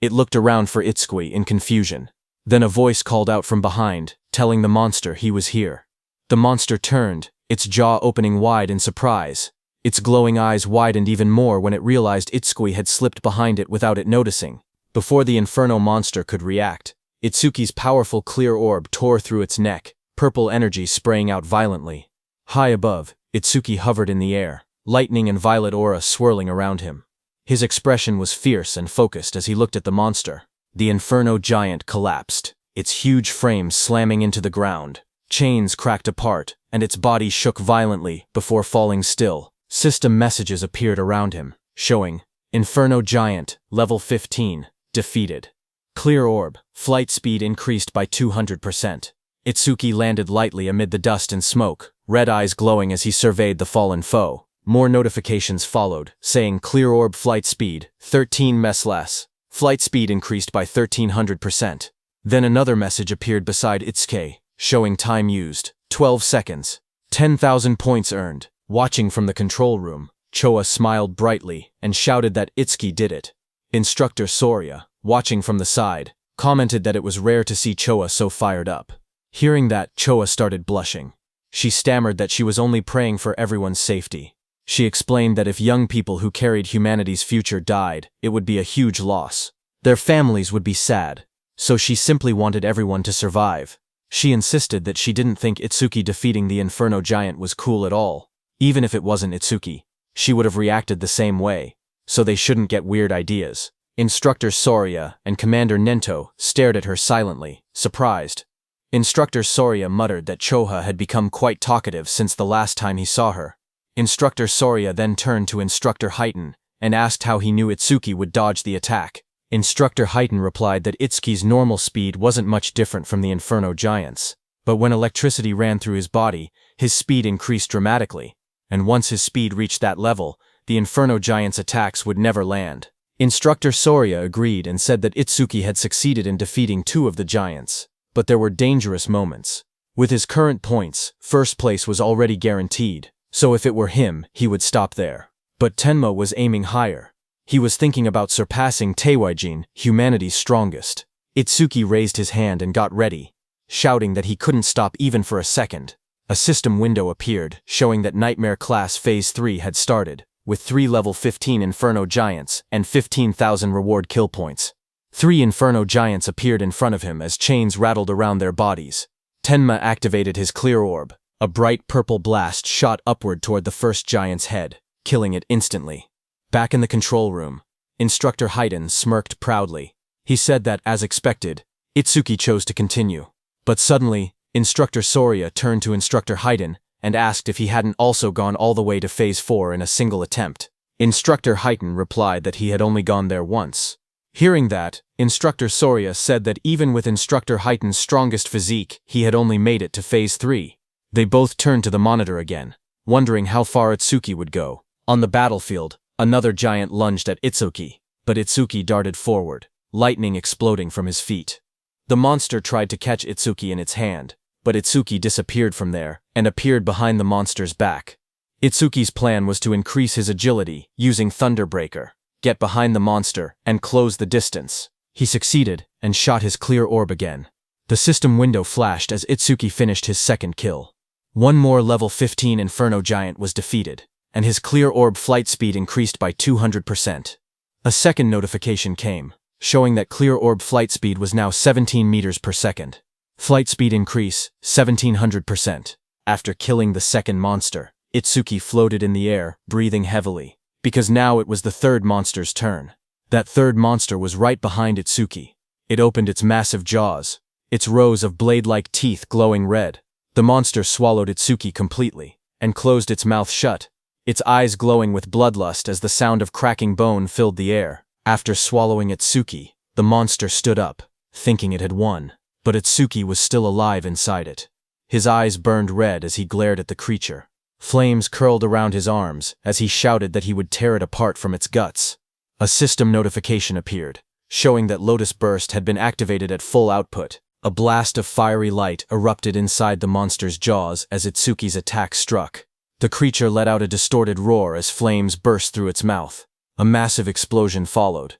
It looked around for Itsuki in confusion. Then a voice called out from behind, telling the monster he was here. The monster turned, its jaw opening wide in surprise. Its glowing eyes widened even more when it realized Itsuki had slipped behind it without it noticing. Before the Inferno monster could react, Itsuki's powerful clear orb tore through its neck, purple energy spraying out violently. High above, Itsuki hovered in the air, lightning and violet aura swirling around him. His expression was fierce and focused as he looked at the monster. The Inferno giant collapsed, its huge frame slamming into the ground. Chains cracked apart, and its body shook violently before falling still. System messages appeared around him, showing Inferno Giant, level 15, defeated. Clear orb, flight speed increased by 200%. Itsuki landed lightly amid the dust and smoke, red eyes glowing as he surveyed the fallen foe. More notifications followed, saying clear orb flight speed, 13 ms less. Flight speed increased by 1300%. Then another message appeared beside Itsuki, showing time used, 12 seconds. 10,000 points earned. Watching from the control room, Choa smiled brightly and shouted that Itsuki did it. Instructor Soria, watching from the side, commented that it was rare to see Choa so fired up. Hearing that, Choa started blushing. She stammered that she was only praying for everyone's safety. She explained that if young people who carried humanity's future died, it would be a huge loss. Their families would be sad, so she simply wanted everyone to survive. She insisted that she didn't think Itsuki defeating the Inferno Giant was cool at all. Even if it wasn't Itsuki, she would have reacted the same way, so they shouldn't get weird ideas. Instructor Soria and Commander Nento stared at her silently, surprised. Instructor Soria muttered that Choha had become quite talkative since the last time he saw her. Instructor Soria then turned to Instructor Heaton and asked how he knew Itsuki would dodge the attack. Instructor Heaton replied that Itsuki's normal speed wasn't much different from the Inferno Giant's, but when electricity ran through his body, his speed increased dramatically. And once his speed reached that level, the Inferno Giant's attacks would never land. Instructor Soria agreed and said that Itsuki had succeeded in defeating 2 of the giants, but there were dangerous moments. With his current points, first place was already guaranteed, so if it were him, he would stop there. But Tenma was aiming higher. He was thinking about surpassing Teiwaijin, humanity's strongest. Itsuki raised his hand and got ready. shouting that he couldn't stop even for a second. A system window appeared, showing that Nightmare Class Phase 3 had started, with 3 level 15 Inferno Giants and 15,000 reward kill points. 3 Inferno Giants appeared in front of him as chains rattled around their bodies. Tenma activated his clear orb. A bright purple blast shot upward toward the first giant's head, killing it instantly. Back in the control room, Instructor Haydn smirked proudly. He said that, as expected, Itsuki chose to continue. But suddenly, Instructor Soria turned to Instructor Haydn and asked if he hadn't also gone all the way to Phase 4 in a single attempt. Instructor Haydn replied that he had only gone there once. Hearing that, Instructor Soria said that even with Instructor Haydn's strongest physique, he had only made it to Phase 3. They both turned to the monitor again, wondering how far Itsuki would go. On the battlefield, another giant lunged at Itsuki, but Itsuki darted forward, lightning exploding from his feet. The monster tried to catch Itsuki in its hand, but Itsuki disappeared from there and appeared behind the monster's back. Itsuki's plan was to increase his agility using Thunderbreaker, get behind the monster, and close the distance. He succeeded and shot his clear orb again. The system window flashed as Itsuki finished his second kill. One more level 15 Inferno Giant was defeated, and his clear orb flight speed increased by 200%. A second notification came, showing that clear orb flight speed was now 17 meters per second. Flight speed increase, 1700%. After killing the second monster, Itsuki floated in the air, breathing heavily, because now it was the third monster's turn. That third monster was right behind Itsuki. It opened its massive jaws, its rows of blade-like teeth glowing red. The monster swallowed Itsuki completely, and closed its mouth shut, its eyes glowing with bloodlust as the sound of cracking bone filled the air. After swallowing Itsuki, the monster stood up, thinking it had won. But Itsuki was still alive inside it. His eyes burned red as he glared at the creature. Flames curled around his arms as he shouted that he would tear it apart from its guts. A system notification appeared, showing that Lotus Burst had been activated at full output. A blast of fiery light erupted inside the monster's jaws as Itsuki's attack struck. The creature let out a distorted roar as flames burst through its mouth. A massive explosion followed.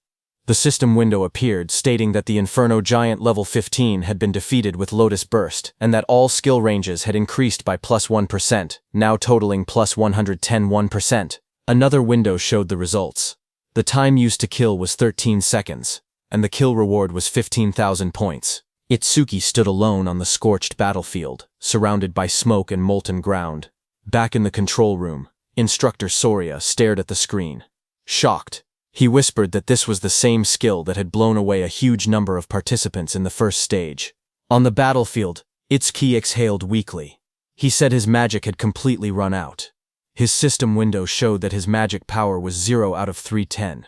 The system window appeared, stating that the Inferno Giant level 15 had been defeated with Lotus Burst, and that all skill ranges had increased by plus 1%, now totaling plus 110%. Another window showed the results. The time used to kill was 13 seconds, and the kill reward was 15,000 points. Itsuki stood alone on the scorched battlefield, surrounded by smoke and molten ground. Back in the control room, Instructor Soria stared at the screen. Shocked, he whispered that this was the same skill that had blown away a huge number of participants in the first stage. On the battlefield, Itsuki exhaled weakly. He said his magic had completely run out. His system window showed that his magic power was 0 out of 310.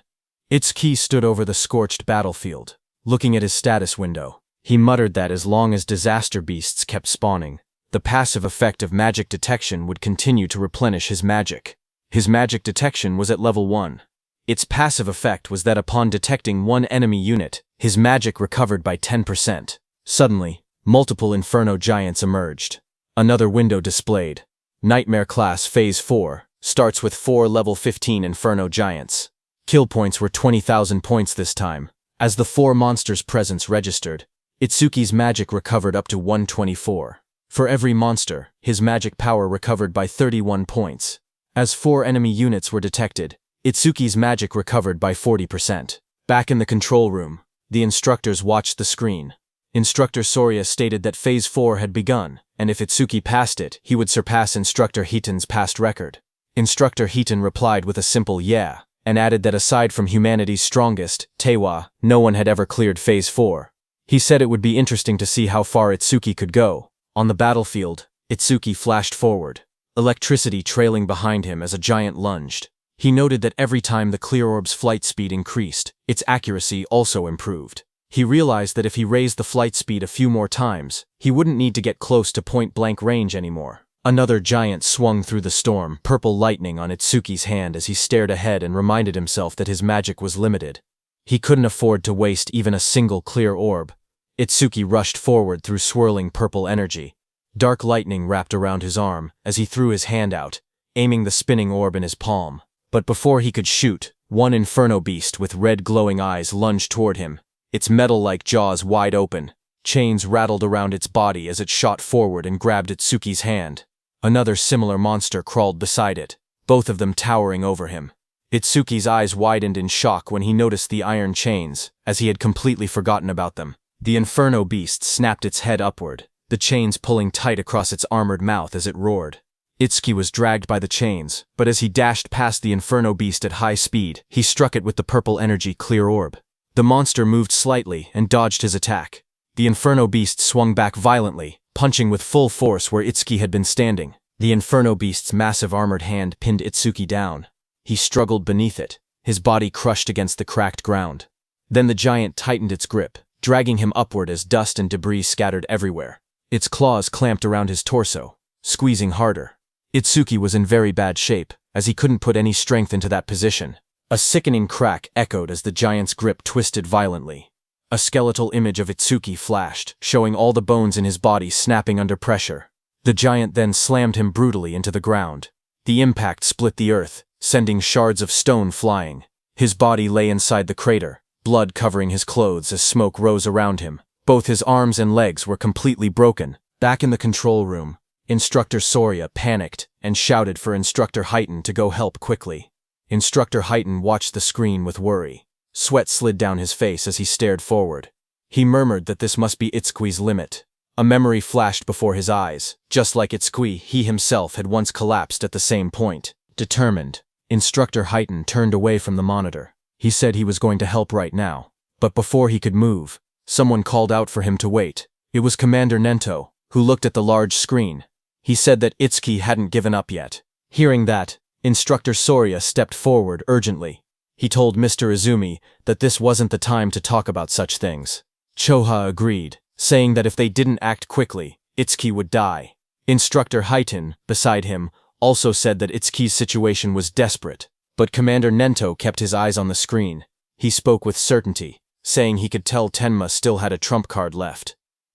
Itsuki stood over the scorched battlefield, looking at his status window. He muttered that as long as disaster beasts kept spawning, the passive effect of magic detection would continue to replenish his magic. His magic detection was at level 1. Its passive effect was that upon detecting one enemy unit, his magic recovered by 10%. Suddenly, multiple Inferno Giants emerged. Another window displayed. Nightmare Class Phase 4 starts with 4 level 15 Inferno Giants. Kill points were 20,000 points this time. As the 4 monsters' presence registered, Itsuki's magic recovered up to 124. For every monster, his magic power recovered by 31 points. As 4 enemy units were detected, Itsuki's magic recovered by 40%. Back in the control room, the instructors watched the screen. Instructor Soria stated that Phase 4 had begun, and if Itsuki passed it, he would surpass Instructor Hitan's past record. Instructor Hitan replied with a simple yeah, and added that aside from humanity's strongest, Tewa, no one had ever cleared Phase 4. He said it would be interesting to see how far Itsuki could go. On the battlefield, Itsuki flashed forward, electricity trailing behind him as a giant lunged. He noted that every time the clear orb's flight speed increased, its accuracy also improved. He realized that if he raised the flight speed a few more times, he wouldn't need to get close to point-blank range anymore. Another giant swung through the storm, purple lightning on Itsuki's hand as he stared ahead and reminded himself that his magic was limited. He couldn't afford to waste even a single clear orb. Itsuki rushed forward through swirling purple energy. Dark lightning wrapped around his arm as he threw his hand out, aiming the spinning orb in his palm. But before he could shoot, one inferno beast with red glowing eyes lunged toward him, its metal-like jaws wide open. Chains rattled around its body as it shot forward and grabbed Itsuki's hand. Another similar monster crawled beside it, both of them towering over him. Itsuki's eyes widened in shock when he noticed the iron chains, as he had completely forgotten about them. The Inferno Beast snapped its head upward, the chains pulling tight across its armored mouth as it roared. Itsuki was dragged by the chains, but as he dashed past the Inferno Beast at high speed, he struck it with the purple energy clear orb. The monster moved slightly and dodged his attack. The Inferno Beast swung back violently, punching with full force where Itsuki had been standing. The Inferno Beast's massive armored hand pinned Itsuki down. He struggled beneath it, his body crushed against the cracked ground. Then the giant tightened its grip, dragging him upward as dust and debris scattered everywhere. Its claws clamped around his torso, squeezing harder. Itsuki was in very bad shape, as he couldn't put any strength into that position. A sickening crack echoed as the giant's grip twisted violently. A skeletal image of Itsuki flashed, showing all the bones in his body snapping under pressure. The giant then slammed him brutally into the ground. The impact split the earth, sending shards of stone flying. His body lay inside the crater, blood covering his clothes as smoke rose around him. Both his arms and legs were completely broken. Back in the control room, Instructor Soria panicked and shouted for Instructor Heighten to go help quickly. Instructor Heighten watched the screen with worry. Sweat slid down his face as he stared forward. He murmured that this must be Itsuki's limit. A memory flashed before his eyes. Just like Itsuki, he himself had once collapsed at the same point. Determined, Instructor Heighten turned away from the monitor. He said he was going to help right now. But before he could move, someone called out for him to wait. It was Commander Nento, who looked at the large screen. He said that Itsuki hadn't given up yet. Hearing that, Instructor Soria stepped forward urgently. He told Mr. Izumi that this wasn't the time to talk about such things. Choha agreed, saying that if they didn't act quickly, Itsuki would die. Instructor Heighten, beside him, also said that Itsuki's situation was desperate, but Commander Nento kept his eyes on the screen. He spoke with certainty, saying he could tell Tenma still had a trump card left.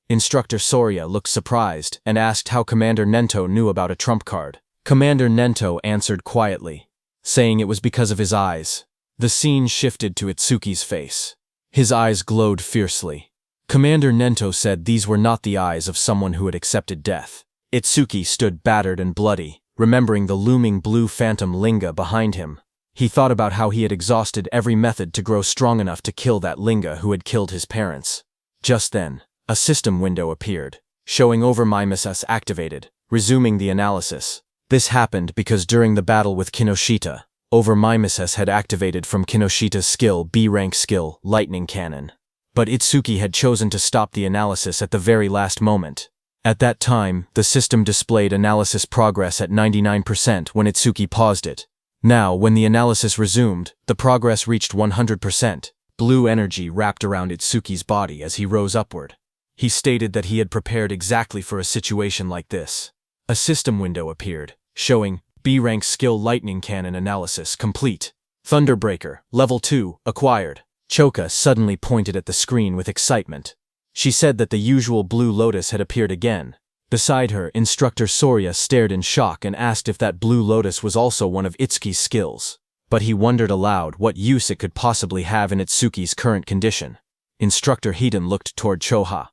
Instructor Soria looked surprised and asked how Commander Nento knew about a trump card. Commander Nento answered quietly, saying it was because of his eyes. The scene shifted to Itsuki's face. His eyes glowed fiercely. Commander Nento said these were not the eyes of someone who had accepted death. Itsuki stood battered and bloody, remembering the looming blue phantom Linga behind him. He thought about how he had exhausted every method to grow strong enough to kill that Linga who had killed his parents. Just then, a system window appeared, showing Overmimesis activated, resuming the analysis. This happened because during the battle with Kinoshita, Overmimesis had activated from Kinoshita's skill B-rank skill, Lightning Cannon. But Itsuki had chosen to stop the analysis at the very last moment. At that time, the system displayed analysis progress at 99% when Itsuki paused it. Now, when the analysis resumed, the progress reached 100%. Blue energy wrapped around Itsuki's body as he rose upward. He stated that he had prepared exactly for a situation like this. A system window appeared, showing B-rank skill Lightning Cannon analysis complete. Thunderbreaker, level 2, acquired. Choka suddenly pointed at the screen with excitement. She said that the usual blue lotus had appeared again. Beside her, Instructor Soria stared in shock and asked if that blue lotus was also one of Itsuki's skills. But he wondered aloud what use it could possibly have in Itsuki's current condition. Instructor Heighten looked toward Choha.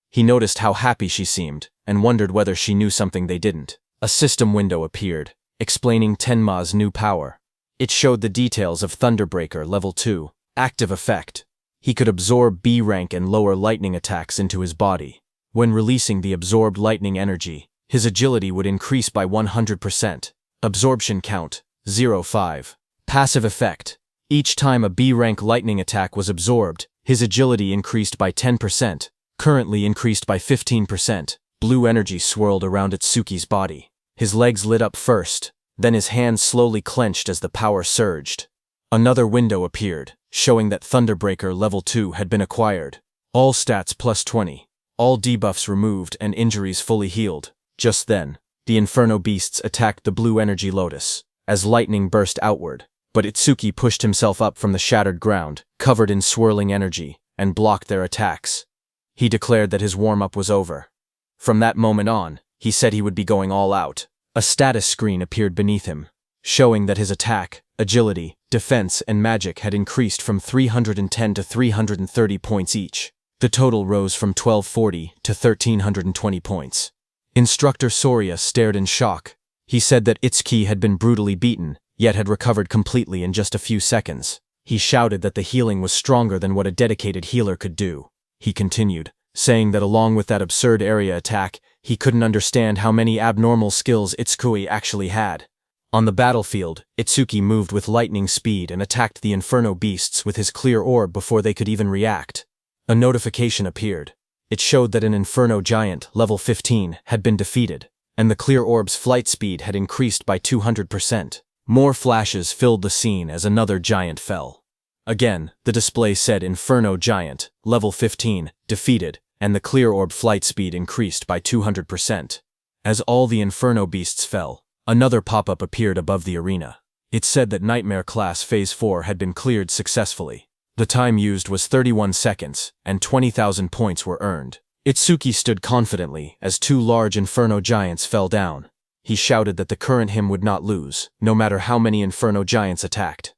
He noticed how happy she seemed, and wondered whether she knew something they didn't. A system window appeared, explaining Tenma's new power. It showed the details of Thunderbreaker level 2, active effect. He could absorb B-rank and lower lightning attacks into his body. When releasing the absorbed lightning energy, his agility would increase by 100%. Absorption count, 0.5. Passive effect. Each time a B-rank lightning attack was absorbed, his agility increased by 10%, currently increased by 15%. Blue energy swirled around Itsuki's body. His legs lit up first, then his hands slowly clenched as the power surged. Another window appeared, showing that Thunderbreaker level 2 had been acquired. All stats plus 20. All debuffs removed and injuries fully healed. Just then, the Inferno Beasts attacked the blue energy lotus, as lightning burst outward. But Itsuki pushed himself up from the shattered ground, covered in swirling energy, and blocked their attacks. He declared that his warm-up was over. From that moment on, he said he would be going all out. A status screen appeared beneath him, showing that his attack, agility, defense, and magic had increased from 310 to 330 points each. The total rose from 1240 to 1320 points. Instructor Soria stared in shock. He said that Itsuki had been brutally beaten, yet had recovered completely in just a few seconds. He shouted that the healing was stronger than what a dedicated healer could do. He continued, saying that along with that absurd area attack, he couldn't understand how many abnormal skills Itsuki actually had. On the battlefield, Itsuki moved with lightning speed and attacked the Inferno beasts with his clear orb before they could even react. A notification appeared. It showed that an Inferno giant, level 15, had been defeated, and the clear orb's flight speed had increased by 200%. More flashes filled the scene as another giant fell. Again, the display said Inferno giant, level 15, defeated, and the clear orb flight speed increased by 200%. As all the Inferno beasts fell, another pop-up appeared above the arena. It said that Nightmare Class Phase 4 had been cleared successfully. The time used was 31 seconds, and 20,000 points were earned. Itsuki stood confidently as two large Inferno giants fell down. He shouted that the current him would not lose, no matter how many Inferno giants attacked.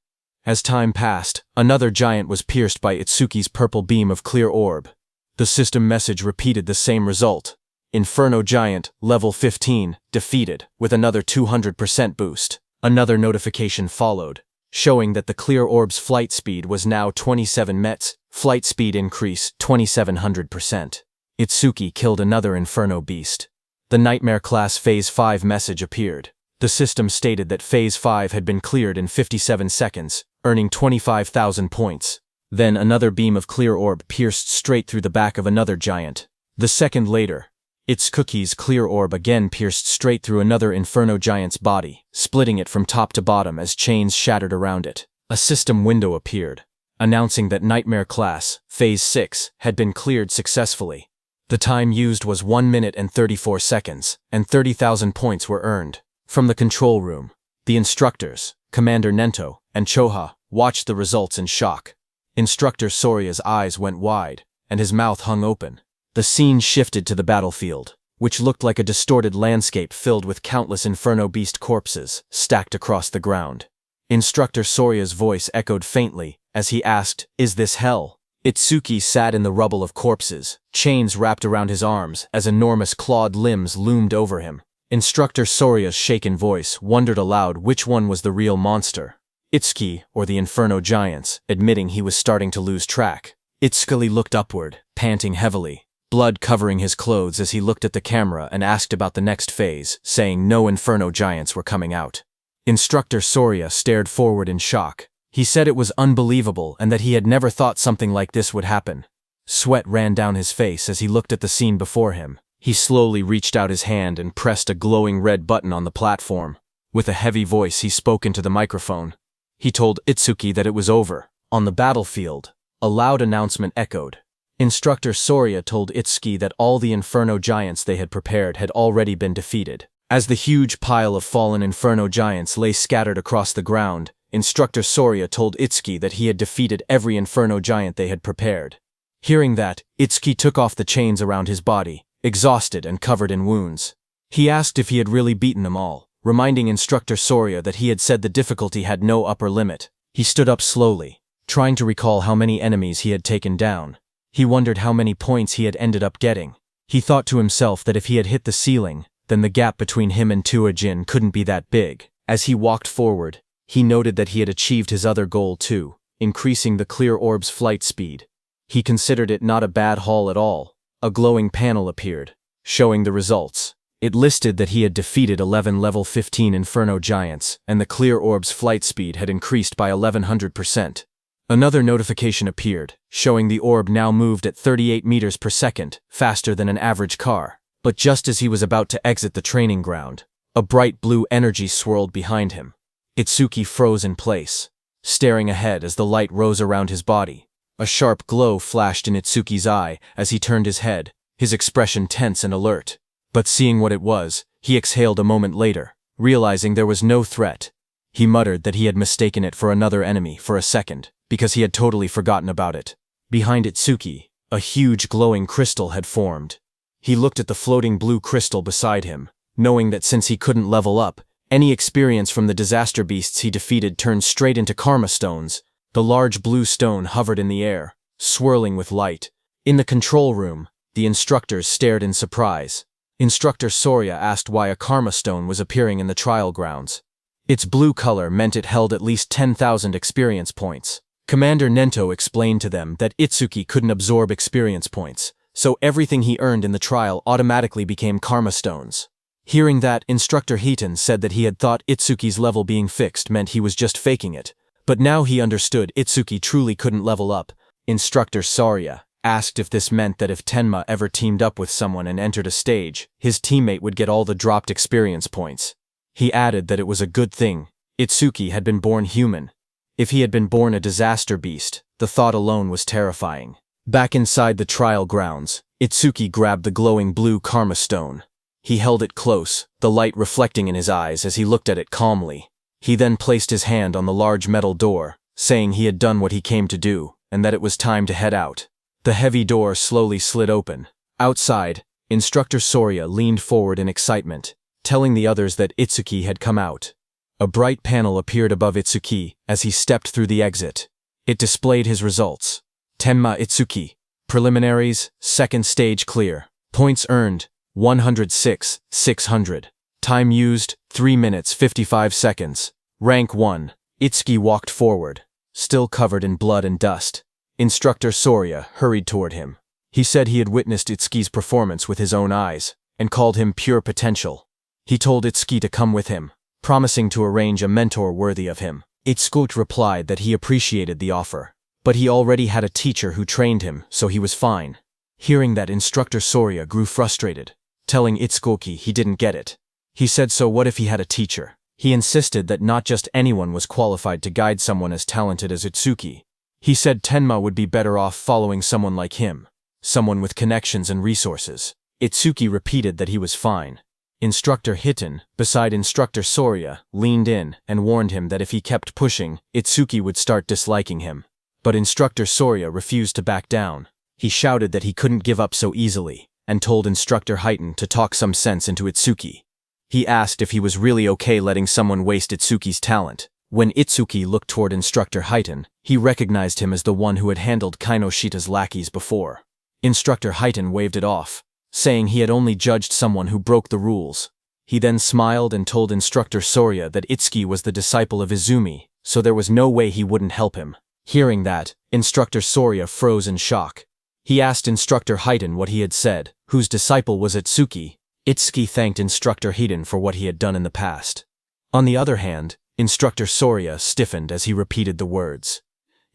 As time passed, another giant was pierced by Itsuki's purple beam of clear orb. The system message repeated the same result. Inferno giant, level 15, defeated, with another 200% boost. Another notification followed, showing that the clear orb's flight speed was now 27 mets, flight speed increase 2700%. Itsuki killed another Inferno beast. The Nightmare Class Phase 5 message appeared. The system stated that Phase 5 had been cleared in 57 seconds, earning 25,000 points. Then another beam of clear orb pierced straight through the back of another giant. The second later, Itsuki's clear orb again pierced straight through another Inferno giant's body, splitting it from top to bottom as chains shattered around it. A system window appeared, announcing that Nightmare Class Phase 6 had been cleared successfully. The time used was 1 minute and 34 seconds, and 30,000 points were earned. From the control room, the instructors, Commander Nento and Choha, watched the results in shock. Instructor Soria's eyes went wide, and his mouth hung open. The scene shifted to the battlefield, which looked like a distorted landscape filled with countless Inferno beast corpses stacked across the ground. Instructor Soria's voice echoed faintly as he asked, "Is this hell?" Itsuki sat in the rubble of corpses, chains wrapped around his arms as enormous clawed limbs loomed over him. Instructor Soria's shaken voice wondered aloud which one was the real monster, Itsuki or the Inferno giants, admitting he was starting to lose track. Itsuki looked upward, panting heavily, blood covering his clothes as he looked at the camera and asked about the next phase, saying no Inferno giants were coming out. Instructor Soria stared forward in shock. He said it was unbelievable and that he had never thought something like this would happen. Sweat ran down his face as he looked at the scene before him. He slowly reached out his hand and pressed a glowing red button on the platform. With a heavy voice, he spoke into the microphone. He told Itsuki that it was over. On the battlefield, a loud announcement echoed. Instructor Soria told Itsuki that all the Inferno giants they had prepared had already been defeated. As the huge pile of fallen Inferno giants lay scattered across the ground, Instructor Soria told Itsuki that he had defeated every Inferno giant they had prepared. Hearing that, Itsuki took off the chains around his body, exhausted and covered in wounds. He asked if he had really beaten them all, reminding Instructor Soria that he had said the difficulty had no upper limit. He stood up slowly, trying to recall how many enemies he had taken down. He wondered how many points he had ended up getting. He thought to himself that if he had hit the ceiling, then the gap between him and Tuajin couldn't be that big. As he walked forward, he noted that he had achieved his other goal too, increasing the clear orb's flight speed. He considered it not a bad haul at all. A glowing panel appeared, showing the results. It listed that he had defeated 11 level 15 Inferno giants, and the clear orb's flight speed had increased by 1100%. Another notification appeared, showing the orb now moved at 38 meters per second, faster than an average car. But just as he was about to exit the training ground, a bright blue energy swirled behind him. Itsuki froze in place, staring ahead as the light rose around his body. A sharp glow flashed in Itsuki's eye as he turned his head, his expression tense and alert. But seeing what it was, he exhaled a moment later, realizing there was no threat. He muttered that he had mistaken it for another enemy for a second, because he had totally forgotten about it. Behind Itsuki, a huge glowing crystal had formed. He looked at the floating blue crystal beside him, knowing that since he couldn't level up, any experience from the disaster beasts he defeated turned straight into karma stones. The large blue stone hovered in the air, swirling with light. In the control room, the instructors stared in surprise. Instructor Soria asked why a karma stone was appearing in the trial grounds. Its blue color meant it held at least 10,000 experience points. Commander Nento explained to them that Itsuki couldn't absorb experience points, so everything he earned in the trial automatically became karma stones. Hearing that, Instructor Hiton said that he had thought Itsuki's level being fixed meant he was just faking it, but now he understood Itsuki truly couldn't level up. Instructor Soria asked if this meant that if Tenma ever teamed up with someone and entered a stage, his teammate would get all the dropped experience points. He added that it was a good thing. Itsuki had been born human. If he had been born a disaster beast, the thought alone was terrifying. Back inside the trial grounds, Itsuki grabbed the glowing blue karma stone. He held it close, the light reflecting in his eyes as he looked at it calmly. He then placed his hand on the large metal door, saying he had done what he came to do, and that it was time to head out. The heavy door slowly slid open. Outside, Instructor Soria leaned forward in excitement, telling the others that Itsuki had come out. A bright panel appeared above Itsuki as he stepped through the exit. It displayed his results. Tenma Itsuki. Preliminaries, second stage clear. Points earned, 106,600. Time used, 3 minutes 55 seconds. Rank 1. Itsuki walked forward, still covered in blood and dust. Instructor Soria hurried toward him. He said he had witnessed Itsuki's performance with his own eyes, and called him pure potential. He told Itsuki to come with him, promising to arrange a mentor worthy of him. Itsuki replied that he appreciated the offer, but he already had a teacher who trained him, so he was fine. Hearing that, Instructor Soria grew frustrated, telling Itsuki he didn't get it. He said so what if he had a teacher? He insisted that not just anyone was qualified to guide someone as talented as Itsuki. He said Tenma would be better off following someone like him, someone with connections and resources. Itsuki repeated that he was fine. Instructor Hiton, beside Instructor Soria, leaned in and warned him that if he kept pushing, Itsuki would start disliking him. But Instructor Soria refused to back down. He shouted that he couldn't give up so easily, and told Instructor Hiton to talk some sense into Itsuki. He asked if he was really okay letting someone waste Itsuki's talent. When Itsuki looked toward Instructor Hiton, he recognized him as the one who had handled Kinoshita's lackeys before. Instructor Hiton waved it off, saying he had only judged someone who broke the rules. He then smiled and told Instructor Soria that Itsuki was the disciple of Izumi, so there was no way he wouldn't help him. Hearing that, Instructor Soria froze in shock. He asked Instructor Hiton what he had said, whose disciple was Itsuki. Itsuki thanked Instructor Hiton for what he had done in the past. On the other hand, Instructor Soria stiffened as he repeated the words.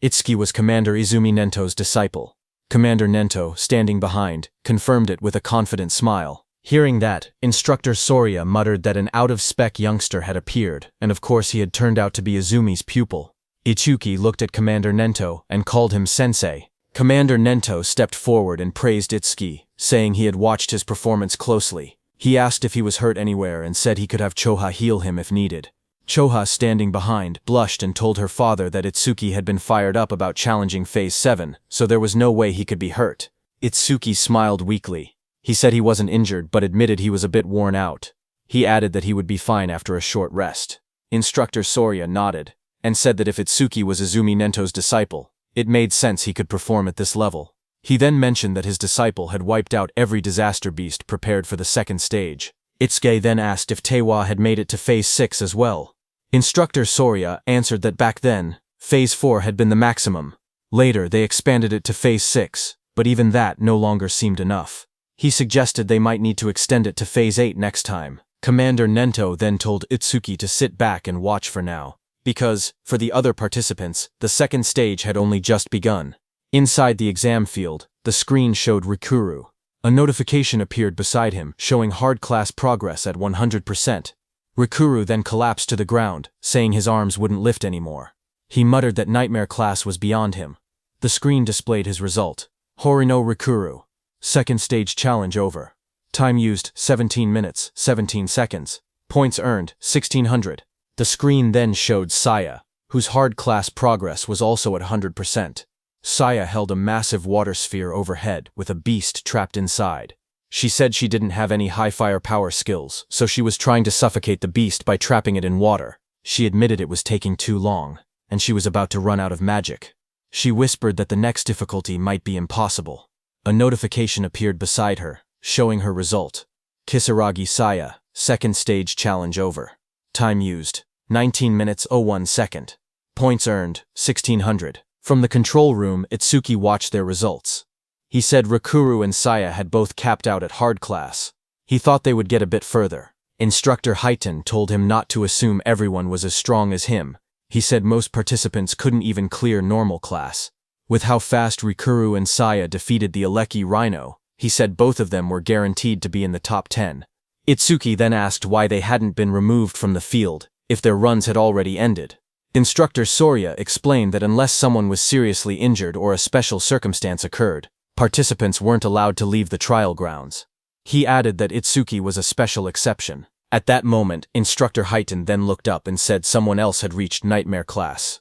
Itsuki was Commander Izumi Nento's disciple. Commander Nento, standing behind, confirmed it with a confident smile. Hearing that, Instructor Soria muttered that an out-of-spec youngster had appeared, and of course he had turned out to be Izumi's pupil. Itsuki looked at Commander Nento and called him sensei. Commander Nento stepped forward and praised Itsuki, saying he had watched his performance closely. He asked if he was hurt anywhere and said he could have Choha heal him if needed. Choha, standing behind, blushed and told her father that Itsuki had been fired up about challenging Phase 7, so there was no way he could be hurt. Itsuki smiled weakly. He said he wasn't injured but admitted he was a bit worn out. He added that he would be fine after a short rest. Instructor Soria nodded, and said that if Itsuki was Izumi Nento's disciple, it made sense he could perform at this level. He then mentioned that his disciple had wiped out every disaster beast prepared for the second stage. Itsuki then asked if Tewa had made it to Phase 6 as well. Instructor Soria answered that back then, Phase 4 had been the maximum. Later they expanded it to Phase 6, but even that no longer seemed enough. He suggested they might need to extend it to Phase 8 next time. Commander Nento then told Itsuki to sit back and watch for now, because, for the other participants, the second stage had only just begun. Inside the exam field, the screen showed Rikuru. A notification appeared beside him, showing hard class progress at 100%. Rikuru then collapsed to the ground, saying his arms wouldn't lift anymore. He muttered that nightmare class was beyond him. The screen displayed his result. Horino Rikuru. Second stage challenge over. Time used, 17 minutes, 17 seconds. Points earned, 1600. The screen then showed Saya, whose hard class progress was also at 100%. Saya held a massive water sphere overhead with a beast trapped inside. She said she didn't have any high firepower skills, so she was trying to suffocate the beast by trapping it in water. She admitted it was taking too long, and she was about to run out of magic. She whispered that the next difficulty might be impossible. A notification appeared beside her, showing her result. Kisaragi Saya, second stage challenge over. Time used, 19 minutes 01 second. Points earned, 1600. From the control room, Itsuki watched their results. He said Rakuru and Saya had both capped out at hard class. He thought they would get a bit further. Instructor Highton told him not to assume everyone was as strong as him. He said most participants couldn't even clear normal class. With how fast Rakuru and Saya defeated the Aleki Rhino, he said both of them were guaranteed to be in the top 10. Itsuki then asked why they hadn't been removed from the field, if their runs had already ended. Instructor Sorya explained that unless someone was seriously injured or a special circumstance occurred, participants weren't allowed to leave the trial grounds. He added that Itsuki was a special exception. At that moment, Instructor Highton then looked up and said someone else had reached Nightmare class.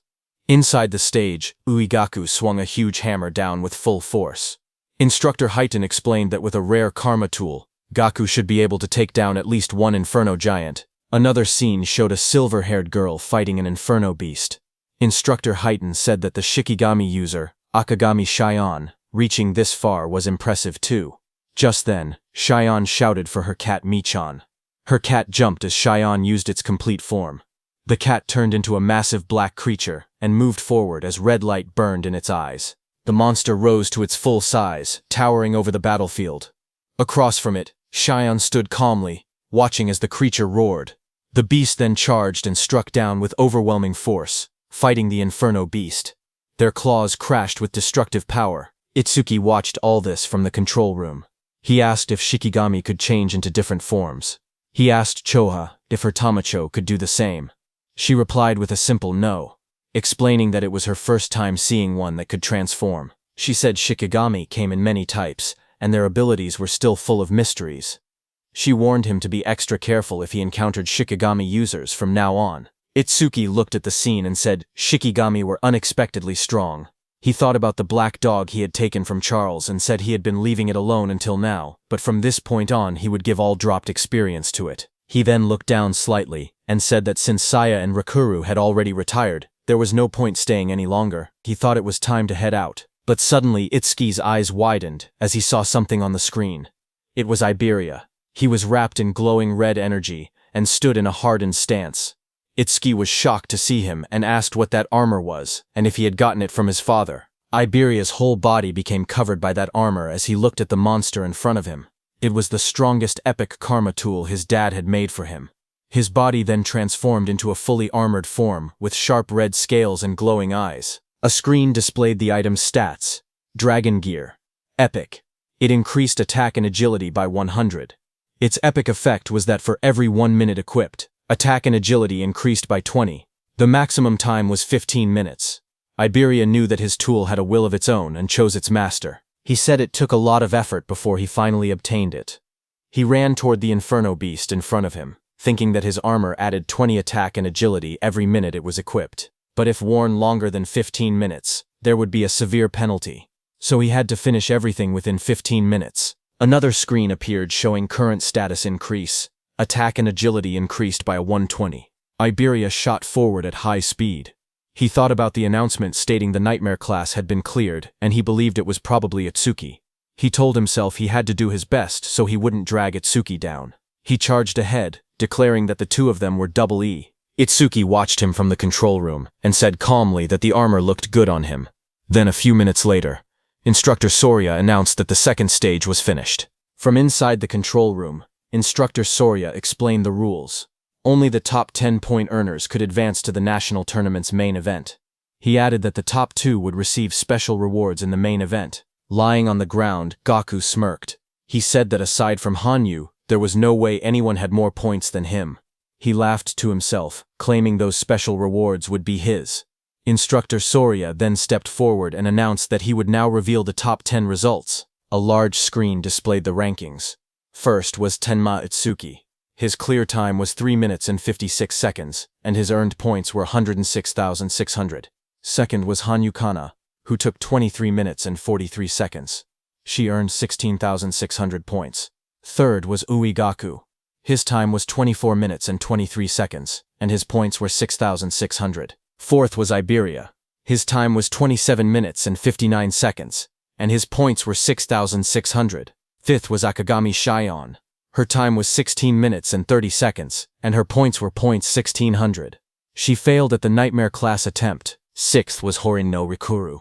Inside the stage, Uegaku swung a huge hammer down with full force. Instructor Highton explained that with a rare karma tool, Gaku should be able to take down at least one Inferno Giant. Another scene showed a silver-haired girl fighting an Inferno Beast. Instructor Highton said that the Shikigami user, Akagami Shion, reaching this far was impressive too. Just then, Shion shouted for her cat Michan. Her cat jumped as Shion used its complete form. The cat turned into a massive black creature and moved forward as red light burned in its eyes. The monster rose to its full size, towering over the battlefield. Across from it, Shion stood calmly, watching as the creature roared. The beast then charged and struck down with overwhelming force, fighting the Inferno Beast. Their claws crashed with destructive power. Itsuki watched all this from the control room. He asked if Shikigami could change into different forms. He asked Choha if her Tamacho could do the same. She replied with a simple no, explaining that it was her first time seeing one that could transform. She said Shikigami came in many types, and their abilities were still full of mysteries. She warned him to be extra careful if he encountered Shikigami users from now on. Itsuki looked at the scene and said Shikigami were unexpectedly strong. He thought about the black dog he had taken from Charles and said he had been leaving it alone until now, but from this point on he would give all dropped experience to it. He then looked down slightly and said that since Saya and Rakuru had already retired, there was no point staying any longer. He thought it was time to head out. But suddenly Itsuki's eyes widened as he saw something on the screen. It was Iberia. He was wrapped in glowing red energy and stood in a hardened stance. Itsuki was shocked to see him and asked what that armor was and if he had gotten it from his father. Iberia's whole body became covered by that armor as he looked at the monster in front of him. It was the strongest epic karma tool his dad had made for him. His body then transformed into a fully armored form with sharp red scales and glowing eyes. A screen displayed the item's stats. Dragon Gear. Epic. It increased attack and agility by 100. Its epic effect was that for every 1 minute equipped, attack and agility increased by 20. The maximum time was 15 minutes. Iberia knew that his tool had a will of its own and chose its master. He said it took a lot of effort before he finally obtained it. He ran toward the Inferno Beast in front of him, thinking that his armor added 20 attack and agility every minute it was equipped. But if worn longer than 15 minutes, there would be a severe penalty. So he had to finish everything within 15 minutes. Another screen appeared showing current status increase. Attack and agility increased by 120. Iberia shot forward at high speed. He thought about the announcement stating the Nightmare class had been cleared, and he believed it was probably Itsuki. He told himself he had to do his best so he wouldn't drag Itsuki down. He charged ahead, declaring that the two of them were double E. Itsuki watched him from the control room and said calmly that the armor looked good on him. Then a few minutes later, Instructor Sorya announced that the second stage was finished. From inside the control room, Instructor Sorya explained the rules. Only the top 10-point earners could advance to the national tournament's main event. He added that the top 2 would receive special rewards in the main event. Lying on the ground, Gaku smirked. He said that aside from Hanyu, there was no way anyone had more points than him. He laughed to himself, claiming those special rewards would be his. Instructor Sorya then stepped forward and announced that he would now reveal the top 10 results. A large screen displayed the rankings. First was Tenma Itsuki. His clear time was 3 minutes and 56 seconds, and his earned points were 106,600. Second was Hanyu Kana, who took 23 minutes and 43 seconds. She earned 16,600 points. Third was Uegaku. His time was 24 minutes and 23 seconds, and his points were 6,600. Fourth was Iberia. His time was 27 minutes and 59 seconds, and his points were 6,600. Fifth was Akagami Shion. Her time was 16 minutes and 30 seconds, and her points were points 1600. She failed at the Nightmare class attempt. Sixth was Horin no Rikuru.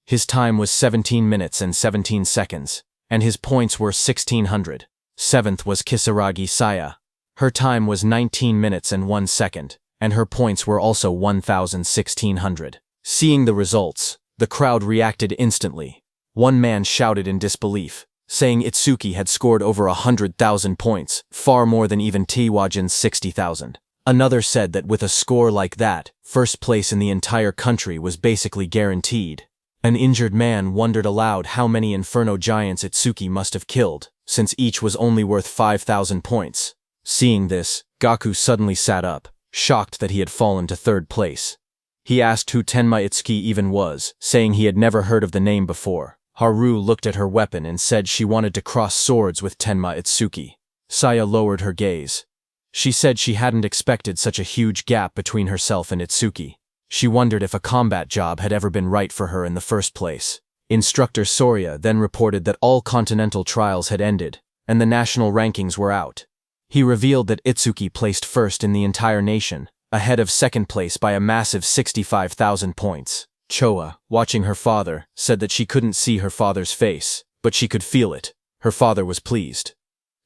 His time was 17 minutes and 17 seconds, and his points were 1600. Seventh was Kisaragi Saya. Her time was 19 minutes and 1 second, and her points were also 1,1600. Seeing the results, the crowd reacted instantly. One man shouted in disbelief, saying Itsuki had scored over 100,000 points, far more than even Tiwajin's 60,000. Another said that with a score like that, first place in the entire country was basically guaranteed. An injured man wondered aloud how many Inferno Giants Itsuki must have killed, since each was only worth 5,000 points. Seeing this, Gaku suddenly sat up, shocked that he had fallen to third place. He asked who Tenma Itsuki even was, saying he had never heard of the name before. Haru looked at her weapon and said she wanted to cross swords with Tenma Itsuki. Saya lowered her gaze. She said she hadn't expected such a huge gap between herself and Itsuki. She wondered if a combat job had ever been right for her in the first place. Instructor Soria then reported that all continental trials had ended, and the national rankings were out. He revealed that Itsuki placed first in the entire nation, ahead of second place by a massive 65,000 points. Choa, watching her father, said that she couldn't see her father's face, but she could feel it. Her father was pleased.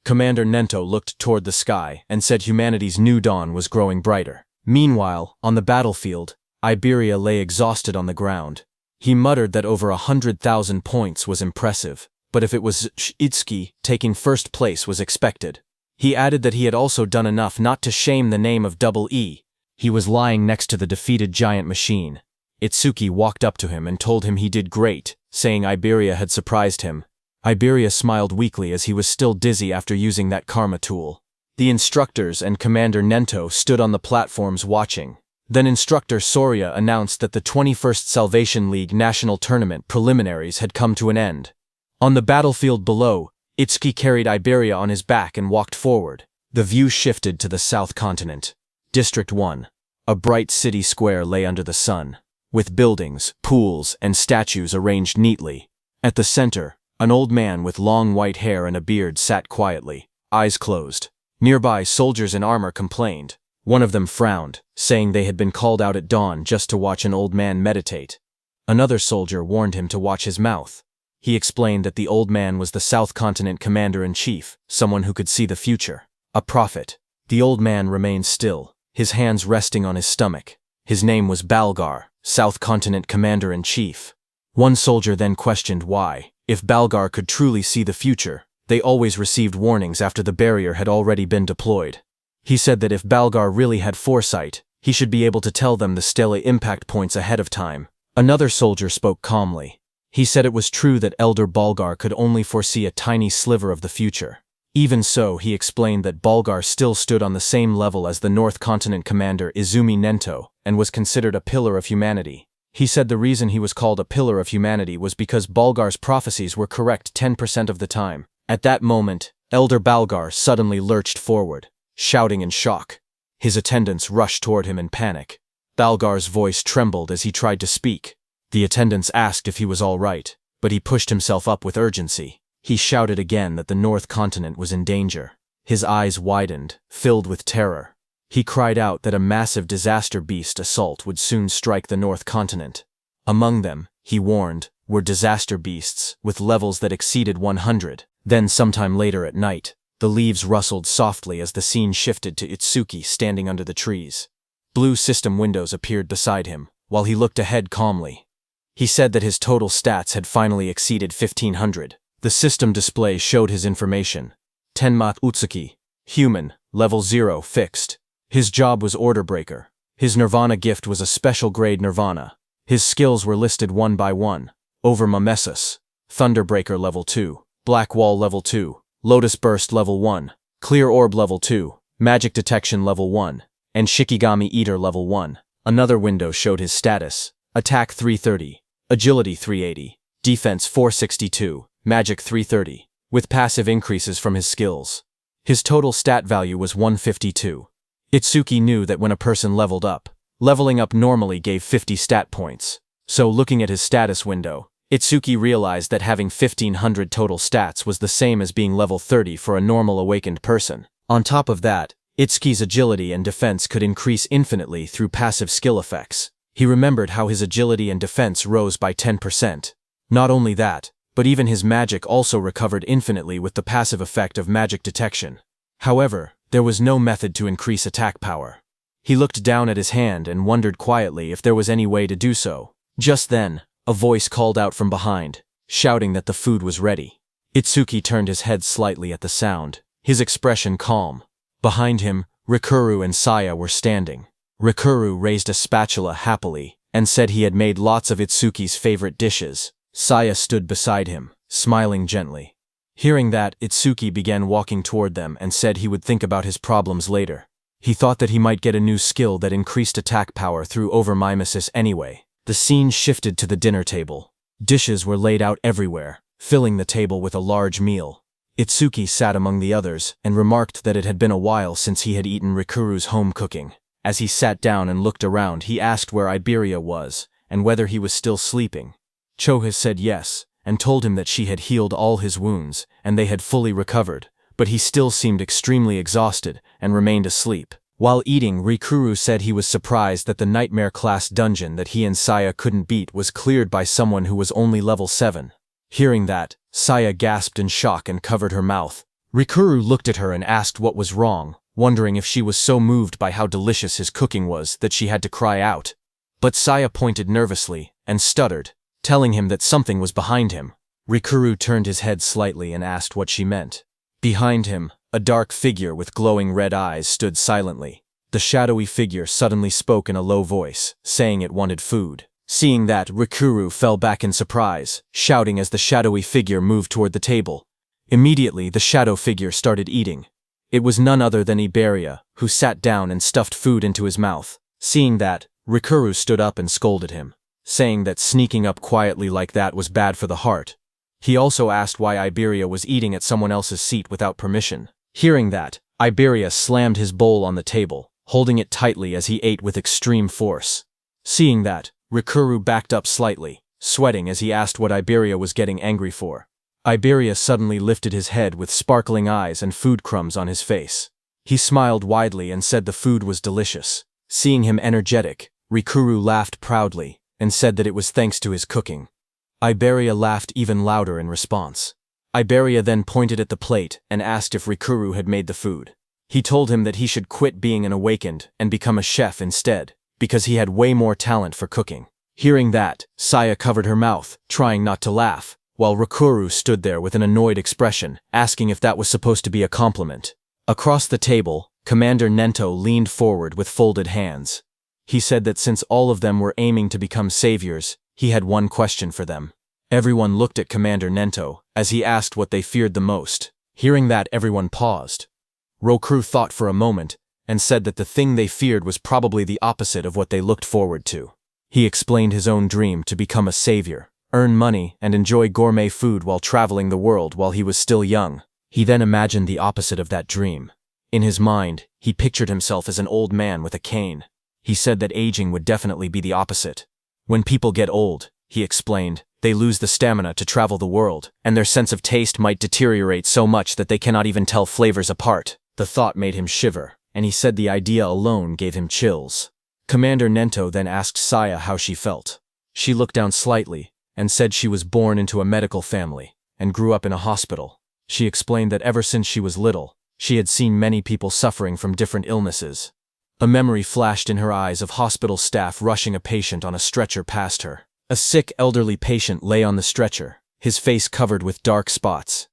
Commander Nento looked toward the sky and said humanity's new dawn was growing brighter. Meanwhile, on the battlefield, Iberia lay exhausted on the ground. He muttered that over 100,000 points was impressive, but if it was Itsuki, taking first place was expected. He added that he had also done enough not to shame the name of Double E. He was lying next to the defeated giant machine. Itsuki walked up to him and told him he did great, saying Iberia had surprised him. Iberia smiled weakly as he was still dizzy after using that karma tool. The instructors and Commander Nento stood on the platforms watching. Then Instructor Soria announced that the 21st Salvation League National Tournament preliminaries had come to an end. On the battlefield below, Itsuki carried Iberia on his back and walked forward. The view shifted to the South Continent. District 1. A bright city square lay under the sun, with buildings, pools, and statues arranged neatly. At the center, an old man with long white hair and a beard sat quietly, eyes closed. Nearby, soldiers in armor complained. One of them frowned, saying they had been called out at dawn just to watch an old man meditate. Another soldier warned him to watch his mouth. He explained that the old man was the South Continent Commander-in-Chief, someone who could see the future. A prophet. The old man remained still, his hands resting on his stomach. His name was Balgar, South Continent Commander-in-Chief. One soldier then questioned why, if Balgar could truly see the future, they always received warnings after the barrier had already been deployed. He said that if Balgar really had foresight, he should be able to tell them the Stele impact points ahead of time. Another soldier spoke calmly. He said it was true that Elder Balgar could only foresee a tiny sliver of the future. Even so, he explained that Balgar still stood on the same level as the North Continent Commander Izumi Nento, and was considered a pillar of humanity. He said the reason he was called a pillar of humanity was because Balgar's prophecies were correct 10% of the time. At that moment, Elder Balgar suddenly lurched forward, shouting in shock. His attendants rushed toward him in panic. Balgar's voice trembled as he tried to speak. The attendants asked if he was all right, but he pushed himself up with urgency. He shouted again that the North Continent was in danger. His eyes widened, filled with terror. He cried out that a massive disaster beast assault would soon strike the North Continent. Among them, he warned, were disaster beasts with levels that exceeded 100. Then sometime later at night, the leaves rustled softly as the scene shifted to Itsuki standing under the trees. Blue system windows appeared beside him, while he looked ahead calmly. He said that his total stats had finally exceeded 1,500. The system display showed his information. Tenma Utsuki. Human, level 0, fixed. His job was Order Breaker. His Nirvana gift was a special grade Nirvana. His skills were listed one by one. Over Mimesis. Thunderbreaker level 2. Black Wall level 2. Lotus Burst level 1, Clear Orb level 2, Magic Detection level 1, and Shikigami Eater level 1. Another window showed his status. Attack 330, Agility 380, Defense 462, Magic 330, with passive increases from his skills. His total stat value was 152. Itsuki knew that when a person leveled up, leveling up normally gave 50 stat points. So looking at his status window, Itsuki realized that having 1500 total stats was the same as being level 30 for a normal awakened person. On top of that, Itsuki's agility and defense could increase infinitely through passive skill effects. He remembered how his agility and defense rose by 10%. Not only that, but even his magic also recovered infinitely with the passive effect of magic detection. However, there was no method to increase attack power. He looked down at his hand and wondered quietly if there was any way to do so. Just then, a voice called out from behind, shouting that the food was ready. Itsuki turned his head slightly at the sound, his expression calm. Behind him, Rikuru and Saya were standing. Rikuru raised a spatula happily and said he had made lots of Itsuki's favorite dishes. Saya stood beside him, smiling gently. Hearing that, Itsuki began walking toward them and said he would think about his problems later. He thought that he might get a new skill that increased attack power through overmimesis anyway. The scene shifted to the dinner table. Dishes were laid out everywhere, filling the table with a large meal. Itsuki sat among the others and remarked that it had been a while since he had eaten Rikuru's home cooking. As he sat down and looked around, he asked where Iberia was and whether he was still sleeping. Choha said yes, and told him that she had healed all his wounds and they had fully recovered, but he still seemed extremely exhausted and remained asleep. While eating, Rikuru said he was surprised that the nightmare-class dungeon that he and Saya couldn't beat was cleared by someone who was only level 7. Hearing that, Saya gasped in shock and covered her mouth. Rikuru looked at her and asked what was wrong, wondering if she was so moved by how delicious his cooking was that she had to cry out. But Saya pointed nervously and stuttered, telling him that something was behind him. Rikuru turned his head slightly and asked what she meant. Behind him, a dark figure with glowing red eyes stood silently. The shadowy figure suddenly spoke in a low voice, saying it wanted food. Seeing that, Rikuru fell back in surprise, shouting as the shadowy figure moved toward the table. Immediately, the shadow figure started eating. It was none other than Iberia, who sat down and stuffed food into his mouth. Seeing that, Rikuru stood up and scolded him, saying that sneaking up quietly like that was bad for the heart. He also asked why Iberia was eating at someone else's seat without permission. Hearing that, Iberia slammed his bowl on the table, holding it tightly as he ate with extreme force. Seeing that, Rikuru backed up slightly, sweating as he asked what Iberia was getting angry for. Iberia suddenly lifted his head with sparkling eyes and food crumbs on his face. He smiled widely and said the food was delicious. Seeing him energetic, Rikuru laughed proudly and said that it was thanks to his cooking. Iberia laughed even louder in response. Iberia then pointed at the plate and asked if Rikuru had made the food. He told him that he should quit being an awakened and become a chef instead, because he had way more talent for cooking. Hearing that, Saya covered her mouth, trying not to laugh, while Rikuru stood there with an annoyed expression, asking if that was supposed to be a compliment. Across the table, Commander Nento leaned forward with folded hands. He said that since all of them were aiming to become saviors, he had one question for them. Everyone looked at Commander Nento as he asked what they feared the most. Hearing that, everyone paused. Rokuru thought for a moment and said that the thing they feared was probably the opposite of what they looked forward to. He explained his own dream to become a savior, earn money, and enjoy gourmet food while traveling the world while he was still young. He then imagined the opposite of that dream. In his mind, he pictured himself as an old man with a cane. He said that aging would definitely be the opposite. When people get old, he explained, they lose the stamina to travel the world, and their sense of taste might deteriorate so much that they cannot even tell flavors apart. The thought made him shiver, and he said the idea alone gave him chills. Commander Nento then asked Saya how she felt. She looked down slightly and said she was born into a medical family and grew up in a hospital. She explained that ever since she was little, she had seen many people suffering from different illnesses. A memory flashed in her eyes of hospital staff rushing a patient on a stretcher past her. A sick elderly patient lay on the stretcher, his face covered with dark spots.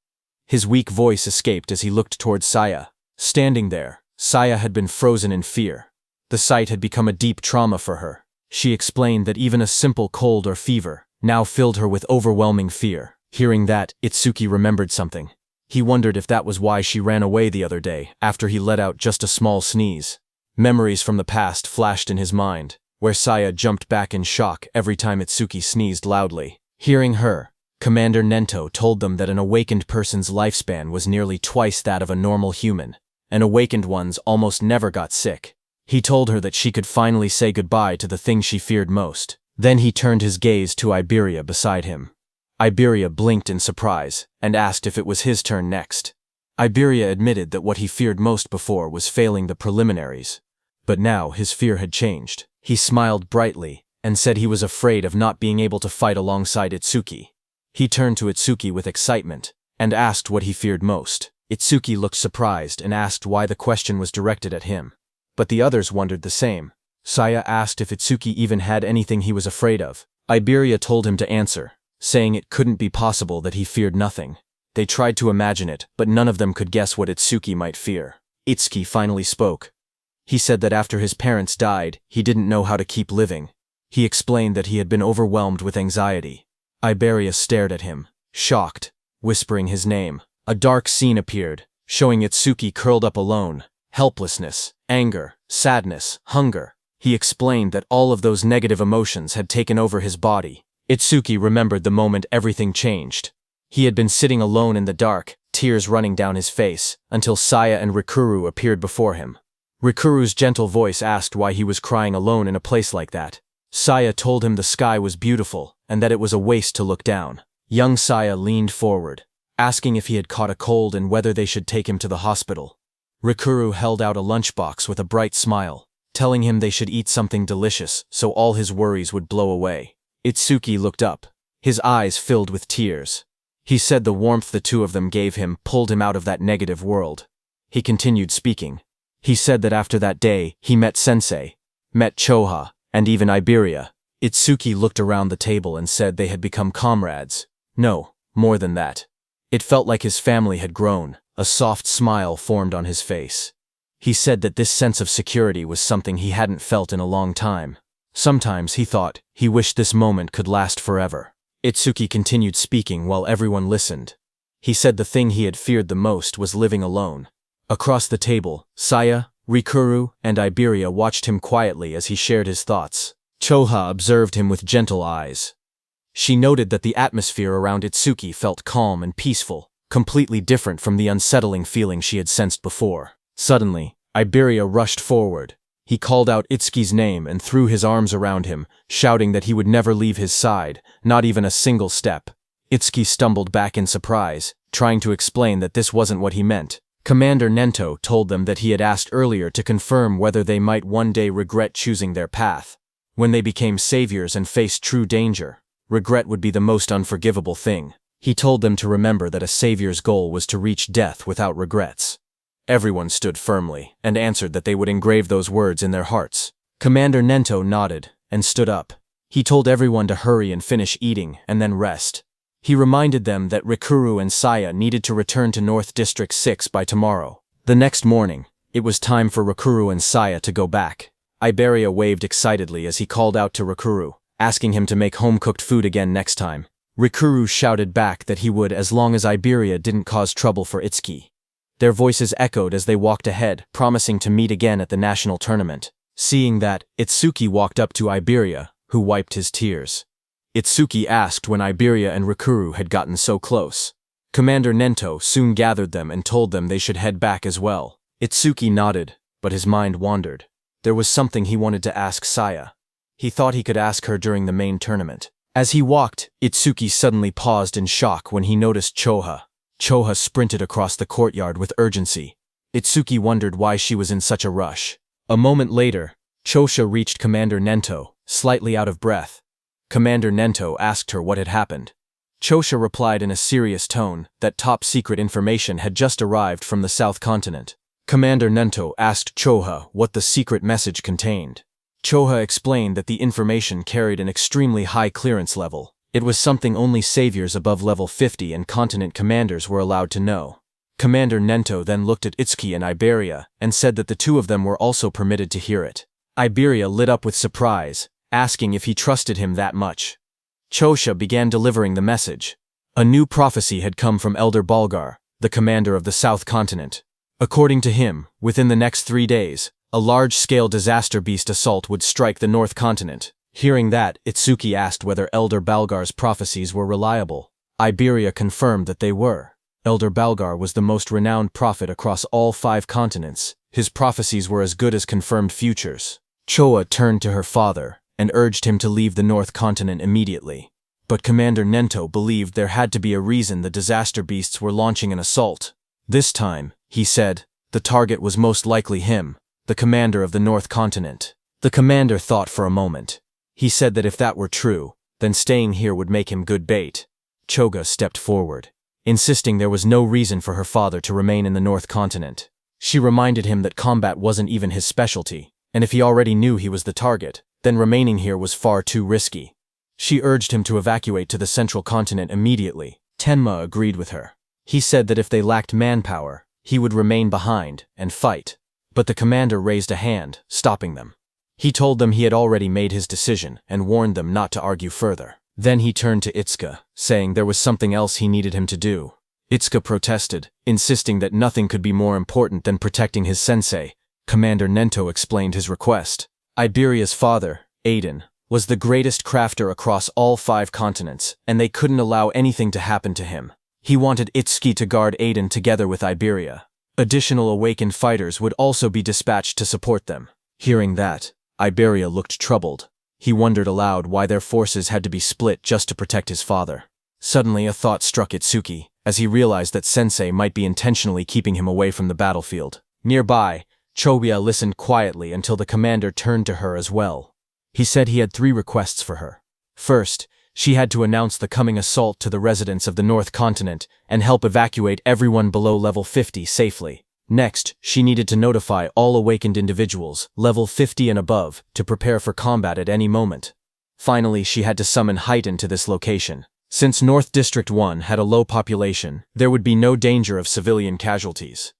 His weak voice escaped as he looked towards Saya. Standing there, Saya had been frozen in fear. The sight had become a deep trauma for her. She explained that even a simple cold or fever now filled her with overwhelming fear. Hearing that, Itsuki remembered something. He wondered if that was why she ran away the other day after he let out just a small sneeze. Memories from the past flashed in his mind, where Saya jumped back in shock every time Itsuki sneezed loudly. Hearing her, Commander Nento told them that an awakened person's lifespan was nearly twice that of a normal human, and awakened ones almost never got sick. He told her that she could finally say goodbye to the thing she feared most. Then he turned his gaze to Iberia beside him. Iberia blinked in surprise and asked if it was his turn next. Iberia admitted that what he feared most before was failing the preliminaries. But now his fear had changed. He smiled brightly and said he was afraid of not being able to fight alongside Itsuki. He turned to Itsuki with excitement and asked what he feared most. Itsuki looked surprised and asked why the question was directed at him. But the others wondered the same. Saya asked if Itsuki even had anything he was afraid of. Iberia told him to answer, saying it couldn't be possible that he feared nothing. They tried to imagine it, but none of them could guess what Itsuki might fear. Itsuki finally spoke. He said that after his parents died, he didn't know how to keep living. He explained that he had been overwhelmed with anxiety. Iberia stared at him, shocked, whispering his name. A dark scene appeared, showing Itsuki curled up alone. Helplessness, anger, sadness, hunger. He explained that all of those negative emotions had taken over his body. Itsuki remembered the moment everything changed. He had been sitting alone in the dark, tears running down his face, until Saya and Rikuru appeared before him. Rikuru's gentle voice asked why he was crying alone in a place like that. Saya told him the sky was beautiful and that it was a waste to look down. Young Saya leaned forward, asking if he had caught a cold and whether they should take him to the hospital. Rikuru held out a lunchbox with a bright smile, telling him they should eat something delicious so all his worries would blow away. Itsuki looked up, his eyes filled with tears. He said the warmth the two of them gave him pulled him out of that negative world. He continued speaking. He said that after that day, he met Sensei, met Choha, and even Iberia. Itsuki looked around the table and said they had become comrades. No, more than that. It felt like his family had grown. A soft smile formed on his face. He said that this sense of security was something he hadn't felt in a long time. Sometimes he thought he wished this moment could last forever. Itsuki continued speaking while everyone listened. He said the thing he had feared the most was living alone. Across the table, Saya, Rikuru, and Iberia watched him quietly as he shared his thoughts. Choha observed him with gentle eyes. She noted that the atmosphere around Itsuki felt calm and peaceful, completely different from the unsettling feeling she had sensed before. Suddenly, Iberia rushed forward. He called out Itsuki's name and threw his arms around him, shouting that he would never leave his side, not even a single step. Itsuki stumbled back in surprise, trying to explain that this wasn't what he meant. Commander Nento told them that he had asked earlier to confirm whether they might one day regret choosing their path. When they became saviors and faced true danger, regret would be the most unforgivable thing. He told them to remember that a savior's goal was to reach death without regrets. Everyone stood firmly and answered that they would engrave those words in their hearts. Commander Nento nodded and stood up. He told everyone to hurry and finish eating and then rest. He reminded them that Rikuru and Saya needed to return to North District 6 by tomorrow. The next morning, it was time for Rikuru and Saya to go back. Iberia waved excitedly as he called out to Rikuru, asking him to make home-cooked food again next time. Rikuru shouted back that he would as long as Iberia didn't cause trouble for Itsuki. Their voices echoed as they walked ahead, promising to meet again at the national tournament. Seeing that, Itsuki walked up to Iberia, who wiped his tears. Itsuki asked when Iberia and Rikuru had gotten so close. Commander Nento soon gathered them and told them they should head back as well. Itsuki nodded, but his mind wandered. There was something he wanted to ask Saya. He thought he could ask her during the main tournament. As he walked, Itsuki suddenly paused in shock when he noticed Choha. Choha sprinted across the courtyard with urgency. Itsuki wondered why she was in such a rush. A moment later, Chosha reached Commander Nento, slightly out of breath. Commander Nento asked her what had happened. Chosha replied in a serious tone that top-secret information had just arrived from the South Continent. Commander Nento asked Choha what the secret message contained. Choha explained that the information carried an extremely high clearance level. It was something only saviors above level 50 and continent commanders were allowed to know. Commander Nento then looked at Itsuki and Iberia and said that the two of them were also permitted to hear it. Iberia lit up with surprise, asking if he trusted him that much. Chosha began delivering the message. A new prophecy had come from Elder Balgar, the commander of the South Continent. According to him, within the next 3 days, a large-scale disaster beast assault would strike the North Continent. Hearing that, Itsuki asked whether Elder Balgar's prophecies were reliable. Iberia confirmed that they were. Elder Balgar was the most renowned prophet across all 5 continents. His prophecies were as good as confirmed futures. Choa turned to her father and urged him to leave the North Continent immediately. But Commander Nento believed there had to be a reason the disaster beasts were launching an assault. This time, he said, the target was most likely him, the commander of the North Continent. The commander thought for a moment. He said that if that were true, then staying here would make him good bait. Choga stepped forward, insisting there was no reason for her father to remain in the North Continent. She reminded him that combat wasn't even his specialty, and if he already knew he was the target, then remaining here was far too risky. She urged him to evacuate to the Central Continent immediately. Tenma agreed with her. He said that if they lacked manpower, he would remain behind and fight. But the commander raised a hand, stopping them. He told them he had already made his decision and warned them not to argue further. Then he turned to Itsuka, saying there was something else he needed him to do. Itsuka protested, insisting that nothing could be more important than protecting his sensei. Commander Nento explained his request. Iberia's father, Aiden, was the greatest crafter across all 5 continents, and they couldn't allow anything to happen to him. He wanted Itsuki to guard Aiden together with Iberia. Additional awakened fighters would also be dispatched to support them. Hearing that, Iberia looked troubled. He wondered aloud why their forces had to be split just to protect his father. Suddenly a thought struck Itsuki, as he realized that Sensei might be intentionally keeping him away from the battlefield. Nearby, Chobia listened quietly until the commander turned to her as well. He said he had 3 requests for her. First, she had to announce the coming assault to the residents of the North Continent and help evacuate everyone below level 50 safely. Next, she needed to notify all awakened individuals, level 50 and above, to prepare for combat at any moment. Finally, she had to summon Heighten to this location. Since North District 1 had a low population, there would be no danger of civilian casualties.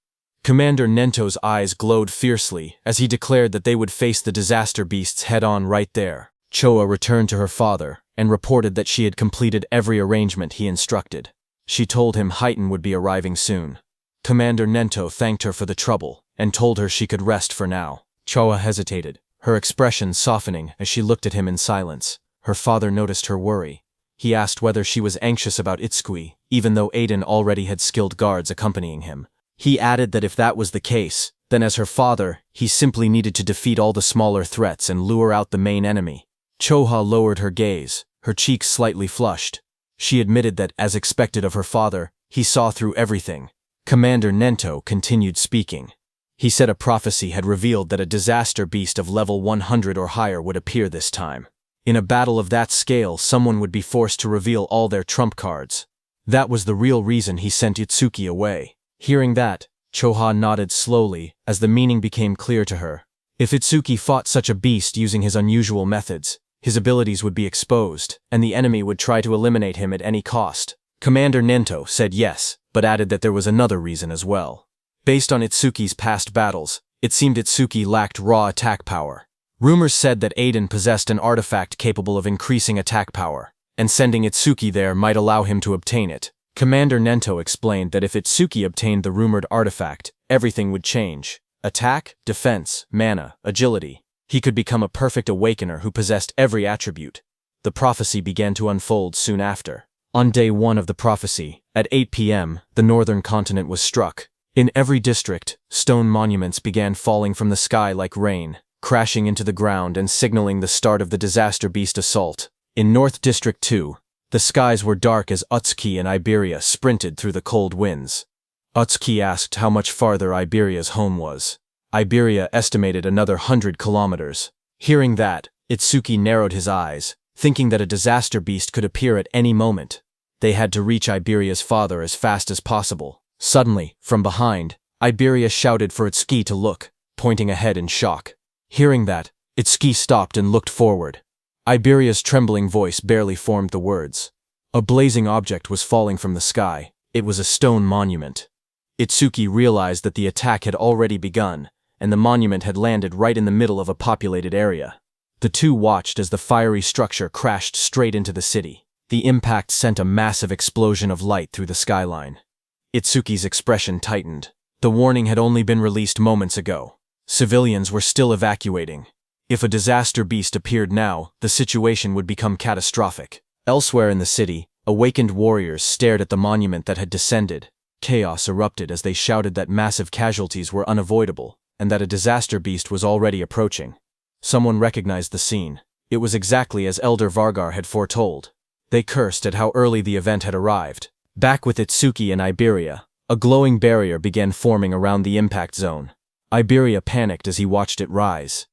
Commander Nento's eyes glowed fiercely as he declared that they would face the disaster beasts head-on right there. Choa returned to her father and reported that she had completed every arrangement he instructed. She told him Heighten would be arriving soon. Commander Nento thanked her for the trouble and told her she could rest for now. Choa hesitated, her expression softening as she looked at him in silence. Her father noticed her worry. He asked whether she was anxious about Itsui, even though Aiden already had skilled guards accompanying him. He added that if that was the case, then as her father, he simply needed to defeat all the smaller threats and lure out the main enemy. Choha lowered her gaze, her cheeks slightly flushed. She admitted that, as expected of her father, he saw through everything. Commander Nento continued speaking. He said a prophecy had revealed that a disaster beast of level 100 or higher would appear this time. In a battle of that scale, someone would be forced to reveal all their trump cards. That was the real reason he sent Itsuki away. Hearing that, Choha nodded slowly as the meaning became clear to her. If Itsuki fought such a beast using his unusual methods, his abilities would be exposed, and the enemy would try to eliminate him at any cost. Commander Nento said yes, but added that there was another reason as well. Based on Itsuki's past battles, it seemed Itsuki lacked raw attack power. Rumors said that Aiden possessed an artifact capable of increasing attack power, and sending Itsuki there might allow him to obtain it. Commander Nento explained that if Itsuki obtained the rumored artifact, everything would change. Attack, defense, mana, agility. He could become a perfect awakener who possessed every attribute. The prophecy began to unfold soon after. On day 1 of the prophecy, at 8 p.m., the northern continent was struck. In every district, stone monuments began falling from the sky like rain, crashing into the ground and signaling the start of the disaster beast assault. In North District 2, the skies were dark as Utsuki and Iberia sprinted through the cold winds. Utsuki asked how much farther Iberia's home was. Iberia estimated another 100 kilometers. Hearing that, Itsuki narrowed his eyes, thinking that a disaster beast could appear at any moment. They had to reach Iberia's father as fast as possible. Suddenly, from behind, Iberia shouted for Itsuki to look, pointing ahead in shock. Hearing that, Itsuki stopped and looked forward. Iberia's trembling voice barely formed the words. A blazing object was falling from the sky. It was a stone monument. Itsuki realized that the attack had already begun, and the monument had landed right in the middle of a populated area. The two watched as the fiery structure crashed straight into the city. The impact sent a massive explosion of light through the skyline. Itsuki's expression tightened. The warning had only been released moments ago. Civilians were still evacuating. If a disaster beast appeared now, the situation would become catastrophic. Elsewhere in the city, awakened warriors stared at the monument that had descended. Chaos erupted as they shouted that massive casualties were unavoidable, and that a disaster beast was already approaching. Someone recognized the scene. It was exactly as Elder Vargar had foretold. They cursed at how early the event had arrived. Back with Itsuki and Iberia, a glowing barrier began forming around the impact zone. Iberia panicked as he watched it rise.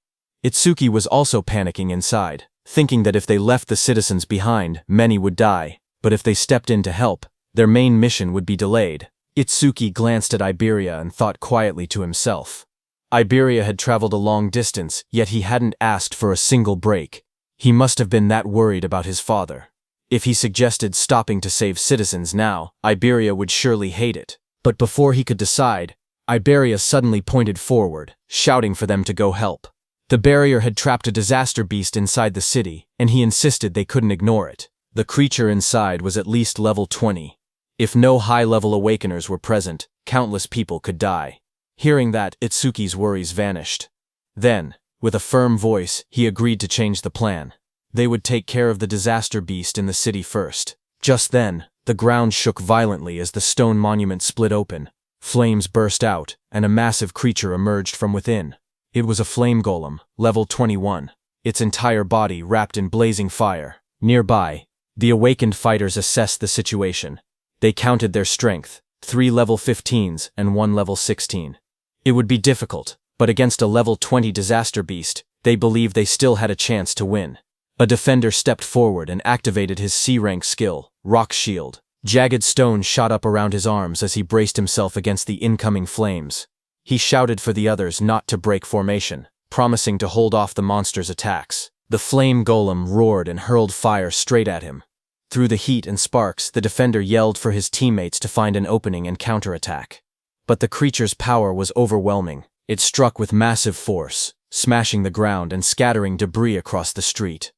Itsuki was also panicking inside, thinking that if they left the citizens behind, many would die, but if they stepped in to help, their main mission would be delayed. Itsuki glanced at Iberia and thought quietly to himself. Iberia had traveled a long distance, yet he hadn't asked for a single break. He must have been that worried about his father. If he suggested stopping to save citizens now, Iberia would surely hate it. But before he could decide, Iberia suddenly pointed forward, shouting for them to go help. The barrier had trapped a disaster beast inside the city, and he insisted they couldn't ignore it. The creature inside was at least level 20. If no high-level awakeners were present, countless people could die. Hearing that, Itsuki's worries vanished. Then, with a firm voice, he agreed to change the plan. They would take care of the disaster beast in the city first. Just then, the ground shook violently as the stone monument split open. Flames burst out, and a massive creature emerged from within. It was a flame golem, level 21, its entire body wrapped in blazing fire. Nearby, the awakened fighters assessed the situation. They counted their strength, 3 level 15s and 1 level 16. It would be difficult, but against a level 20 disaster beast, they believed they still had a chance to win. A defender stepped forward and activated his C-rank skill, Rock Shield. Jagged stone shot up around his arms as he braced himself against the incoming flames. He shouted for the others not to break formation, promising to hold off the monster's attacks. The flame golem roared and hurled fire straight at him. Through the heat and sparks, the defender yelled for his teammates to find an opening and counterattack. But the creature's power was overwhelming. It struck with massive force, smashing the ground and scattering debris across the street.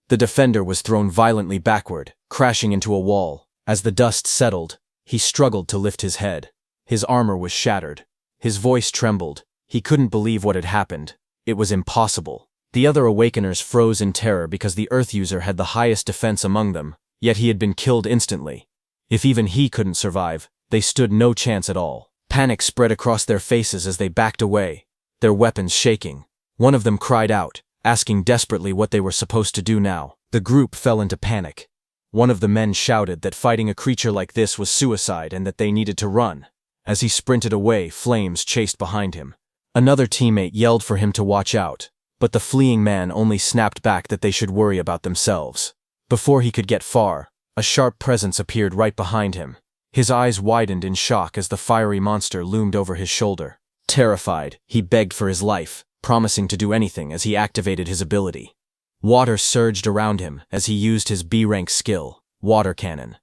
The defender was thrown violently backward, crashing into a wall. As the dust settled, he struggled to lift his head. His armor was shattered. His voice trembled. He couldn't believe what had happened. It was impossible. The other awakeners froze in terror because the Earth user had the highest defense among them, yet he had been killed instantly. If even he couldn't survive, they stood no chance at all. Panic spread across their faces as they backed away, their weapons shaking. One of them cried out, asking desperately what they were supposed to do now. The group fell into panic. One of the men shouted that fighting a creature like this was suicide and that they needed to run. As he sprinted away, flames chased behind him. Another teammate yelled for him to watch out, but the fleeing man only snapped back that they should worry about themselves. Before he could get far, a sharp presence appeared right behind him. His eyes widened in shock as the fiery monster loomed over his shoulder. Terrified, he begged for his life, promising to do anything as he activated his ability. Water surged around him as he used his B-rank skill, Water Cannon.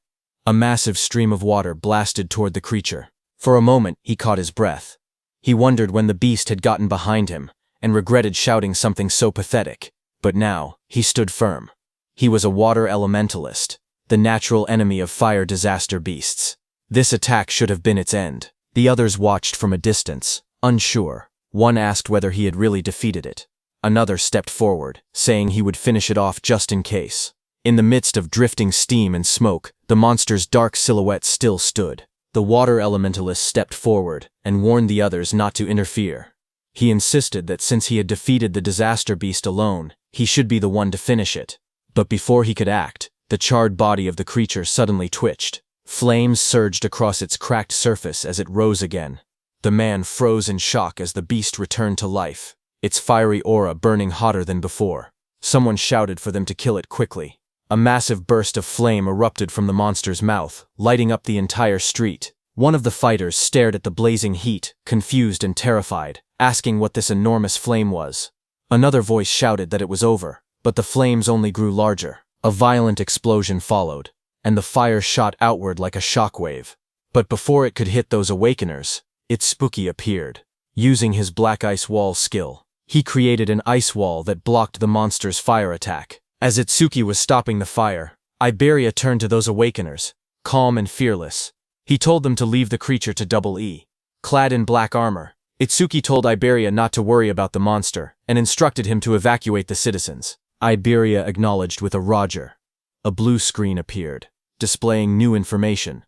A massive stream of water blasted toward the creature. For a moment, he caught his breath. He wondered when the beast had gotten behind him, and regretted shouting something so pathetic. But now, he stood firm. He was a water elementalist, the natural enemy of fire disaster beasts. This attack should have been its end. The others watched from a distance, unsure. One asked whether he had really defeated it. Another stepped forward, saying he would finish it off just in case. In the midst of drifting steam and smoke, the monster's dark silhouette still stood. The water elementalist stepped forward and warned the others not to interfere. He insisted that since he had defeated the disaster beast alone, he should be the one to finish it. But before he could act, the charred body of the creature suddenly twitched. Flames surged across its cracked surface as it rose again. The man froze in shock as the beast returned to life, its fiery aura burning hotter than before. Someone shouted for them to kill it quickly. A massive burst of flame erupted from the monster's mouth, lighting up the entire street. One of the fighters stared at the blazing heat, confused and terrified, asking what this enormous flame was. Another voice shouted that it was over, but the flames only grew larger. A violent explosion followed, and the fire shot outward like a shockwave. But before it could hit those awakeners, Itsuki appeared. Using his Black Ice Wall skill, he created an ice wall that blocked the monster's fire attack. As Itsuki was stopping the fire, Iberia turned to those awakeners, calm and fearless. He told them to leave the creature to Double E. Clad in black armor, Itsuki told Iberia not to worry about the monster and instructed him to evacuate the citizens. Iberia acknowledged with a Roger. A blue screen appeared, displaying new information.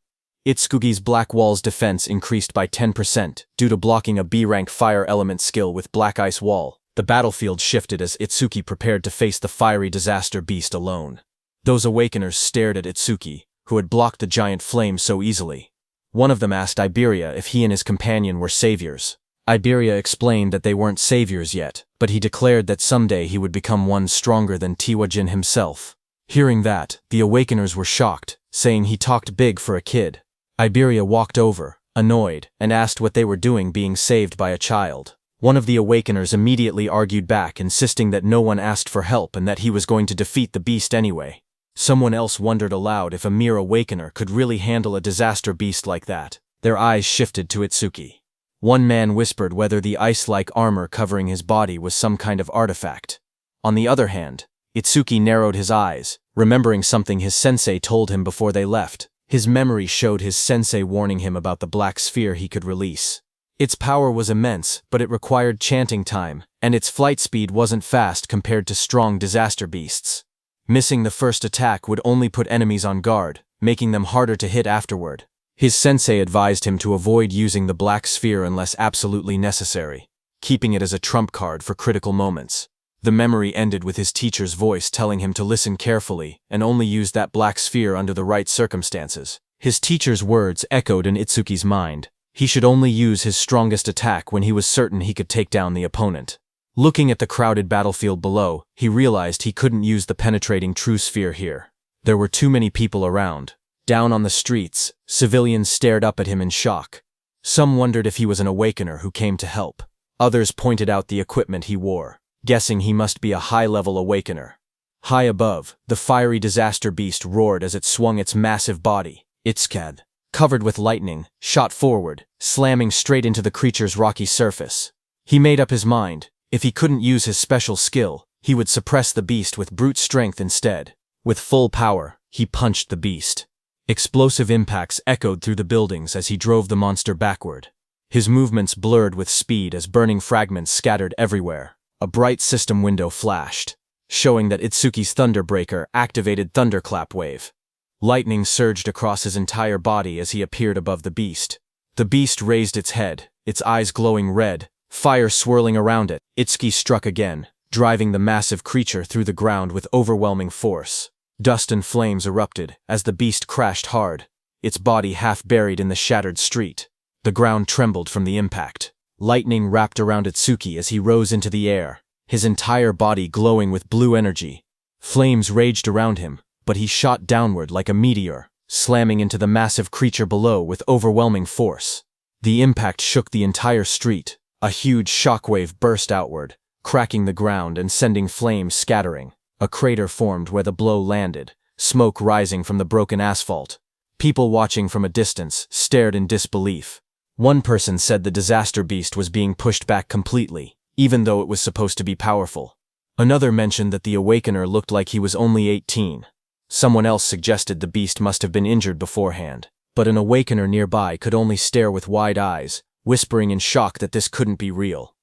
Itsuki's Black Wall's defense increased by 10% due to blocking a B-rank fire element skill with Black Ice Wall. The battlefield shifted as Itsuki prepared to face the fiery disaster beast alone. Those awakeners stared at Itsuki, who had blocked the giant flame so easily. One of them asked Iberia if he and his companion were saviors. Iberia explained that they weren't saviors yet, but he declared that someday he would become one stronger than Tiwajin himself. Hearing that, the awakeners were shocked, saying he talked big for a kid. Iberia walked over, annoyed, and asked what they were doing being saved by a child. One of the awakeners immediately argued back, insisting that no one asked for help and that he was going to defeat the beast anyway. Someone else wondered aloud if a mere awakener could really handle a disaster beast like that. Their eyes shifted to Itsuki. One man whispered whether the ice-like armor covering his body was some kind of artifact. On the other hand, Itsuki narrowed his eyes, remembering something his sensei told him before they left. His memory showed his sensei warning him about the black sphere he could release. Its power was immense, but it required chanting time, and its flight speed wasn't fast compared to strong disaster beasts. Missing the first attack would only put enemies on guard, making them harder to hit afterward. His sensei advised him to avoid using the black sphere unless absolutely necessary, keeping it as a trump card for critical moments. The memory ended with his teacher's voice telling him to listen carefully and only use that black sphere under the right circumstances. His teacher's words echoed in Itsuki's mind. He should only use his strongest attack when he was certain he could take down the opponent. Looking at the crowded battlefield below, he realized he couldn't use the penetrating true sphere here. There were too many people around. Down on the streets, civilians stared up at him in shock. Some wondered if he was an awakener who came to help. Others pointed out the equipment he wore, guessing he must be a high-level awakener. High above, the fiery disaster beast roared as it swung its massive body. Itskad, covered with lightning, shot forward, slamming straight into the creature's rocky surface. He made up his mind. If he couldn't use his special skill, he would suppress the beast with brute strength instead. With full power, he punched the beast. Explosive impacts echoed through the buildings as he drove the monster backward. His movements blurred with speed as burning fragments scattered everywhere. A bright system window flashed, showing that Itsuki's Thunderbreaker activated Thunderclap Wave. Lightning surged across his entire body as he appeared above the beast. The beast raised its head, its eyes glowing red, fire swirling around it. Itsuki struck again, driving the massive creature through the ground with overwhelming force. Dust and flames erupted as the beast crashed hard, its body half buried in the shattered street. The ground trembled from the impact. Lightning wrapped around Itsuki as he rose into the air, his entire body glowing with blue energy. Flames raged around him, but he shot downward like a meteor, slamming into the massive creature below with overwhelming force. The impact shook the entire street. A huge shockwave burst outward, cracking the ground and sending flames scattering. A crater formed where the blow landed, smoke rising from the broken asphalt. People watching from a distance stared in disbelief. One person said the disaster beast was being pushed back completely, even though it was supposed to be powerful. Another mentioned that the awakener looked like he was only 18. Someone else suggested the beast must have been injured beforehand, but an awakener nearby could only stare with wide eyes, whispering in shock that this couldn't be real.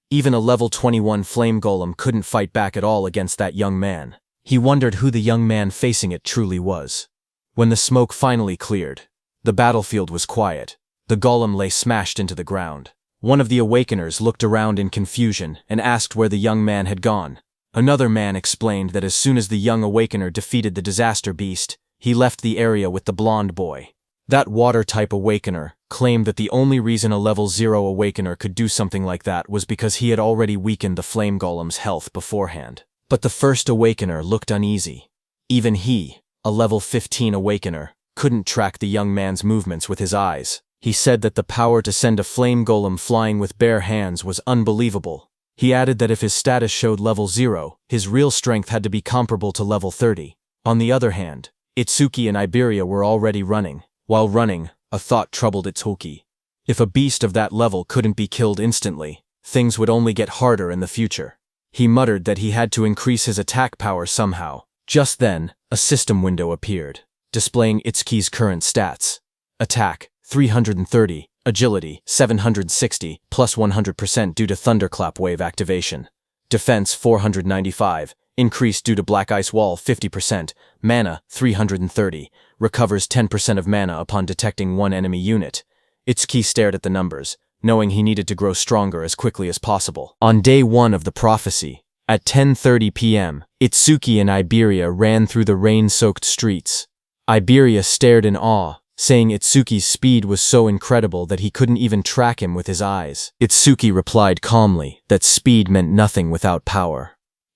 Even a level 21 flame golem couldn't fight back at all against that young man. He wondered who the young man facing it truly was. When the smoke finally cleared, the battlefield was quiet. The golem lay smashed into the ground. One of the awakeners looked around in confusion and asked where the young man had gone. Another man explained that as soon as the young awakener defeated the disaster beast, he left the area with the blonde boy. That water-type awakener claimed that the only reason a level 0 awakener could do something like that was because he had already weakened the flame golem's health beforehand. But the first awakener looked uneasy. Even he, a level 15 awakener, couldn't track the young man's movements with his eyes. He said that the power to send a flame golem flying with bare hands was unbelievable. He added that if his status showed level 0, his real strength had to be comparable to level 30. On the other hand, Itsuki and Iberia were already running. While running, a thought troubled Itsuki. If a beast of that level couldn't be killed instantly, things would only get harder in the future. He muttered that he had to increase his attack power somehow. Just then, a system window appeared, displaying Itsuki's current stats. Attack, 330, Agility, 760, plus 100% due to Thunderclap Wave activation. Defense, 495, increased due to Black Ice Wall, 50%, Mana, 330, recovers 10% of mana upon detecting one enemy unit. Itsuki stared at the numbers, knowing he needed to grow stronger as quickly as possible. On day 1 of the prophecy, At 10:30 p.m., Itsuki and Iberia ran through the rain-soaked streets. Iberia stared in awe, saying Itsuki's speed was so incredible that he couldn't even track him with his eyes. Itsuki replied calmly that speed meant nothing without power.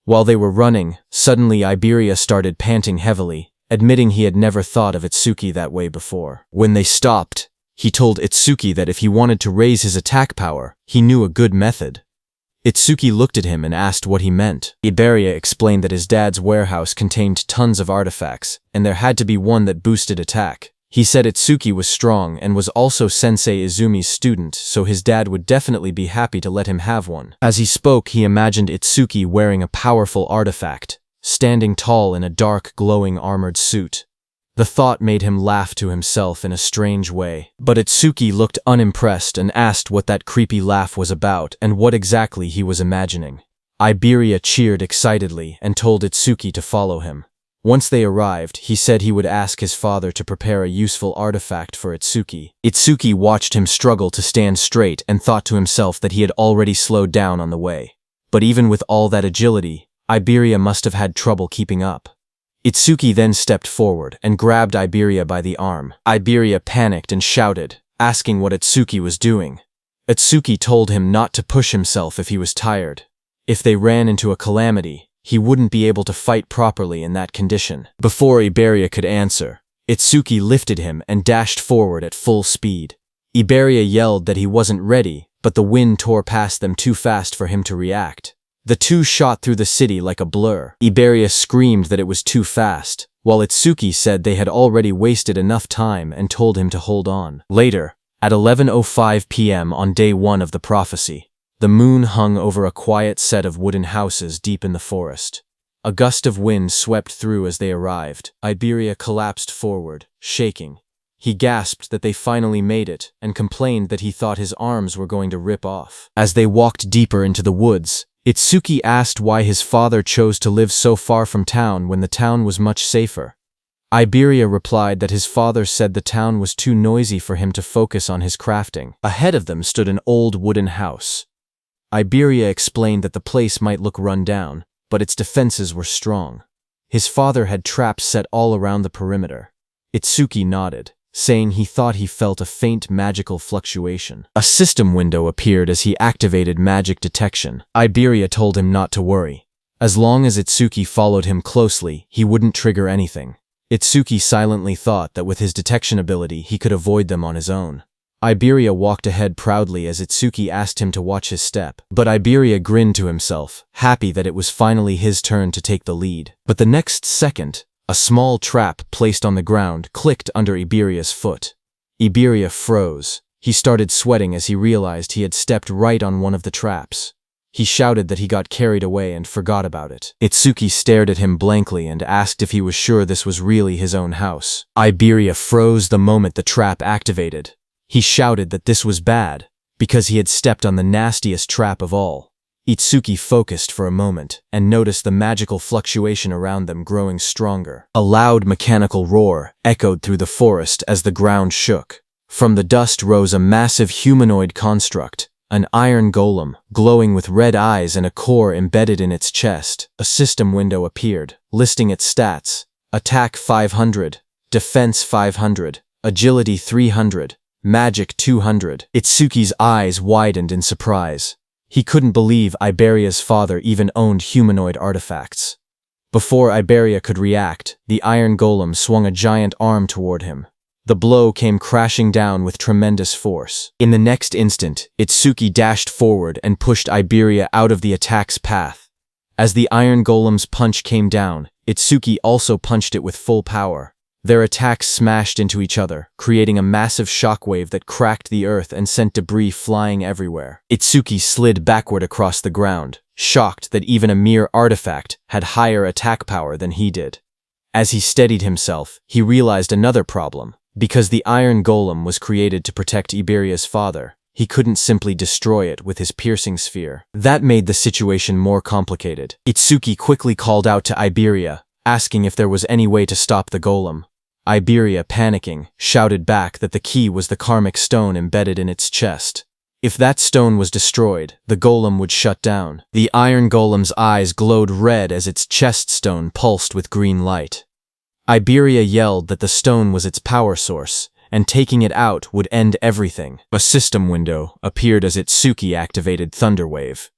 While they were running, suddenly Iberia started panting heavily, admitting he had never thought of Itsuki that way before. When they stopped, he told Itsuki that if he wanted to raise his attack power, he knew a good method. Itsuki looked at him and asked what he meant. Iberia explained that his dad's warehouse contained tons of artifacts, and there had to be one that boosted attack. He said Itsuki was strong and was also Sensei Izumi's student, so his dad would definitely be happy to let him have one. As he spoke, he imagined Itsuki wearing a powerful artifact, standing tall in a dark, glowing armored suit. The thought made him laugh to himself in a strange way. But Itsuki looked unimpressed and asked what that creepy laugh was about and what exactly he was imagining. Iberia cheered excitedly and told Itsuki to follow him. Once they arrived, he said he would ask his father to prepare a useful artifact for Itsuki. Itsuki watched him struggle to stand straight and thought to himself that he had already slowed down on the way. But even with all that agility, Iberia must have had trouble keeping up. Itsuki then stepped forward and grabbed Iberia by the arm. Iberia panicked and shouted, asking what Itsuki was doing. Itsuki told him not to push himself if he was tired. If they ran into a calamity, he wouldn't be able to fight properly in that condition. Before Iberia could answer, Itsuki lifted him and dashed forward at full speed. Iberia yelled that he wasn't ready, but the wind tore past them too fast for him to react. The two shot through the city like a blur. Iberia screamed that it was too fast, while Itsuki said they had already wasted enough time and told him to hold on. Later, at 11:05 p.m. on day 1 of the prophecy, the moon hung over a quiet set of wooden houses deep in the forest. A gust of wind swept through as they arrived. Iberia collapsed forward, shaking. He gasped that they finally made it and complained that he thought his arms were going to rip off. As they walked deeper into the woods, Itsuki asked why his father chose to live so far from town when the town was much safer. Iberia replied that his father said the town was too noisy for him to focus on his crafting. Ahead of them stood an old wooden house. Iberia explained that the place might look run down, but its defenses were strong. His father had traps set all around the perimeter. Itsuki nodded, saying he thought he felt a faint magical fluctuation. A system window appeared as he activated magic detection. Iberia told him not to worry. As long as Itsuki followed him closely, he wouldn't trigger anything. Itsuki silently thought that with his detection ability he could avoid them on his own. Iberia walked ahead proudly as Itsuki asked him to watch his step. But Iberia grinned to himself, happy that it was finally his turn to take the lead. But the next second, a small trap placed on the ground clicked under Iberia's foot. Iberia froze. He started sweating as he realized he had stepped right on one of the traps. He shouted that he got carried away and forgot about it. Itsuki stared at him blankly and asked if he was sure this was really his own house. Iberia froze the moment the trap activated. He shouted that this was bad, because he had stepped on the nastiest trap of all. Itsuki focused for a moment and noticed the magical fluctuation around them growing stronger. A loud mechanical roar echoed through the forest as the ground shook. From the dust rose a massive humanoid construct, an iron golem, glowing with red eyes and a core embedded in its chest. A system window appeared, listing its stats: Attack 500, Defense 500, Agility 300, Magic 200. Itsuki's eyes widened in surprise. He couldn't believe Iberia's father even owned humanoid artifacts. Before Iberia could react, the iron golem swung a giant arm toward him. The blow came crashing down with tremendous force. In the next instant, Itsuki dashed forward and pushed Iberia out of the attack's path. As the iron golem's punch came down, Itsuki also punched it with full power. Their attacks smashed into each other, creating a massive shockwave that cracked the earth and sent debris flying everywhere. Itsuki slid backward across the ground, shocked that even a mere artifact had higher attack power than he did. As he steadied himself, he realized another problem. Because the iron golem was created to protect Iberia's father, he couldn't simply destroy it with his piercing sphere. That made the situation more complicated. Itsuki quickly called out to Iberia, asking if there was any way to stop the golem. Iberia, panicking, shouted back that the key was the karmic stone embedded in its chest. If that stone was destroyed, the golem would shut down. The iron golem's eyes glowed red as its chest stone pulsed with green light. Iberia yelled that the stone was its power source, and taking it out would end everything. A system window appeared as Itsuki activated Thunderwave.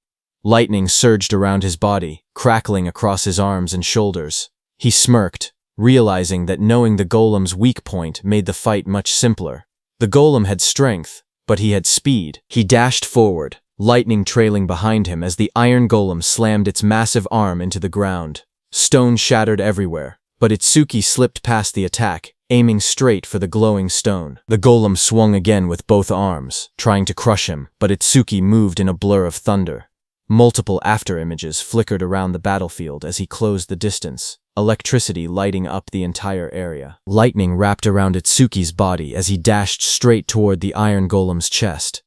Lightning surged around his body, crackling across his arms and shoulders. He smirked, realizing that knowing the golem's weak point made the fight much simpler. The golem had strength, but he had speed. He dashed forward, lightning trailing behind him as the iron golem slammed its massive arm into the ground. Stone shattered everywhere, but Itsuki slipped past the attack, aiming straight for the glowing stone. The golem swung again with both arms, trying to crush him, but Itsuki moved in a blur of thunder. Multiple afterimages flickered around the battlefield as he closed the distance, electricity lighting up the entire area. Lightning wrapped around Itsuki's body as he dashed straight toward the iron golem's chest.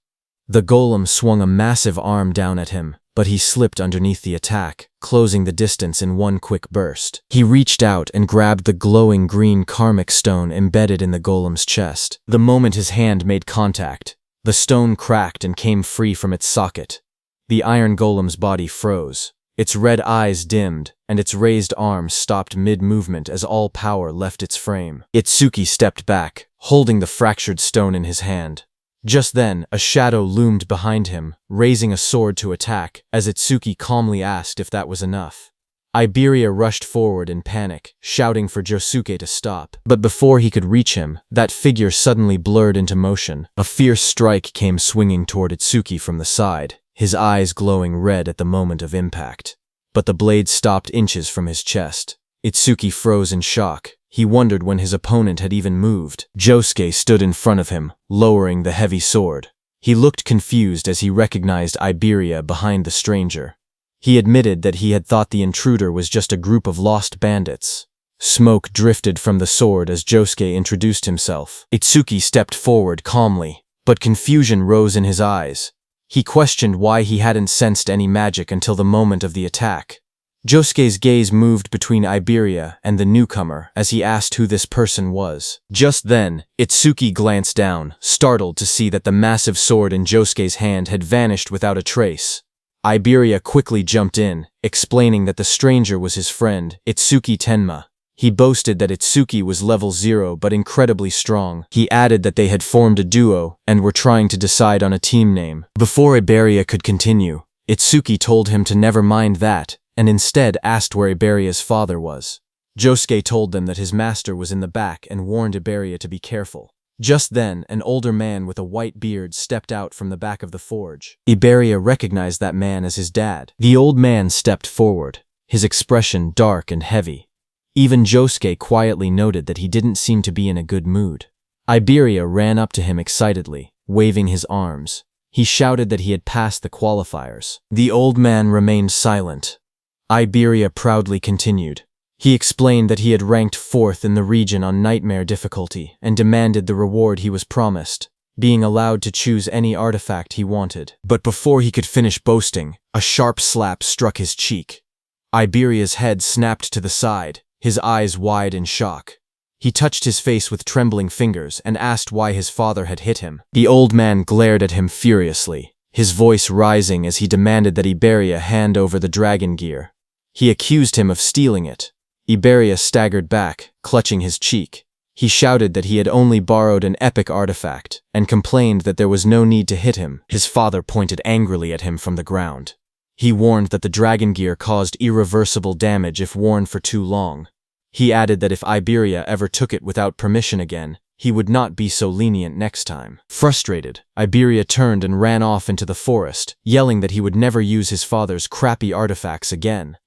The golem swung a massive arm down at him, but he slipped underneath the attack, closing the distance in one quick burst. He reached out and grabbed the glowing green karmic stone embedded in the golem's chest. The moment his hand made contact, the stone cracked and came free from its socket. The iron golem's body froze. Its red eyes dimmed, and its raised arms stopped mid-movement as all power left its frame. Itsuki stepped back, holding the fractured stone in his hand. Just then, a shadow loomed behind him, raising a sword to attack, as Itsuki calmly asked if that was enough. Iberia rushed forward in panic, shouting for Josuke to stop. But before he could reach him, that figure suddenly blurred into motion. A fierce strike came swinging toward Itsuki from the side, his eyes glowing red at the moment of impact. But the blade stopped inches from his chest. Itsuki froze in shock. He wondered when his opponent had even moved. Josuke stood in front of him, lowering the heavy sword. He looked confused as he recognized Iberia behind the stranger. He admitted that he had thought the intruder was just a group of lost bandits. Smoke drifted from the sword as Josuke introduced himself. Itsuki stepped forward calmly, but confusion rose in his eyes. He questioned why he hadn't sensed any magic until the moment of the attack. Josuke's gaze moved between Iberia and the newcomer as he asked who this person was. Just then, Itsuki glanced down, startled to see that the massive sword in Josuke's hand had vanished without a trace. Iberia quickly jumped in, explaining that the stranger was his friend, Itsuki Tenma. He boasted that Itsuki was level 0 but incredibly strong. He added that they had formed a duo and were trying to decide on a team name. Before Iberia could continue, Itsuki told him to never mind that, and instead asked where Iberia's father was. Josuke told them that his master was in the back and warned Iberia to be careful. Just then, an older man with a white beard stepped out from the back of the forge. Iberia recognized that man as his dad. The old man stepped forward, his expression dark and heavy. Even Josuke quietly noted that he didn't seem to be in a good mood. Iberia ran up to him excitedly, waving his arms. He shouted that he had passed the qualifiers. The old man remained silent. Iberia proudly continued. He explained that he had ranked 4th in the region on nightmare difficulty and demanded the reward he was promised, being allowed to choose any artifact he wanted. But before he could finish boasting, a sharp slap struck his cheek. Iberia's head snapped to the side, his eyes wide in shock. He touched his face with trembling fingers and asked why his father had hit him. The old man glared at him furiously, his voice rising as he demanded that Iberia hand over the dragon gear. He accused him of stealing it. Iberia staggered back, clutching his cheek. He shouted that he had only borrowed an epic artifact, and complained that there was no need to hit him. His father pointed angrily at him from the ground. He warned that the dragon gear caused irreversible damage if worn for too long. He added that if Iberia ever took it without permission again, he would not be so lenient next time. Frustrated, Iberia turned and ran off into the forest, yelling that he would never use his father's crappy artifacts again.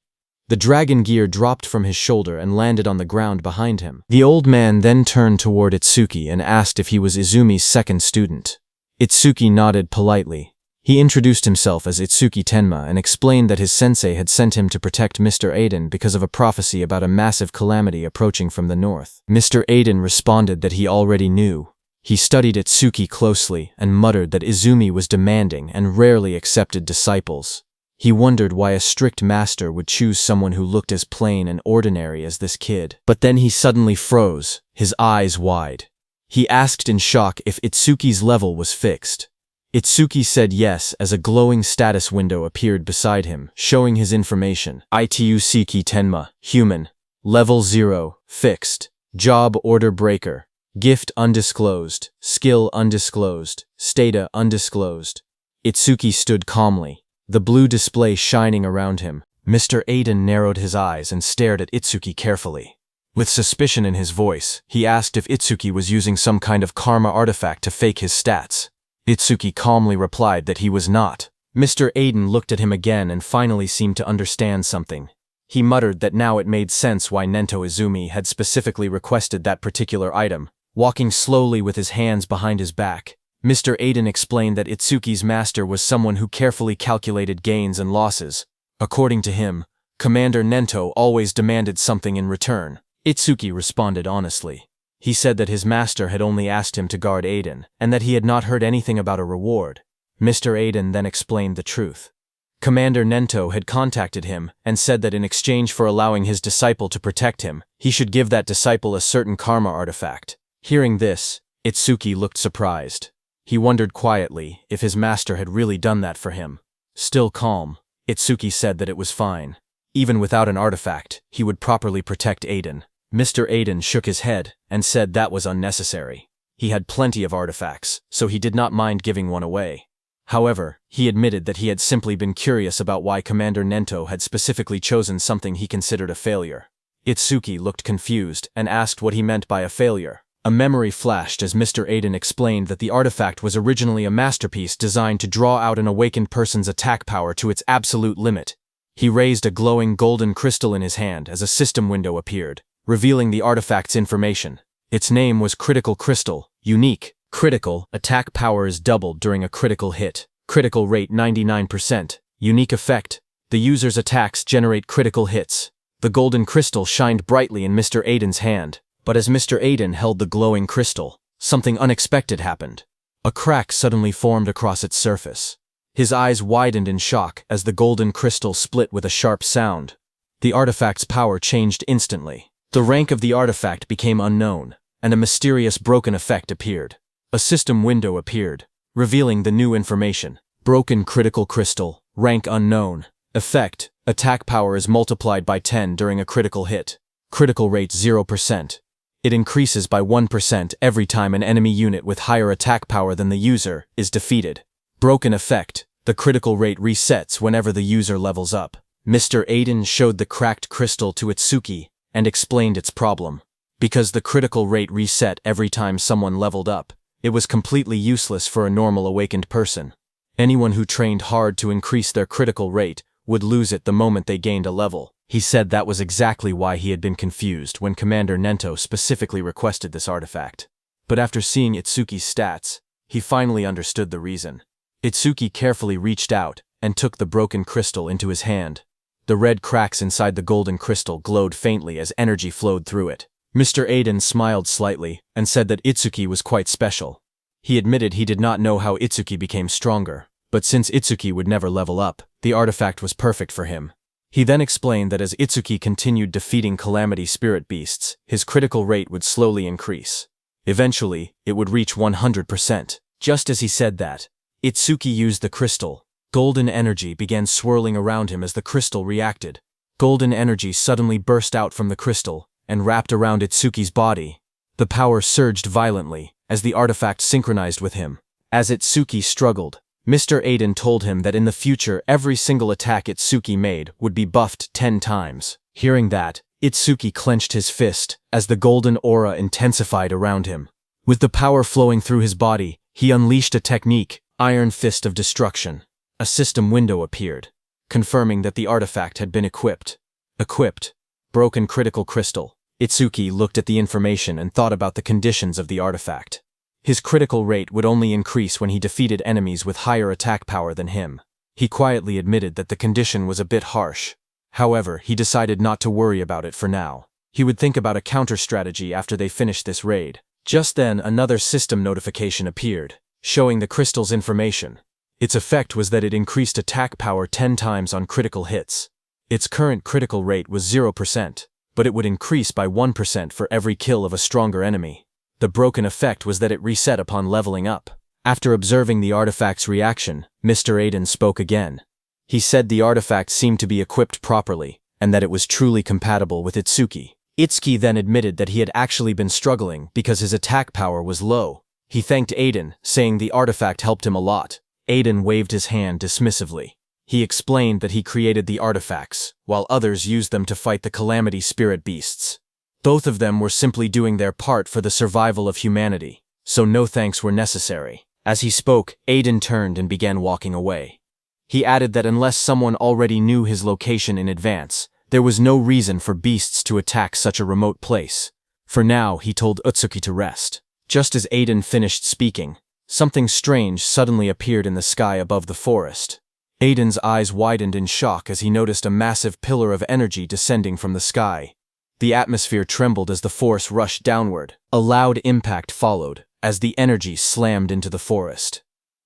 The dragon gear dropped from his shoulder and landed on the ground behind him. The old man then turned toward Itsuki and asked if he was Izumi's second student. Itsuki nodded politely. He introduced himself as Itsuki Tenma and explained that his sensei had sent him to protect Mr. Aiden because of a prophecy about a massive calamity approaching from the north. Mr. Aiden responded that he already knew. He studied Itsuki closely and muttered that Izumi was demanding and rarely accepted disciples. He wondered why a strict master would choose someone who looked as plain and ordinary as this kid. But then he suddenly froze, his eyes wide. He asked in shock if Itsuki's level was fixed. Itsuki said yes as a glowing status window appeared beside him, showing his information. Itusuki Tenma, human. Level 0, fixed. Job order breaker. Gift undisclosed. Skill undisclosed. Stata undisclosed. Itsuki stood calmly, the blue display shining around him. Mr. Aiden narrowed his eyes and stared at Itsuki carefully. With suspicion in his voice, he asked if Itsuki was using some kind of karma artifact to fake his stats. Itsuki calmly replied that he was not. Mr. Aiden looked at him again and finally seemed to understand something. He muttered that now it made sense why Nento Izumi had specifically requested that particular item. Walking slowly with his hands behind his back, Mr. Aiden explained that Itsuki's master was someone who carefully calculated gains and losses. According to him, Commander Nento always demanded something in return. Itsuki responded honestly. He said that his master had only asked him to guard Aiden, and that he had not heard anything about a reward. Mr. Aiden then explained the truth. Commander Nento had contacted him and said that in exchange for allowing his disciple to protect him, he should give that disciple a certain karma artifact. Hearing this, Itsuki looked surprised. He wondered quietly if his master had really done that for him. Still calm, Itsuki said that it was fine. Even without an artifact, he would properly protect Aiden. Mr. Aiden shook his head and said that was unnecessary. He had plenty of artifacts, so he did not mind giving one away. However, he admitted that he had simply been curious about why Commander Nento had specifically chosen something he considered a failure. Itsuki looked confused and asked what he meant by a failure. A memory flashed as Mr. Aiden explained that the artifact was originally a masterpiece designed to draw out an awakened person's attack power to its absolute limit. He raised a glowing golden crystal in his hand as a system window appeared, revealing the artifact's information. Its name was Critical Crystal, unique. Critical, attack power is doubled during a critical hit. Critical rate 99%. Unique effect, the user's attacks generate critical hits. The golden crystal shined brightly in Mr. Aiden's hand, but as Mr. Aiden held the glowing crystal, something unexpected happened. A crack suddenly formed across its surface. His eyes widened in shock as the golden crystal split with a sharp sound. The artifact's power changed instantly. The rank of the artifact became unknown, and a mysterious broken effect appeared. A system window appeared, revealing the new information. Broken critical crystal, rank unknown. Effect, attack power is multiplied by 10 during a critical hit. Critical rate 0%. It increases by 1% every time an enemy unit with higher attack power than the user is defeated. Broken effect, the critical rate resets whenever the user levels up. Mr. Aiden showed the cracked crystal to Itsuki and explained its problem. Because the critical rate reset every time someone leveled up, it was completely useless for a normal awakened person. Anyone who trained hard to increase their critical rate would lose it the moment they gained a level. He said that was exactly why he had been confused when Commander Nento specifically requested this artifact. But after seeing Itsuki's stats, he finally understood the reason. Itsuki carefully reached out and took the broken crystal into his hand. The red cracks inside the golden crystal glowed faintly as energy flowed through it. Mr. Aiden smiled slightly and said that Itsuki was quite special. He admitted he did not know how Itsuki became stronger, but since Itsuki would never level up, the artifact was perfect for him. He then explained that as Itsuki continued defeating Calamity Spirit Beasts, his critical rate would slowly increase. Eventually, it would reach 100%. Just as he said that, Itsuki used the crystal. Golden energy began swirling around him as the crystal reacted. Golden energy suddenly burst out from the crystal and wrapped around Itsuki's body. The power surged violently as the artifact synchronized with him. As Itsuki struggled, Mr. Aiden told him that in the future every single attack Itsuki made would be buffed 10 times. Hearing that, Itsuki clenched his fist as the golden aura intensified around him. With the power flowing through his body, he unleashed a technique, Iron Fist of Destruction. A system window appeared, confirming that the artifact had been equipped. Equipped. Broken critical crystal. Itsuki looked at the information and thought about the conditions of the artifact. His critical rate would only increase when he defeated enemies with higher attack power than him. He quietly admitted that the condition was a bit harsh. However, he decided not to worry about it for now. He would think about a counter-strategy after they finished this raid. Just then, another system notification appeared, showing the crystal's information. Its effect was that it increased attack power 10 times on critical hits. Its current critical rate was 0%, but it would increase by 1% for every kill of a stronger enemy. The broken effect was that it reset upon leveling up. After observing the artifact's reaction, Mr. Aiden spoke again. He said the artifact seemed to be equipped properly, and that it was truly compatible with Itsuki. Itsuki then admitted that he had actually been struggling because his attack power was low. He thanked Aiden, saying the artifact helped him a lot. Aiden waved his hand dismissively. He explained that he created the artifacts, while others used them to fight the Calamity Spirit beasts. Both of them were simply doing their part for the survival of humanity, so no thanks were necessary. As he spoke, Aiden turned and began walking away. He added that unless someone already knew his location in advance, there was no reason for beasts to attack such a remote place. For now, he told Itsuki to rest. Just as Aiden finished speaking, something strange suddenly appeared in the sky above the forest. Aiden's eyes widened in shock as he noticed a massive pillar of energy descending from the sky. The atmosphere trembled as the force rushed downward. A loud impact followed, as the energy slammed into the forest.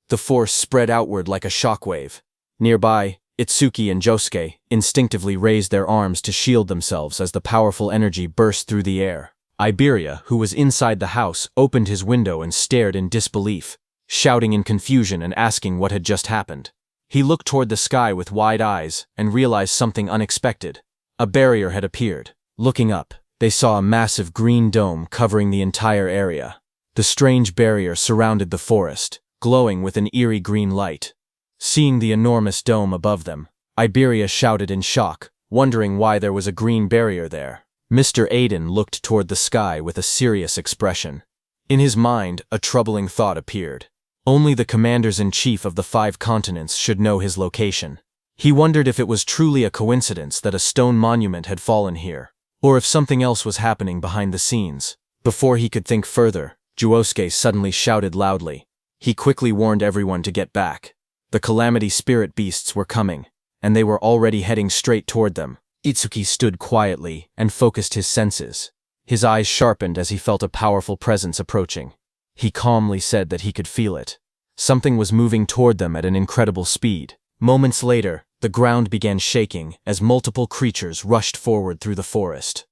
The force spread outward like a shockwave. Nearby, Itsuki and Josuke instinctively raised their arms to shield themselves as the powerful energy burst through the air. Iberia, who was inside the house, opened his window and stared in disbelief, shouting in confusion and asking what had just happened. He looked toward the sky with wide eyes and realized something unexpected. A barrier had appeared. Looking up, they saw a massive green dome covering the entire area. The strange barrier surrounded the forest, glowing with an eerie green light. Seeing the enormous dome above them, Iberia shouted in shock, wondering why there was a green barrier there. Mr. Aiden looked toward the sky with a serious expression. In his mind, a troubling thought appeared. Only the commanders-in-chief of the 5 continents should know his location. He wondered if it was truly a coincidence that a stone monument had fallen here, or if something else was happening behind the scenes. Before he could think further, Josuke suddenly shouted loudly. He quickly warned everyone to get back. The Calamity Spirit beasts were coming, and they were already heading straight toward them. Itsuki stood quietly and focused his senses. His eyes sharpened as he felt a powerful presence approaching. He calmly said that he could feel it. Something was moving toward them at an incredible speed. Moments later, the ground began shaking as multiple creatures rushed forward through the forest.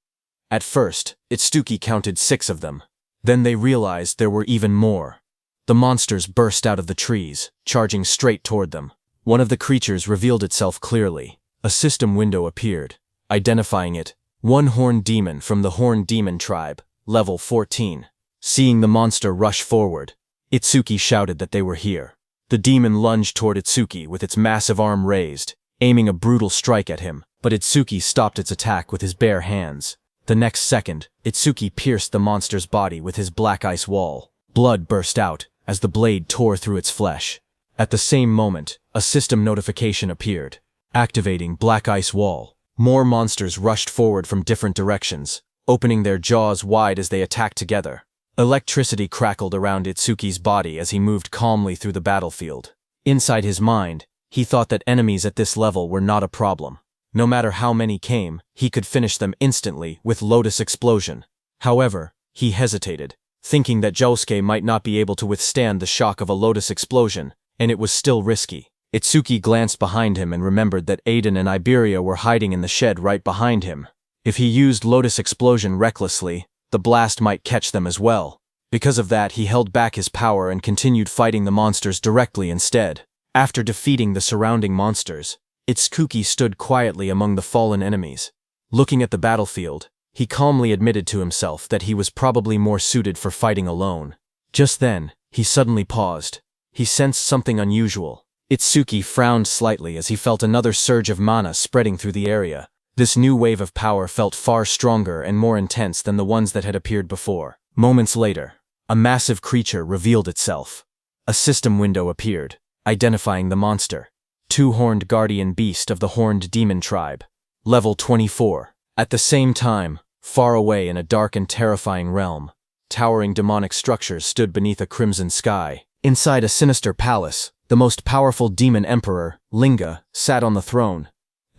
At first, Itsuki counted 6 of them. Then they realized there were even more. The monsters burst out of the trees, charging straight toward them. One of the creatures revealed itself clearly. A system window appeared, identifying it, one horned demon from the Horned Demon tribe, level 14. Seeing the monster rush forward, Itsuki shouted that they were here. The demon lunged toward Itsuki with its massive arm raised, aiming a brutal strike at him, but Itsuki stopped its attack with his bare hands. The next second, Itsuki pierced the monster's body with his black ice wall. Blood burst out as the blade tore through its flesh. At the same moment, a system notification appeared. Activating Black Ice Wall. More monsters rushed forward from different directions, opening their jaws wide as they attacked together. Electricity crackled around Itsuki's body as he moved calmly through the battlefield. Inside his mind, he thought that enemies at this level were not a problem. No matter how many came, he could finish them instantly with Lotus Explosion. However, he hesitated, thinking that Josuke might not be able to withstand the shock of a Lotus Explosion, and it was still risky. Itsuki glanced behind him and remembered that Aiden and Iberia were hiding in the shed right behind him. If he used Lotus Explosion recklessly, the blast might catch them as well. Because of that, he held back his power and continued fighting the monsters directly instead. After defeating the surrounding monsters, Itsuki stood quietly among the fallen enemies. Looking at the battlefield, he calmly admitted to himself that he was probably more suited for fighting alone. Just then, he suddenly paused. He sensed something unusual. Itsuki frowned slightly as he felt another surge of mana spreading through the area. This new wave of power felt far stronger and more intense than the ones that had appeared before. Moments later, a massive creature revealed itself. A system window appeared, identifying the monster. Two-horned guardian beast of the Horned Demon tribe. Level 24. At the same time, far away in a dark and terrifying realm, towering demonic structures stood beneath a crimson sky. Inside a sinister palace, the most powerful demon emperor, Linga, sat on the throne.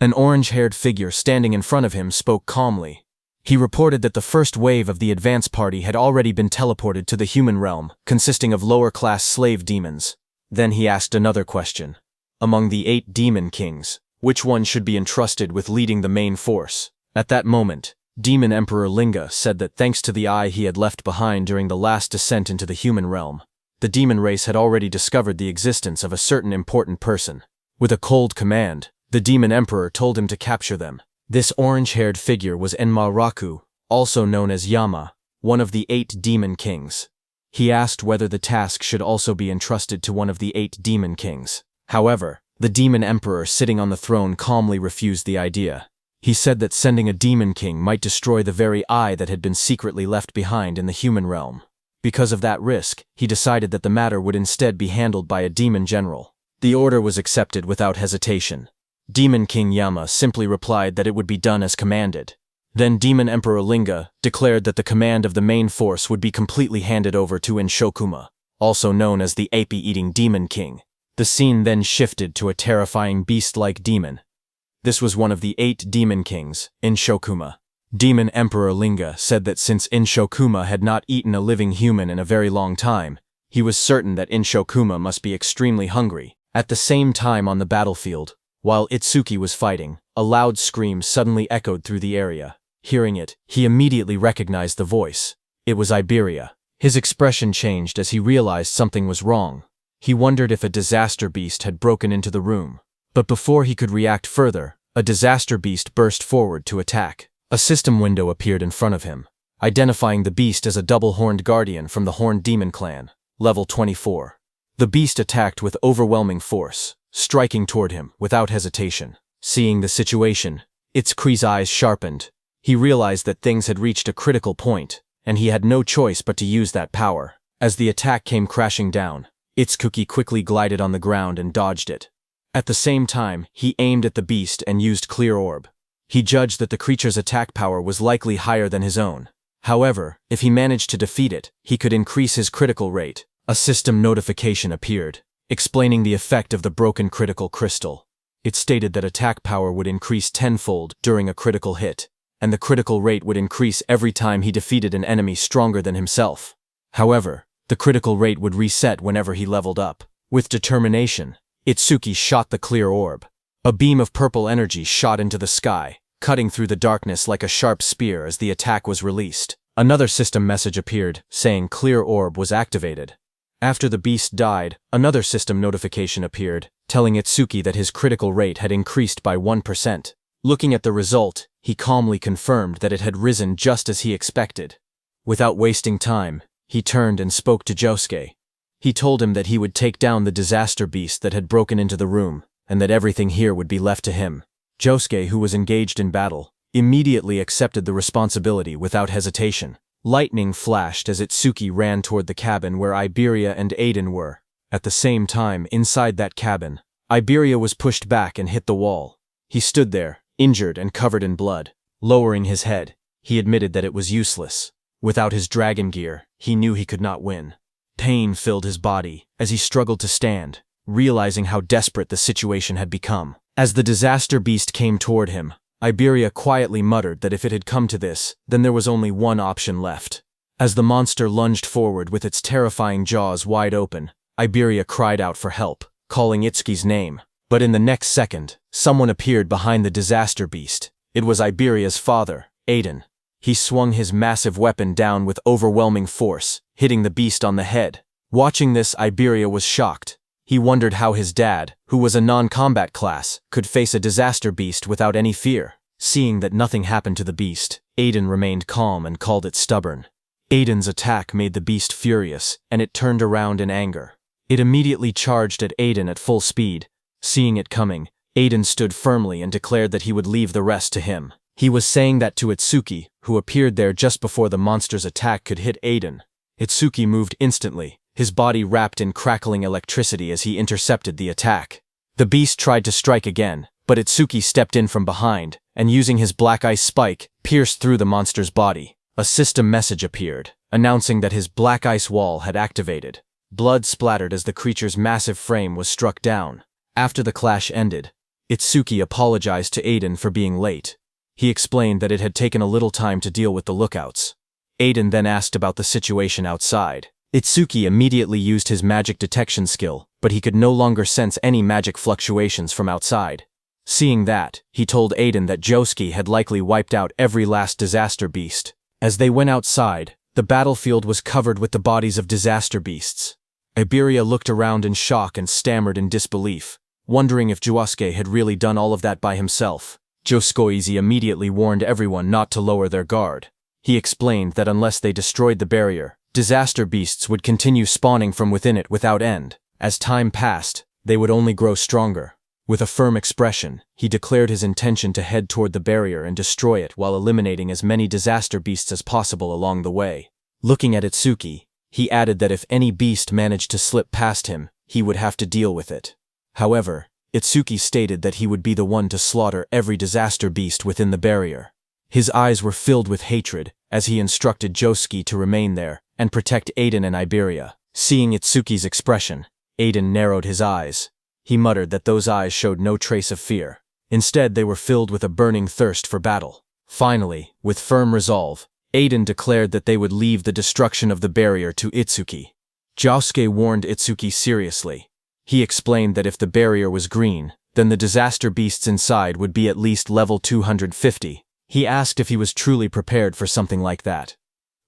An orange-haired figure standing in front of him spoke calmly. He reported that the first wave of the advance party had already been teleported to the human realm, consisting of lower-class slave demons. Then he asked another question. Among the 8 demon kings, which one should be entrusted with leading the main force? At that moment, Demon Emperor Linga said that thanks to the eye he had left behind during the last descent into the human realm, the demon race had already discovered the existence of a certain important person. With a cold command, the demon emperor told him to capture them. This orange-haired figure was Enma, also known as Yama, one of the 8 demon kings. He asked whether the task should also be entrusted to one of the 8 demon kings. However, the demon emperor sitting on the throne calmly refused the idea. He said that sending a demon king might destroy the very eye that had been secretly left behind in the human realm. Because of that risk, he decided that the matter would instead be handled by a demon general. The order was accepted without hesitation. Demon King Yama simply replied that it would be done as commanded. Then Demon Emperor Linga declared that the command of the main force would be completely handed over to Inshokuma, also known as the ape-eating demon king. The scene then shifted to a terrifying beast-like demon. This was one of the 8 demon kings, Inshokuma. Demon Emperor Linga said that since Inshokuma had not eaten a living human in a very long time, he was certain that Inshokuma must be extremely hungry. At the same time on the battlefield, while Itsuki was fighting, a loud scream suddenly echoed through the area. Hearing it, he immediately recognized the voice. It was Iberia. His expression changed as he realized something was wrong. He wondered if a disaster beast had broken into the room. But before he could react further, a disaster beast burst forward to attack. A system window appeared in front of him, identifying the beast as a double-horned guardian from the Horned Demon Clan, level 24. The beast attacked with overwhelming force, striking toward him without hesitation. Seeing the situation, Itsuki's eyes sharpened. He realized that things had reached a critical point, and he had no choice but to use that power. As the attack came crashing down, Itsuki quickly glided on the ground and dodged it. At the same time, he aimed at the beast and used Clear Orb. He judged that the creature's attack power was likely higher than his own. However, if he managed to defeat it, he could increase his critical rate. A system notification appeared, explaining the effect of the broken critical crystal. It stated that attack power would increase tenfold during a critical hit, and the critical rate would increase every time he defeated an enemy stronger than himself. However, the critical rate would reset whenever he leveled up. With determination, Itsuki shot the Clear Orb. A beam of purple energy shot into the sky, cutting through the darkness like a sharp spear as the attack was released. Another system message appeared, saying Clear Orb was activated. After the beast died, another system notification appeared, telling Itsuki that his critical rate had increased by 1%. Looking at the result, he calmly confirmed that it had risen just as he expected. Without wasting time, he turned and spoke to Josuke. He told him that he would take down the disaster beast that had broken into the room, and that everything here would be left to him. Josuke, who was engaged in battle, immediately accepted the responsibility without hesitation. Lightning flashed as Itsuki ran toward the cabin where Iberia and Aiden were. At the same time, inside that cabin, Iberia was pushed back and hit the wall. He stood there, injured and covered in blood. Lowering his head, he admitted that it was useless. Without his dragon gear, he knew he could not win. Pain filled his body as he struggled to stand, realizing how desperate the situation had become. As the disaster beast came toward him, Iberia quietly muttered that if it had come to this, then there was only one option left. As the monster lunged forward with its terrifying jaws wide open, Iberia cried out for help, calling Itsuki's name. But in the next second, someone appeared behind the disaster beast. It was Iberia's father, Aiden. He swung his massive weapon down with overwhelming force, hitting the beast on the head. Watching this, Iberia was shocked. He wondered how his dad, who was a non-combat class, could face a disaster beast without any fear. Seeing that nothing happened to the beast, Aiden remained calm and called it stubborn. Aiden's attack made the beast furious, and it turned around in anger. It immediately charged at Aiden at full speed. Seeing it coming, Aiden stood firmly and declared that he would leave the rest to him. He was saying that to Itsuki, who appeared there just before the monster's attack could hit Aiden. Itsuki moved instantly, his body wrapped in crackling electricity as he intercepted the attack. The beast tried to strike again, but Itsuki stepped in from behind, and using his black ice spike, pierced through the monster's body. A system message appeared, announcing that his black ice wall had activated. Blood splattered as the creature's massive frame was struck down. After the clash ended, Itsuki apologized to Aiden for being late. He explained that it had taken a little time to deal with the lookouts. Aiden then asked about the situation outside. Itsuki immediately used his magic detection skill, but he could no longer sense any magic fluctuations from outside. Seeing that, he told Aiden that Josuke had likely wiped out every last disaster beast. As they went outside, the battlefield was covered with the bodies of disaster beasts. Iberia looked around in shock and stammered in disbelief, wondering if Josuke had really done all of that by himself. Josuke immediately warned everyone not to lower their guard. He explained that unless they destroyed the barrier, disaster beasts would continue spawning from within it without end. As time passed, they would only grow stronger. With a firm expression, he declared his intention to head toward the barrier and destroy it while eliminating as many disaster beasts as possible along the way. Looking at Itsuki, he added that if any beast managed to slip past him, he would have to deal with it. However, Itsuki stated that he would be the one to slaughter every disaster beast within the barrier. His eyes were filled with hatred as he instructed Josuke to remain there and protect Aiden and Iberia. Seeing Itsuki's expression, Aiden narrowed his eyes. He muttered that those eyes showed no trace of fear. Instead, they were filled with a burning thirst for battle. Finally, with firm resolve, Aiden declared that they would leave the destruction of the barrier to Itsuki. Josuke warned Itsuki seriously. He explained that if the barrier was green, then the disaster beasts inside would be at least level 250. He asked if he was truly prepared for something like that.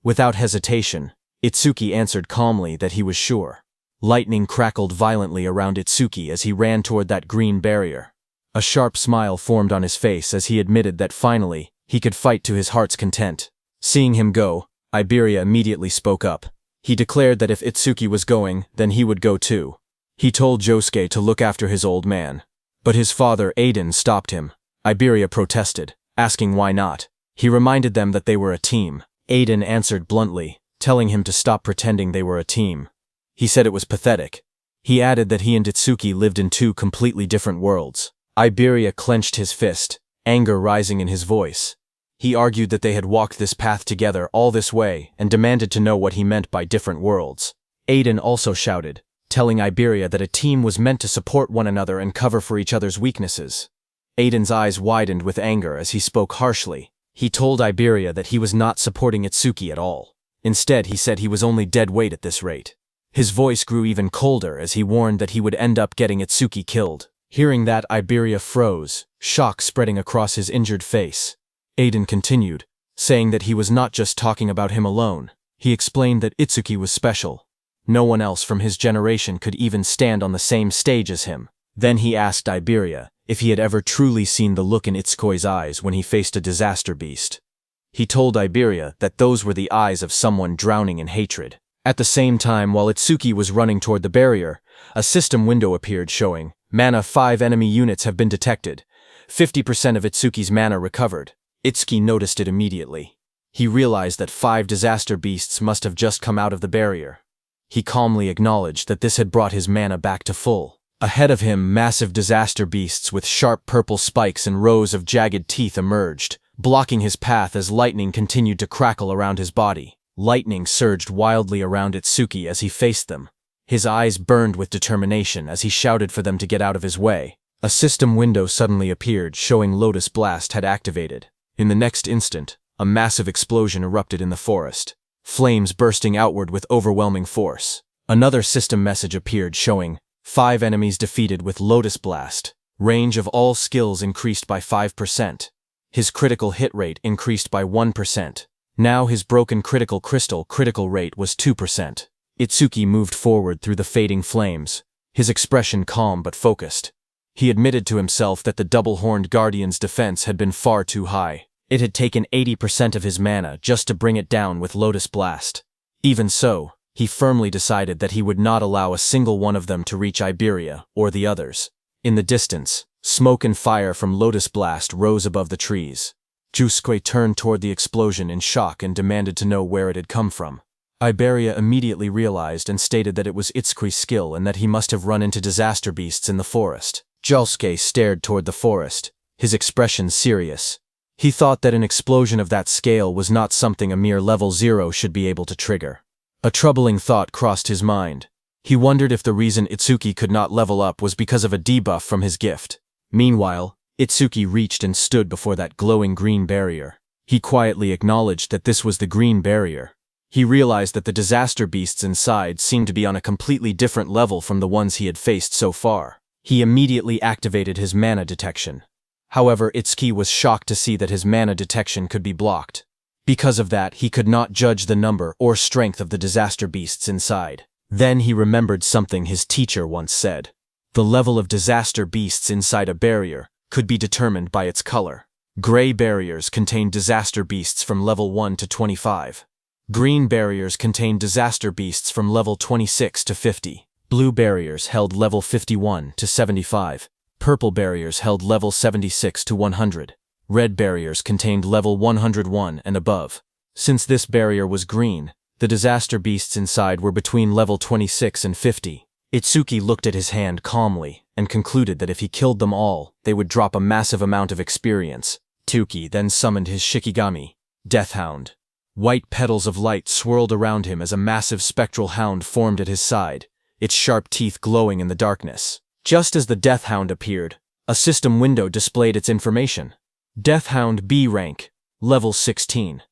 Without hesitation, Itsuki answered calmly that he was sure. Lightning crackled violently around Itsuki as he ran toward that green barrier. A sharp smile formed on his face as he admitted that finally, he could fight to his heart's content. Seeing him go, Iberia immediately spoke up. He declared that if Itsuki was going, then he would go too. He told Josuke to look after his old man. But his father, Aiden, stopped him. Iberia protested, asking why not. He reminded them that they were a team. Aiden answered bluntly, telling him to stop pretending they were a team. He said it was pathetic. He added that he and Itsuki lived in two completely different worlds. Iberia clenched his fist, anger rising in his voice. He argued that they had walked this path together all this way and demanded to know what he meant by different worlds. Aiden also shouted, telling Iberia that a team was meant to support one another and cover for each other's weaknesses. Aiden's eyes widened with anger as he spoke harshly. He told Iberia that he was not supporting Itsuki at all. Instead, he said he was only dead weight at this rate. His voice grew even colder as he warned that he would end up getting Itsuki killed. Hearing that, Iberia froze, shock spreading across his injured face. Aiden continued, saying that he was not just talking about him alone. He explained that Itsuki was special. No one else from his generation could even stand on the same stage as him. Then he asked Iberia if he had ever truly seen the look in Itsuki's eyes when he faced a disaster beast. He told Iberia that those were the eyes of someone drowning in hatred. At the same time, while Itsuki was running toward the barrier, a system window appeared showing, "Mana 5 enemy units have been detected. 50% of Itsuki's mana recovered." Itsuki noticed it immediately. He realized that 5 disaster beasts must have just come out of the barrier. He calmly acknowledged that this had brought his mana back to full. Ahead of him, massive disaster beasts with sharp purple spikes and rows of jagged teeth emerged, blocking his path as lightning continued to crackle around his body. Lightning surged wildly around Itsuki as he faced them. His eyes burned with determination as he shouted for them to get out of his way. A system window suddenly appeared, showing Lotus Blast had activated. In the next instant, a massive explosion erupted in the forest, flames bursting outward with overwhelming force. Another system message appeared showing, 5 enemies defeated with Lotus Blast. Range of all skills increased by 5%. His critical hit rate increased by 1%. Now his broken critical critical rate was 2%. Itsuki moved forward through the fading flames, his expression calm but focused. He admitted to himself that the double-horned guardian's defense had been far too high. It had taken 80% of his mana just to bring it down with Lotus Blast. Even so, he firmly decided that he would not allow a single one of them to reach Iberia or the others. In the distance, smoke and fire from Lotus Blast rose above the trees. Josuke turned toward the explosion in shock and demanded to know where it had come from. Iberia immediately realized and stated that it was Itsuki's skill and that he must have run into disaster beasts in the forest. Josuke stared toward the forest, his expression serious. He thought that an explosion of that scale was not something a mere level 0 should be able to trigger. A troubling thought crossed his mind. He wondered if the reason Itsuki could not level up was because of a debuff from his gift. Meanwhile, Itsuki reached and stood before that glowing green barrier. He quietly acknowledged that this was the green barrier. He realized that the disaster beasts inside seemed to be on a completely different level from the ones he had faced so far. He immediately activated his mana detection. However, Itsuki was shocked to see that his mana detection could be blocked. Because of that, he could not judge the number or strength of the disaster beasts inside. Then he remembered something his teacher once said. The level of disaster beasts inside a barrier could be determined by its color. Gray barriers contain disaster beasts from level 1 to 25. Green barriers contain disaster beasts from level 26 to 50. Blue barriers held level 51 to 75. Purple barriers held level 76 to 100. Red barriers contained level 101 and above. Since this barrier was green, the disaster beasts inside were between level 26 and 50. Itsuki looked at his hand calmly and concluded that if he killed them all, they would drop a massive amount of experience. Tuki then summoned his Shikigami, Death Hound. White petals of light swirled around him as a massive spectral hound formed at his side, its sharp teeth glowing in the darkness. Just as the Death Hound appeared, a system window displayed its information. Death Hound B rank, level 16.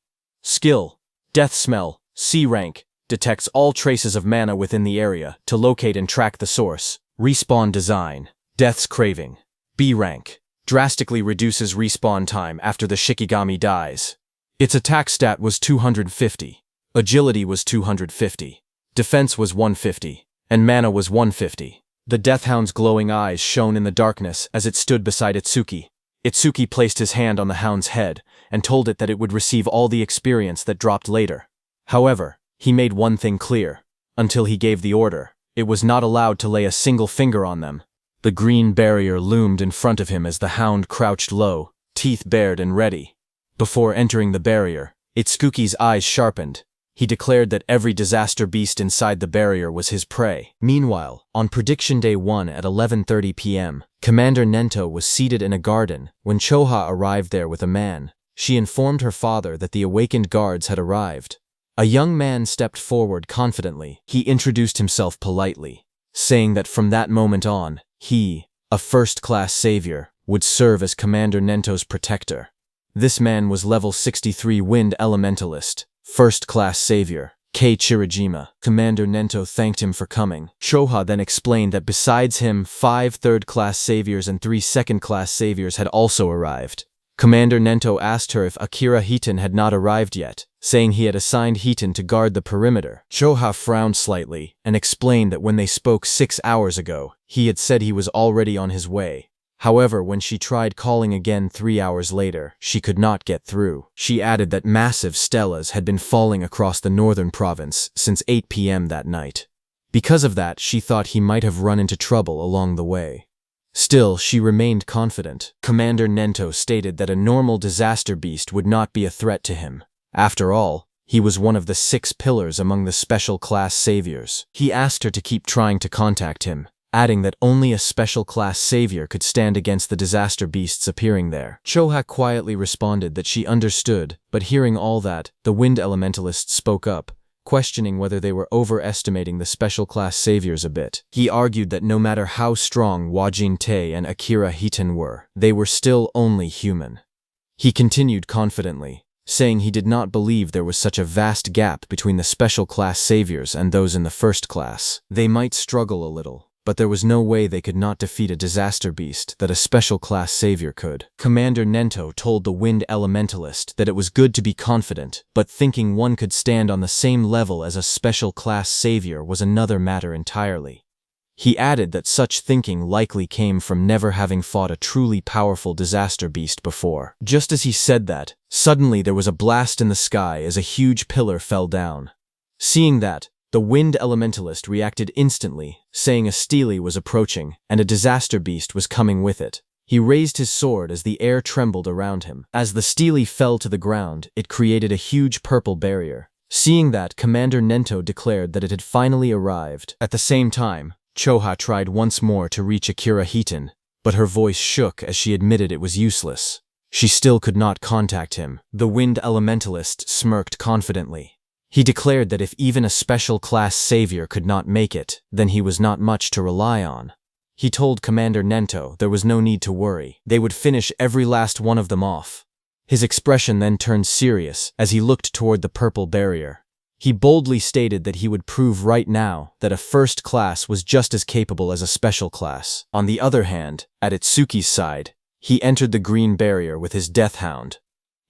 Skill, Death Smell, C rank, detects all traces of mana within the area to locate and track the source. Respawn design, Death's Craving, B rank, drastically reduces respawn time after the Shikigami dies. Its attack stat was 250, agility was 250, defense was 150, and mana was 150. The Death Hound's glowing eyes shone in the darkness as it stood beside Itsuki. Itsuki placed his hand on the hound's head and told it that it would receive all the experience that dropped later. However, he made one thing clear. Until he gave the order, it was not allowed to lay a single finger on them. The green barrier loomed in front of him as the hound crouched low, teeth bared and ready. Before entering the barrier, Itsuki's eyes sharpened. He declared that every disaster beast inside the barrier was his prey. Meanwhile, on Prediction Day 1 at 11:30 p.m., Commander Nento was seated in a garden when Choha arrived there with a man. She informed her father that the awakened guards had arrived. A young man stepped forward confidently. He introduced himself politely, saying that from that moment on, he, a first-class savior, would serve as Commander Nento's protector. This man was level 63 Wind Elementalist, first-class savior, Kei Chirijima. Commander Nento thanked him for coming. Choha then explained that besides him, 5 third-class saviors and 3 second-class saviors had also arrived. Commander Nento asked her if Akira Hiton had not arrived yet, saying he had assigned Hiton to guard the perimeter. Choha frowned slightly and explained that when they spoke 6 hours ago, he had said he was already on his way. However, when she tried calling again 3 hours later, she could not get through. She added that massive stelas had been falling across the northern province since 8 p.m. that night. Because of that, she thought he might have run into trouble along the way. Still, she remained confident. Commander Nento stated that a normal disaster beast would not be a threat to him. After all, he was one of the 6 pillars among the special class saviors. He asked her to keep trying to contact him, adding that only a special class savior could stand against the disaster beasts appearing there. Choha quietly responded that she understood, but hearing all that, the Wind Elementalist spoke up, questioning whether they were overestimating the special class saviors a bit. He argued that no matter how strong Wajin Tei and Akira Hiton were, they were still only human. He continued confidently, saying he did not believe there was such a vast gap between the special class saviors and those in the first class. They might struggle a little, but there was no way they could not defeat a disaster beast that a special class savior could. Commander Nento told the Wind Elementalist that it was good to be confident, but thinking one could stand on the same level as a special class savior was another matter entirely. He added that such thinking likely came from never having fought a truly powerful disaster beast before. Just as he said that, suddenly there was a blast in the sky as a huge pillar fell down. Seeing that, the Wind Elementalist reacted instantly, saying a stele was approaching, and a disaster beast was coming with it. He raised his sword as the air trembled around him. As the stele fell to the ground, it created a huge purple barrier. Seeing that, Commander Nento declared that it had finally arrived. At the same time, Choha tried once more to reach Akira Hiton, but her voice shook as she admitted it was useless. She still could not contact him. The Wind Elementalist smirked confidently. He declared that if even a special class savior could not make it, then he was not much to rely on. He told Commander Nento there was no need to worry. They would finish every last one of them off. His expression then turned serious as he looked toward the purple barrier. He boldly stated that he would prove right now that a first class was just as capable as a special class. On the other hand, at Itsuki's side, he entered the green barrier with his Death Hound.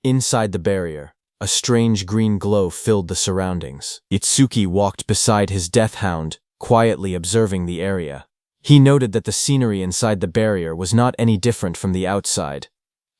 Inside the barrier, A strange green glow filled the surroundings. Itsuki walked beside his death hound, quietly observing the area. He noted that the scenery inside the barrier was not any different from the outside.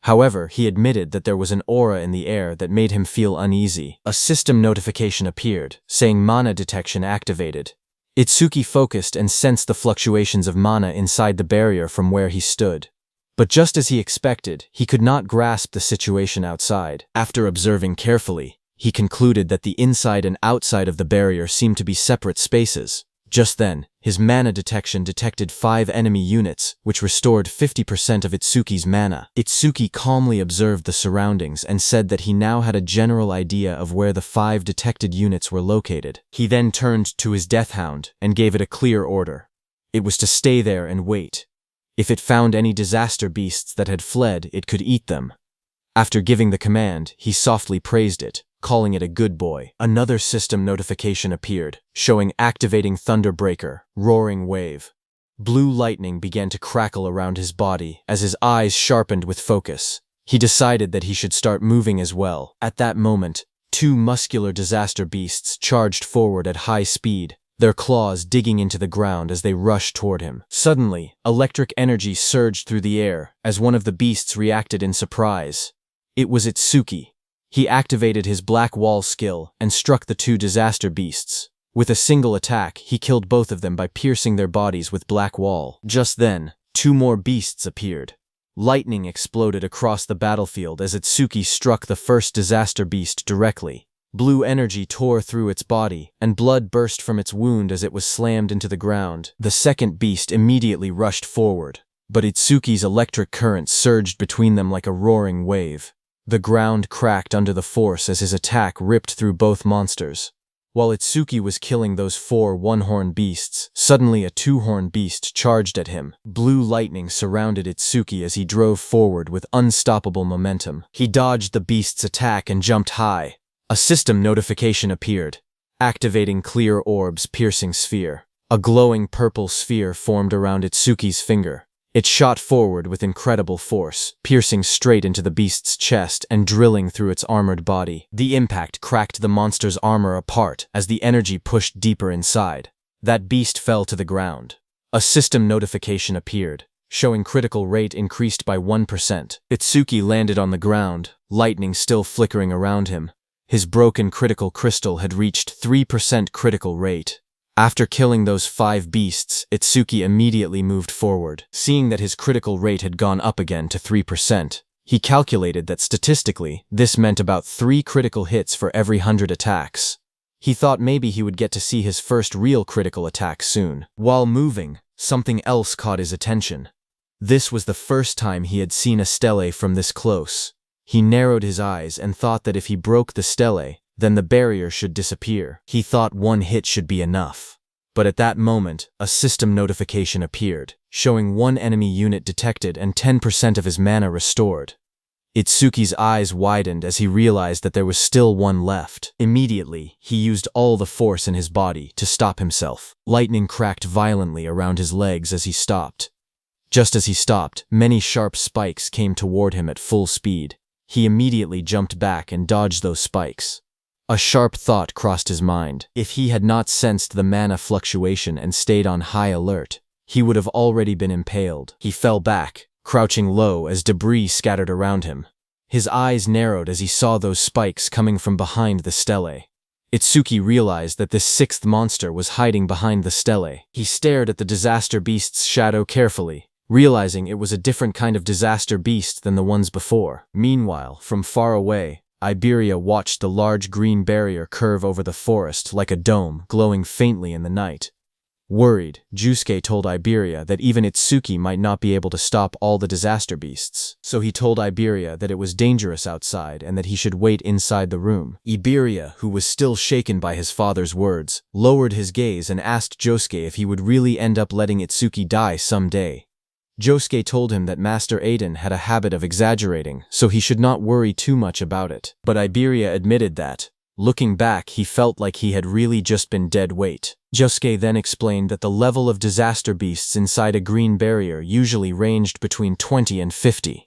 However, he admitted that there was an aura in the air that made him feel uneasy. A system notification appeared, saying mana detection activated. Itsuki focused and sensed the fluctuations of mana inside the barrier from where he stood. But just as he expected, he could not grasp the situation outside. After observing carefully, he concluded that the inside and outside of the barrier seemed to be separate spaces. Just then, his mana detection detected 5 enemy units, which restored 50% of Itsuki's mana. Itsuki calmly observed the surroundings and said that he now had a general idea of where the 5 detected units were located. He then turned to his death hound and gave it a clear order. It was to stay there and wait. If it found any disaster beasts that had fled, it could eat them. After giving the command, he softly praised it, calling it a good boy. Another system notification appeared, showing activating Thunderbreaker, roaring wave. Blue lightning began to crackle around his body as his eyes sharpened with focus. He decided that he should start moving as well. At that moment, 2 muscular disaster beasts charged forward at high speed, their claws digging into the ground as they rushed toward him. Suddenly, electric energy surged through the air as one of the beasts reacted in surprise. It was Itsuki. He activated his Black Wall skill and struck the 2 disaster beasts. With a single attack, he killed both of them by piercing their bodies with Black Wall. Just then, 2 more beasts appeared. Lightning exploded across the battlefield as Itsuki struck the first disaster beast directly. Blue energy tore through its body, and blood burst from its wound as it was slammed into the ground. The second beast immediately rushed forward, but Itsuki's electric current surged between them like a roaring wave. The ground cracked under the force as his attack ripped through both monsters. While Itsuki was killing those 4 one-horned beasts, suddenly a 2-horned beast charged at him. Blue lightning surrounded Itsuki as he drove forward with unstoppable momentum. He dodged the beast's attack and jumped high. A system notification appeared, activating clear orbs piercing sphere. A glowing purple sphere formed around Itsuki's finger. It shot forward with incredible force, piercing straight into the beast's chest and drilling through its armored body. The impact cracked the monster's armor apart as the energy pushed deeper inside. That beast fell to the ground. A system notification appeared, showing critical rate increased by 1%. Itsuki landed on the ground, lightning still flickering around him. His broken critical crystal had reached 3% critical rate. After killing those 5 beasts, Itsuki immediately moved forward. Seeing that his critical rate had gone up again to 3%, he calculated that statistically, this meant about 3 critical hits for every 100 attacks. He thought maybe he would get to see his first real critical attack soon. While moving, something else caught his attention. This was the first time he had seen a stele from this close. He narrowed his eyes and thought that if he broke the stele, then the barrier should disappear. He thought 1 hit should be enough. But at that moment, a system notification appeared, showing 1 enemy unit detected and 10% of his mana restored. Itsuki's eyes widened as he realized that there was still 1 left. Immediately, he used all the force in his body to stop himself. Lightning cracked violently around his legs as he stopped. Just as he stopped, many sharp spikes came toward him at full speed. He immediately jumped back and dodged those spikes. A sharp thought crossed his mind. If he had not sensed the mana fluctuation and stayed on high alert, he would have already been impaled. He fell back, crouching low as debris scattered around him. His eyes narrowed as he saw those spikes coming from behind the stele. Itsuki realized that this 6th monster was hiding behind the stele. He stared at the disaster beast's shadow carefully, realizing it was a different kind of disaster beast than the ones before. Meanwhile, from far away, Iberia watched the large green barrier curve over the forest like a dome, glowing faintly in the night. Worried, Jusuke told Iberia that even Itsuki might not be able to stop all the disaster beasts. So he told Iberia that it was dangerous outside and that he should wait inside the room. Iberia, who was still shaken by his father's words, lowered his gaze and asked Josuke if he would really end up letting Itsuki die someday. Josuke told him that Master Aiden had a habit of exaggerating, so he should not worry too much about it. But Iberia admitted that, looking back, he felt like he had really just been dead weight. Josuke then explained that the level of disaster beasts inside a green barrier usually ranged between 20 and 50.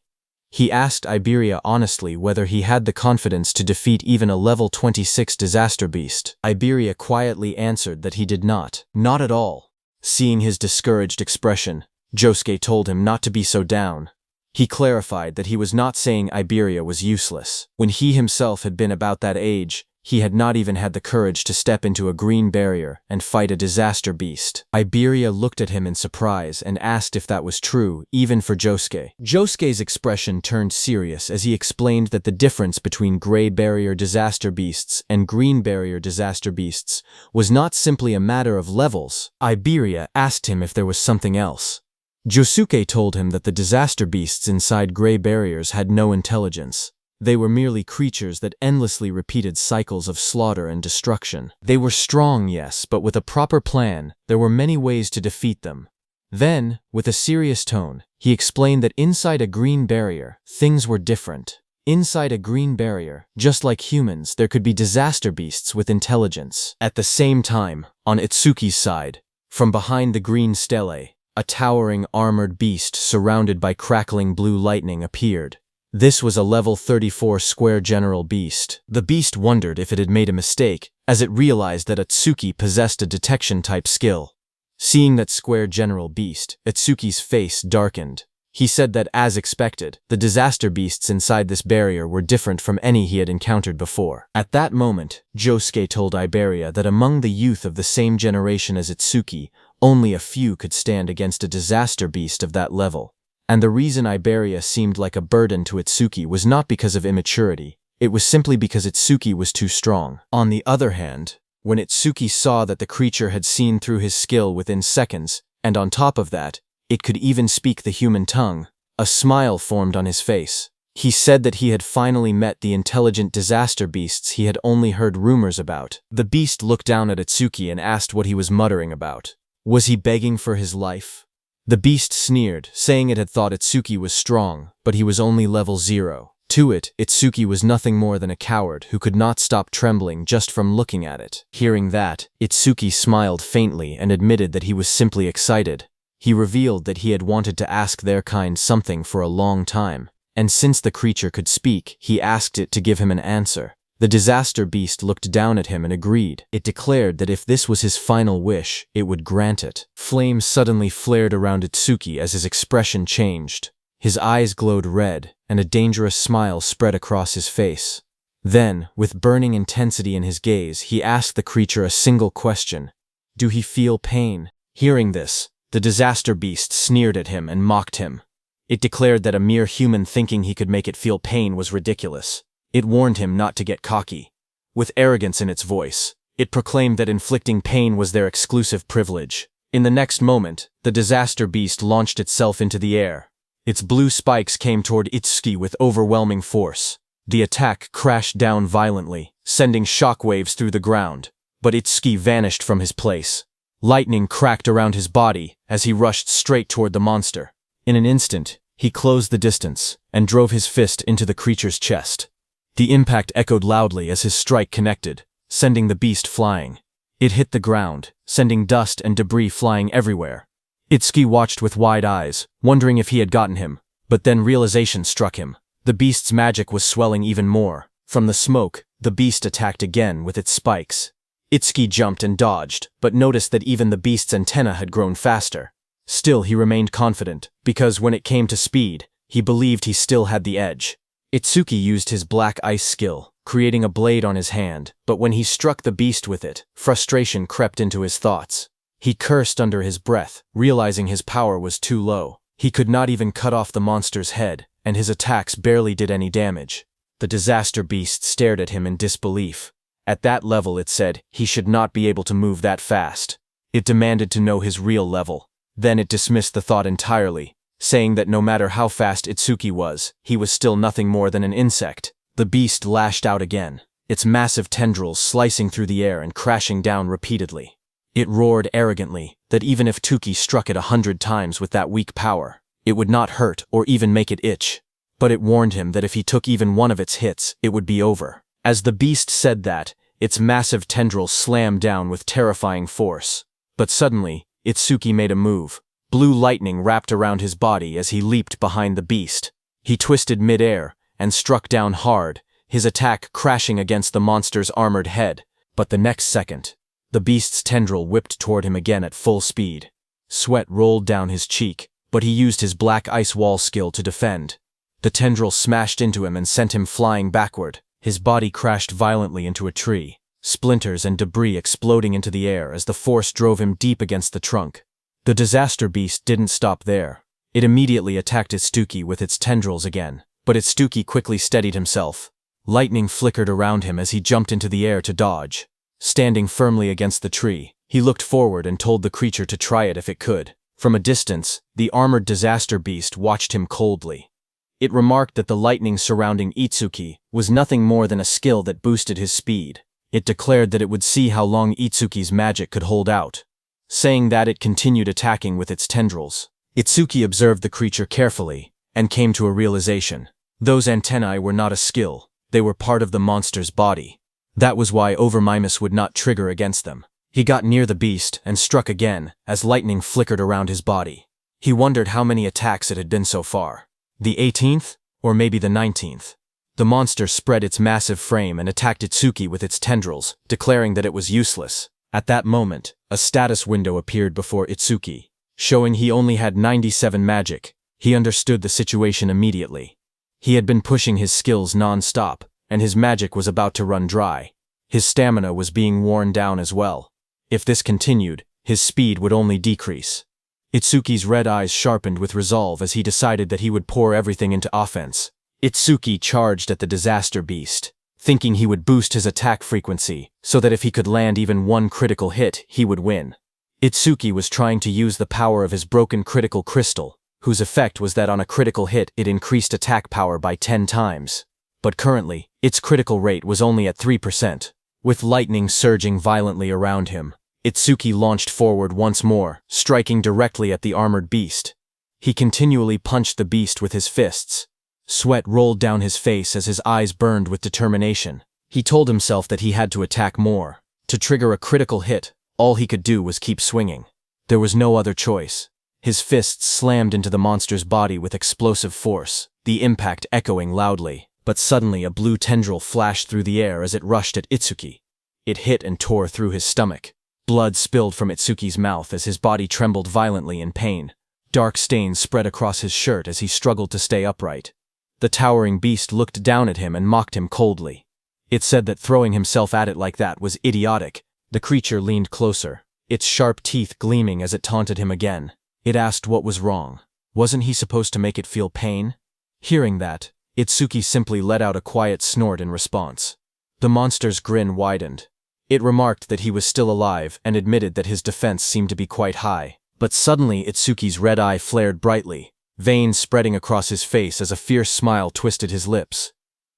He asked Iberia honestly whether he had the confidence to defeat even a level 26 disaster beast. Iberia quietly answered that he did not. Not at all. Seeing his discouraged expression, Josuke told him not to be so down. He clarified that he was not saying Iberia was useless. When he himself had been about that age, he had not even had the courage to step into a green barrier and fight a disaster beast. Iberia looked at him in surprise and asked if that was true, even for Josuke. Josuke's expression turned serious as he explained that the difference between gray barrier disaster beasts and green barrier disaster beasts was not simply a matter of levels. Iberia asked him if there was something else. Josuke told him that the disaster beasts inside gray barriers had no intelligence. They were merely creatures that endlessly repeated cycles of slaughter and destruction. They were strong, yes, but with a proper plan, there were many ways to defeat them. Then, with a serious tone, he explained that inside a green barrier, things were different. Inside a green barrier, just like humans, there could be disaster beasts with intelligence. At the same time, on Itsuki's side, from behind the green stele, a towering armored beast surrounded by crackling blue lightning appeared. This was a level 34 square general beast. The beast wondered if it had made a mistake, as it realized that Itsuki possessed a detection-type skill. Seeing that square general beast, Itsuki's face darkened. He said that, as expected, the disaster beasts inside this barrier were different from any he had encountered before. At that moment, Josuke told Iberia that among the youth of the same generation as Itsuki, only a few could stand against a disaster beast of that level. And the reason Iberia seemed like a burden to Itsuki was not because of immaturity, it was simply because Itsuki was too strong. On the other hand, when Itsuki saw that the creature had seen through his skill within seconds, and on top of that, it could even speak the human tongue, a smile formed on his face. He said that he had finally met the intelligent disaster beasts he had only heard rumors about. The beast looked down at Itsuki and asked what he was muttering about. Was he begging for his life? The beast sneered, saying it had thought Itsuki was strong, but he was only level 0. To it, Itsuki was nothing more than a coward who could not stop trembling just from looking at it. Hearing that, Itsuki smiled faintly and admitted that he was simply excited. He revealed that he had wanted to ask their kind something for a long time, and since the creature could speak, he asked it to give him an answer. The disaster beast looked down at him and agreed. It declared that if this was his final wish, it would grant it. Flames suddenly flared around Itsuki as his expression changed. His eyes glowed red, and a dangerous smile spread across his face. Then, with burning intensity in his gaze, he asked the creature a single question. Do he feel pain? Hearing this, the disaster beast sneered at him and mocked him. It declared that a mere human thinking he could make it feel pain was ridiculous. It warned him not to get cocky. With arrogance in its voice, it proclaimed that inflicting pain was their exclusive privilege. In the next moment, the disaster beast launched itself into the air. Its blue spikes came toward Itsuki with overwhelming force. The attack crashed down violently, sending shockwaves through the ground, but Itsuki vanished from his place. Lightning cracked around his body as he rushed straight toward the monster. In an instant, he closed the distance and drove his fist into the creature's chest. The impact echoed loudly as his strike connected, sending the beast flying. It hit the ground, sending dust and debris flying everywhere. Itsuki watched with wide eyes, wondering if he had gotten him, but then realization struck him. The beast's magic was swelling even more. From the smoke, the beast attacked again with its spikes. Itsuki jumped and dodged, but noticed that even the beast's antenna had grown faster. Still, he remained confident, because when it came to speed, he believed he still had the edge. Itsuki used his black ice skill, creating a blade on his hand, but when he struck the beast with it, frustration crept into his thoughts. He cursed under his breath, realizing his power was too low. He could not even cut off the monster's head, and his attacks barely did any damage. The disaster beast stared at him in disbelief. At that level, it said, he should not be able to move that fast. It demanded to know his real level. Then it dismissed the thought entirely, saying that no matter how fast Itsuki was, he was still nothing more than an insect. The beast lashed out again, its massive tendrils slicing through the air and crashing down repeatedly. It roared arrogantly that even if Tuki struck it 100 times with that weak power, it would not hurt or even make it itch. But it warned him that if he took even one of its hits, it would be over. As the beast said that, its massive tendrils slammed down with terrifying force. But suddenly, Itsuki made a move. Blue lightning wrapped around his body as he leaped behind the beast. He twisted mid-air and struck down hard, his attack crashing against the monster's armored head. But the next second, the beast's tendril whipped toward him again at full speed. Sweat rolled down his cheek, but he used his black ice wall skill to defend. The tendril smashed into him and sent him flying backward. His body crashed violently into a tree, splinters and debris exploding into the air as the force drove him deep against the trunk. The disaster beast didn't stop there. It immediately attacked Itsuki with its tendrils again, but Itsuki quickly steadied himself. Lightning flickered around him as he jumped into the air to dodge. Standing firmly against the tree, he looked forward and told the creature to try it if it could. From a distance, the armored disaster beast watched him coldly. It remarked that the lightning surrounding Itsuki was nothing more than a skill that boosted his speed. It declared that it would see how long Itsuki's magic could hold out. Saying that, it continued attacking with its tendrils. Itsuki observed the creature carefully and came to a realization. Those antennae were not a skill, they were part of the monster's body. That was why Overmimus would not trigger against them. He got near the beast and struck again as lightning flickered around his body. He wondered how many attacks it had been so far. The 18th? Or maybe the 19th? The monster spread its massive frame and attacked Itsuki with its tendrils, declaring that it was useless. At that moment, a status window appeared before Itsuki, showing he only had 97 magic. He understood the situation immediately. He had been pushing his skills non-stop, and his magic was about to run dry. His stamina was being worn down as well. If this continued, his speed would only decrease. Itsuki's red eyes sharpened with resolve as he decided that he would pour everything into offense. Itsuki charged at the disaster beast, thinking he would boost his attack frequency so that if he could land even one critical hit, he would win. Itsuki was trying to use the power of his broken critical crystal, whose effect was that on a critical hit it increased attack power by 10 times. But currently, its critical rate was only at 3%. With lightning surging violently around him, Itsuki launched forward once more, striking directly at the armored beast. He continually punched the beast with his fists. Sweat rolled down his face as his eyes burned with determination. He told himself that he had to attack more. To trigger a critical hit, all he could do was keep swinging. There was no other choice. His fists slammed into the monster's body with explosive force, the impact echoing loudly. But suddenly a blue tendril flashed through the air as it rushed at Itsuki. It hit and tore through his stomach. Blood spilled from Itsuki's mouth as his body trembled violently in pain. Dark stains spread across his shirt as he struggled to stay upright. The towering beast looked down at him and mocked him coldly. It said that throwing himself at it like that was idiotic. The creature leaned closer, its sharp teeth gleaming as it taunted him again. It asked what was wrong. Wasn't he supposed to make it feel pain? Hearing that, Itsuki simply let out a quiet snort in response. The monster's grin widened. It remarked that he was still alive and admitted that his defense seemed to be quite high. But suddenly Itsuki's red eye flared brightly, veins spreading across his face as a fierce smile twisted his lips.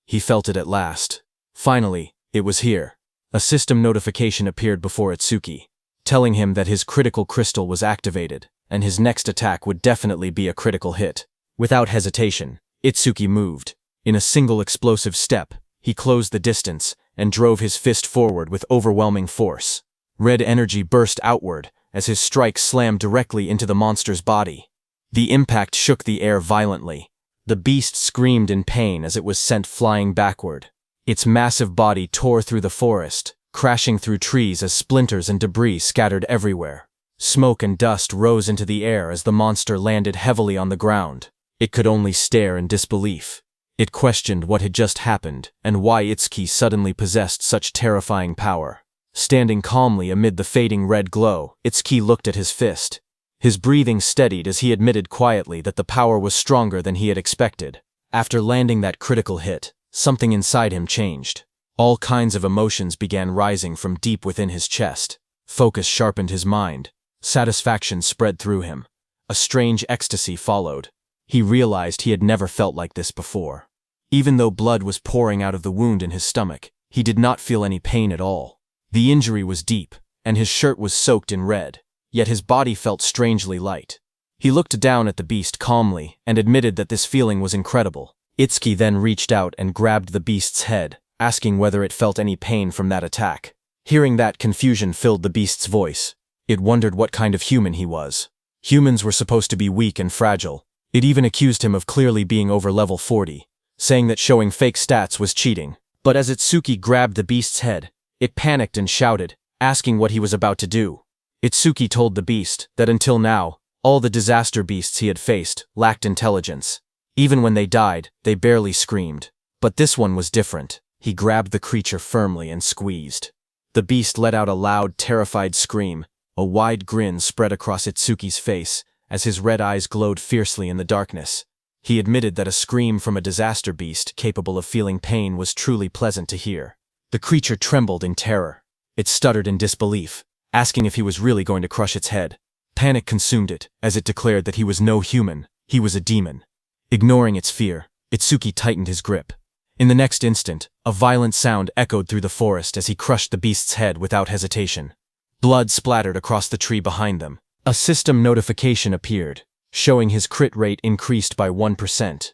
He felt it at last. Finally, it was here. A system notification appeared before Itsuki, telling him that his critical crystal was activated, and his next attack would definitely be a critical hit. Without hesitation, Itsuki moved. In a single explosive step, he closed the distance and drove his fist forward with overwhelming force. Red energy burst outward as his strike slammed directly into the monster's body. The impact shook the air violently. The beast screamed in pain as it was sent flying backward. Its massive body tore through the forest, crashing through trees as splinters and debris scattered everywhere. Smoke and dust rose into the air as the monster landed heavily on the ground. It could only stare in disbelief. It questioned what had just happened and why Itsuki suddenly possessed such terrifying power. Standing calmly amid the fading red glow, Itsuki looked at his fist. His breathing steadied as he admitted quietly that the power was stronger than he had expected. After landing that critical hit, something inside him changed. All kinds of emotions began rising from deep within his chest. Focus sharpened his mind. Satisfaction spread through him. A strange ecstasy followed. He realized he had never felt like this before. Even though blood was pouring out of the wound in his stomach, he did not feel any pain at all. The injury was deep, and his shirt was soaked in red, yet his body felt strangely light. He looked down at the beast calmly and admitted that this feeling was incredible. Itsuki then reached out and grabbed the beast's head, asking whether it felt any pain from that attack. Hearing that, confusion filled the beast's voice. It wondered what kind of human he was. Humans were supposed to be weak and fragile. It even accused him of clearly being over level 40, saying that showing fake stats was cheating. But as Itsuki grabbed the beast's head, it panicked and shouted, asking what he was about to do. Itsuki told the beast that until now, all the disaster beasts he had faced lacked intelligence. Even when they died, they barely screamed. But this one was different. He grabbed the creature firmly and squeezed. The beast let out a loud, terrified scream. A wide grin spread across Itsuki's face as his red eyes glowed fiercely in the darkness. He admitted that a scream from a disaster beast capable of feeling pain was truly pleasant to hear. The creature trembled in terror. It stuttered in disbelief, asking if he was really going to crush its head. Panic consumed it as it declared that he was no human, he was a demon. Ignoring its fear, Itsuki tightened his grip. In the next instant, a violent sound echoed through the forest as he crushed the beast's head without hesitation. Blood splattered across the tree behind them. A system notification appeared, showing his crit rate increased by 1%.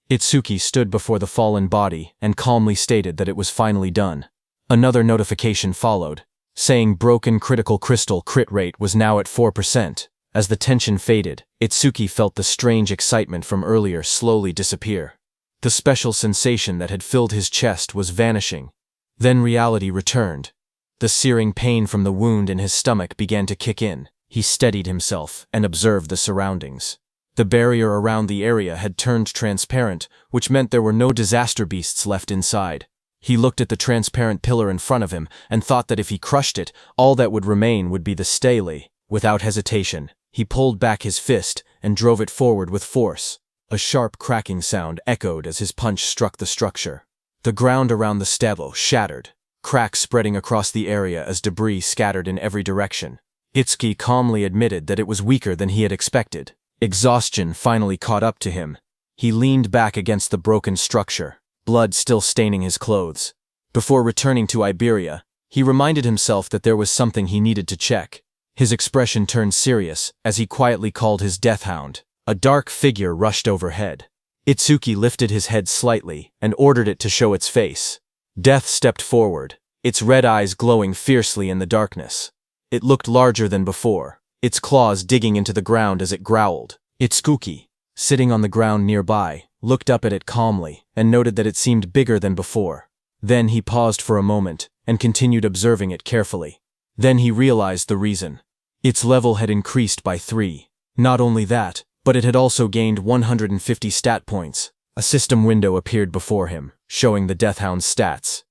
Itsuki stood before the fallen body and calmly stated that it was finally done. Another notification followed, saying broken critical crystal crit rate was now at 4%. As the tension faded, Itsuki felt the strange excitement from earlier slowly disappear. The special sensation that had filled his chest was vanishing. Then reality returned. The searing pain from the wound in his stomach began to kick in. He steadied himself and observed the surroundings. The barrier around the area had turned transparent, which meant there were no disaster beasts left inside. He looked at the transparent pillar in front of him and thought that if he crushed it, all that would remain would be the stele. Without hesitation, he pulled back his fist and drove it forward with force. A sharp cracking sound echoed as his punch struck the structure. The ground around the stele shattered, cracks spreading across the area as debris scattered in every direction. Itsuki calmly admitted that it was weaker than he had expected. Exhaustion finally caught up to him. He leaned back against the broken structure, blood still staining his clothes. Before returning to Iberia, he reminded himself that there was something he needed to check. His expression turned serious as he quietly called his death hound. A dark figure rushed overhead. Itsuki lifted his head slightly and ordered it to show its face. Death stepped forward, its red eyes glowing fiercely in the darkness. It looked larger than before, its claws digging into the ground as it growled. Itsuki, sitting on the ground nearby, looked up at it calmly and noted that it seemed bigger than before. Then he paused for a moment and continued observing it carefully. Then he realized the reason. Its level had increased by 3. Not only that, but it had also gained 150 stat points. A system window appeared before him, showing the Deathhound's stats.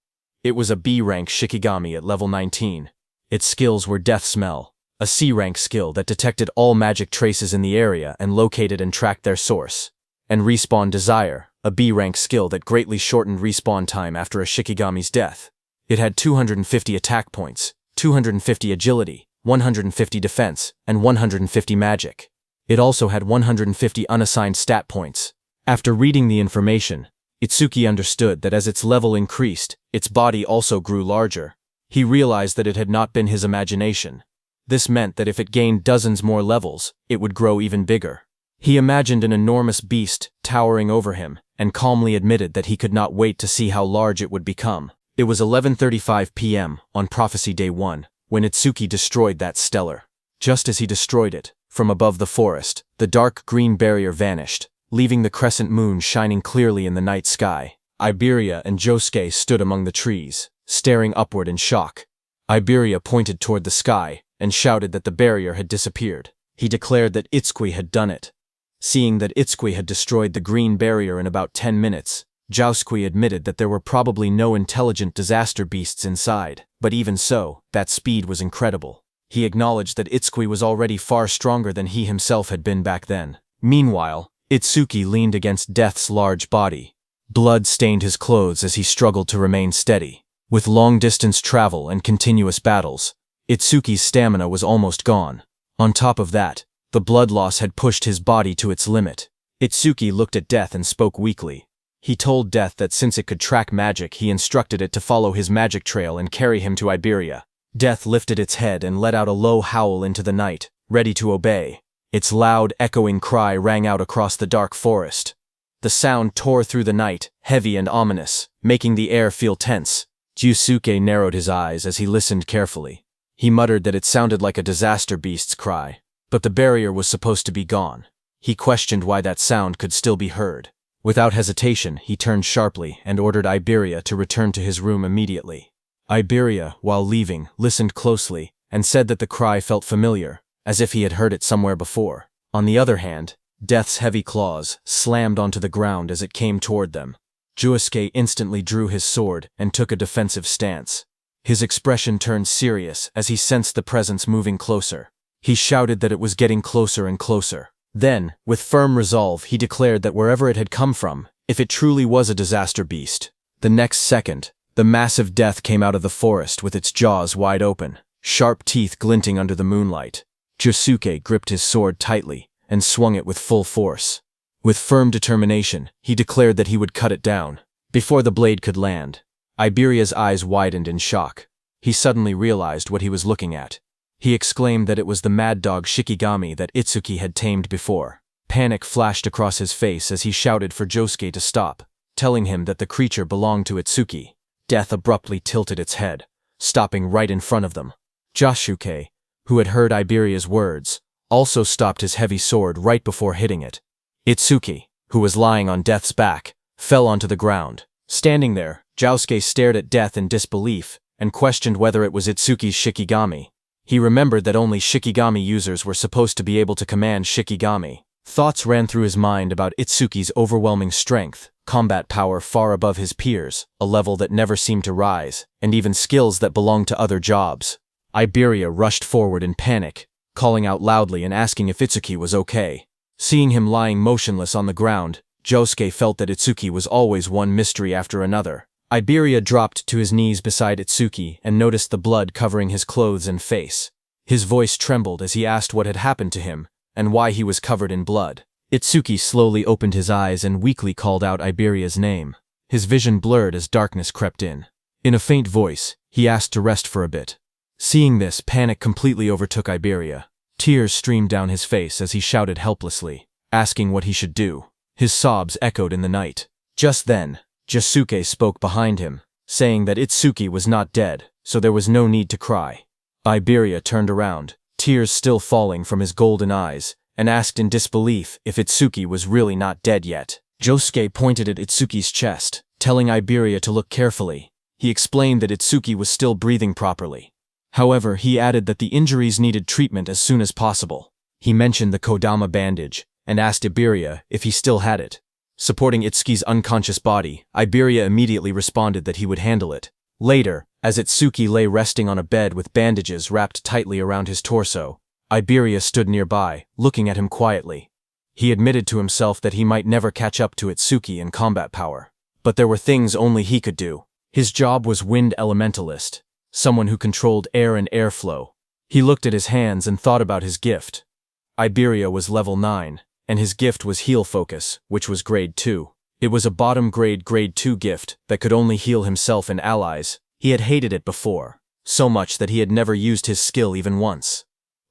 It was a B-rank Shikigami at level 19. Its skills were Death Smell, a C-rank skill that detected all magic traces in the area and located and tracked their source. And Respawn Desire, a B-rank skill that greatly shortened respawn time after a Shikigami's death. It had 250 attack points, 250 agility, 150 defense, and 150 magic. It also had 150 unassigned stat points. After reading the information, Itsuki understood that as its level increased, its body also grew larger. He realized that it had not been his imagination. This meant that if it gained dozens more levels, it would grow even bigger. He imagined an enormous beast towering over him and calmly admitted that he could not wait to see how large it would become. It was 11:35 p.m. on Prophecy Day 1 when Itsuki destroyed that stellar. Just as he destroyed it, from above the forest, the dark green barrier vanished, leaving the crescent moon shining clearly in the night sky. Iberia and Josuke stood among the trees, staring upward in shock. Iberia pointed toward the sky and shouted that the barrier had disappeared. He declared that Itsuki had done it. Seeing that Itsuki had destroyed the green barrier in about 10 minutes, Josuke admitted that there were probably no intelligent disaster beasts inside, but even so, that speed was incredible. He acknowledged that Itsuki was already far stronger than he himself had been back then. Meanwhile, Itsuki leaned against Death's large body. Blood stained his clothes as he struggled to remain steady. With long-distance travel and continuous battles, Itsuki's stamina was almost gone. On top of that, the blood loss had pushed his body to its limit. Itsuki looked at Death and spoke weakly. He told Death that since it could track magic, he instructed it to follow his magic trail and carry him to Iberia. Death lifted its head and let out a low howl into the night, ready to obey. Its loud, echoing cry rang out across the dark forest. The sound tore through the night, heavy and ominous, making the air feel tense. Josuke narrowed his eyes as he listened carefully. He muttered that it sounded like a disaster beast's cry, but the barrier was supposed to be gone. He questioned why that sound could still be heard. Without hesitation, he turned sharply and ordered Iberia to return to his room immediately. Iberia, while leaving, listened closely and said that the cry felt familiar, as if he had heard it somewhere before. On the other hand, Death's heavy claws slammed onto the ground as it came toward them. Josuke instantly drew his sword and took a defensive stance. His expression turned serious as he sensed the presence moving closer. He shouted that it was getting closer and closer. Then, with firm resolve, he declared that wherever it had come from, if it truly was a disaster beast. The next second, the massive Death came out of the forest with its jaws wide open, sharp teeth glinting under the moonlight. Josuke gripped his sword tightly and swung it with full force. With firm determination, he declared that he would cut it down. Before the blade could land, Iberia's eyes widened in shock. He suddenly realized what he was looking at. He exclaimed that it was the mad dog Shikigami that Itsuki had tamed before. Panic flashed across his face as he shouted for Josuke to stop, telling him that the creature belonged to Itsuki. Death abruptly tilted its head, stopping right in front of them. Josuke, who had heard Iberia's words, also stopped his heavy sword right before hitting it. Itsuki, who was lying on Death's back, fell onto the ground. Standing there, Josuke stared at Death in disbelief and questioned whether it was Itsuki's Shikigami. He remembered that only Shikigami users were supposed to be able to command Shikigami. Thoughts ran through his mind about Itsuki's overwhelming strength, combat power far above his peers, a level that never seemed to rise, and even skills that belonged to other jobs. Iberia rushed forward in panic, calling out loudly and asking if Itsuki was okay. Seeing him lying motionless on the ground, Josuke felt that Itsuki was always one mystery after another. Iberia dropped to his knees beside Itsuki and noticed the blood covering his clothes and face. His voice trembled as he asked what had happened to him and why he was covered in blood. Itsuki slowly opened his eyes and weakly called out Iberia's name. His vision blurred as darkness crept in. In a faint voice, he asked to rest for a bit. Seeing this, panic completely overtook Iberia. Tears streamed down his face as he shouted helplessly, asking what he should do. His sobs echoed in the night. Just then, Josuke spoke behind him, saying that Itsuki was not dead, so there was no need to cry. Iberia turned around, tears still falling from his golden eyes, and asked in disbelief if Itsuki was really not dead yet. Josuke pointed at Itsuki's chest, telling Iberia to look carefully. He explained that Itsuki was still breathing properly. However, he added that the injuries needed treatment as soon as possible. He mentioned the Kodama bandage, and asked Iberia if he still had it. Supporting Itsuki's unconscious body, Iberia immediately responded that he would handle it. Later, as Itsuki lay resting on a bed with bandages wrapped tightly around his torso, Iberia stood nearby, looking at him quietly. He admitted to himself that he might never catch up to Itsuki in combat power. But there were things only he could do. His job was Wind Elementalist, someone who controlled air and airflow. He looked at his hands and thought about his gift. Iberia was level 9, and his gift was Heal Focus, which was grade 2. It was a bottom grade 2 gift that could only heal himself and allies. He had hated it before, so much that he had never used his skill even once.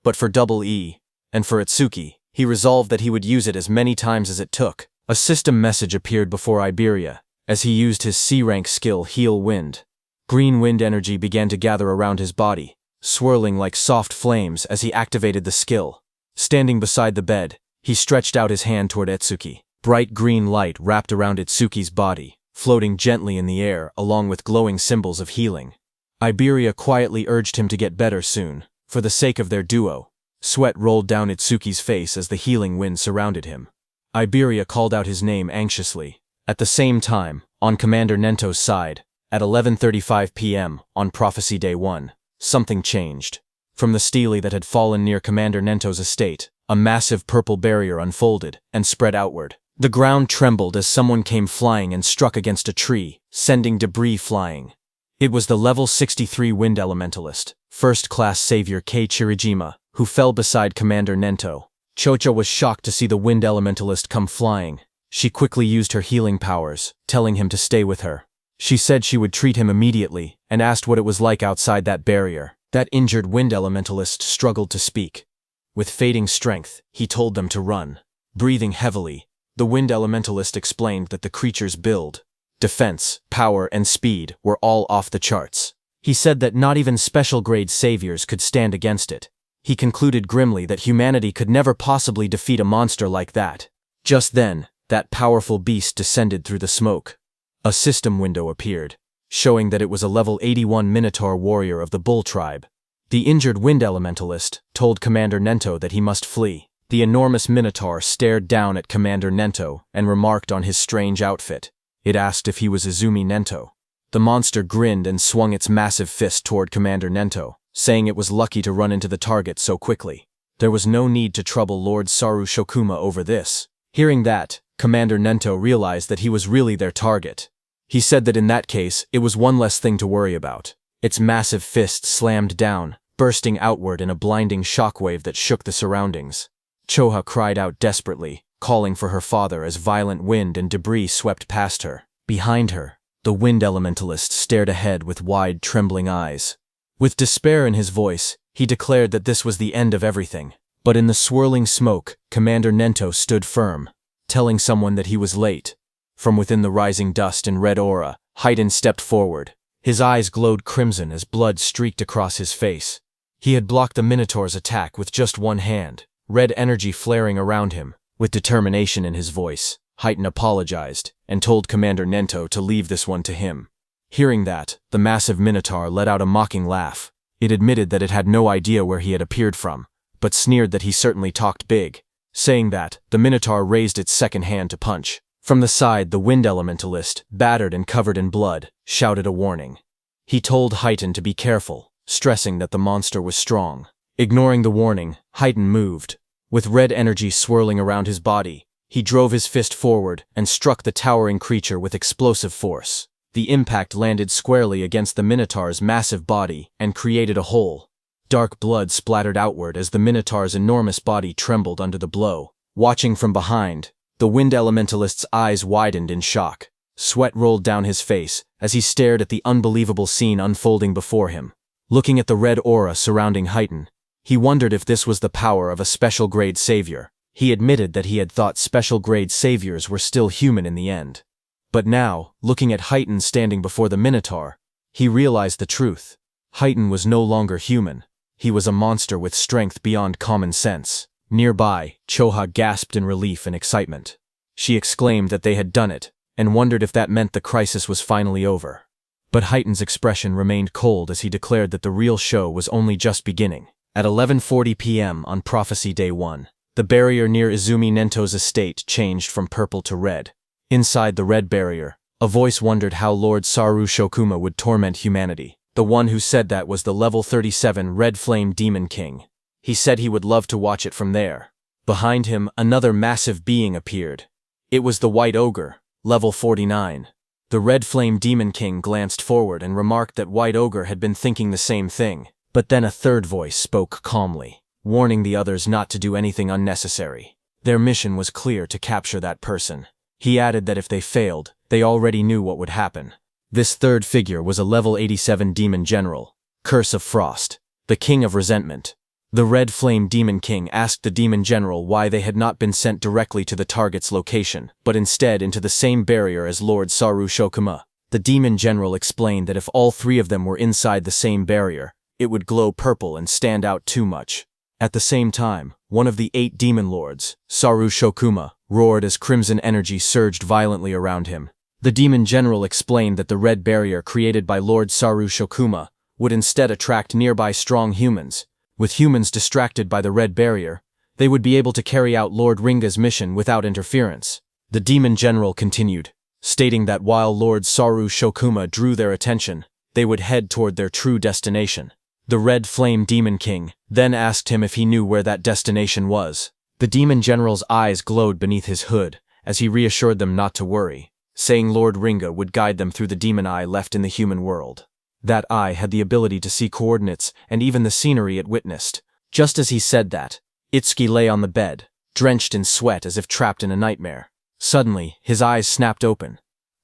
But for Double E, and for Itsuki, he resolved that he would use it as many times as it took. A system message appeared before Iberia, as he used his C-rank skill Heal Wind. Green wind energy began to gather around his body, swirling like soft flames as he activated the skill. Standing beside the bed, he stretched out his hand toward Itsuki. Bright green light wrapped around Itsuki's body, floating gently in the air along with glowing symbols of healing. Iberia quietly urged him to get better soon, for the sake of their duo. Sweat rolled down Itsuki's face as the healing wind surrounded him. Iberia called out his name anxiously. At the same time, on Commander Nento's side, at 11:35 p.m. on Prophecy Day 1, something changed. From the stele that had fallen near Commander Nento's estate, a massive purple barrier unfolded and spread outward. The ground trembled as someone came flying and struck against a tree, sending debris flying. It was the level 63 Wind Elementalist, first-class savior Kei Chirijima, who fell beside Commander Nento. Chocho was shocked to see the Wind Elementalist come flying. She quickly used her healing powers, telling him to stay with her. She said she would treat him immediately, and asked what it was like outside that barrier. That injured Wind Elementalist struggled to speak. With fading strength, he told them to run. Breathing heavily, the Wind Elementalist explained that the creature's build, defense, power, and speed were all off the charts. He said that not even special-grade saviors could stand against it. He concluded grimly that humanity could never possibly defeat a monster like that. Just then, that powerful beast descended through the smoke. A system window appeared, showing that it was a level 81 Minotaur warrior of the Bull tribe. The injured wind elementalist told Commander Nento that he must flee. The enormous Minotaur stared down at Commander Nento and remarked on his strange outfit. It asked if he was Izumi Nento. The monster grinned and swung its massive fist toward Commander Nento, saying it was lucky to run into the target so quickly. There was no need to trouble Lord Saru Shokuma over this. Hearing that, Commander Nento realized that he was really their target. He said that in that case, it was one less thing to worry about. Its massive fist slammed down, bursting outward in a blinding shockwave that shook the surroundings. Choha cried out desperately, calling for her father as violent wind and debris swept past her. Behind her, the wind elementalist stared ahead with wide, trembling eyes. With despair in his voice, he declared that this was the end of everything. But in the swirling smoke, Commander Nento stood firm, telling someone that he was late. From within the rising dust and red aura, Haydn stepped forward. His eyes glowed crimson as blood streaked across his face. He had blocked the Minotaur's attack with just one hand, red energy flaring around him. With determination in his voice, Haydn apologized and told Commander Nento to leave this one to him. Hearing that, the massive Minotaur let out a mocking laugh. It admitted that it had no idea where he had appeared from, but sneered that he certainly talked big. Saying that, the Minotaur raised its second hand to punch. From the side, the wind elementalist, battered and covered in blood, shouted a warning. He told Haydn to be careful, stressing that the monster was strong. Ignoring the warning, Haydn moved. With red energy swirling around his body, he drove his fist forward and struck the towering creature with explosive force. The impact landed squarely against the Minotaur's massive body and created a hole. Dark blood splattered outward as the Minotaur's enormous body trembled under the blow. Watching from behind, the wind elementalist's eyes widened in shock. Sweat rolled down his face as he stared at the unbelievable scene unfolding before him. Looking at the red aura surrounding Haydn, he wondered if this was the power of a special-grade savior. He admitted that he had thought special-grade saviors were still human in the end. But now, looking at Haydn standing before the Minotaur, he realized the truth. Haydn was no longer human. He was a monster with strength beyond common sense. Nearby, Choha gasped in relief and excitement. She exclaimed that they had done it, and wondered if that meant the crisis was finally over. But Haydn's expression remained cold as he declared that the real show was only just beginning. At 11:40 p.m. on Prophecy Day 1, the barrier near Izumi Nento's estate changed from purple to red. Inside the red barrier, a voice wondered how Lord Saru Shokuma would torment humanity. The one who said that was the level 37 Red Flame Demon King. He said he would love to watch it from there. Behind him, another massive being appeared. It was the White Ogre, level 49. The Red Flame Demon King glanced forward and remarked that White Ogre had been thinking the same thing. But then a third voice spoke calmly, warning the others not to do anything unnecessary. Their mission was clear: to capture that person. He added that if they failed, they already knew what would happen. This third figure was a level 87 Demon General, Curse of Frost, the King of Resentment. The Red Flame Demon King asked the Demon General why they had not been sent directly to the target's location, but instead into the same barrier as Lord Saru Shokuma. The Demon General explained that if all three of them were inside the same barrier, it would glow purple and stand out too much. At the same time, one of the 8 Demon Lords, Saru Shokuma, roared as crimson energy surged violently around him. The Demon General explained that the red barrier created by Lord Saru Shokuma would instead attract nearby strong humans. With humans distracted by the red barrier, they would be able to carry out Lord Ringa's mission without interference. The Demon General continued, stating that while Lord Saru Shokuma drew their attention, they would head toward their true destination. The Red Flame Demon King then asked him if he knew where that destination was. The Demon General's eyes glowed beneath his hood as he reassured them not to worry, saying Lord Ringa would guide them through the demon eye left in the human world. That eye had the ability to see coordinates and even the scenery it witnessed. Just as he said that, Itsuki lay on the bed, drenched in sweat as if trapped in a nightmare. Suddenly, his eyes snapped open.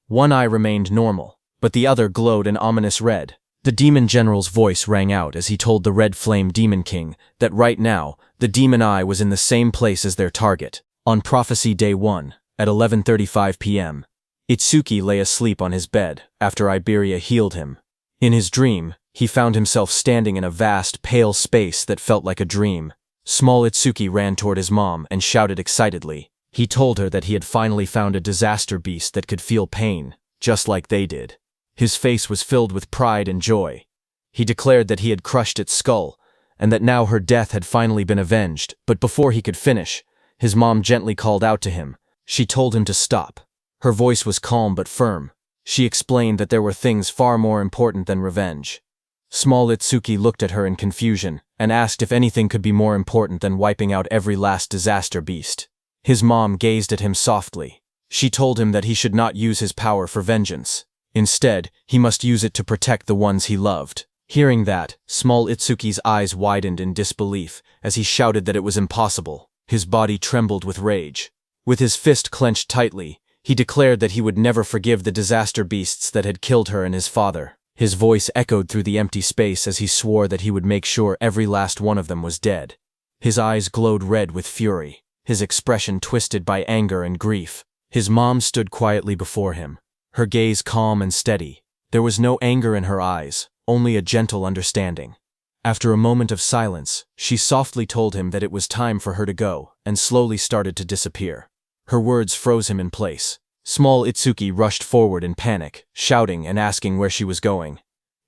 One eye remained normal, but the other glowed an ominous red. The Demon General's voice rang out as he told the Red Flame Demon King that right now, the demon eye was in the same place as their target. On Prophecy Day 1, at 11:35 p.m., Itsuki lay asleep on his bed after Iberia healed him. In his dream, he found himself standing in a vast, pale space that felt like a dream. Small Itsuki ran toward his mom and shouted excitedly. He told her that he had finally found a disaster beast that could feel pain, just like they did. His face was filled with pride and joy. He declared that he had crushed its skull, and that now her death had finally been avenged, but before he could finish, his mom gently called out to him. She told him to stop. Her voice was calm but firm. She explained that there were things far more important than revenge. Small Itsuki looked at her in confusion and asked if anything could be more important than wiping out every last disaster beast. His mom gazed at him softly. She told him that he should not use his power for vengeance. Instead, he must use it to protect the ones he loved. Hearing that, Small Itsuki's eyes widened in disbelief as he shouted that it was impossible. His body trembled with rage. With his fist clenched tightly, he declared that he would never forgive the disaster beasts that had killed her and his father. His voice echoed through the empty space as he swore that he would make sure every last one of them was dead. His eyes glowed red with fury, his expression twisted by anger and grief. His mom stood quietly before him, her gaze calm and steady. There was no anger in her eyes, only a gentle understanding. After a moment of silence, she softly told him that it was time for her to go, and slowly started to disappear. Her words froze him in place. Small Itsuki rushed forward in panic, shouting and asking where she was going.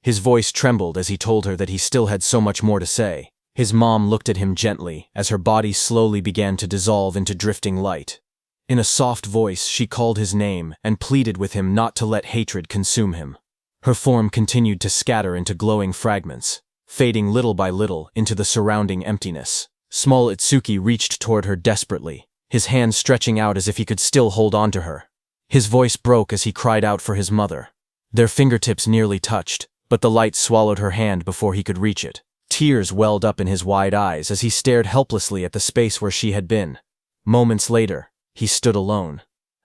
His voice trembled as he told her that he still had so much more to say. His mom looked at him gently as her body slowly began to dissolve into drifting light. In a soft voice, she called his name and pleaded with him not to let hatred consume him. Her form continued to scatter into glowing fragments, fading little by little into the surrounding emptiness. Small Itsuki reached toward her desperately, his hands stretching out as if he could still hold on to her. His voice broke as he cried out for his mother. Their fingertips nearly touched, but the light swallowed her hand before he could reach it. Tears welled up in his wide eyes as he stared helplessly at the space where she had been. Moments later, he stood alone.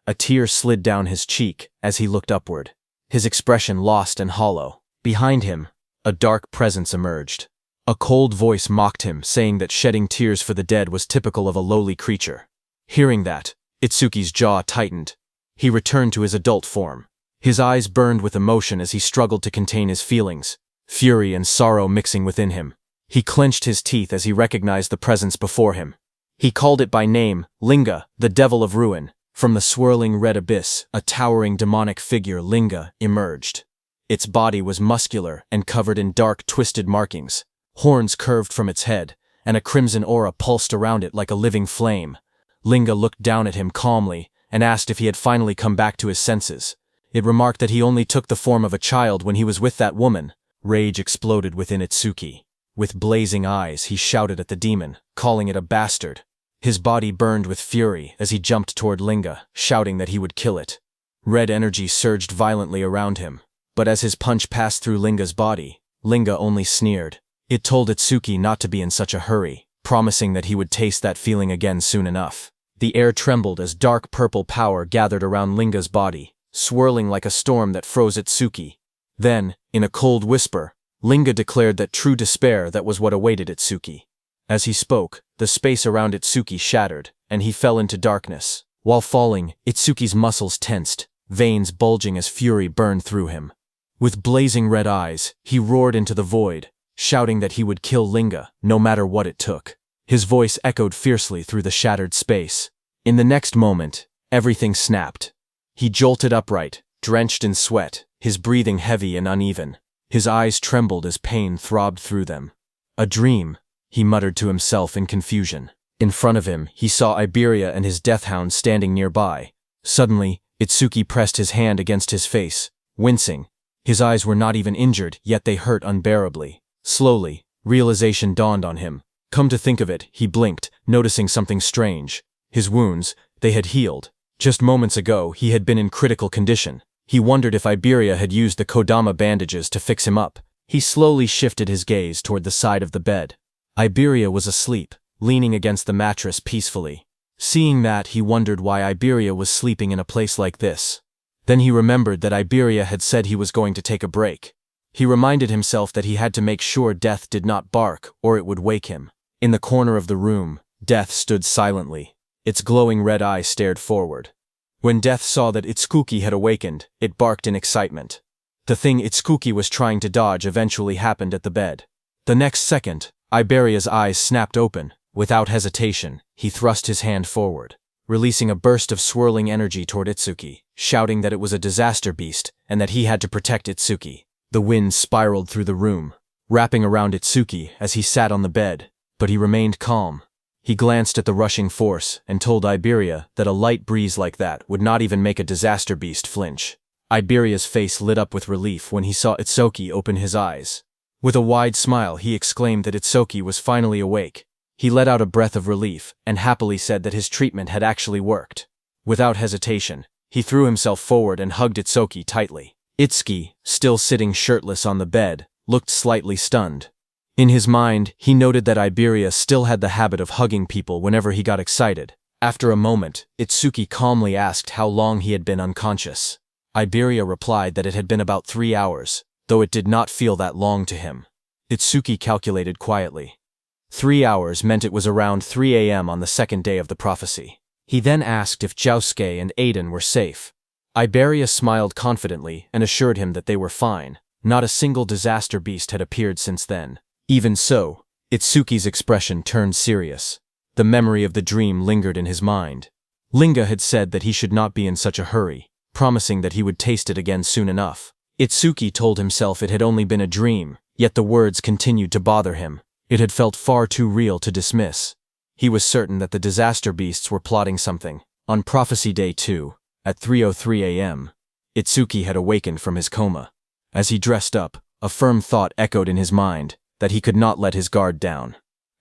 A tear slid down his cheek as he looked upward, his expression lost and hollow. Behind him, a dark presence emerged. A cold voice mocked him, saying that shedding tears for the dead was typical of a lowly creature. Hearing that, Itsuki's jaw tightened. He returned to his adult form. His eyes burned with emotion as he struggled to contain his feelings, fury and sorrow mixing within him. He clenched his teeth as he recognized the presence before him. He called it by name, Linga, the devil of ruin. From the swirling red abyss, a towering demonic figure, Linga, emerged. Its body was muscular and covered in dark, twisted markings. Horns curved from its head, and a crimson aura pulsed around it like a living flame. Linga looked down at him calmly and asked if he had finally come back to his senses. It remarked that he only took the form of a child when he was with that woman. Rage exploded within Itsuki. With blazing eyes, he shouted at the demon, calling it a bastard. His body burned with fury as he jumped toward Linga, shouting that he would kill it. Red energy surged violently around him, but as his punch passed through Linga's body, Linga only sneered. It told Itsuki not to be in such a hurry, promising that he would taste that feeling again soon enough. The air trembled as dark purple power gathered around Linga's body, swirling like a storm that froze Itsuki. Then, in a cold whisper, Linga declared that true despair that was what awaited Itsuki. As he spoke, the space around Itsuki shattered, and he fell into darkness. While falling, Itsuki's muscles tensed, veins bulging as fury burned through him. With blazing red eyes, he roared into the void, shouting that he would kill Linga, no matter what it took. His voice echoed fiercely through the shattered space. In the next moment, everything snapped. He jolted upright, drenched in sweat, his breathing heavy and uneven. His eyes trembled as pain throbbed through them. A dream, he muttered to himself in confusion. In front of him, he saw Iberia and his deathhound standing nearby. Suddenly, Itsuki pressed his hand against his face, wincing. His eyes were not even injured, yet they hurt unbearably. Slowly, realization dawned on him. Come to think of it, he blinked, noticing something strange. His wounds, they had healed. Just moments ago, he had been in critical condition. He wondered if Iberia had used the Kodama bandages to fix him up. He slowly shifted his gaze toward the side of the bed. Iberia was asleep, leaning against the mattress peacefully. Seeing that, he wondered why Iberia was sleeping in a place like this. Then he remembered that Iberia had said he was going to take a break. He reminded himself that he had to make sure Death did not bark, or it would wake him. In the corner of the room, Death stood silently. Its glowing red eye stared forward. When Death saw that Itsuki had awakened, it barked in excitement. The thing Itsuki was trying to dodge eventually happened at the bed. The next second, Iberia's eyes snapped open. Without hesitation, he thrust his hand forward, releasing a burst of swirling energy toward Itsuki, shouting that it was a disaster beast and that he had to protect Itsuki. The wind spiraled through the room, wrapping around Itsuki as he sat on the bed, but he remained calm. He glanced at the rushing force and told Iberia that a light breeze like that would not even make a disaster beast flinch. Iberia's face lit up with relief when he saw Itsuki open his eyes. With a wide smile, he exclaimed that Itsuki was finally awake. He let out a breath of relief and happily said that his treatment had actually worked. Without hesitation, he threw himself forward and hugged Itsuki tightly. Itsuki, still sitting shirtless on the bed, looked slightly stunned. In his mind, he noted that Iberia still had the habit of hugging people whenever he got excited. After a moment, Itsuki calmly asked how long he had been unconscious. Iberia replied that it had been about 3 hours, though it did not feel that long to him. Itsuki calculated quietly. 3 hours meant it was around 3 a.m. on the second day of the prophecy. He then asked if Josuke and Aiden were safe. Iberia smiled confidently and assured him that they were fine. Not a single disaster beast had appeared since then. Even so, Itsuki's expression turned serious. The memory of the dream lingered in his mind. Linga had said that he should not be in such a hurry, promising that he would taste it again soon enough. Itsuki told himself it had only been a dream, yet the words continued to bother him. It had felt far too real to dismiss. He was certain that the disaster beasts were plotting something. On Prophecy Day 2, at 3:03 a.m., Itsuki had awakened from his coma. As he dressed up, a firm thought echoed in his mind, that he could not let his guard down.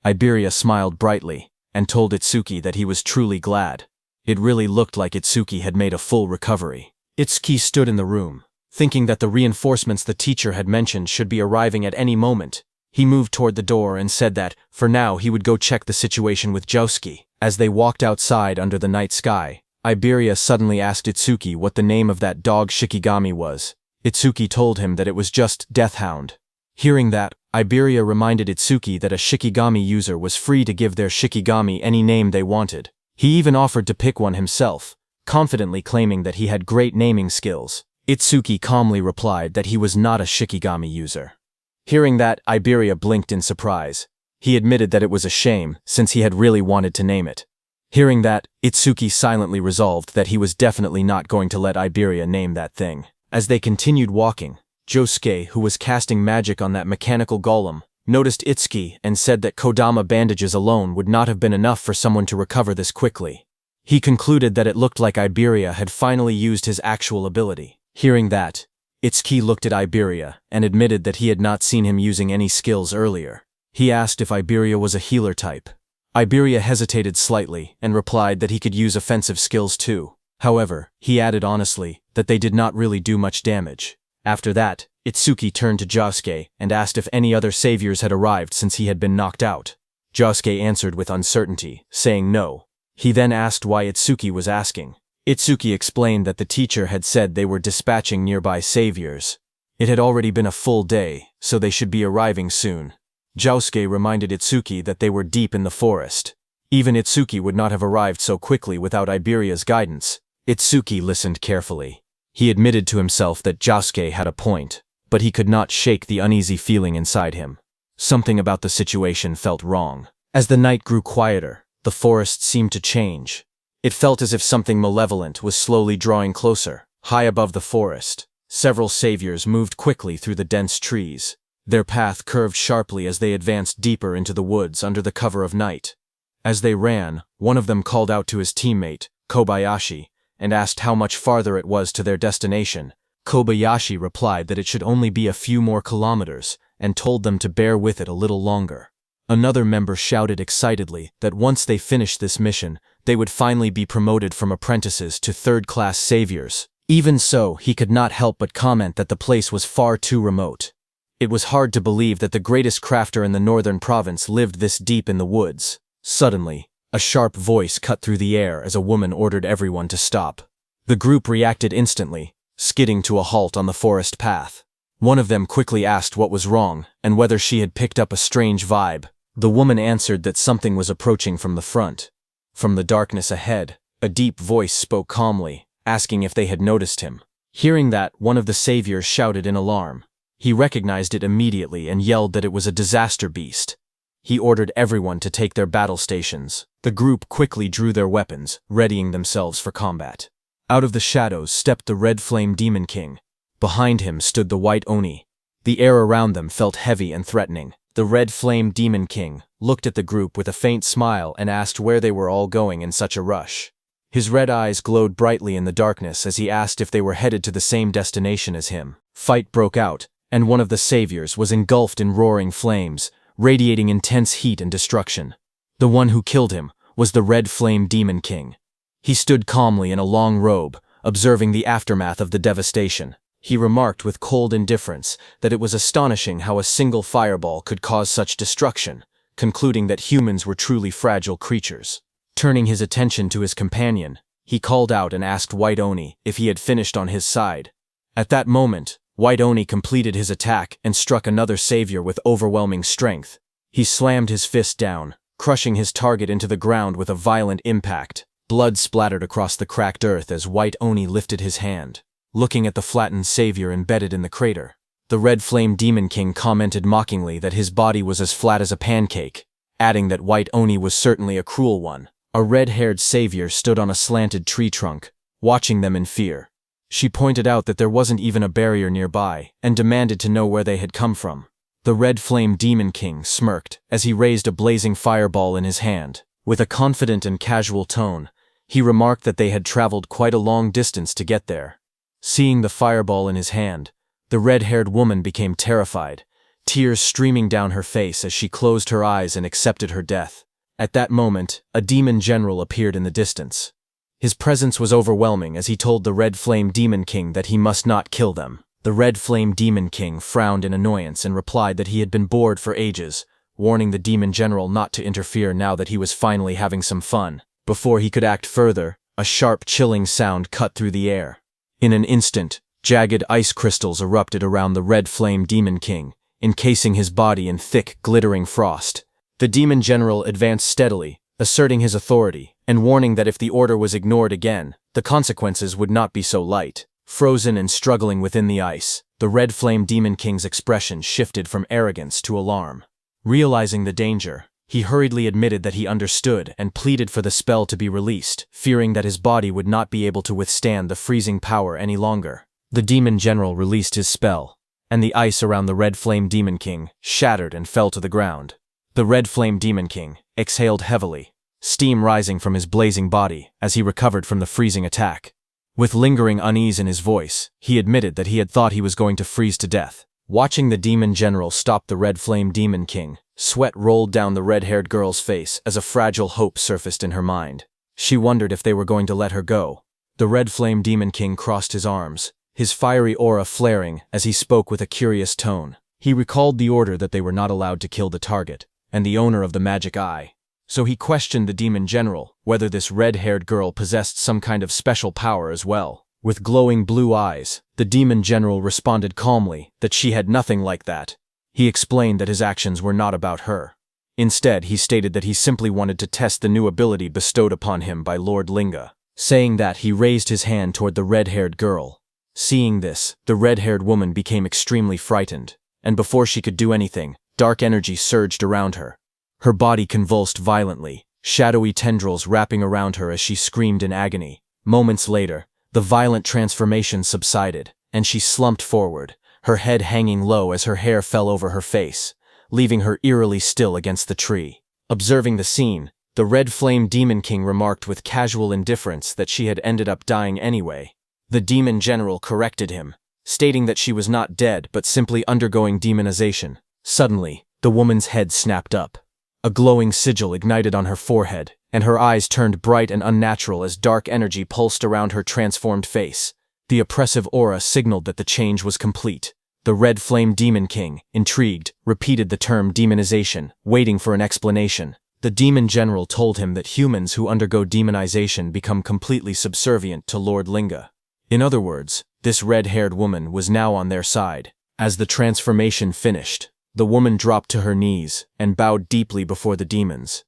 Iberia smiled brightly, and told Itsuki that he was truly glad. It really looked like Itsuki had made a full recovery. Itsuki stood in the room, thinking that the reinforcements the teacher had mentioned should be arriving at any moment. He moved toward the door and said that, for now, he would go check the situation with Josuke. As they walked outside under the night sky, Iberia suddenly asked Itsuki what the name of that dog Shikigami was. Itsuki told him that it was just Deathhound. Hearing that, Iberia reminded Itsuki that a Shikigami user was free to give their Shikigami any name they wanted. He even offered to pick one himself, confidently claiming that he had great naming skills. Itsuki calmly replied that he was not a Shikigami user. Hearing that, Iberia blinked in surprise. He admitted that it was a shame, since he had really wanted to name it. Hearing that, Itsuki silently resolved that he was definitely not going to let Iberia name that thing. As they continued walking, Josuke, who was casting magic on that mechanical golem, noticed Itsuki and said that Kodama bandages alone would not have been enough for someone to recover this quickly. He concluded that it looked like Iberia had finally used his actual ability. Hearing that, Itsuki looked at Iberia and admitted that he had not seen him using any skills earlier. He asked if Iberia was a healer type. Iberia hesitated slightly and replied that he could use offensive skills too. However, he added honestly that they did not really do much damage. After that, Itsuki turned to Josuke and asked if any other saviors had arrived since he had been knocked out. Josuke answered with uncertainty, saying no. He then asked why Itsuki was asking. Itsuki explained that the teacher had said they were dispatching nearby saviors. It had already been a full day, so they should be arriving soon. Josuke reminded Itsuki that they were deep in the forest. Even Itsuki would not have arrived so quickly without Iberia's guidance. Itsuki listened carefully. He admitted to himself that Josuke had a point, but he could not shake the uneasy feeling inside him. Something about the situation felt wrong. As the night grew quieter, the forest seemed to change. It felt as if something malevolent was slowly drawing closer. High above the forest, several saviors moved quickly through the dense trees. Their path curved sharply as they advanced deeper into the woods under the cover of night. As they ran, one of them called out to his teammate, Kobayashi, and asked how much farther it was to their destination. Kobayashi replied that it should only be a few more kilometers, and told them to bear with it a little longer. Another member shouted excitedly that once they finished this mission, they would finally be promoted from apprentices to third-class saviors. Even so, he could not help but comment that the place was far too remote. It was hard to believe that the greatest crafter in the northern province lived this deep in the woods. Suddenly, a sharp voice cut through the air as a woman ordered everyone to stop. The group reacted instantly, skidding to a halt on the forest path. One of them quickly asked what was wrong and whether she had picked up a strange vibe. The woman answered that something was approaching from the front. From the darkness ahead, a deep voice spoke calmly, asking if they had noticed him. Hearing that, one of the saviors shouted in alarm. He recognized it immediately and yelled that it was a disaster beast. He ordered everyone to take their battle stations. The group quickly drew their weapons, readying themselves for combat. Out of the shadows stepped the Red Flame Demon King. Behind him stood the White Oni. The air around them felt heavy and threatening. The Red Flame Demon King looked at the group with a faint smile and asked where they were all going in such a rush. His red eyes glowed brightly in the darkness as he asked if they were headed to the same destination as him. Fight broke out, and one of the saviors was engulfed in roaring flames, radiating intense heat and destruction. The one who killed him was the Red Flame Demon King. He stood calmly in a long robe, observing the aftermath of the devastation. He remarked with cold indifference that it was astonishing how a single fireball could cause such destruction, concluding that humans were truly fragile creatures. Turning his attention to his companion, he called out and asked White Oni if he had finished on his side. At that moment, White Oni completed his attack and struck another savior with overwhelming strength. He slammed his fist down, crushing his target into the ground with a violent impact. Blood splattered across the cracked earth as White Oni lifted his hand, looking at the flattened savior embedded in the crater. The Red Flame Demon King commented mockingly that his body was as flat as a pancake, adding that White Oni was certainly a cruel one. A red-haired savior stood on a slanted tree trunk, watching them in fear. She pointed out that there wasn't even a barrier nearby, and demanded to know where they had come from. The Red Flame Demon King smirked as he raised a blazing fireball in his hand. With a confident and casual tone, he remarked that they had traveled quite a long distance to get there. Seeing the fireball in his hand, the red-haired woman became terrified, tears streaming down her face as she closed her eyes and accepted her death. At that moment, a demon general appeared in the distance. His presence was overwhelming as he told the Red Flame Demon King that he must not kill them. The Red Flame Demon King frowned in annoyance and replied that he had been bored for ages, warning the demon general not to interfere now that he was finally having some fun. Before he could act further, a sharp, chilling sound cut through the air. In an instant, jagged ice crystals erupted around the Red Flame Demon King, encasing his body in thick, glittering frost. The demon general advanced steadily, asserting his authority, and warning that if the order was ignored again, the consequences would not be so light. Frozen and struggling within the ice, the Red Flame Demon King's expression shifted from arrogance to alarm. Realizing the danger, he hurriedly admitted that he understood and pleaded for the spell to be released, fearing that his body would not be able to withstand the freezing power any longer. The demon general released his spell, and the ice around the Red Flame Demon King shattered and fell to the ground. The Red Flame Demon King exhaled heavily, steam rising from his blazing body as he recovered from the freezing attack. With lingering unease in his voice, he admitted that he had thought he was going to freeze to death. Watching the demon general stop the Red Flame Demon King, sweat rolled down the red-haired girl's face as a fragile hope surfaced in her mind. She wondered if they were going to let her go. The Red Flame Demon King crossed his arms, his fiery aura flaring as he spoke with a curious tone. He recalled the order that they were not allowed to kill the target, and the owner of the magic eye. So he questioned the demon general whether this red-haired girl possessed some kind of special power as well. With glowing blue eyes, the demon general responded calmly that she had nothing like that. He explained that his actions were not about her. Instead, he stated that he simply wanted to test the new ability bestowed upon him by Lord Linga. Saying that, he raised his hand toward the red-haired girl. Seeing this, the red-haired woman became extremely frightened, and before she could do anything, dark energy surged around her. Her body convulsed violently, shadowy tendrils wrapping around her as she screamed in agony. Moments later, the violent transformation subsided, and she slumped forward, her head hanging low as her hair fell over her face, leaving her eerily still against the tree. Observing the scene, the Red Flame Demon King remarked with casual indifference that she had ended up dying anyway. The demon general corrected him, stating that she was not dead but simply undergoing demonization. Suddenly, the woman's head snapped up. A glowing sigil ignited on her forehead, and her eyes turned bright and unnatural as dark energy pulsed around her transformed face. The oppressive aura signaled that the change was complete. The Red Flame Demon King, intrigued, repeated the term demonization, waiting for an explanation. The demon general told him that humans who undergo demonization become completely subservient to Lord Linga. In other words, this red-haired woman was now on their side. As the transformation finished, the woman dropped to her knees and bowed deeply before the demons.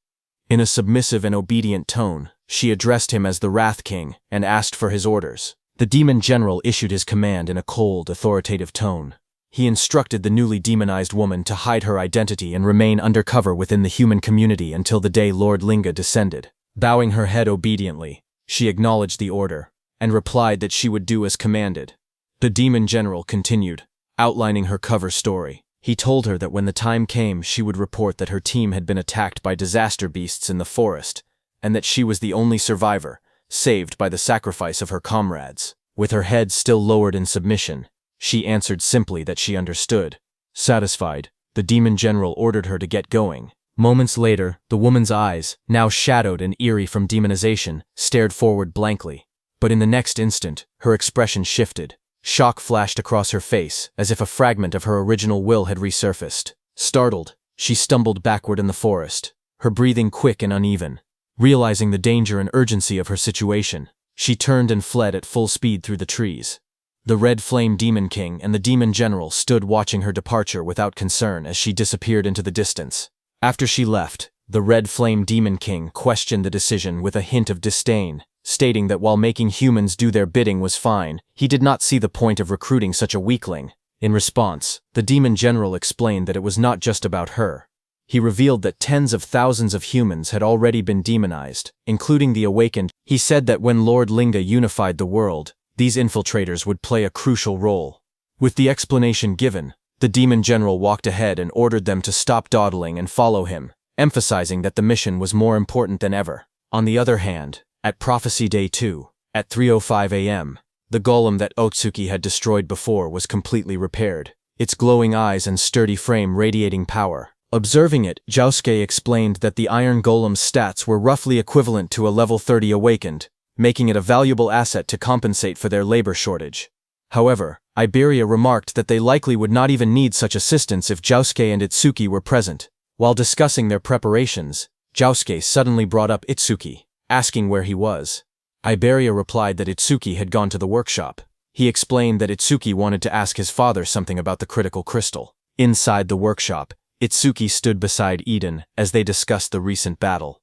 In a submissive and obedient tone, she addressed him as the Wrath King and asked for his orders. The demon general issued his command in a cold, authoritative tone. He instructed the newly demonized woman to hide her identity and remain undercover within the human community until the day Lord Linga descended. Bowing her head obediently, she acknowledged the order and replied that she would do as commanded. The demon general continued, outlining her cover story. He told her that when the time came, she would report that her team had been attacked by disaster beasts in the forest, and that she was the only survivor, saved by the sacrifice of her comrades. With her head still lowered in submission, she answered simply that she understood. Satisfied, the demon general ordered her to get going. Moments later, the woman's eyes, now shadowed and eerie from demonization, stared forward blankly. But in the next instant, her expression shifted. Shock flashed across her face, as if a fragment of her original will had resurfaced. Startled, she stumbled backward in the forest, her breathing quick and uneven. Realizing the danger and urgency of her situation, she turned and fled at full speed through the trees. The Red Flame Demon King and the Demon General stood watching her departure without concern as she disappeared into the distance. After she left, the Red Flame Demon King questioned the decision with a hint of disdain, stating that while making humans do their bidding was fine, he did not see the point of recruiting such a weakling. In response, the Demon General explained that it was not just about her. He revealed that tens of thousands of humans had already been demonized, including the Awakened. He said that when Lord Linga unified the world, these infiltrators would play a crucial role. With the explanation given, the Demon General walked ahead and ordered them to stop dawdling and follow him, emphasizing that the mission was more important than ever. On the other hand, at Prophecy Day 2, at 3:05 a.m., the golem that Otsuki had destroyed before was completely repaired, its glowing eyes and sturdy frame radiating power. Observing it, Josuke explained that the Iron Golem's stats were roughly equivalent to a level 30 Awakened, making it a valuable asset to compensate for their labor shortage. However, Iberia remarked that they likely would not even need such assistance if Josuke and Itsuki were present. While discussing their preparations, Josuke suddenly brought up Itsuki, asking where he was. Iberia replied that Itsuki had gone to the workshop. He explained that Itsuki wanted to ask his father something about the critical crystal. Inside the workshop, Itsuki stood beside Eden as they discussed the recent battle.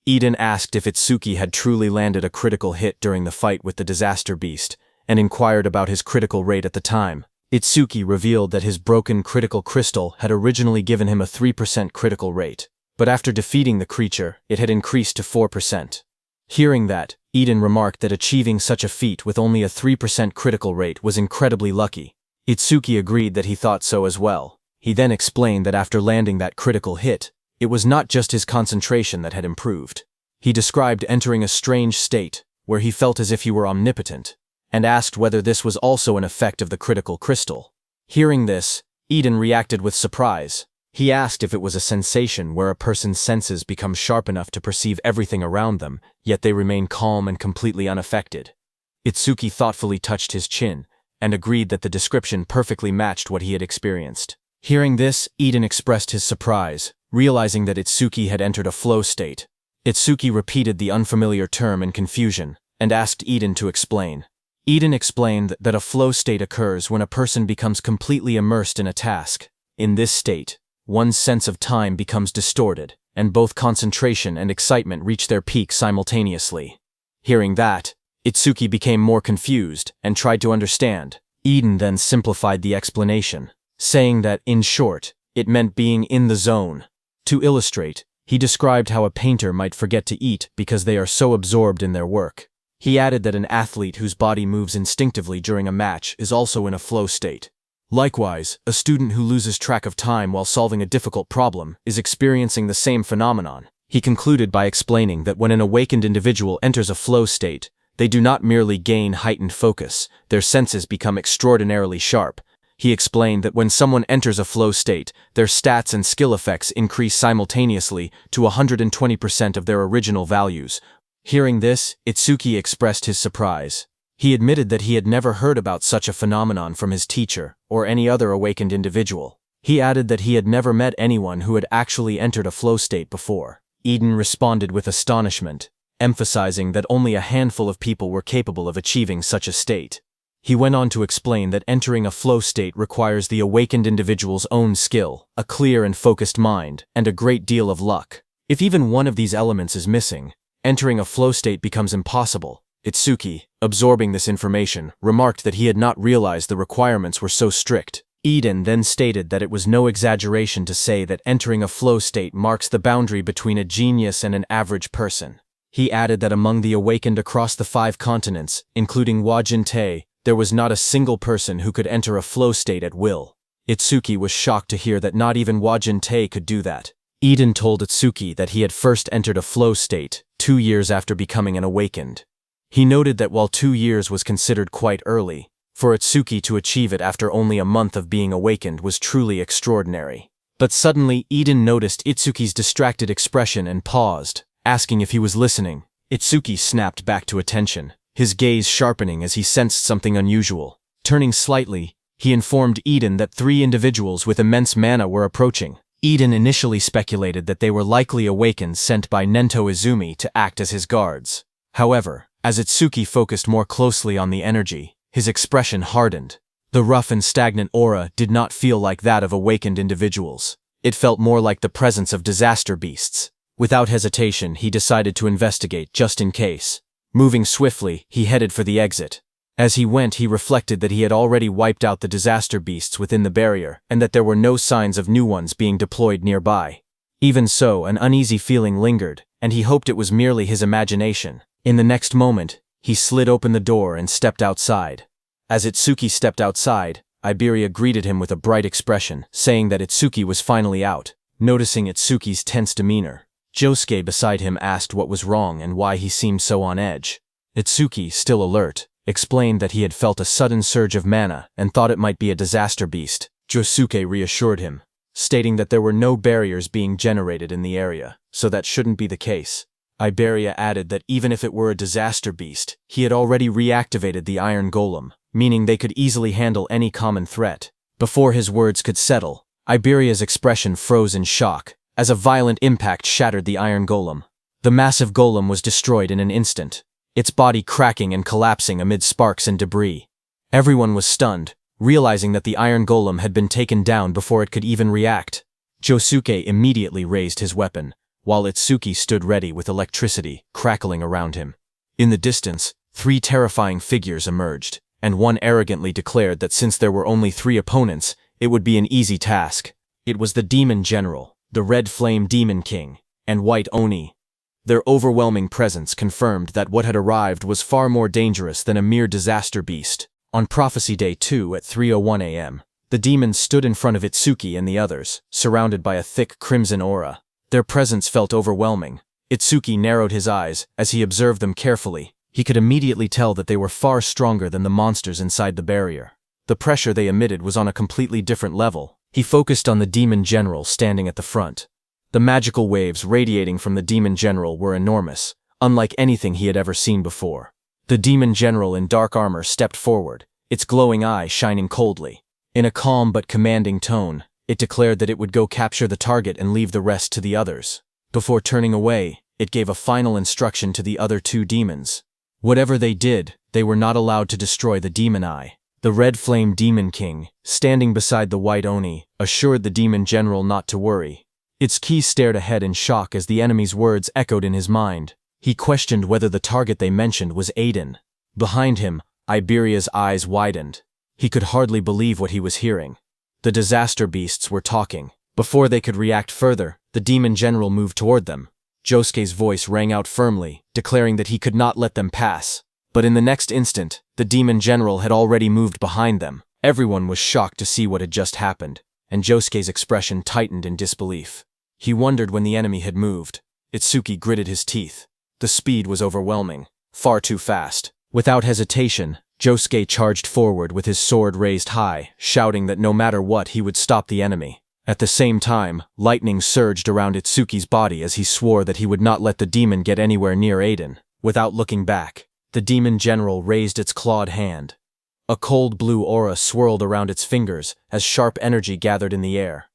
Eden asked if Itsuki had truly landed a critical hit during the fight with the disaster beast, and inquired about his critical rate at the time. Itsuki revealed that his broken critical crystal had originally given him a 3% critical rate, but after defeating the creature, it had increased to 4%. Hearing that, Eden remarked that achieving such a feat with only a 3% critical rate was incredibly lucky. Itsuki agreed that he thought so as well. He then explained that after landing that critical hit, it was not just his concentration that had improved. He described entering a strange state, where he felt as if he were omnipotent, and asked whether this was also an effect of the critical crystal. Hearing this, Eden reacted with surprise. He asked if it was a sensation where a person's senses become sharp enough to perceive everything around them, yet they remain calm and completely unaffected. Itsuki thoughtfully touched his chin, and agreed that the description perfectly matched what he had experienced. Hearing this, Eden expressed his surprise, realizing that Itsuki had entered a flow state. Itsuki repeated the unfamiliar term in confusion, and asked Eden to explain. Eden explained that a flow state occurs when a person becomes completely immersed in a task. In this state, one's sense of time becomes distorted, and both concentration and excitement reach their peak simultaneously. Hearing that, Itsuki became more confused and tried to understand. Eden then simplified the explanation, saying that, in short, it meant being in the zone. To illustrate, he described how a painter might forget to eat because they are so absorbed in their work. He added that an athlete whose body moves instinctively during a match is also in a flow state. Likewise, a student who loses track of time while solving a difficult problem is experiencing the same phenomenon. He concluded by explaining that when an awakened individual enters a flow state, they do not merely gain heightened focus, their senses become extraordinarily sharp. He explained that when someone enters a flow state, their stats and skill effects increase simultaneously to 120% of their original values. Hearing this, Itsuki expressed his surprise. He admitted that he had never heard about such a phenomenon from his teacher or any other awakened individual. He added that he had never met anyone who had actually entered a flow state before. Eden responded with astonishment, emphasizing that only a handful of people were capable of achieving such a state. He went on to explain that entering a flow state requires the awakened individual's own skill, a clear and focused mind, and a great deal of luck. If even one of these elements is missing, entering a flow state becomes impossible. Itsuki, absorbing this information, remarked that he had not realized the requirements were so strict. Eden then stated that it was no exaggeration to say that entering a flow state marks the boundary between a genius and an average person. He added that among the awakened across the 5 continents, including Wajin-Tae, there was not a single person who could enter a flow state at will. Itsuki was shocked to hear that not even Wajin-Tae could do that. Eden told Itsuki that he had first entered a flow state 2 years after becoming an awakened. He noted that while 2 years was considered quite early, for Itsuki to achieve it after only a month of being awakened was truly extraordinary. But suddenly Eden noticed Itsuki's distracted expression and paused, asking if he was listening. Itsuki snapped back to attention, his gaze sharpening as he sensed something unusual. Turning slightly, he informed Eden that 3 individuals with immense mana were approaching. Eden initially speculated that they were likely awakened sent by Nento Izumi to act as his guards. However, as Itsuki focused more closely on the energy, his expression hardened. The rough and stagnant aura did not feel like that of awakened individuals. It felt more like the presence of disaster beasts. Without hesitation, he decided to investigate just in case. Moving swiftly, he headed for the exit. As he went, he reflected that he had already wiped out the disaster beasts within the barrier, and that there were no signs of new ones being deployed nearby. Even so, an uneasy feeling lingered, and he hoped it was merely his imagination. In the next moment, he slid open the door and stepped outside. As Itsuki stepped outside, Iberia greeted him with a bright expression, saying that Itsuki was finally out. Noticing Itsuki's tense demeanor, Josuke beside him asked what was wrong and why he seemed so on edge. Itsuki, still alert, explained that he had felt a sudden surge of mana and thought it might be a disaster beast. Josuke reassured him, stating that there were no barriers being generated in the area, so that shouldn't be the case. Iberia added that even if it were a disaster beast, he had already reactivated the Iron Golem, meaning they could easily handle any common threat. Before his words could settle, Iberia's expression froze in shock, as a violent impact shattered the Iron Golem. The massive golem was destroyed in an instant, its body cracking and collapsing amid sparks and debris. Everyone was stunned, realizing that the Iron Golem had been taken down before it could even react. Josuke immediately raised his weapon, while Itsuki stood ready with electricity crackling around him. In the distance, 3 terrifying figures emerged, and one arrogantly declared that since there were only 3 opponents, it would be an easy task. It was the Demon General, the Red Flame Demon King, and White Oni. Their overwhelming presence confirmed that what had arrived was far more dangerous than a mere disaster beast. On Prophecy Day 2 at 3:01 a.m., the demons stood in front of Itsuki and the others, surrounded by a thick crimson aura. Their presence felt overwhelming. Itsuki narrowed his eyes as he observed them carefully. He could immediately tell that they were far stronger than the monsters inside the barrier. The pressure they emitted was on a completely different level. He focused on the Demon General standing at the front. The magical waves radiating from the Demon General were enormous, unlike anything he had ever seen before. The Demon General in dark armor stepped forward, its glowing eye shining coldly. In a calm but commanding tone, it declared that it would go capture the target and leave the rest to the others. Before turning away, it gave a final instruction to the other 2 demons. Whatever they did, they were not allowed to destroy the Demon Eye. The Red Flame Demon King, standing beside the White Oni, assured the Demon General not to worry. Itsuki stared ahead in shock as the enemy's words echoed in his mind. He questioned whether the target they mentioned was Aiden. Behind him, Iberia's eyes widened. He could hardly believe what he was hearing. The disaster beasts were talking. Before they could react further, the Demon General moved toward them. Josuke's voice rang out firmly, declaring that he could not let them pass. But in the next instant, the Demon General had already moved behind them. Everyone was shocked to see what had just happened, and Josuke's expression tightened in disbelief. He wondered when the enemy had moved. Itsuki gritted his teeth. The speed was overwhelming, far too fast. Without hesitation, Josuke charged forward with his sword raised high, shouting that no matter what he would stop the enemy. At the same time, lightning surged around Itsuki's body as he swore that he would not let the demon get anywhere near Aiden. Without looking back, the Demon General raised its clawed hand. A cold blue aura swirled around its fingers as sharp energy gathered in the air.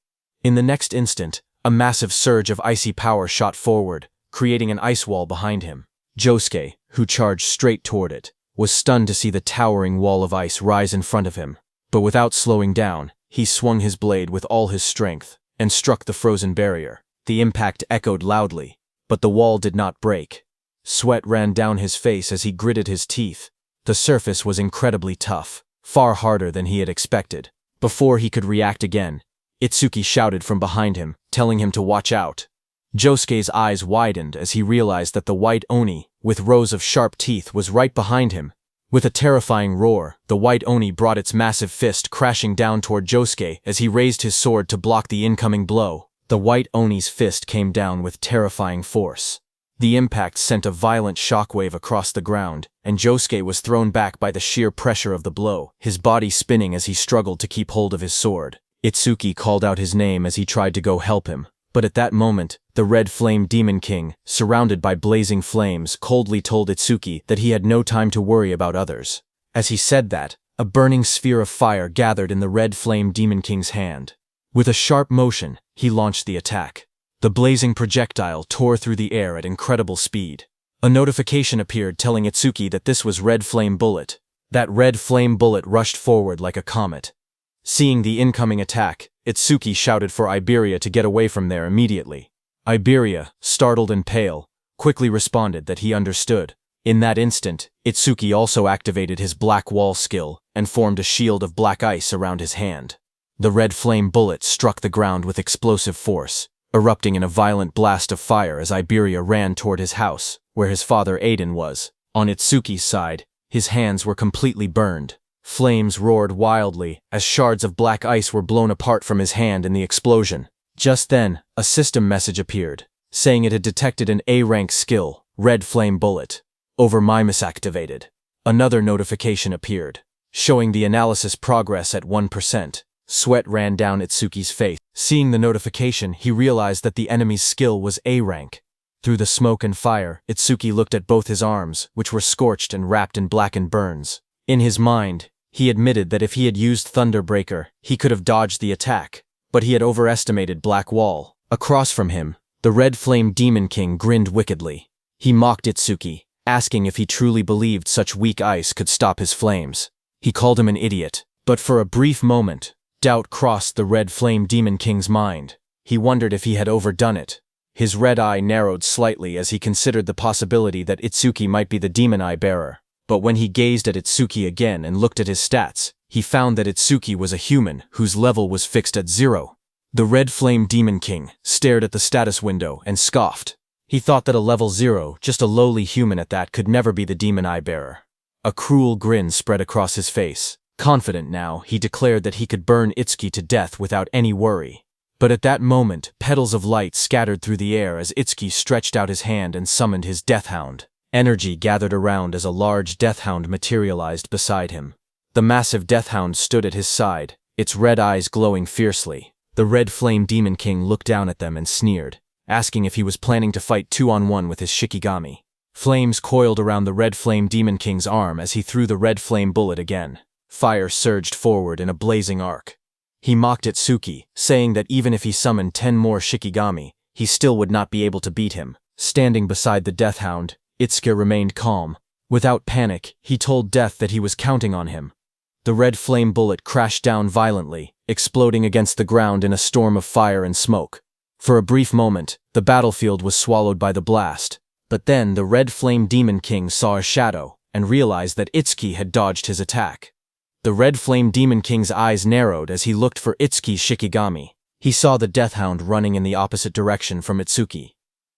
In the next instant, a massive surge of icy power shot forward, creating an ice wall behind him. Josuke, who charged straight toward it, was stunned to see the towering wall of ice rise in front of him. But without slowing down, he swung his blade with all his strength and struck the frozen barrier. The impact echoed loudly, but the wall did not break. Sweat ran down his face as he gritted his teeth. The surface was incredibly tough, far harder than he had expected. Before he could react again, Itsuki shouted from behind him, telling him to watch out. Josuke's eyes widened as he realized that the white Oni, with rows of sharp teeth, was right behind him. With a terrifying roar, the white Oni brought its massive fist crashing down toward Josuke as he raised his sword to block the incoming blow. The white Oni's fist came down with terrifying force. The impact sent a violent shockwave across the ground, and Josuke was thrown back by the sheer pressure of the blow, his body spinning as he struggled to keep hold of his sword. Itsuki called out his name as he tried to go help him, but at that moment, the Red Flame Demon King, surrounded by blazing flames, coldly told Itsuki that he had no time to worry about others. As he said that, a burning sphere of fire gathered in the Red Flame Demon King's hand. With a sharp motion, he launched the attack. The blazing projectile tore through the air at incredible speed. A notification appeared telling Itsuki that this was Red Flame Bullet. That Red Flame Bullet rushed forward like a comet. Seeing the incoming attack, Itsuki shouted for Iberia to get away from there immediately. Iberia, startled and pale, quickly responded that he understood. In that instant, Itsuki also activated his Black Wall skill and formed a shield of black ice around his hand. The Red Flame Bullet struck the ground with explosive force, erupting in a violent blast of fire as Iberia ran toward his house, where his father Aiden was. On Itsuki's side, his hands were completely burned. Flames roared wildly as shards of black ice were blown apart from his hand in the explosion. Just then, a system message appeared, saying it had detected an A-rank skill, Red Flame Bullet. Overmimus activated. Another notification appeared, showing the analysis progress at 1%. Sweat ran down Itsuki's face. Seeing the notification, he realized that the enemy's skill was A-rank. Through the smoke and fire, Itsuki looked at both his arms, which were scorched and wrapped in blackened burns. In his mind, he admitted that if he had used Thunderbreaker, he could have dodged the attack, but he had overestimated Black Wall. Across from him, the Red Flame Demon King grinned wickedly. He mocked Itsuki, asking if he truly believed such weak ice could stop his flames. He called him an idiot, but for a brief moment, doubt crossed the Red Flame Demon King's mind. He wondered if he had overdone it. His red eye narrowed slightly as he considered the possibility that Itsuki might be the Demon Eye Bearer. But when he gazed at Itsuki again and looked at his stats, he found that Itsuki was a human whose level was fixed at 0. The Red Flame Demon King stared at the status window and scoffed. He thought that a level 0, just a lowly human at that, could never be the Demon Eye Bearer. A cruel grin spread across his face. Confident now, he declared that he could burn Itsuki to death without any worry. But at that moment, petals of light scattered through the air as Itsuki stretched out his hand and summoned his Death Hound. Energy gathered around as a large Death Hound materialized beside him. The massive Death Hound stood at his side, its red eyes glowing fiercely. The Red Flame Demon King looked down at them and sneered, asking if he was planning to fight 2-on-1 with his Shikigami. Flames coiled around the Red Flame Demon King's arm as he threw the Red Flame Bullet again. Fire surged forward in a blazing arc. He mocked Itsuki, saying that even if he summoned 10 more Shikigami, he still would not be able to beat him. Standing beside the Death Hound, Itsuki remained calm. Without panic, he told Death that he was counting on him. The Red Flame Bullet crashed down violently, exploding against the ground in a storm of fire and smoke. For a brief moment, the battlefield was swallowed by the blast, but then the Red Flame Demon King saw a shadow and realized that Itsuki had dodged his attack. The Red Flame Demon King's eyes narrowed as he looked for Itsuki's Shikigami. He saw the Death Hound running in the opposite direction from Itsuki.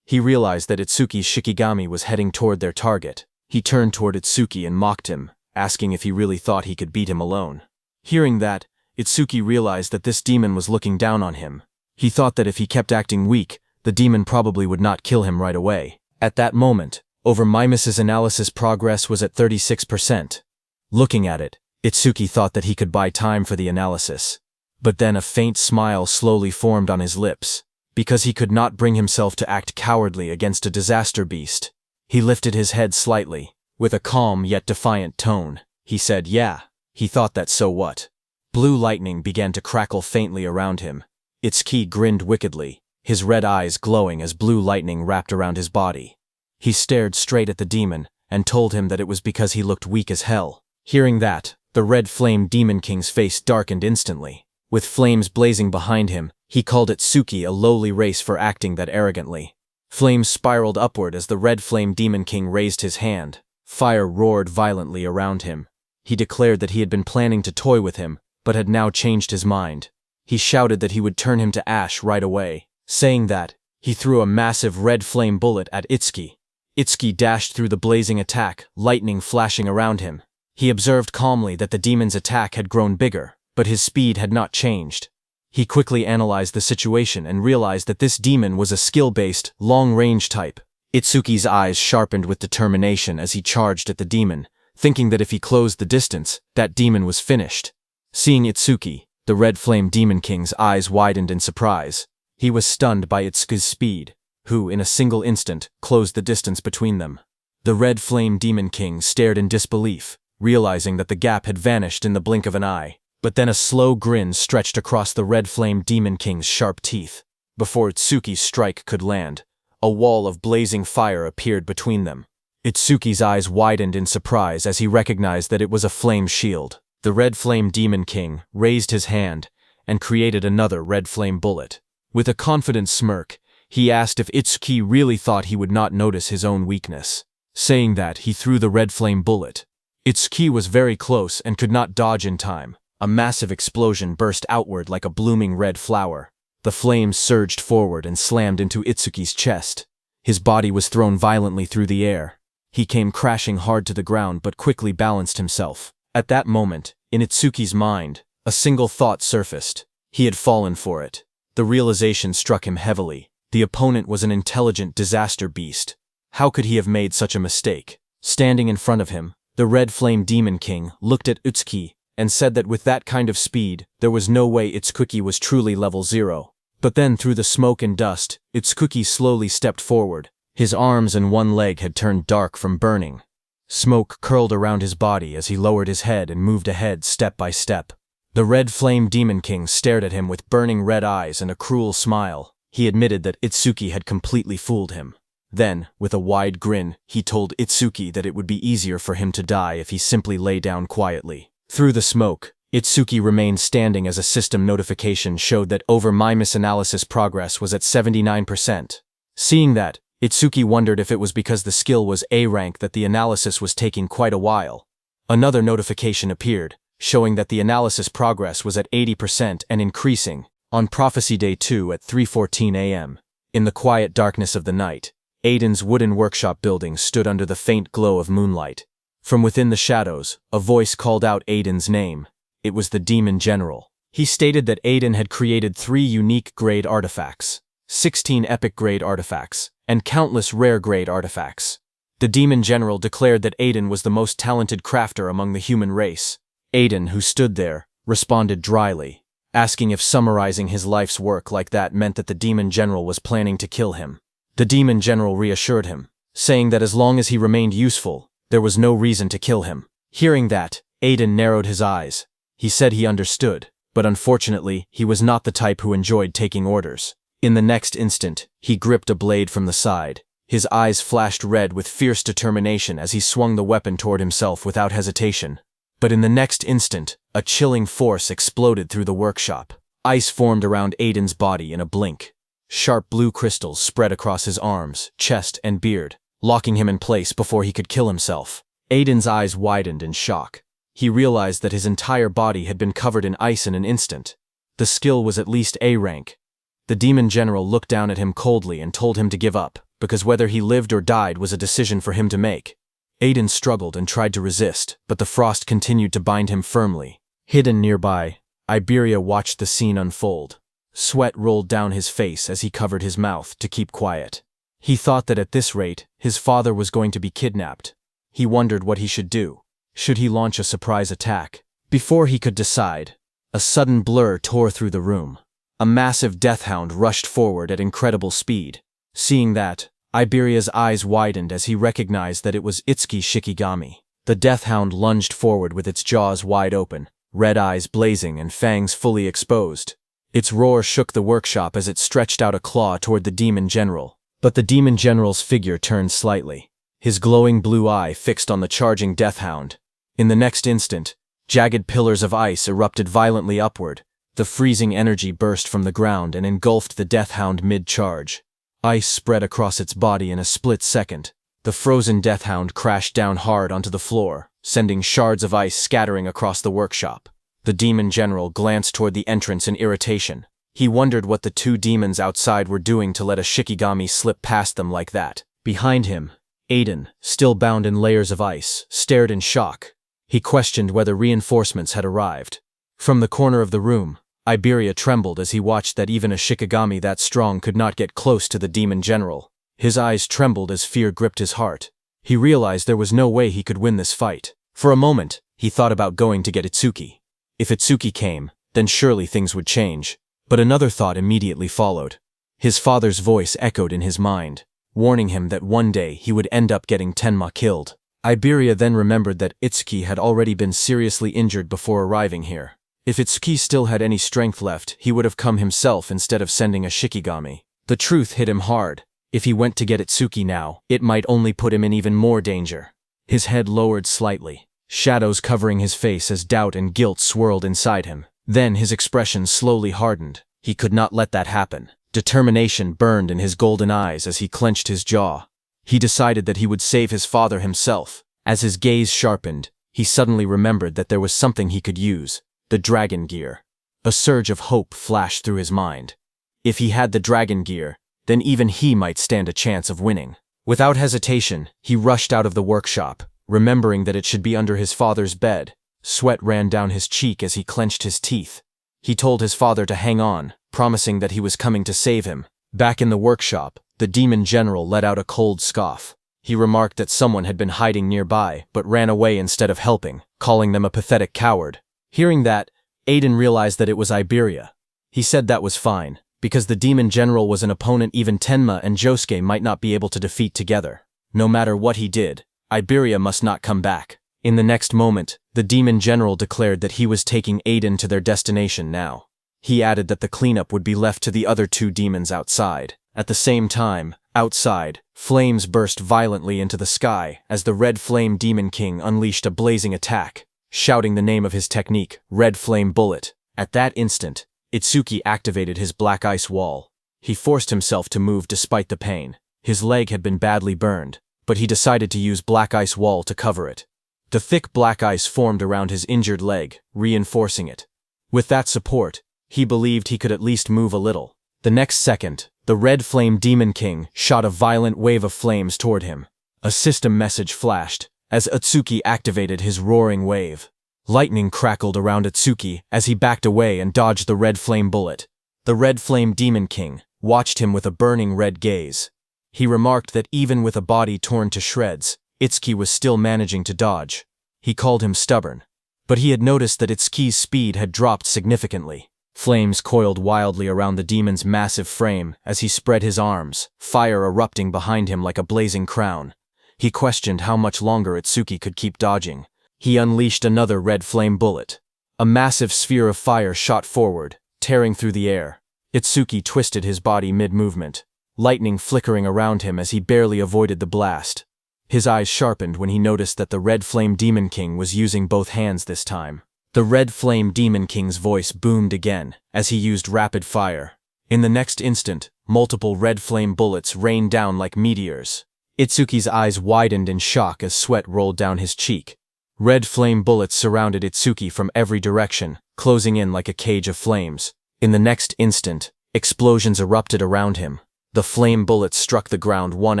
He realized that Itsuki's Shikigami was heading toward their target. He turned toward Itsuki and mocked him, asking if he really thought he could beat him alone. Hearing that, Itsuki realized that this demon was looking down on him. He thought that if he kept acting weak, the demon probably would not kill him right away. At that moment, Overmimus's analysis progress was at 36%. Looking at it, Itsuki thought that he could buy time for the analysis. But then a faint smile slowly formed on his lips. Because he could not bring himself to act cowardly against a disaster beast, he lifted his head slightly. With a calm yet defiant tone, he said, "Yeah." He thought that so what? Blue lightning began to crackle faintly around him. Itsuki grinned wickedly, his red eyes glowing as blue lightning wrapped around his body. He stared straight at the demon and told him that it was because he looked weak as hell. Hearing that, the Red Flame Demon King's face darkened instantly. With flames blazing behind him, he called Itsuki a lowly race for acting that arrogantly. Flames spiraled upward as the Red Flame Demon King raised his hand. Fire roared violently around him. He declared that he had been planning to toy with him, but had now changed his mind. He shouted that he would turn him to ash right away. Saying that, he threw a massive red flame bullet at Itsuki. Itsuki dashed through the blazing attack, lightning flashing around him. He observed calmly that the demon's attack had grown bigger, but his speed had not changed. He quickly analyzed the situation and realized that this demon was a skill-based, long-range type. Itsuki's eyes sharpened with determination as he charged at the demon, thinking that if he closed the distance, that demon was finished. Seeing Itsuki, the Red Flame Demon King's eyes widened in surprise. He was stunned by Itsuki's speed, who, in a single instant, closed the distance between them. The Red Flame Demon King stared in disbelief, realizing that the gap had vanished in the blink of an eye. But then a slow grin stretched across the Red Flame Demon King's sharp teeth. Before Itsuki's strike could land, a wall of blazing fire appeared between them. Itsuki's eyes widened in surprise as he recognized that it was a flame shield. The Red Flame Demon King raised his hand and created another red flame bullet. With a confident smirk, he asked if Itsuki really thought he would not notice his own weakness. Saying that, he threw the red flame bullet. Itsuki was very close and could not dodge in time. A massive explosion burst outward like a blooming red flower. The flames surged forward and slammed into Itsuki's chest. His body was thrown violently through the air. He came crashing hard to the ground but quickly balanced himself. At that moment, in Itsuki's mind, a single thought surfaced. He had fallen for it. The realization struck him heavily. The opponent was an intelligent disaster beast. How could he have made such a mistake? Standing in front of him, the Red Flame Demon King looked at Itsuki and said that with that kind of speed, there was no way Itsuki was truly level 0. But then through the smoke and dust, Itsuki slowly stepped forward. His arms and one leg had turned dark from burning. Smoke curled around his body as he lowered his head and moved ahead step by step. The Red Flame Demon King stared at him with burning red eyes and a cruel smile. He admitted that Itsuki had completely fooled him. Then, with a wide grin, he told Itsuki that it would be easier for him to die if he simply lay down quietly. Through the smoke, Itsuki remained standing as a system notification showed that my misanalysis progress was at 79%. Seeing that, Itsuki wondered if it was because the skill was A rank that the analysis was taking quite a while. Another notification appeared, showing that the analysis progress was at 80% and increasing. On Prophecy Day 2 at 3:14 a.m. In the quiet darkness of the night, Aiden's wooden workshop building stood under the faint glow of moonlight. From within the shadows, a voice called out Aiden's name. It was the Demon General. He stated that Aiden had created 3 unique grade artifacts, 16 epic grade artifacts, and countless rare grade artifacts. The Demon General declared that Aiden was the most talented crafter among the human race. Aiden, who stood there, responded dryly, asking if summarizing his life's work like that meant that the Demon General was planning to kill him. The Demon General reassured him, saying that as long as he remained useful, there was no reason to kill him. Hearing that, Aiden narrowed his eyes. He said he understood, but unfortunately, he was not the type who enjoyed taking orders. In the next instant, he gripped a blade from the side. His eyes flashed red with fierce determination as he swung the weapon toward himself without hesitation. But in the next instant, a chilling force exploded through the workshop. Ice formed around Aiden's body in a blink. Sharp blue crystals spread across his arms, chest, and beard, locking him in place before he could kill himself. Aiden's eyes widened in shock. He realized that his entire body had been covered in ice in an instant. The skill was at least A rank. The Demon General looked down at him coldly and told him to give up, because whether he lived or died was a decision for him to make. Aiden struggled and tried to resist, but the frost continued to bind him firmly. Hidden nearby, Iberia watched the scene unfold. Sweat rolled down his face as he covered his mouth to keep quiet. He thought that at this rate, his father was going to be kidnapped. He wondered what he should do. Should he launch a surprise attack? Before he could decide, a sudden blur tore through the room. A massive death hound rushed forward at incredible speed. Seeing that, Iberia's eyes widened as he recognized that it was Itsuki Shikigami. The death hound lunged forward with its jaws wide open, red eyes blazing and fangs fully exposed. Its roar shook the workshop as it stretched out a claw toward the Demon General. But the Demon General's figure turned slightly, his glowing blue eye fixed on the charging death hound. In the next instant, jagged pillars of ice erupted violently upward. The freezing energy burst from the ground and engulfed the death hound mid-charge. Ice spread across its body in a split second. The frozen deathhound crashed down hard onto the floor, sending shards of ice scattering across the workshop. The demon general glanced toward the entrance in irritation. He wondered what the two demons outside were doing to let a Shikigami slip past them like that. Behind him, Aiden, still bound in layers of ice, stared in shock. He questioned whether reinforcements had arrived. From the corner of the room, Iberia trembled as he watched that even a Shikigami that strong could not get close to the demon general. His eyes trembled as fear gripped his heart. He realized there was no way he could win this fight. For a moment, he thought about going to get Itsuki. If Itsuki came, then surely things would change. But another thought immediately followed. His father's voice echoed in his mind, warning him that one day he would end up getting Tenma killed. Iberia then remembered that Itsuki had already been seriously injured before arriving here. If Itsuki still had any strength left, he would have come himself instead of sending a Shikigami. The truth hit him hard. If he went to get Itsuki now, it might only put him in even more danger. His head lowered slightly, shadows covering his face as doubt and guilt swirled inside him. Then his expression slowly hardened. He could not let that happen. Determination burned in his golden eyes as he clenched his jaw. He decided that he would save his father himself. As his gaze sharpened, he suddenly remembered that there was something he could use. The dragon gear. A surge of hope flashed through his mind. If he had the dragon gear, then even he might stand a chance of winning. Without hesitation, he rushed out of the workshop, remembering that it should be under his father's bed. Sweat ran down his cheek as he clenched his teeth. He told his father to hang on, promising that he was coming to save him. Back in the workshop, the demon general let out a cold scoff. He remarked that someone had been hiding nearby, but ran away instead of helping, calling them a pathetic coward. Hearing that, Aiden realized that it was Iberia. He said that was fine, because the demon general was an opponent even Tenma and Josuke might not be able to defeat together. No matter what he did, Iberia must not come back. In the next moment, the demon general declared that he was taking Aiden to their destination now. He added that the cleanup would be left to the other two demons outside. At the same time, outside, flames burst violently into the sky as the Red Flame Demon King unleashed a blazing attack, shouting the name of his technique, Red Flame Bullet. At that instant, Itsuki activated his black ice wall. He forced himself to move despite the pain. His leg had been badly burned, but he decided to use black ice wall to cover it. The thick black ice formed around his injured leg, reinforcing it. With that support, he believed he could at least move a little. The next second, the Red Flame Demon King shot a violent wave of flames toward him. A system message flashed as Itsuki activated his roaring wave. Lightning crackled around Itsuki as he backed away and dodged the Red Flame bullet. The Red Flame Demon King watched him with a burning red gaze. He remarked that even with a body torn to shreds, Itsuki was still managing to dodge. He called him stubborn. But he had noticed that Itsuki's speed had dropped significantly. Flames coiled wildly around the demon's massive frame as he spread his arms, fire erupting behind him like a blazing crown. He questioned how much longer Itsuki could keep dodging. He unleashed another red flame bullet. A massive sphere of fire shot forward, tearing through the air. Itsuki twisted his body mid-movement, lightning flickering around him as he barely avoided the blast. His eyes sharpened when he noticed that the Red Flame Demon King was using both hands this time. The Red Flame Demon King's voice boomed again as he used rapid fire. In the next instant, multiple red flame bullets rained down like meteors. Itsuki's eyes widened in shock as sweat rolled down his cheek. Red flame bullets surrounded Itsuki from every direction, closing in like a cage of flames. In the next instant, explosions erupted around him. The flame bullets struck the ground one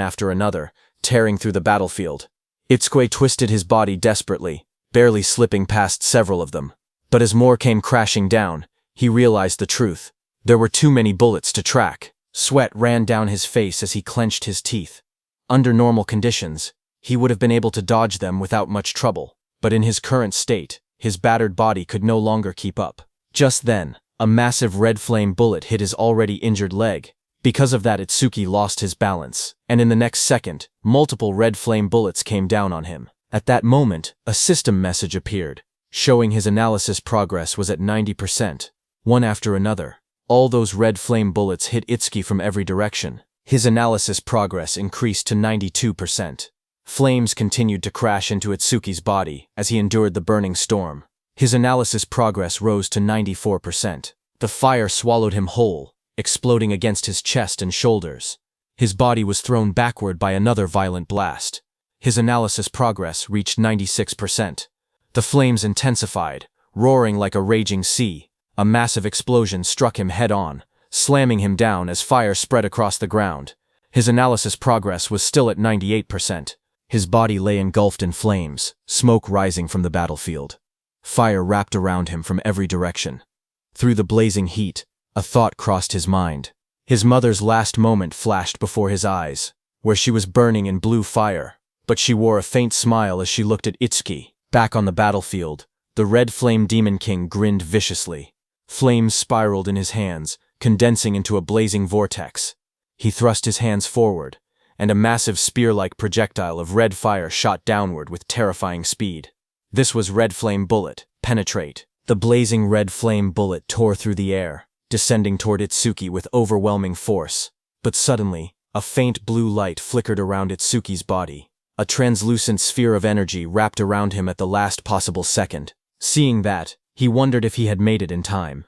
after another, tearing through the battlefield. Itsuki twisted his body desperately, barely slipping past several of them. But as more came crashing down, he realized the truth. There were too many bullets to track. Sweat ran down his face as he clenched his teeth. Under normal conditions, he would have been able to dodge them without much trouble. But in his current state, his battered body could no longer keep up. Just then, a massive red flame bullet hit his already injured leg. Because of that, Itsuki lost his balance, and in the next second, multiple red flame bullets came down on him. At that moment, a system message appeared, showing his analysis progress was at 90%. One after another, all those red flame bullets hit Itsuki from every direction. His analysis progress increased to 92%. Flames continued to crash into Itsuki's body as he endured the burning storm. His analysis progress rose to 94%. The fire swallowed him whole, exploding against his chest and shoulders. His body was thrown backward by another violent blast. His analysis progress reached 96%. The flames intensified, roaring like a raging sea. A massive explosion struck him head-on, slamming him down as fire spread across the ground. His analysis progress was still at 98%. His body lay engulfed in flames, smoke rising from the battlefield. Fire wrapped around him from every direction. Through the blazing heat, a thought crossed his mind. His mother's last moment flashed before his eyes, where she was burning in blue fire, but she wore a faint smile as she looked at Itsuki. Back on the battlefield, the red flame demon king grinned viciously. Flames spiraled in his hands, condensing into a blazing vortex. He thrust his hands forward, and a massive spear-like projectile of red fire shot downward with terrifying speed. This was Red Flame Bullet, Penetrate. The blazing red flame bullet tore through the air, descending toward Itsuki with overwhelming force. But suddenly, a faint blue light flickered around Itsuki's body. A translucent sphere of energy wrapped around him at the last possible second. Seeing that, he wondered if he had made it in time.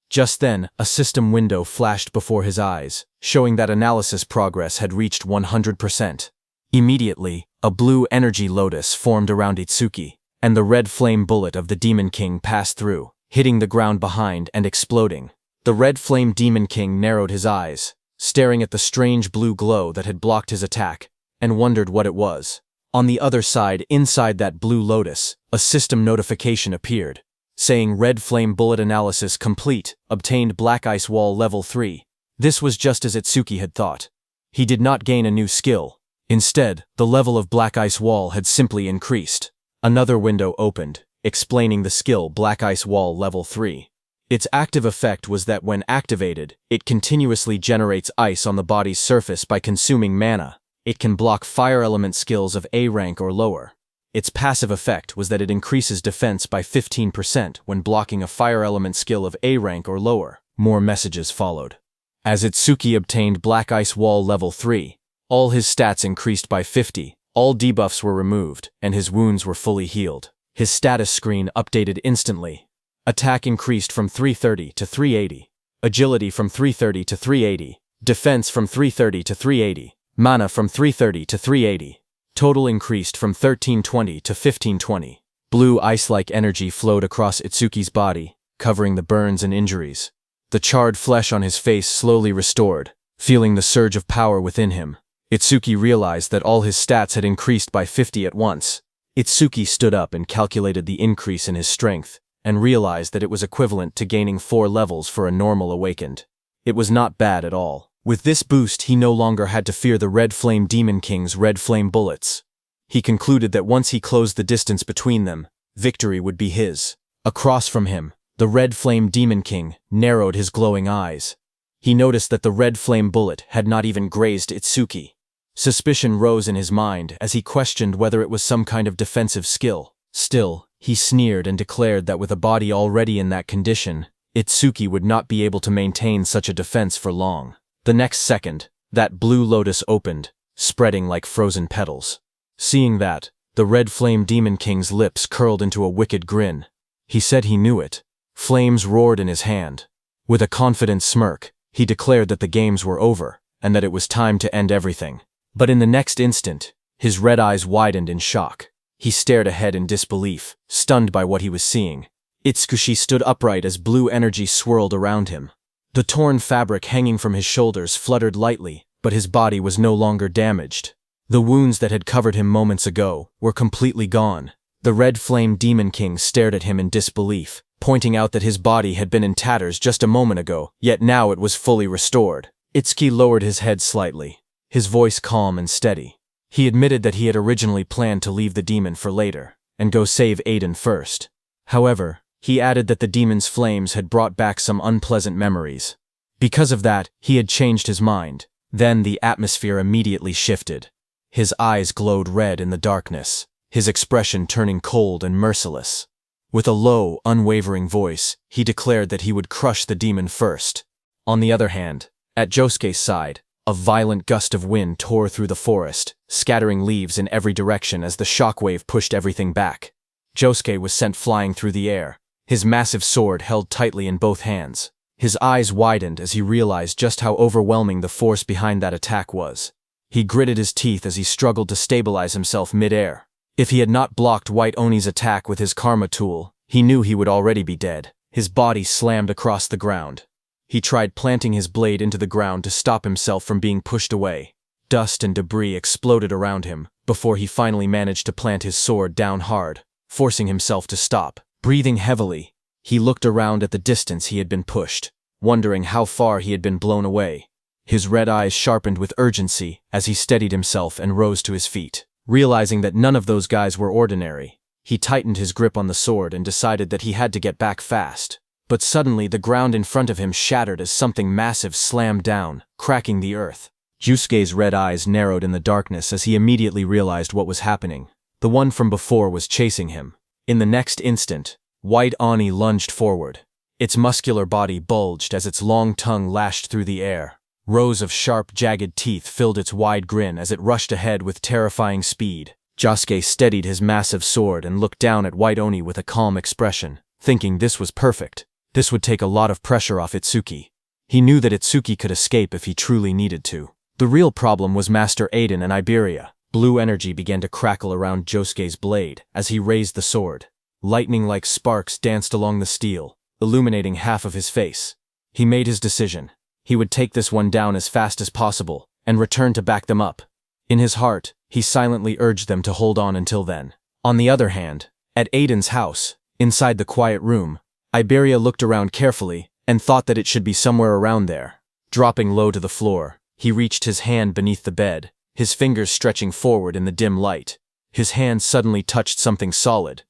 Just then, a system window flashed before his eyes, showing that analysis progress had reached 100%. Immediately, a blue energy lotus formed around Itsuki, and the red flame bullet of the Demon King passed through, hitting the ground behind and exploding. The red flame Demon King narrowed his eyes, staring at the strange blue glow that had blocked his attack, and wondered what it was. On the other side, inside that blue lotus, a system notification appeared, saying Red Flame Bullet Analysis Complete, obtained Black Ice Wall Level 3. This was just as Itsuki had thought. He did not gain a new skill. Instead, the level of Black Ice Wall had simply increased. Another window opened, explaining the skill Black Ice Wall Level 3. Its active effect was that when activated, it continuously generates ice on the body's surface by consuming mana. It can block fire element skills of A rank or lower. Its passive effect was that it increases defense by 15% when blocking a fire element skill of A rank or lower. More messages followed. As Itsuki obtained Black Ice Wall Level 3, all his stats increased by 50, all debuffs were removed, and his wounds were fully healed. His status screen updated instantly. Attack increased from 330 to 380. Agility from 330 to 380. Defense from 330 to 380. Mana from 330 to 380. Total increased from 1320 to 1520. Blue ice-like energy flowed across Itsuki's body, covering the burns and injuries. The charred flesh on his face slowly restored. Feeling the surge of power within him, Itsuki realized that all his stats had increased by 50 at once. Itsuki stood up and calculated the increase in his strength, and realized that it was equivalent to gaining 4 levels for a normal awakened. It was not bad at all. With this boost, he no longer had to fear the Red Flame Demon King's red flame bullets. He concluded that once he closed the distance between them, victory would be his. Across from him, the Red Flame Demon King narrowed his glowing eyes. He noticed that the red flame bullet had not even grazed Itsuki. Suspicion rose in his mind as he questioned whether it was some kind of defensive skill. Still, he sneered and declared that with a body already in that condition, Itsuki would not be able to maintain such a defense for long. The next second, that blue lotus opened, spreading like frozen petals. Seeing that, the Red Flame Demon King's lips curled into a wicked grin. He said he knew it. Flames roared in his hand. With a confident smirk, he declared that the games were over, and that it was time to end everything. But in the next instant, his red eyes widened in shock. He stared ahead in disbelief, stunned by what he was seeing. Itsuki stood upright as blue energy swirled around him. The torn fabric hanging from his shoulders fluttered lightly, but his body was no longer damaged. The wounds that had covered him moments ago were completely gone. The Red Flame Demon King stared at him in disbelief, pointing out that his body had been in tatters just a moment ago, yet now it was fully restored. Itsuki lowered his head slightly, his voice calm and steady. He admitted that he had originally planned to leave the demon for later, and go save Aiden first. However, he added that the demon's flames had brought back some unpleasant memories. Because of that, he had changed his mind. Then the atmosphere immediately shifted. His eyes glowed red in the darkness, his expression turning cold and merciless. With a low, unwavering voice, he declared that he would crush the demon first. On the other hand, at Josuke's side, a violent gust of wind tore through the forest, scattering leaves in every direction as the shockwave pushed everything back. Josuke was sent flying through the air, his massive sword held tightly in both hands. His eyes widened as he realized just how overwhelming the force behind that attack was. He gritted his teeth as he struggled to stabilize himself mid-air. If he had not blocked White Oni's attack with his karma tool, he knew he would already be dead. His body slammed across the ground. He tried planting his blade into the ground to stop himself from being pushed away. Dust and debris exploded around him before he finally managed to plant his sword down hard, forcing himself to stop. Breathing heavily, he looked around at the distance he had been pushed, wondering how far he had been blown away. His red eyes sharpened with urgency as he steadied himself and rose to his feet. Realizing that none of those guys were ordinary, he tightened his grip on the sword and decided that he had to get back fast. But suddenly the ground in front of him shattered as something massive slammed down, cracking the earth. Yusuke's red eyes narrowed in the darkness as he immediately realized what was happening. The one from before was chasing him. In the next instant, White Oni lunged forward. Its muscular body bulged as its long tongue lashed through the air. Rows of sharp, jagged teeth filled its wide grin as it rushed ahead with terrifying speed. Josuke steadied his massive sword and looked down at White Oni with a calm expression, thinking this was perfect. This would take a lot of pressure off Itsuki. He knew that Itsuki could escape if he truly needed to. The real problem was Master Aiden and Iberia. Blue energy began to crackle around Josuke's blade as he raised the sword. Lightning-like sparks danced along the steel, illuminating half of his face. He made his decision. He would take this one down as fast as possible and return to back them up. In his heart, he silently urged them to hold on until then. On the other hand, at Aiden's house, inside the quiet room, Iberia looked around carefully and thought that it should be somewhere around there. Dropping low to the floor, he reached his hand beneath the bed, his fingers stretching forward in the dim light. His hand suddenly touched something solid.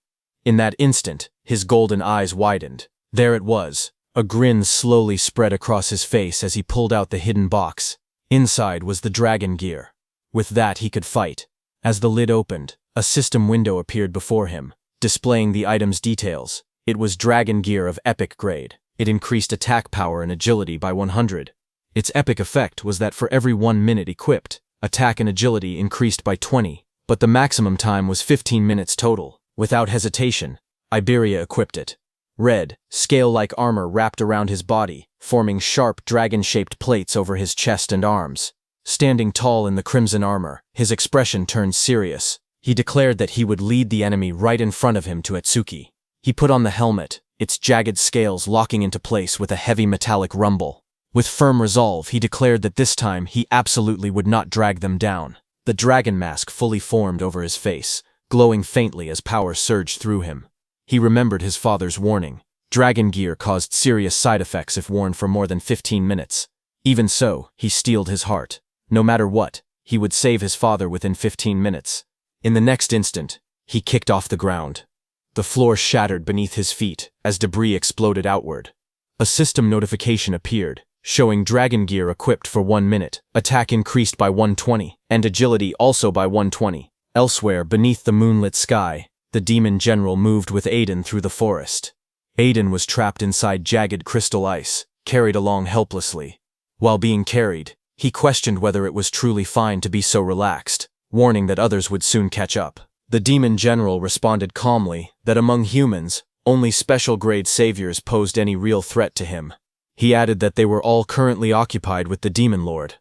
In that instant, his golden eyes widened. There it was. A grin slowly spread across his face as he pulled out the hidden box. Inside was the dragon gear. With that he could fight. As the lid opened, a system window appeared before him, displaying the item's details. It was dragon gear of epic grade. It increased attack power and agility by 100. Its epic effect was that for every 1 minute equipped, attack and agility increased by 20, but the maximum time was 15 minutes total. Without hesitation, Iberia equipped it. Red, scale-like armor wrapped around his body, forming sharp, dragon-shaped plates over his chest and arms. Standing tall in the crimson armor, his expression turned serious. He declared that he would lead the enemy right in front of him to Itsuki. He put on the helmet, its jagged scales locking into place with a heavy metallic rumble. With firm resolve, he declared that this time he absolutely would not drag them down. The dragon mask fully formed over his face, glowing faintly as power surged through him. He remembered his father's warning. Dragon gear caused serious side effects if worn for more than 15 minutes. Even so, he steeled his heart. No matter what, he would save his father within 15 minutes. In the next instant, he kicked off the ground. The floor shattered beneath his feet as debris exploded outward. A system notification appeared, showing dragon gear equipped for 1 minute, attack increased by 120, and agility also by 120. Elsewhere, beneath the moonlit sky, the demon general moved with Aiden through the forest. Aiden was trapped inside jagged crystal ice, carried along helplessly. While being carried, he questioned whether it was truly fine to be so relaxed, warning that others would soon catch up. The demon general responded calmly that among humans, only special-grade saviors posed any real threat to him. He added that they were all currently occupied with the demon lord.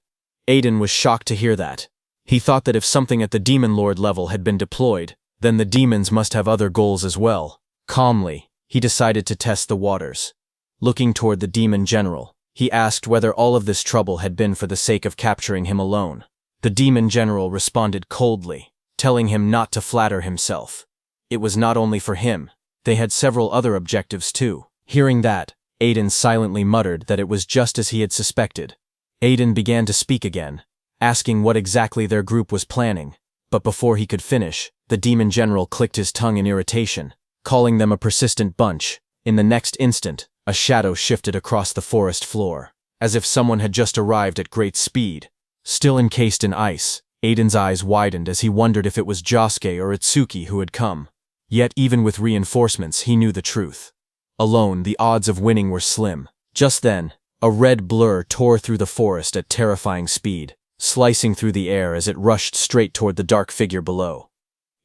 Aiden was shocked to hear that. He thought that if something at the demon lord level had been deployed, then the demons must have other goals as well. Calmly, he decided to test the waters. Looking toward the demon general, he asked whether all of this trouble had been for the sake of capturing him alone. The demon general responded coldly, telling him not to flatter himself. It was not only for him. They had several other objectives too. Hearing that, Aiden silently muttered that it was just as he had suspected. Aiden began to speak again, asking what exactly their group was planning. But before he could finish, the demon general clicked his tongue in irritation, calling them a persistent bunch. In the next instant, a shadow shifted across the forest floor, as if someone had just arrived at great speed. Still encased in ice, Aiden's eyes widened as he wondered if it was Josuke or Itsuki who had come. Yet even with reinforcements, he knew the truth. Alone, the odds of winning were slim. Just then, a red blur tore through the forest at terrifying speed, slicing through the air as it rushed straight toward the dark figure below.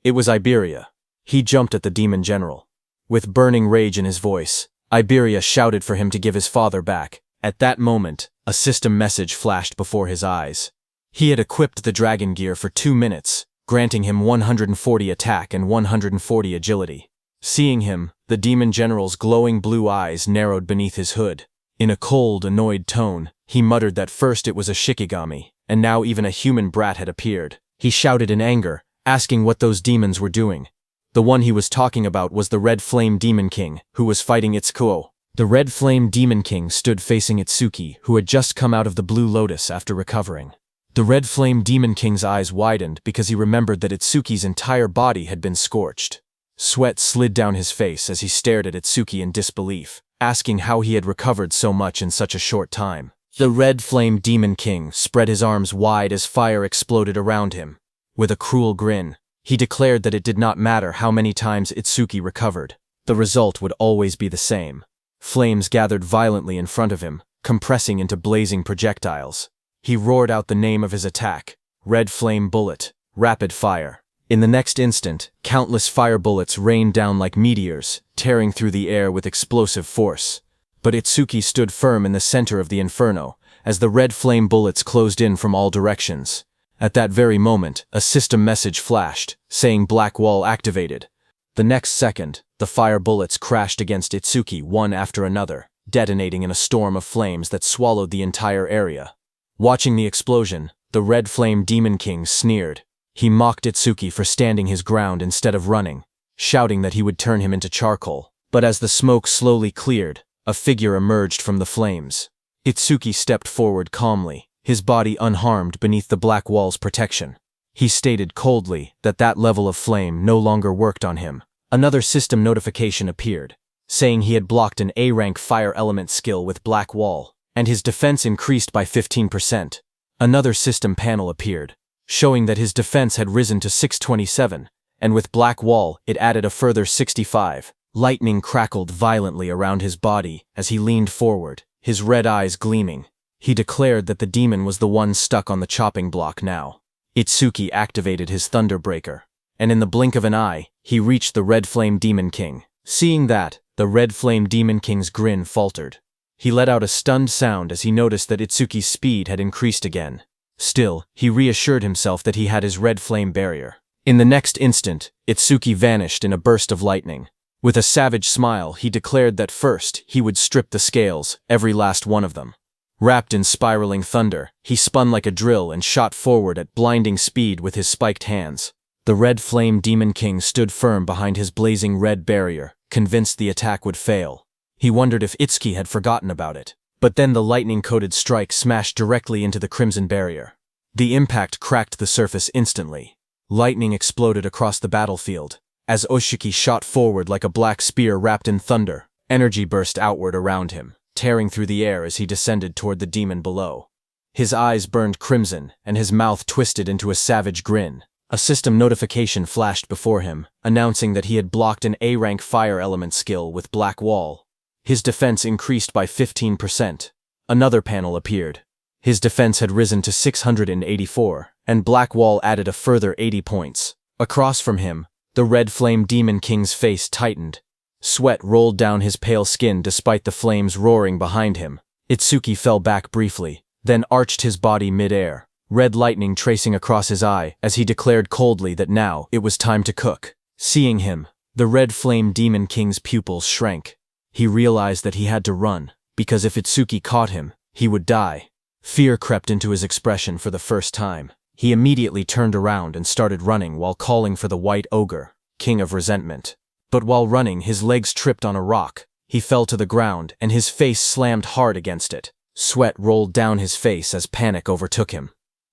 It was Iberia. He jumped at the demon general. With burning rage in his voice, Iberia shouted for him to give his father back. At that moment, a system message flashed before his eyes. He had equipped the dragon gear for 2 minutes, granting him 140 attack and 140 agility. Seeing him, the demon general's glowing blue eyes narrowed beneath his hood. In a cold, annoyed tone, he muttered that first it was a Shikigami, and now even a human brat had appeared. He shouted in anger, asking what those demons were doing. The one he was talking about was the Red Flame Demon King, who was fighting Itsukuo. The Red Flame Demon King stood facing Itsuki, who had just come out of the Blue Lotus after recovering. The Red Flame Demon King's eyes widened because he remembered that Itsuki's entire body had been scorched. Sweat slid down his face as he stared at Itsuki in disbelief, asking how he had recovered so much in such a short time. The Red Flame Demon King spread his arms wide as fire exploded around him. With a cruel grin, he declared that it did not matter how many times Itsuki recovered. The result would always be the same. Flames gathered violently in front of him, compressing into blazing projectiles. He roared out the name of his attack, Red Flame Bullet, Rapid Fire. In the next instant, countless fire bullets rained down like meteors, tearing through the air with explosive force. But Itsuki stood firm in the center of the inferno, as the red flame bullets closed in from all directions. At that very moment, a system message flashed, saying Black Wall activated. The next second, the fire bullets crashed against Itsuki one after another, detonating in a storm of flames that swallowed the entire area. Watching the explosion, the Red Flame Demon King sneered. He mocked Itsuki for standing his ground instead of running, shouting that he would turn him into charcoal. But as the smoke slowly cleared, a figure emerged from the flames. Itsuki stepped forward calmly, his body unharmed beneath the Black Wall's protection. He stated coldly that that level of flame no longer worked on him. Another system notification appeared, saying he had blocked an A-rank fire element skill with Black Wall, and his defense increased by 15%. Another system panel appeared, showing that his defense had risen to 627, and with Black Wall it added a further 65. Lightning crackled violently around his body as he leaned forward, his red eyes gleaming. He declared that the demon was the one stuck on the chopping block now. Itsuki activated his Thunderbreaker, and in the blink of an eye, he reached the Red Flame Demon King. Seeing that, the Red Flame Demon King's grin faltered. He let out a stunned sound as he noticed that Itsuki's speed had increased again. Still, he reassured himself that he had his red flame barrier. In the next instant, Itsuki vanished in a burst of lightning. With a savage smile, he declared that first, he would strip the scales, every last one of them. Wrapped in spiraling thunder, he spun like a drill and shot forward at blinding speed with his spiked hands. The Red Flame Demon King stood firm behind his blazing red barrier, convinced the attack would fail. He wondered if Itsuki had forgotten about it. But then the lightning-coated strike smashed directly into the crimson barrier. The impact cracked the surface instantly. Lightning exploded across the battlefield. As Oshiki shot forward like a black spear wrapped in thunder, energy burst outward around him, tearing through the air as he descended toward the demon below. His eyes burned crimson, and his mouth twisted into a savage grin. A system notification flashed before him, announcing that he had blocked an A-rank fire element skill with Black Wall. His defense increased by 15%. Another panel appeared. His defense had risen to 684, and Black Wall added a further 80 points. Across from him, the Red Flame Demon King's face tightened. Sweat rolled down his pale skin despite the flames roaring behind him. Itsuki fell back briefly, then arched his body mid-air, red lightning tracing across his eye as he declared coldly that now it was time to cook. Seeing him, the Red Flame Demon King's pupils shrank. He realized that he had to run, because if Itsuki caught him, he would die. Fear crept into his expression for the first time. He immediately turned around and started running while calling for the White Ogre, King of Resentment. But while running, his legs tripped on a rock. He fell to the ground, and his face slammed hard against it. Sweat rolled down his face as panic overtook him.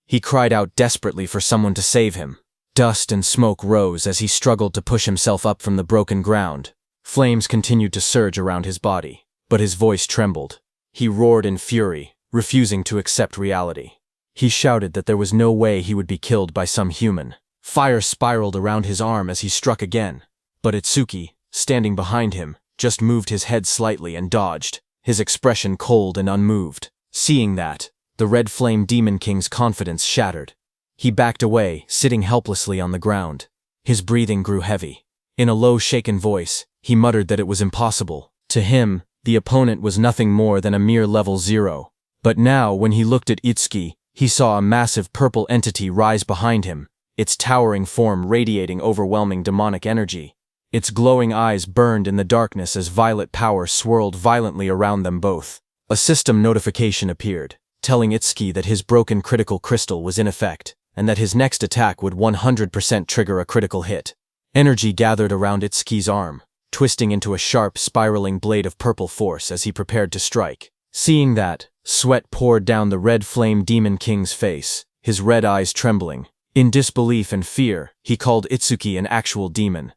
He cried out desperately for someone to save him. Dust and smoke rose as he struggled to push himself up from the broken ground. Flames continued to surge around his body, but his voice trembled. He roared in fury, refusing to accept reality. He shouted that there was no way he would be killed by some human. Fire spiraled around his arm as he struck again, but Itsuki, standing behind him, just moved his head slightly and dodged, his expression cold and unmoved. Seeing that, the Red Flame Demon King's confidence shattered. He backed away, sitting helplessly on the ground. His breathing grew heavy. In a low, shaken voice, he muttered that it was impossible. To him, The opponent was nothing more than a mere level 0. But now, when he looked at Itsuki, he saw a massive purple entity rise behind him, its towering form radiating overwhelming demonic energy. Its glowing eyes burned in the darkness as violet power swirled violently around them both. A system notification appeared, telling Itsuki that his broken critical crystal was in effect, and that his next attack would 100% trigger a critical hit. Energy gathered around Itsuki's arm, twisting into a sharp, spiraling blade of purple force as he prepared to strike. Seeing that, sweat poured down the red flame demon king's face, his red eyes trembling. In disbelief and fear, he called Itsuki an actual demon,